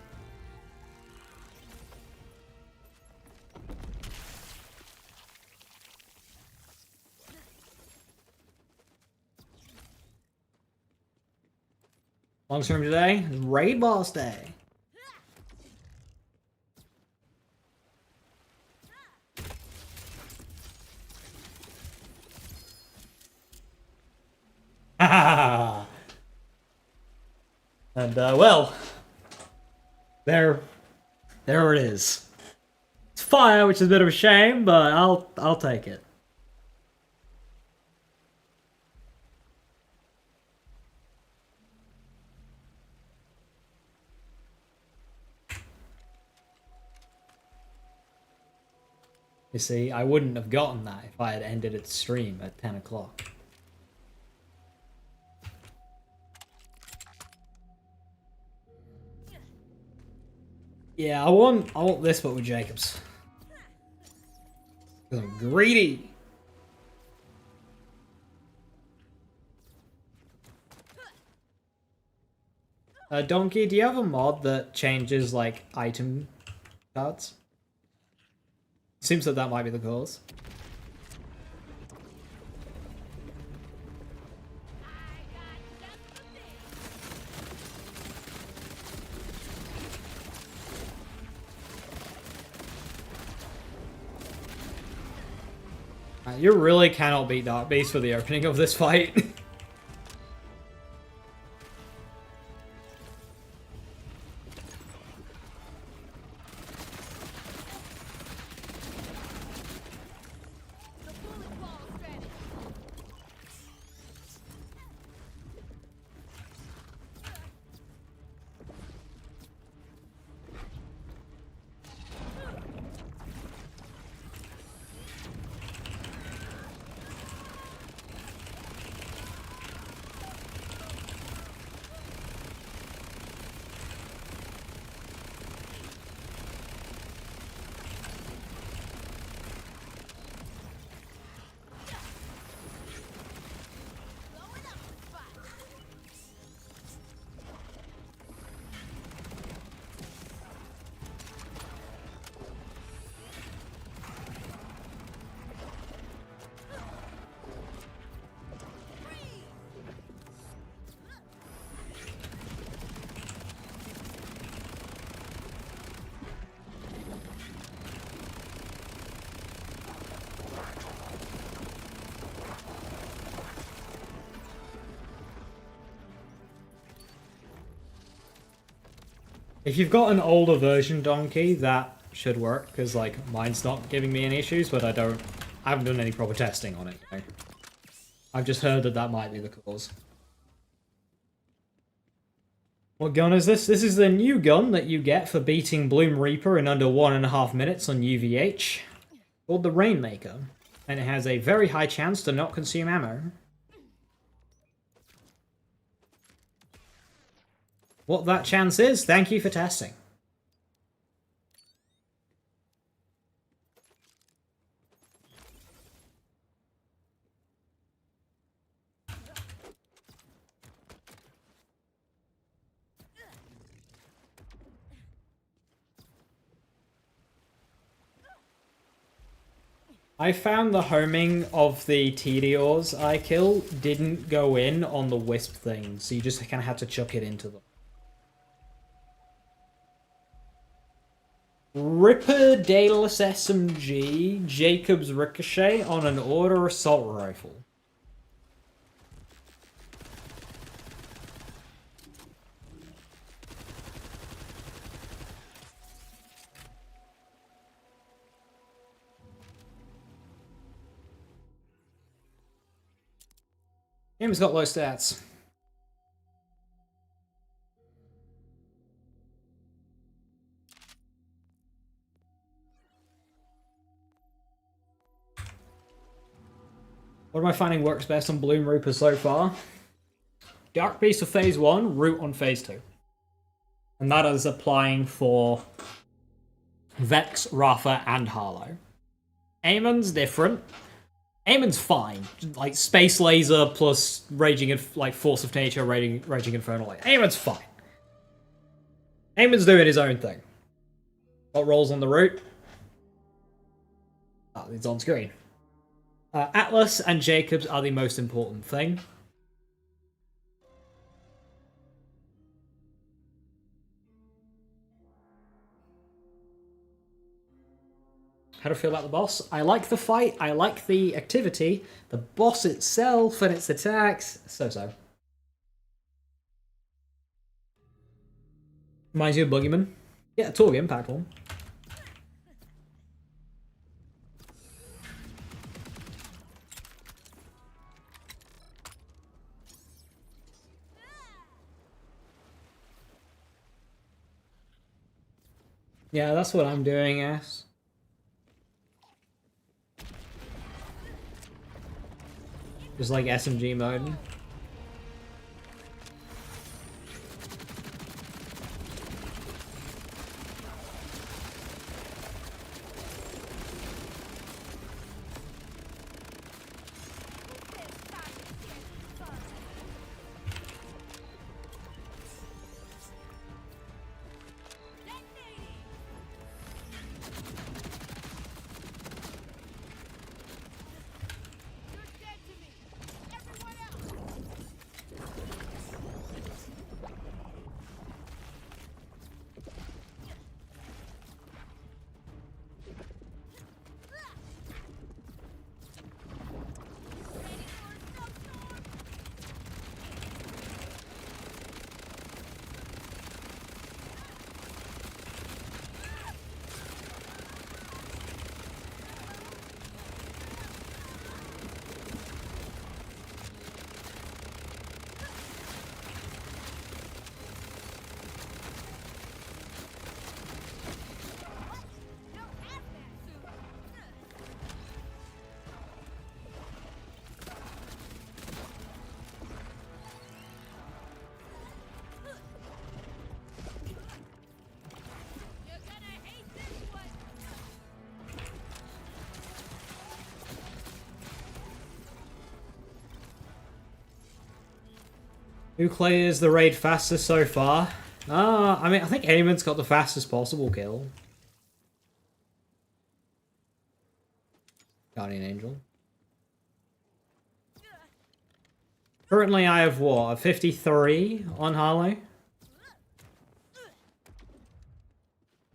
Long stream today is Raid Boss Day. And well, there it is. It's fire, which is a bit of a shame, but I'll take it. You see, I wouldn't have gotten that if I had ended its stream at 10 o'clock. Yeah, I want this, but with Jacobs. 'Cause I'm greedy. Donkey, do you have a mod that changes like item cards? Seems that might be the cause. You really cannot beat Dark Beast for the opening of this fight. The bullet ball strategy. Blowing up the spot. If you've got an older version, Donkey, that should work, because like mine's not giving me any issues, but I haven't done any proper testing on it. You know? I've just heard that might be the cause. What gun is this? This is the new gun that you get for beating Bloom Reaper in under 1.5 minutes on UVH, called the Rainmaker, and it has a very high chance to not consume ammo. what that chance is. Thank you for testing. I found the homing of the Tediors I kill didn't go in on the Wisp thing, so you just kind of had to chuck it into them. Ripper Daedalus SMG, Jacob's Ricochet on an Order Assault Rifle. Game's got low stats. What am I finding works best on Bloom Reaper so far? Dark Beast for Phase 1, Root on Phase 2. And that is applying for Vex, Rafa, and Harlow. Aemon's different. Aemon's fine. Like, Space Laser plus Raging, like, Force of Nature, Raging Infernal. Aemon's fine. Aemon's doing his own thing. What rolls on the route? Oh, it's on screen. Atlas and Jacobs are the most important thing. How do I feel about the boss? I like the fight, I like the activity. The boss itself and its attacks, so-so. Reminds you of Boogeyman. Yeah, totally impact one. Yeah, that's what I'm doing, yes. Just like SMG mode. Who clears the raid fastest so far? I mean, I think Eamon's got the fastest possible kill. Guardian Angel. Currently I have what, a 53 on Harlow?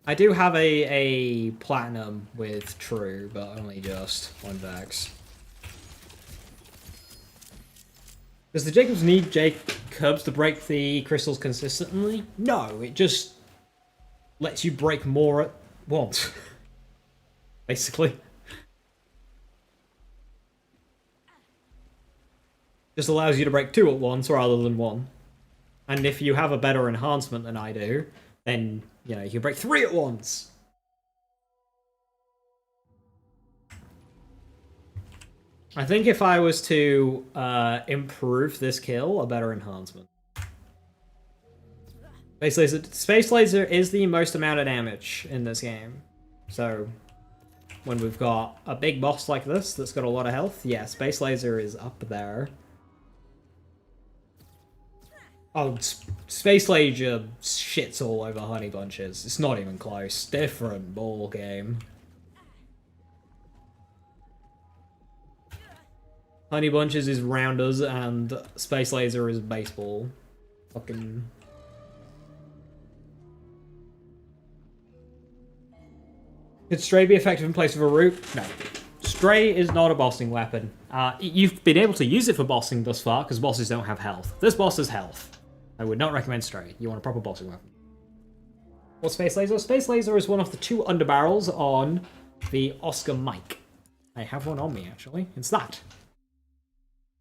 I do have a platinum with True, but only just one Vex. Does the Jacobs need Jacobs to break the crystals consistently? No, it just lets you break more at once. Basically. Just allows you to break 2 at once rather than 1. And if you have a better enhancement than I do, then, you know, you can break 3 at once. I think if I was to improve this kill, a better enhancement. Space Laser is the most amount of damage in this game. So, when we've got a big boss like this that's got a lot of health, yeah, Space Laser is up there. Oh, Space Laser shits all over Honey Bunches. It's not even close. Different ball game. Honey Bunches is rounders and Space Laser is baseball. Fucking... Could Stray be effective in place of a root? No. Stray is not a bossing weapon. You've been able to use it for bossing thus far, because bosses don't have health. This boss has health. I would not recommend Stray. You want a proper bossing weapon. What's Space Laser? Space Laser is one of the 2 underbarrels on the Oscar Mike. I have one on me, actually. It's that.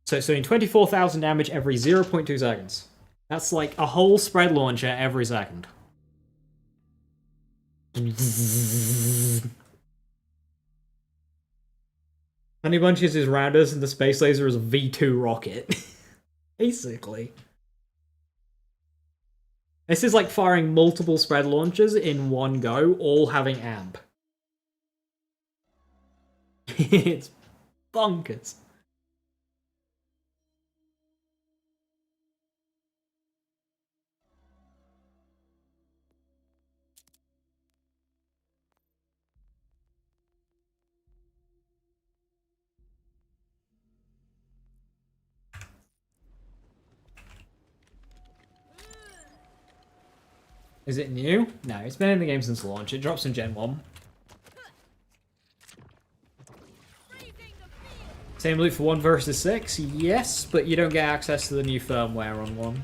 So it's doing 24,000 damage every 0.2 seconds. That's like a whole spread launcher every second. Honey Bunches is rounders and the Space Laser is a V2 rocket. Basically. This is like firing multiple spread launchers in one go, all having amp. It's bonkers. Is it new? No, it's been in the game since launch. It drops in Gen 1. Same loot for 1 versus 6? Yes, but you don't get access to the new firmware on 1.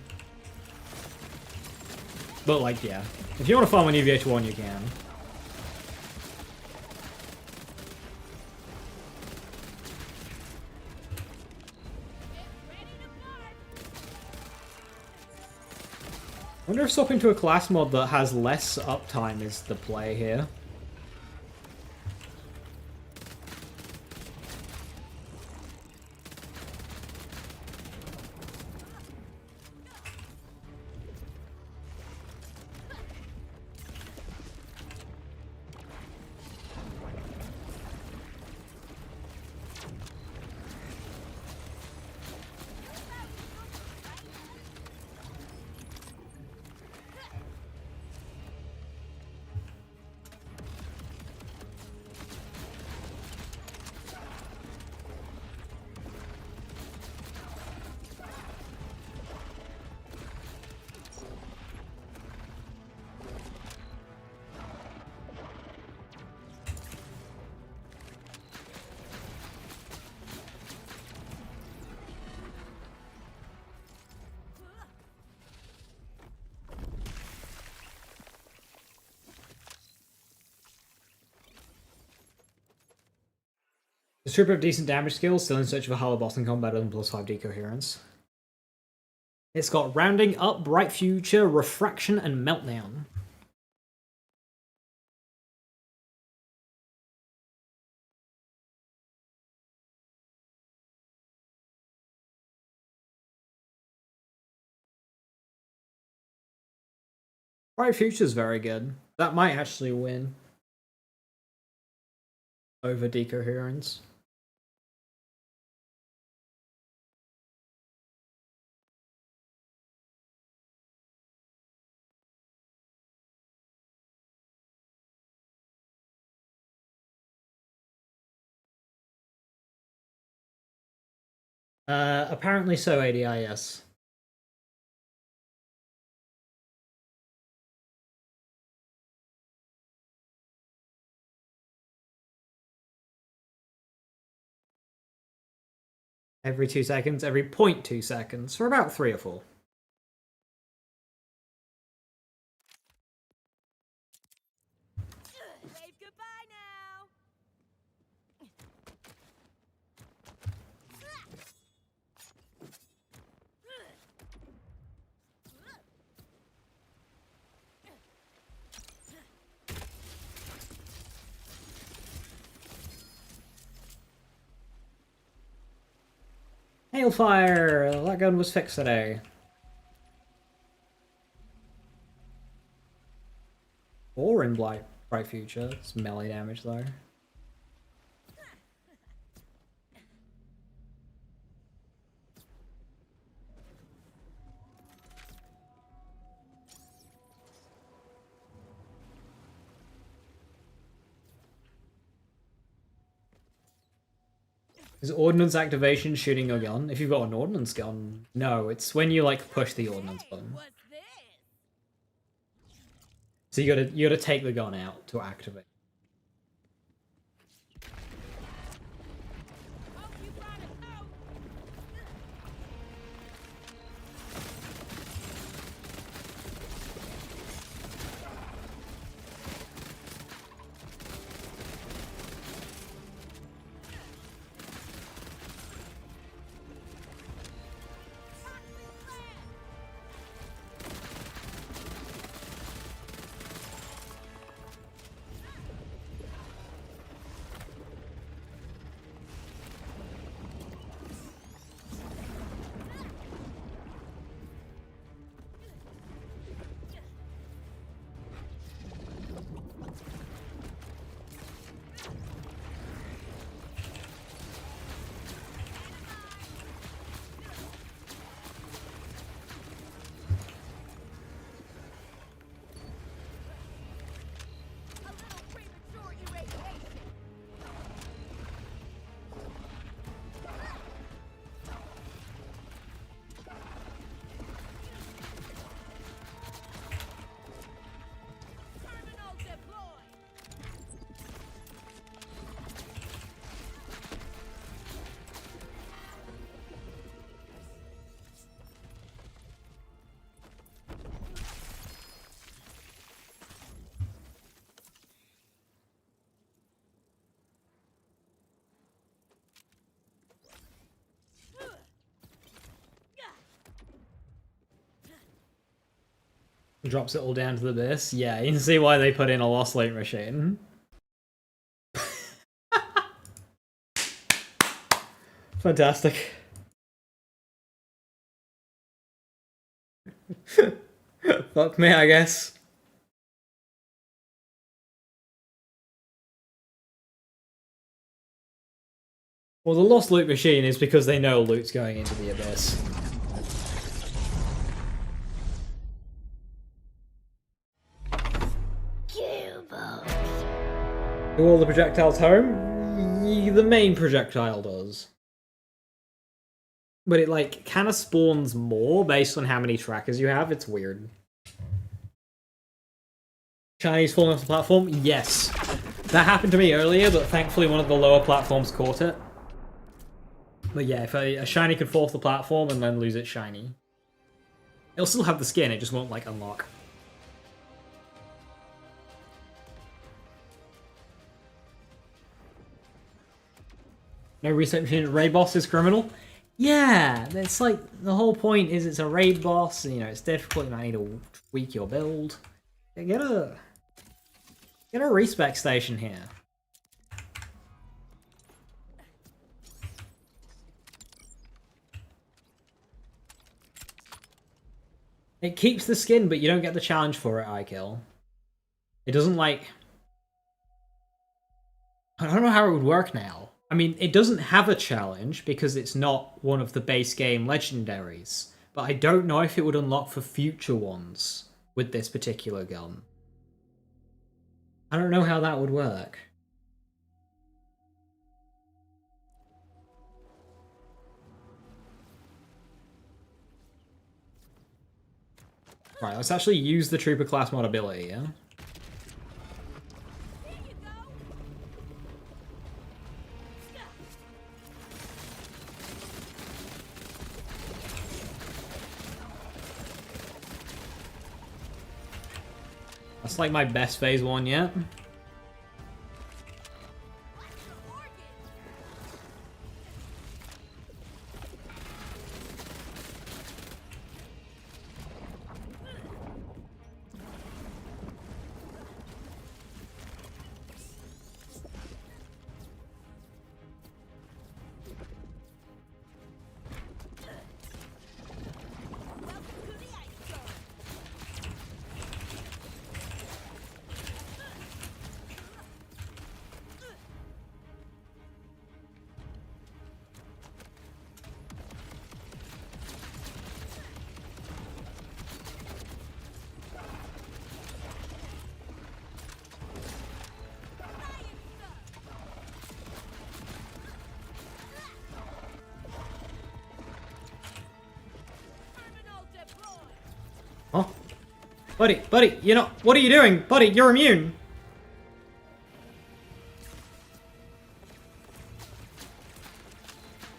But, like, yeah. If you want to farm on UVH1, you can. I wonder if swapping to a class mod that has less uptime is the play here. This trooper of decent damage skills, still in search of a hollow boss in combat and +5 decoherence. It's got Rounding Up, Bright Future, Refraction, and Meltdown. Bright Future's very good. That might actually win over decoherence. Apparently so, ADI, yes. Every 2 seconds, every 0.2 seconds, for about 3 or 4. Wave goodbye now. Hailfire! That gun was fixed today. Or in Bright Future. It's melee damage though. Is ordnance activation shooting your gun? If you've got an ordnance gun, no. It's when you like push the ordnance button. What's this? So you gotta take the gun out to activate. Oh, you gotta go. A little premature irradiation. Terminal deployed. Drops it all down to the base. Yeah, you can see why they put in a lost loot machine. Fantastic. Fuck me, I guess. Well, the lost loot machine is because they know loot's going into the abyss. Do all the projectiles home? The main projectile does. But it, like, kind of spawns more based on how many trackers you have. It's weird. Chinese falling off the platform? Yes. That happened to me earlier, but thankfully one of the lower platforms caught it. But yeah, if a shiny could fall off the platform and then lose its shiny. It'll still have the skin, it just won't, like, unlock. No reset machine raid boss is criminal? Yeah, it's like, the whole point is it's a raid boss, and, you know, it's difficult, you might need to tweak your build. Get a respec station here. It keeps the skin, but you don't get the challenge for it, I kill. It doesn't, like... I don't know how it would work now. I mean, it doesn't have a challenge because it's not one of the base game legendaries, but I don't know if it would unlock for future ones with this particular gun. I don't know how that would work. Right, let's actually use the Trooper class mod ability, yeah? Here you go. That's like my best phase 1 yet. Buddy, you know, what are you doing? Buddy, you're immune.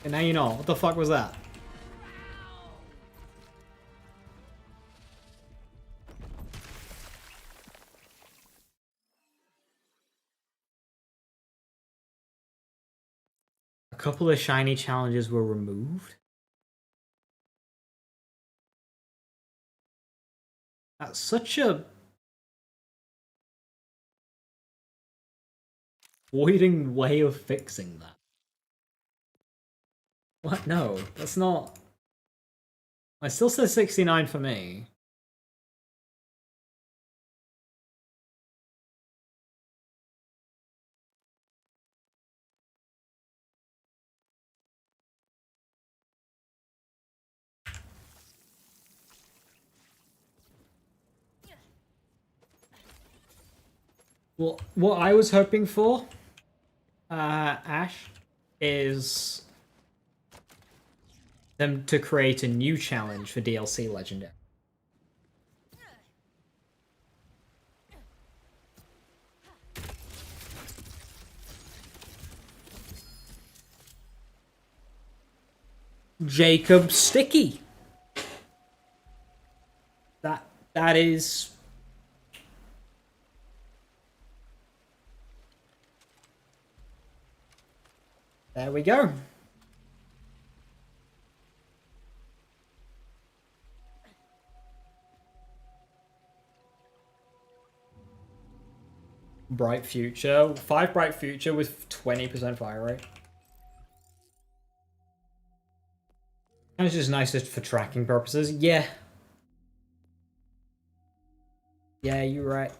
And now you know. What the fuck was that? A couple of shiny challenges were removed. That's such a voiding way of fixing that. What? No, that's not. I still said 69 for me. Well, what I was hoping for, Ash, is them to create a new challenge for DLC Legendary. Jacob Sticky. That is. There we go. Bright future. 5 bright future with 20% fire rate. And it's just nice just for tracking purposes. Yeah. Yeah, you're right.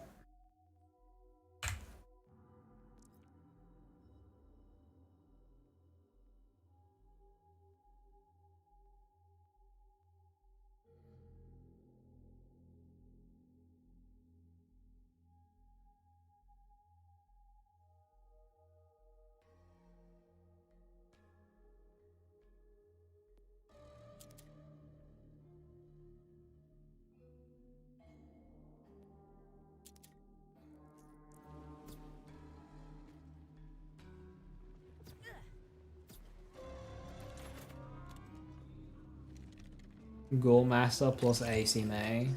Goal Master plus AC May.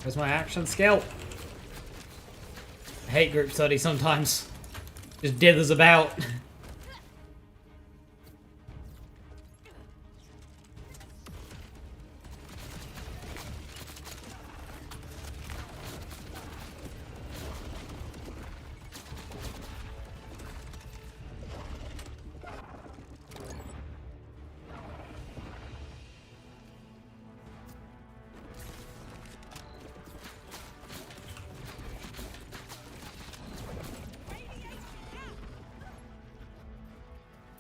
Where's my action skill? I hate group study sometimes. Just dithers about.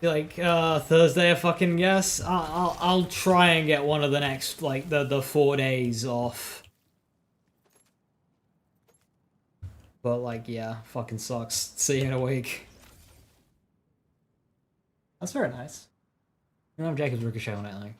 Like Thursday, I fucking guess. I'll try and get one of the next like the 4 days off. But like yeah, fucking sucks. See you in a week. That's very nice. You don't have Jacob's Ricochet on it, like.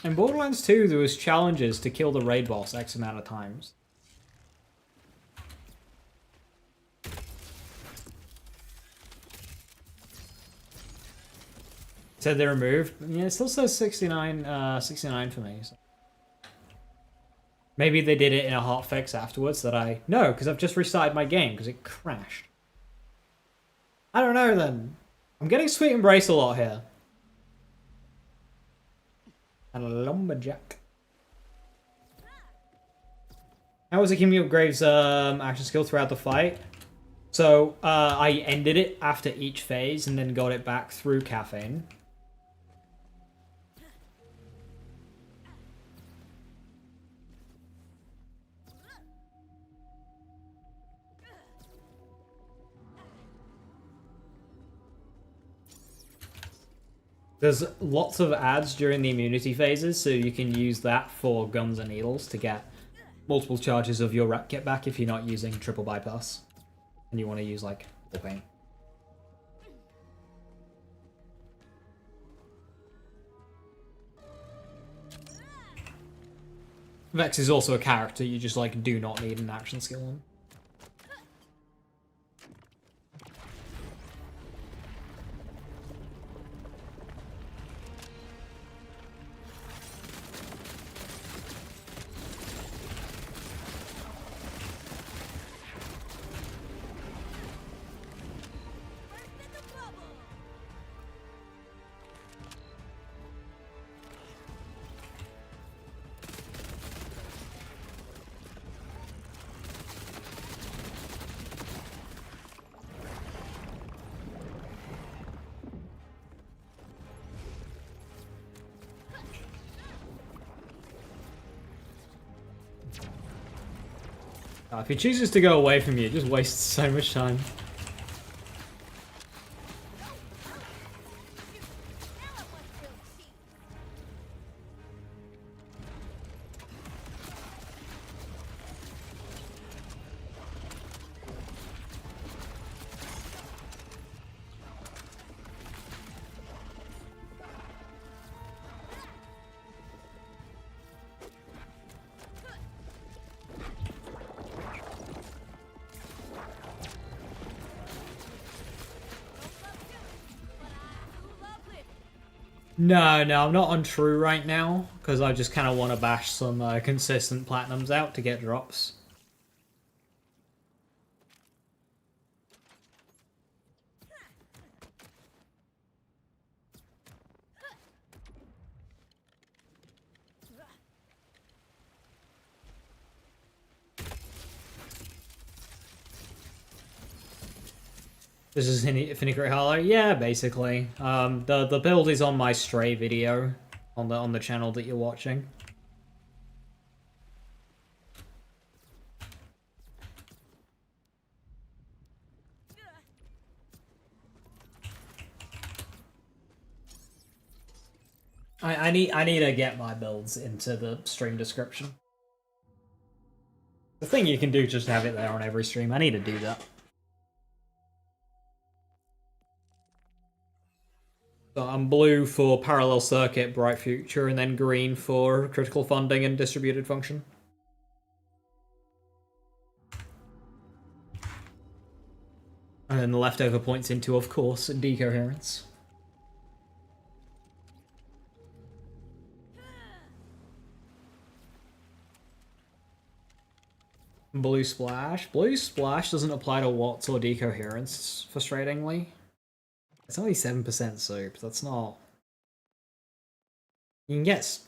In Borderlands 2, there was challenges to kill the raid boss X amount of times. said they removed. Yeah, it still says 69, 69 for me. So. Maybe they did it in a hotfix afterwards that I... No, because I've just restarted my game because it crashed. I don't know then. I'm getting Sweet Embrace a lot here. And a lumberjack. How was Akimi of Graves' action skill throughout the fight? So, I ended it after each phase and then got it back through caffeine. There's lots of ads during the immunity phases, so you can use that for guns and needles to get multiple charges of your rep kit back if you're not using triple bypass. And you want to use, like, full paint. Vex is also a character you just, like, do not need an action skill on. If he chooses to go away from you, it just wastes so much time. No, I'm not on true right now, because I just kind of want to bash some consistent platinums out to get drops. This is Finigree Hollow? Yeah, basically. The build is on my Stray video on the channel that you're watching. I need to get my builds into the stream description. The thing you can do just have it there on every stream. I need to do that. So I'm blue for Parallel Circuit, Bright Future, and then green for Critical Funding and Distributed Function. And then the leftover points into, of course, Decoherence. Blue Splash. Blue Splash doesn't apply to Watts or Decoherence, frustratingly. It's only 7% soup, that's not... You can get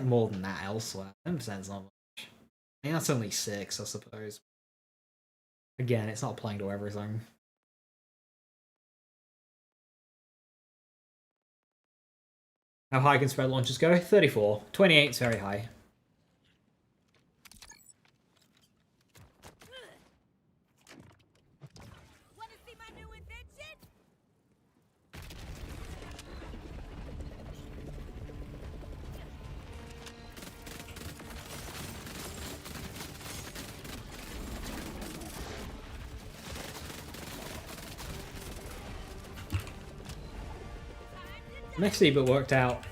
more than that elsewhere. 10% is not much. I mean, that's only 6, I suppose. Again, it's not applying to everything. How high can spread launches go? 34. 28 is very high. Next but worked out.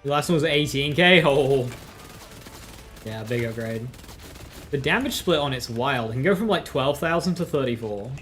The last one was 18k. Oh, yeah, big upgrade. The damage split on it's wild. It can go from like 12,000 to 34.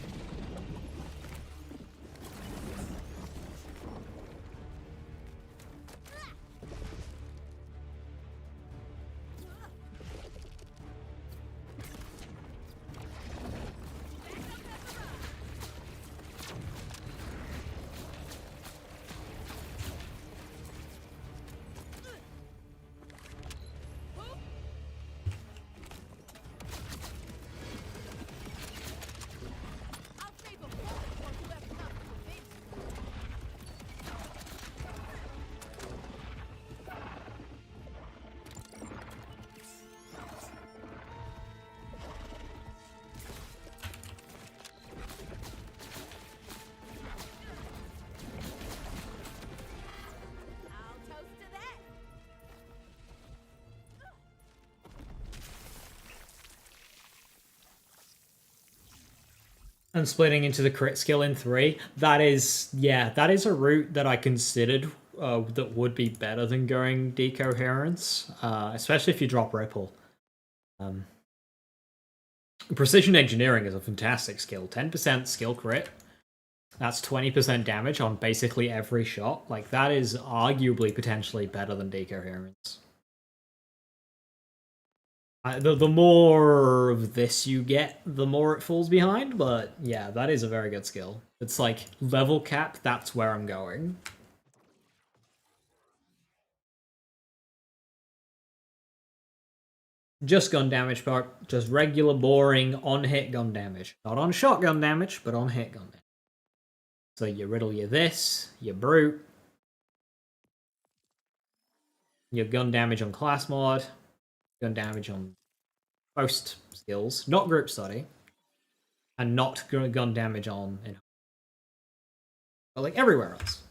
And splitting into the crit skill in 3, that is, yeah, that is a route that I considered that would be better than going decoherence, especially if you drop Ripple. Precision engineering is a fantastic skill. 10% skill crit. That's 20% damage on basically every shot. Like, that is arguably potentially better than decoherence. The more of this you get, the more it falls behind, but yeah, that is a very good skill. It's like, level cap, that's where I'm going. Just gun damage part, just regular, boring, on-hit gun damage. Not on shotgun damage, but on hit gun damage. So you riddle your this, your brute, your gun damage on class mod, gun damage on most skills, not group study, and not gun damage on, but like everywhere else.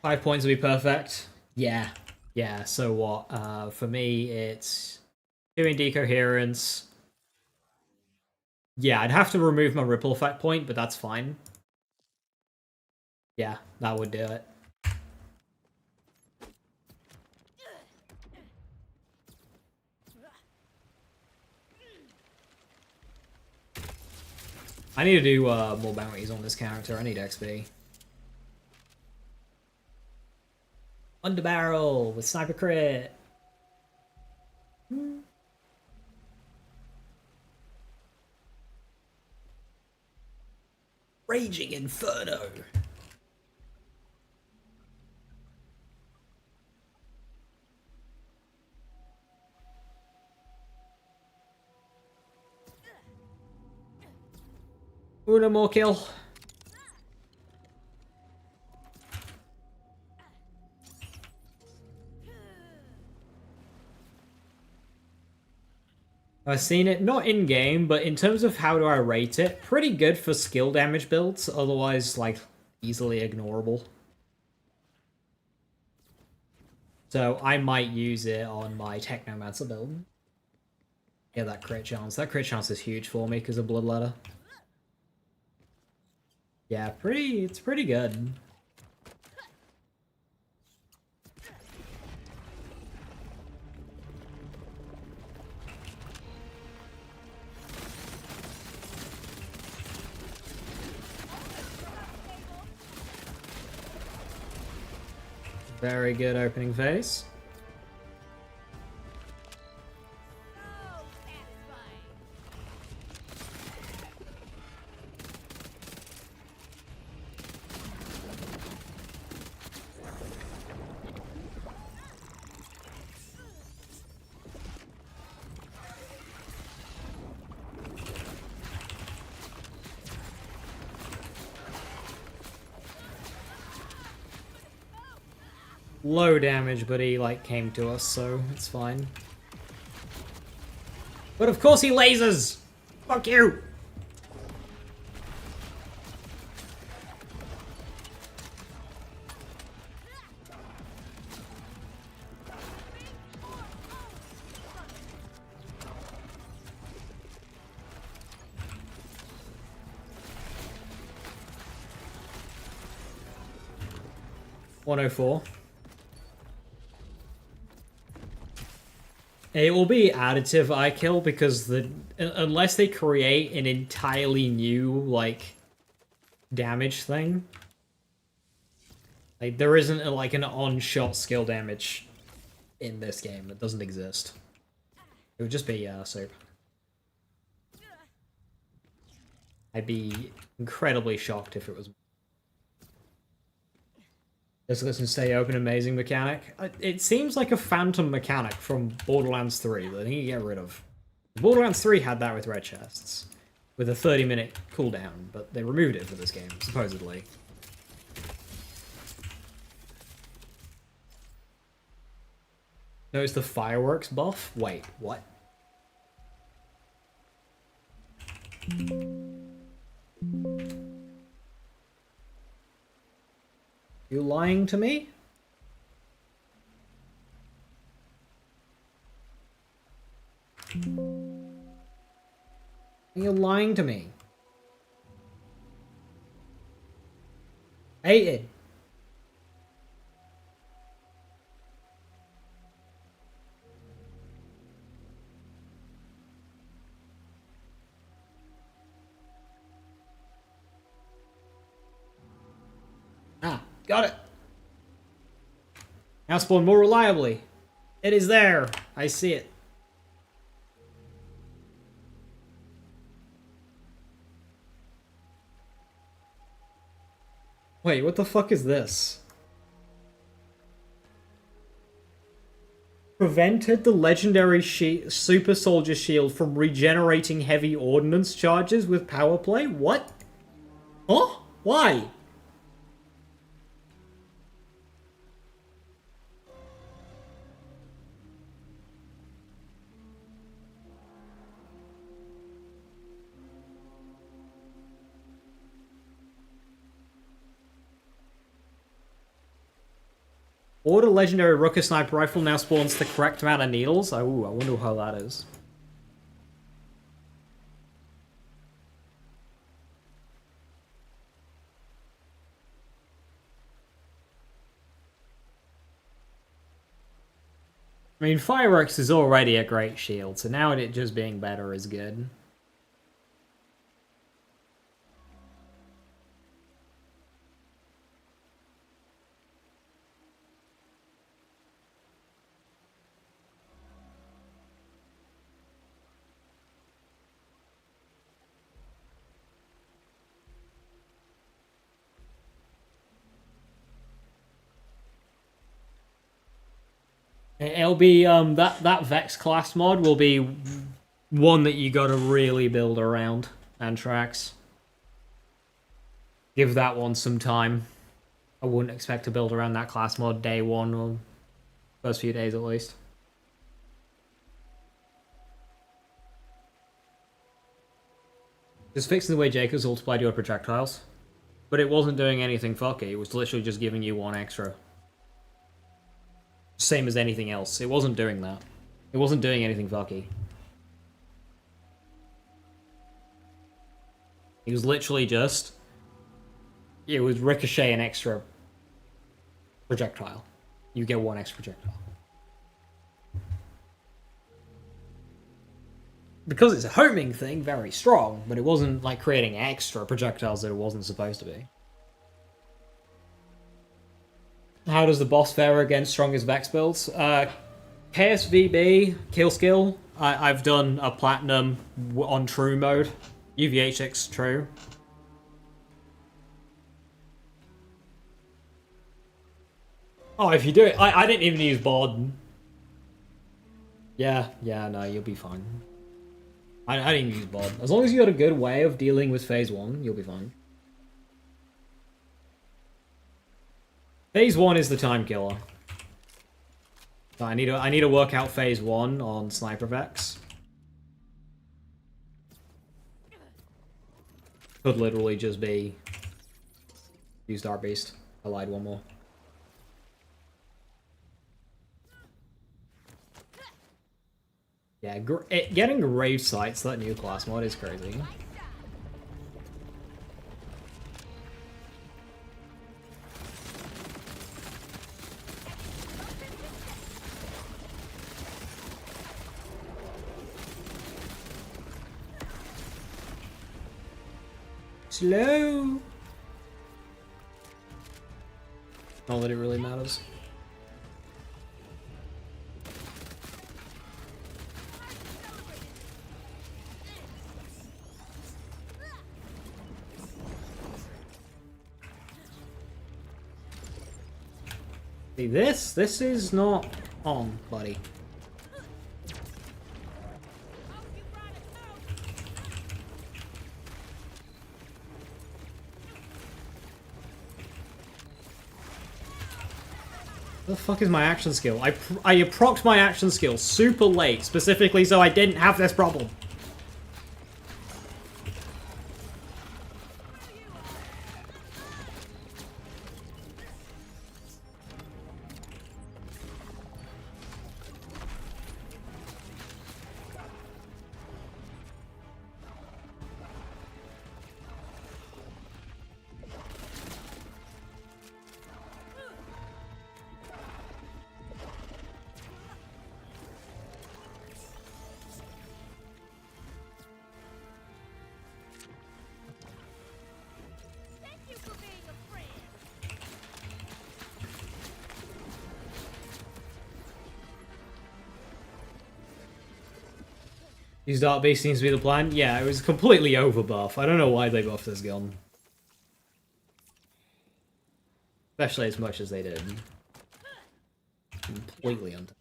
Five points would be perfect. Yeah. Yeah, so what? For me, it's doing decoherence. Yeah, I'd have to remove my ripple effect point, but that's fine. Yeah, that would do it. I need to do more bounties on this character. I need XP. Underbarrel with sniper crit. Raging Inferno. Uno more kill. I've seen it, not in-game, but in terms of how do I rate it, pretty good for skill damage builds, otherwise, like, easily ignorable. So I might use it on my Technomancer build. Yeah, that crit chance. That crit chance is huge for me because of Bloodletter. Yeah, it's pretty good. Very good opening phase. So satisfying. Low damage, but he, like, came to us, so it's fine. But of course he lasers! Fuck you! $104. It will be additive I kill because unless they create an entirely new like damage thing, like there isn't like an on-shot skill damage in this game. It doesn't exist. It would just be soup. I'd be incredibly shocked if it was. Just listen, stay open, amazing mechanic. It seems like a phantom mechanic from Borderlands 3 that I need to get rid of. Borderlands 3 had that with red chests, with a 30-minute cooldown, but they removed it for this game, supposedly. Notice the fireworks buff? Wait, what? You lying to me? You're lying to me. 8. Ah, got it. Now spawn more reliably. It is there. I see it. Wait, what the fuck is this? Prevented the legendary Super Soldier Shield from regenerating heavy ordnance charges with power play? What? Huh? Why? Order legendary Rooker Sniper Rifle now spawns the correct amount of needles. Ooh, I wonder how that is. I mean, Fireworks is already a great shield, so now it just being better is good. It'll be that Vex class mod will be one that you gotta really build around, Anthrax. Give that one some time. I wouldn't expect to build around that class mod day one or first few days at least. Just fixing the way Jacob's multiplied your projectiles. But it wasn't doing anything fucky, it was literally just giving you 1 extra. Same as anything else. It wasn't doing that. It wasn't doing anything fucky. It was literally just... It was ricochet an extra projectile. You get 1 extra projectile. Because it's a homing thing, very strong, but it wasn't like creating extra projectiles that it wasn't supposed to be. How does the boss fare against strongest Vex builds? KSVB, kill skill. I've done a platinum on true mode. UVH6 true. Oh, if you do it... I didn't even use bod. Yeah, no, you'll be fine. I didn't use bod. As long as you got a good way of dealing with phase 1, you'll be fine. Phase 1 is the time killer. So I need to work out phase 1 on Sniper Vex. Could literally just be use Dark Beast. I lied, one more. Yeah, getting grave sights, that new class mod is crazy. Slow. Not that it really matters. See, this is not on, buddy. What the fuck is my action skill? I procced my action skill super late, specifically so I didn't have this problem. Use Dark Beast seems to be the plan. Yeah, it was completely over buff. I don't know why they buffed this gun. Especially as much as they did. Completely under.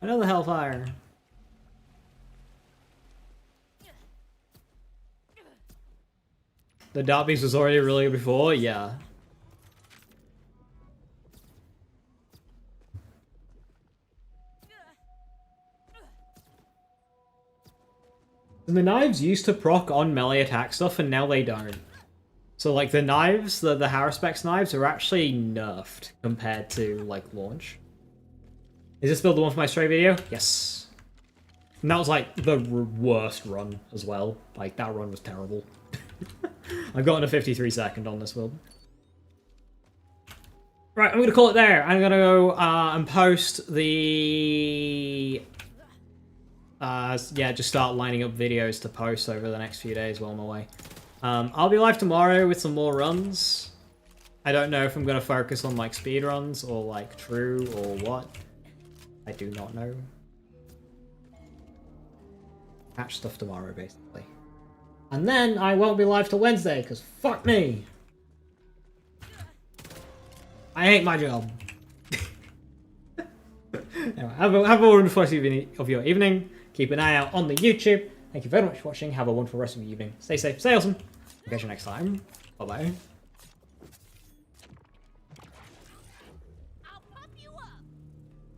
Another Hellfire. The Dark Beast was already really good before? Yeah. And the knives used to proc on melee attack stuff, and now they don't. So, like, the knives, the Haruspex knives, are actually nerfed compared to, like, launch. Is this build the one for my stray video? Yes. And that was, like, the worst run as well. Like, that run was terrible. I've gotten a 53-second on this build. Right, I'm going to call it there. I'm going to go and post the... yeah, just start lining up videos to post over the next few days while I'm away. I'll be live tomorrow with some more runs. I don't know if I'm going to focus on, like, speed runs or, like, true or what. I do not know. Patch stuff tomorrow, basically. And then I won't be live till Wednesday, because fuck me! I hate my job. Anyway, have a wonderful rest of your evening. Keep an eye out on the YouTube. Thank you very much for watching. Have a wonderful rest of your evening. Stay safe, stay awesome. I'll catch you next time. Bye-bye.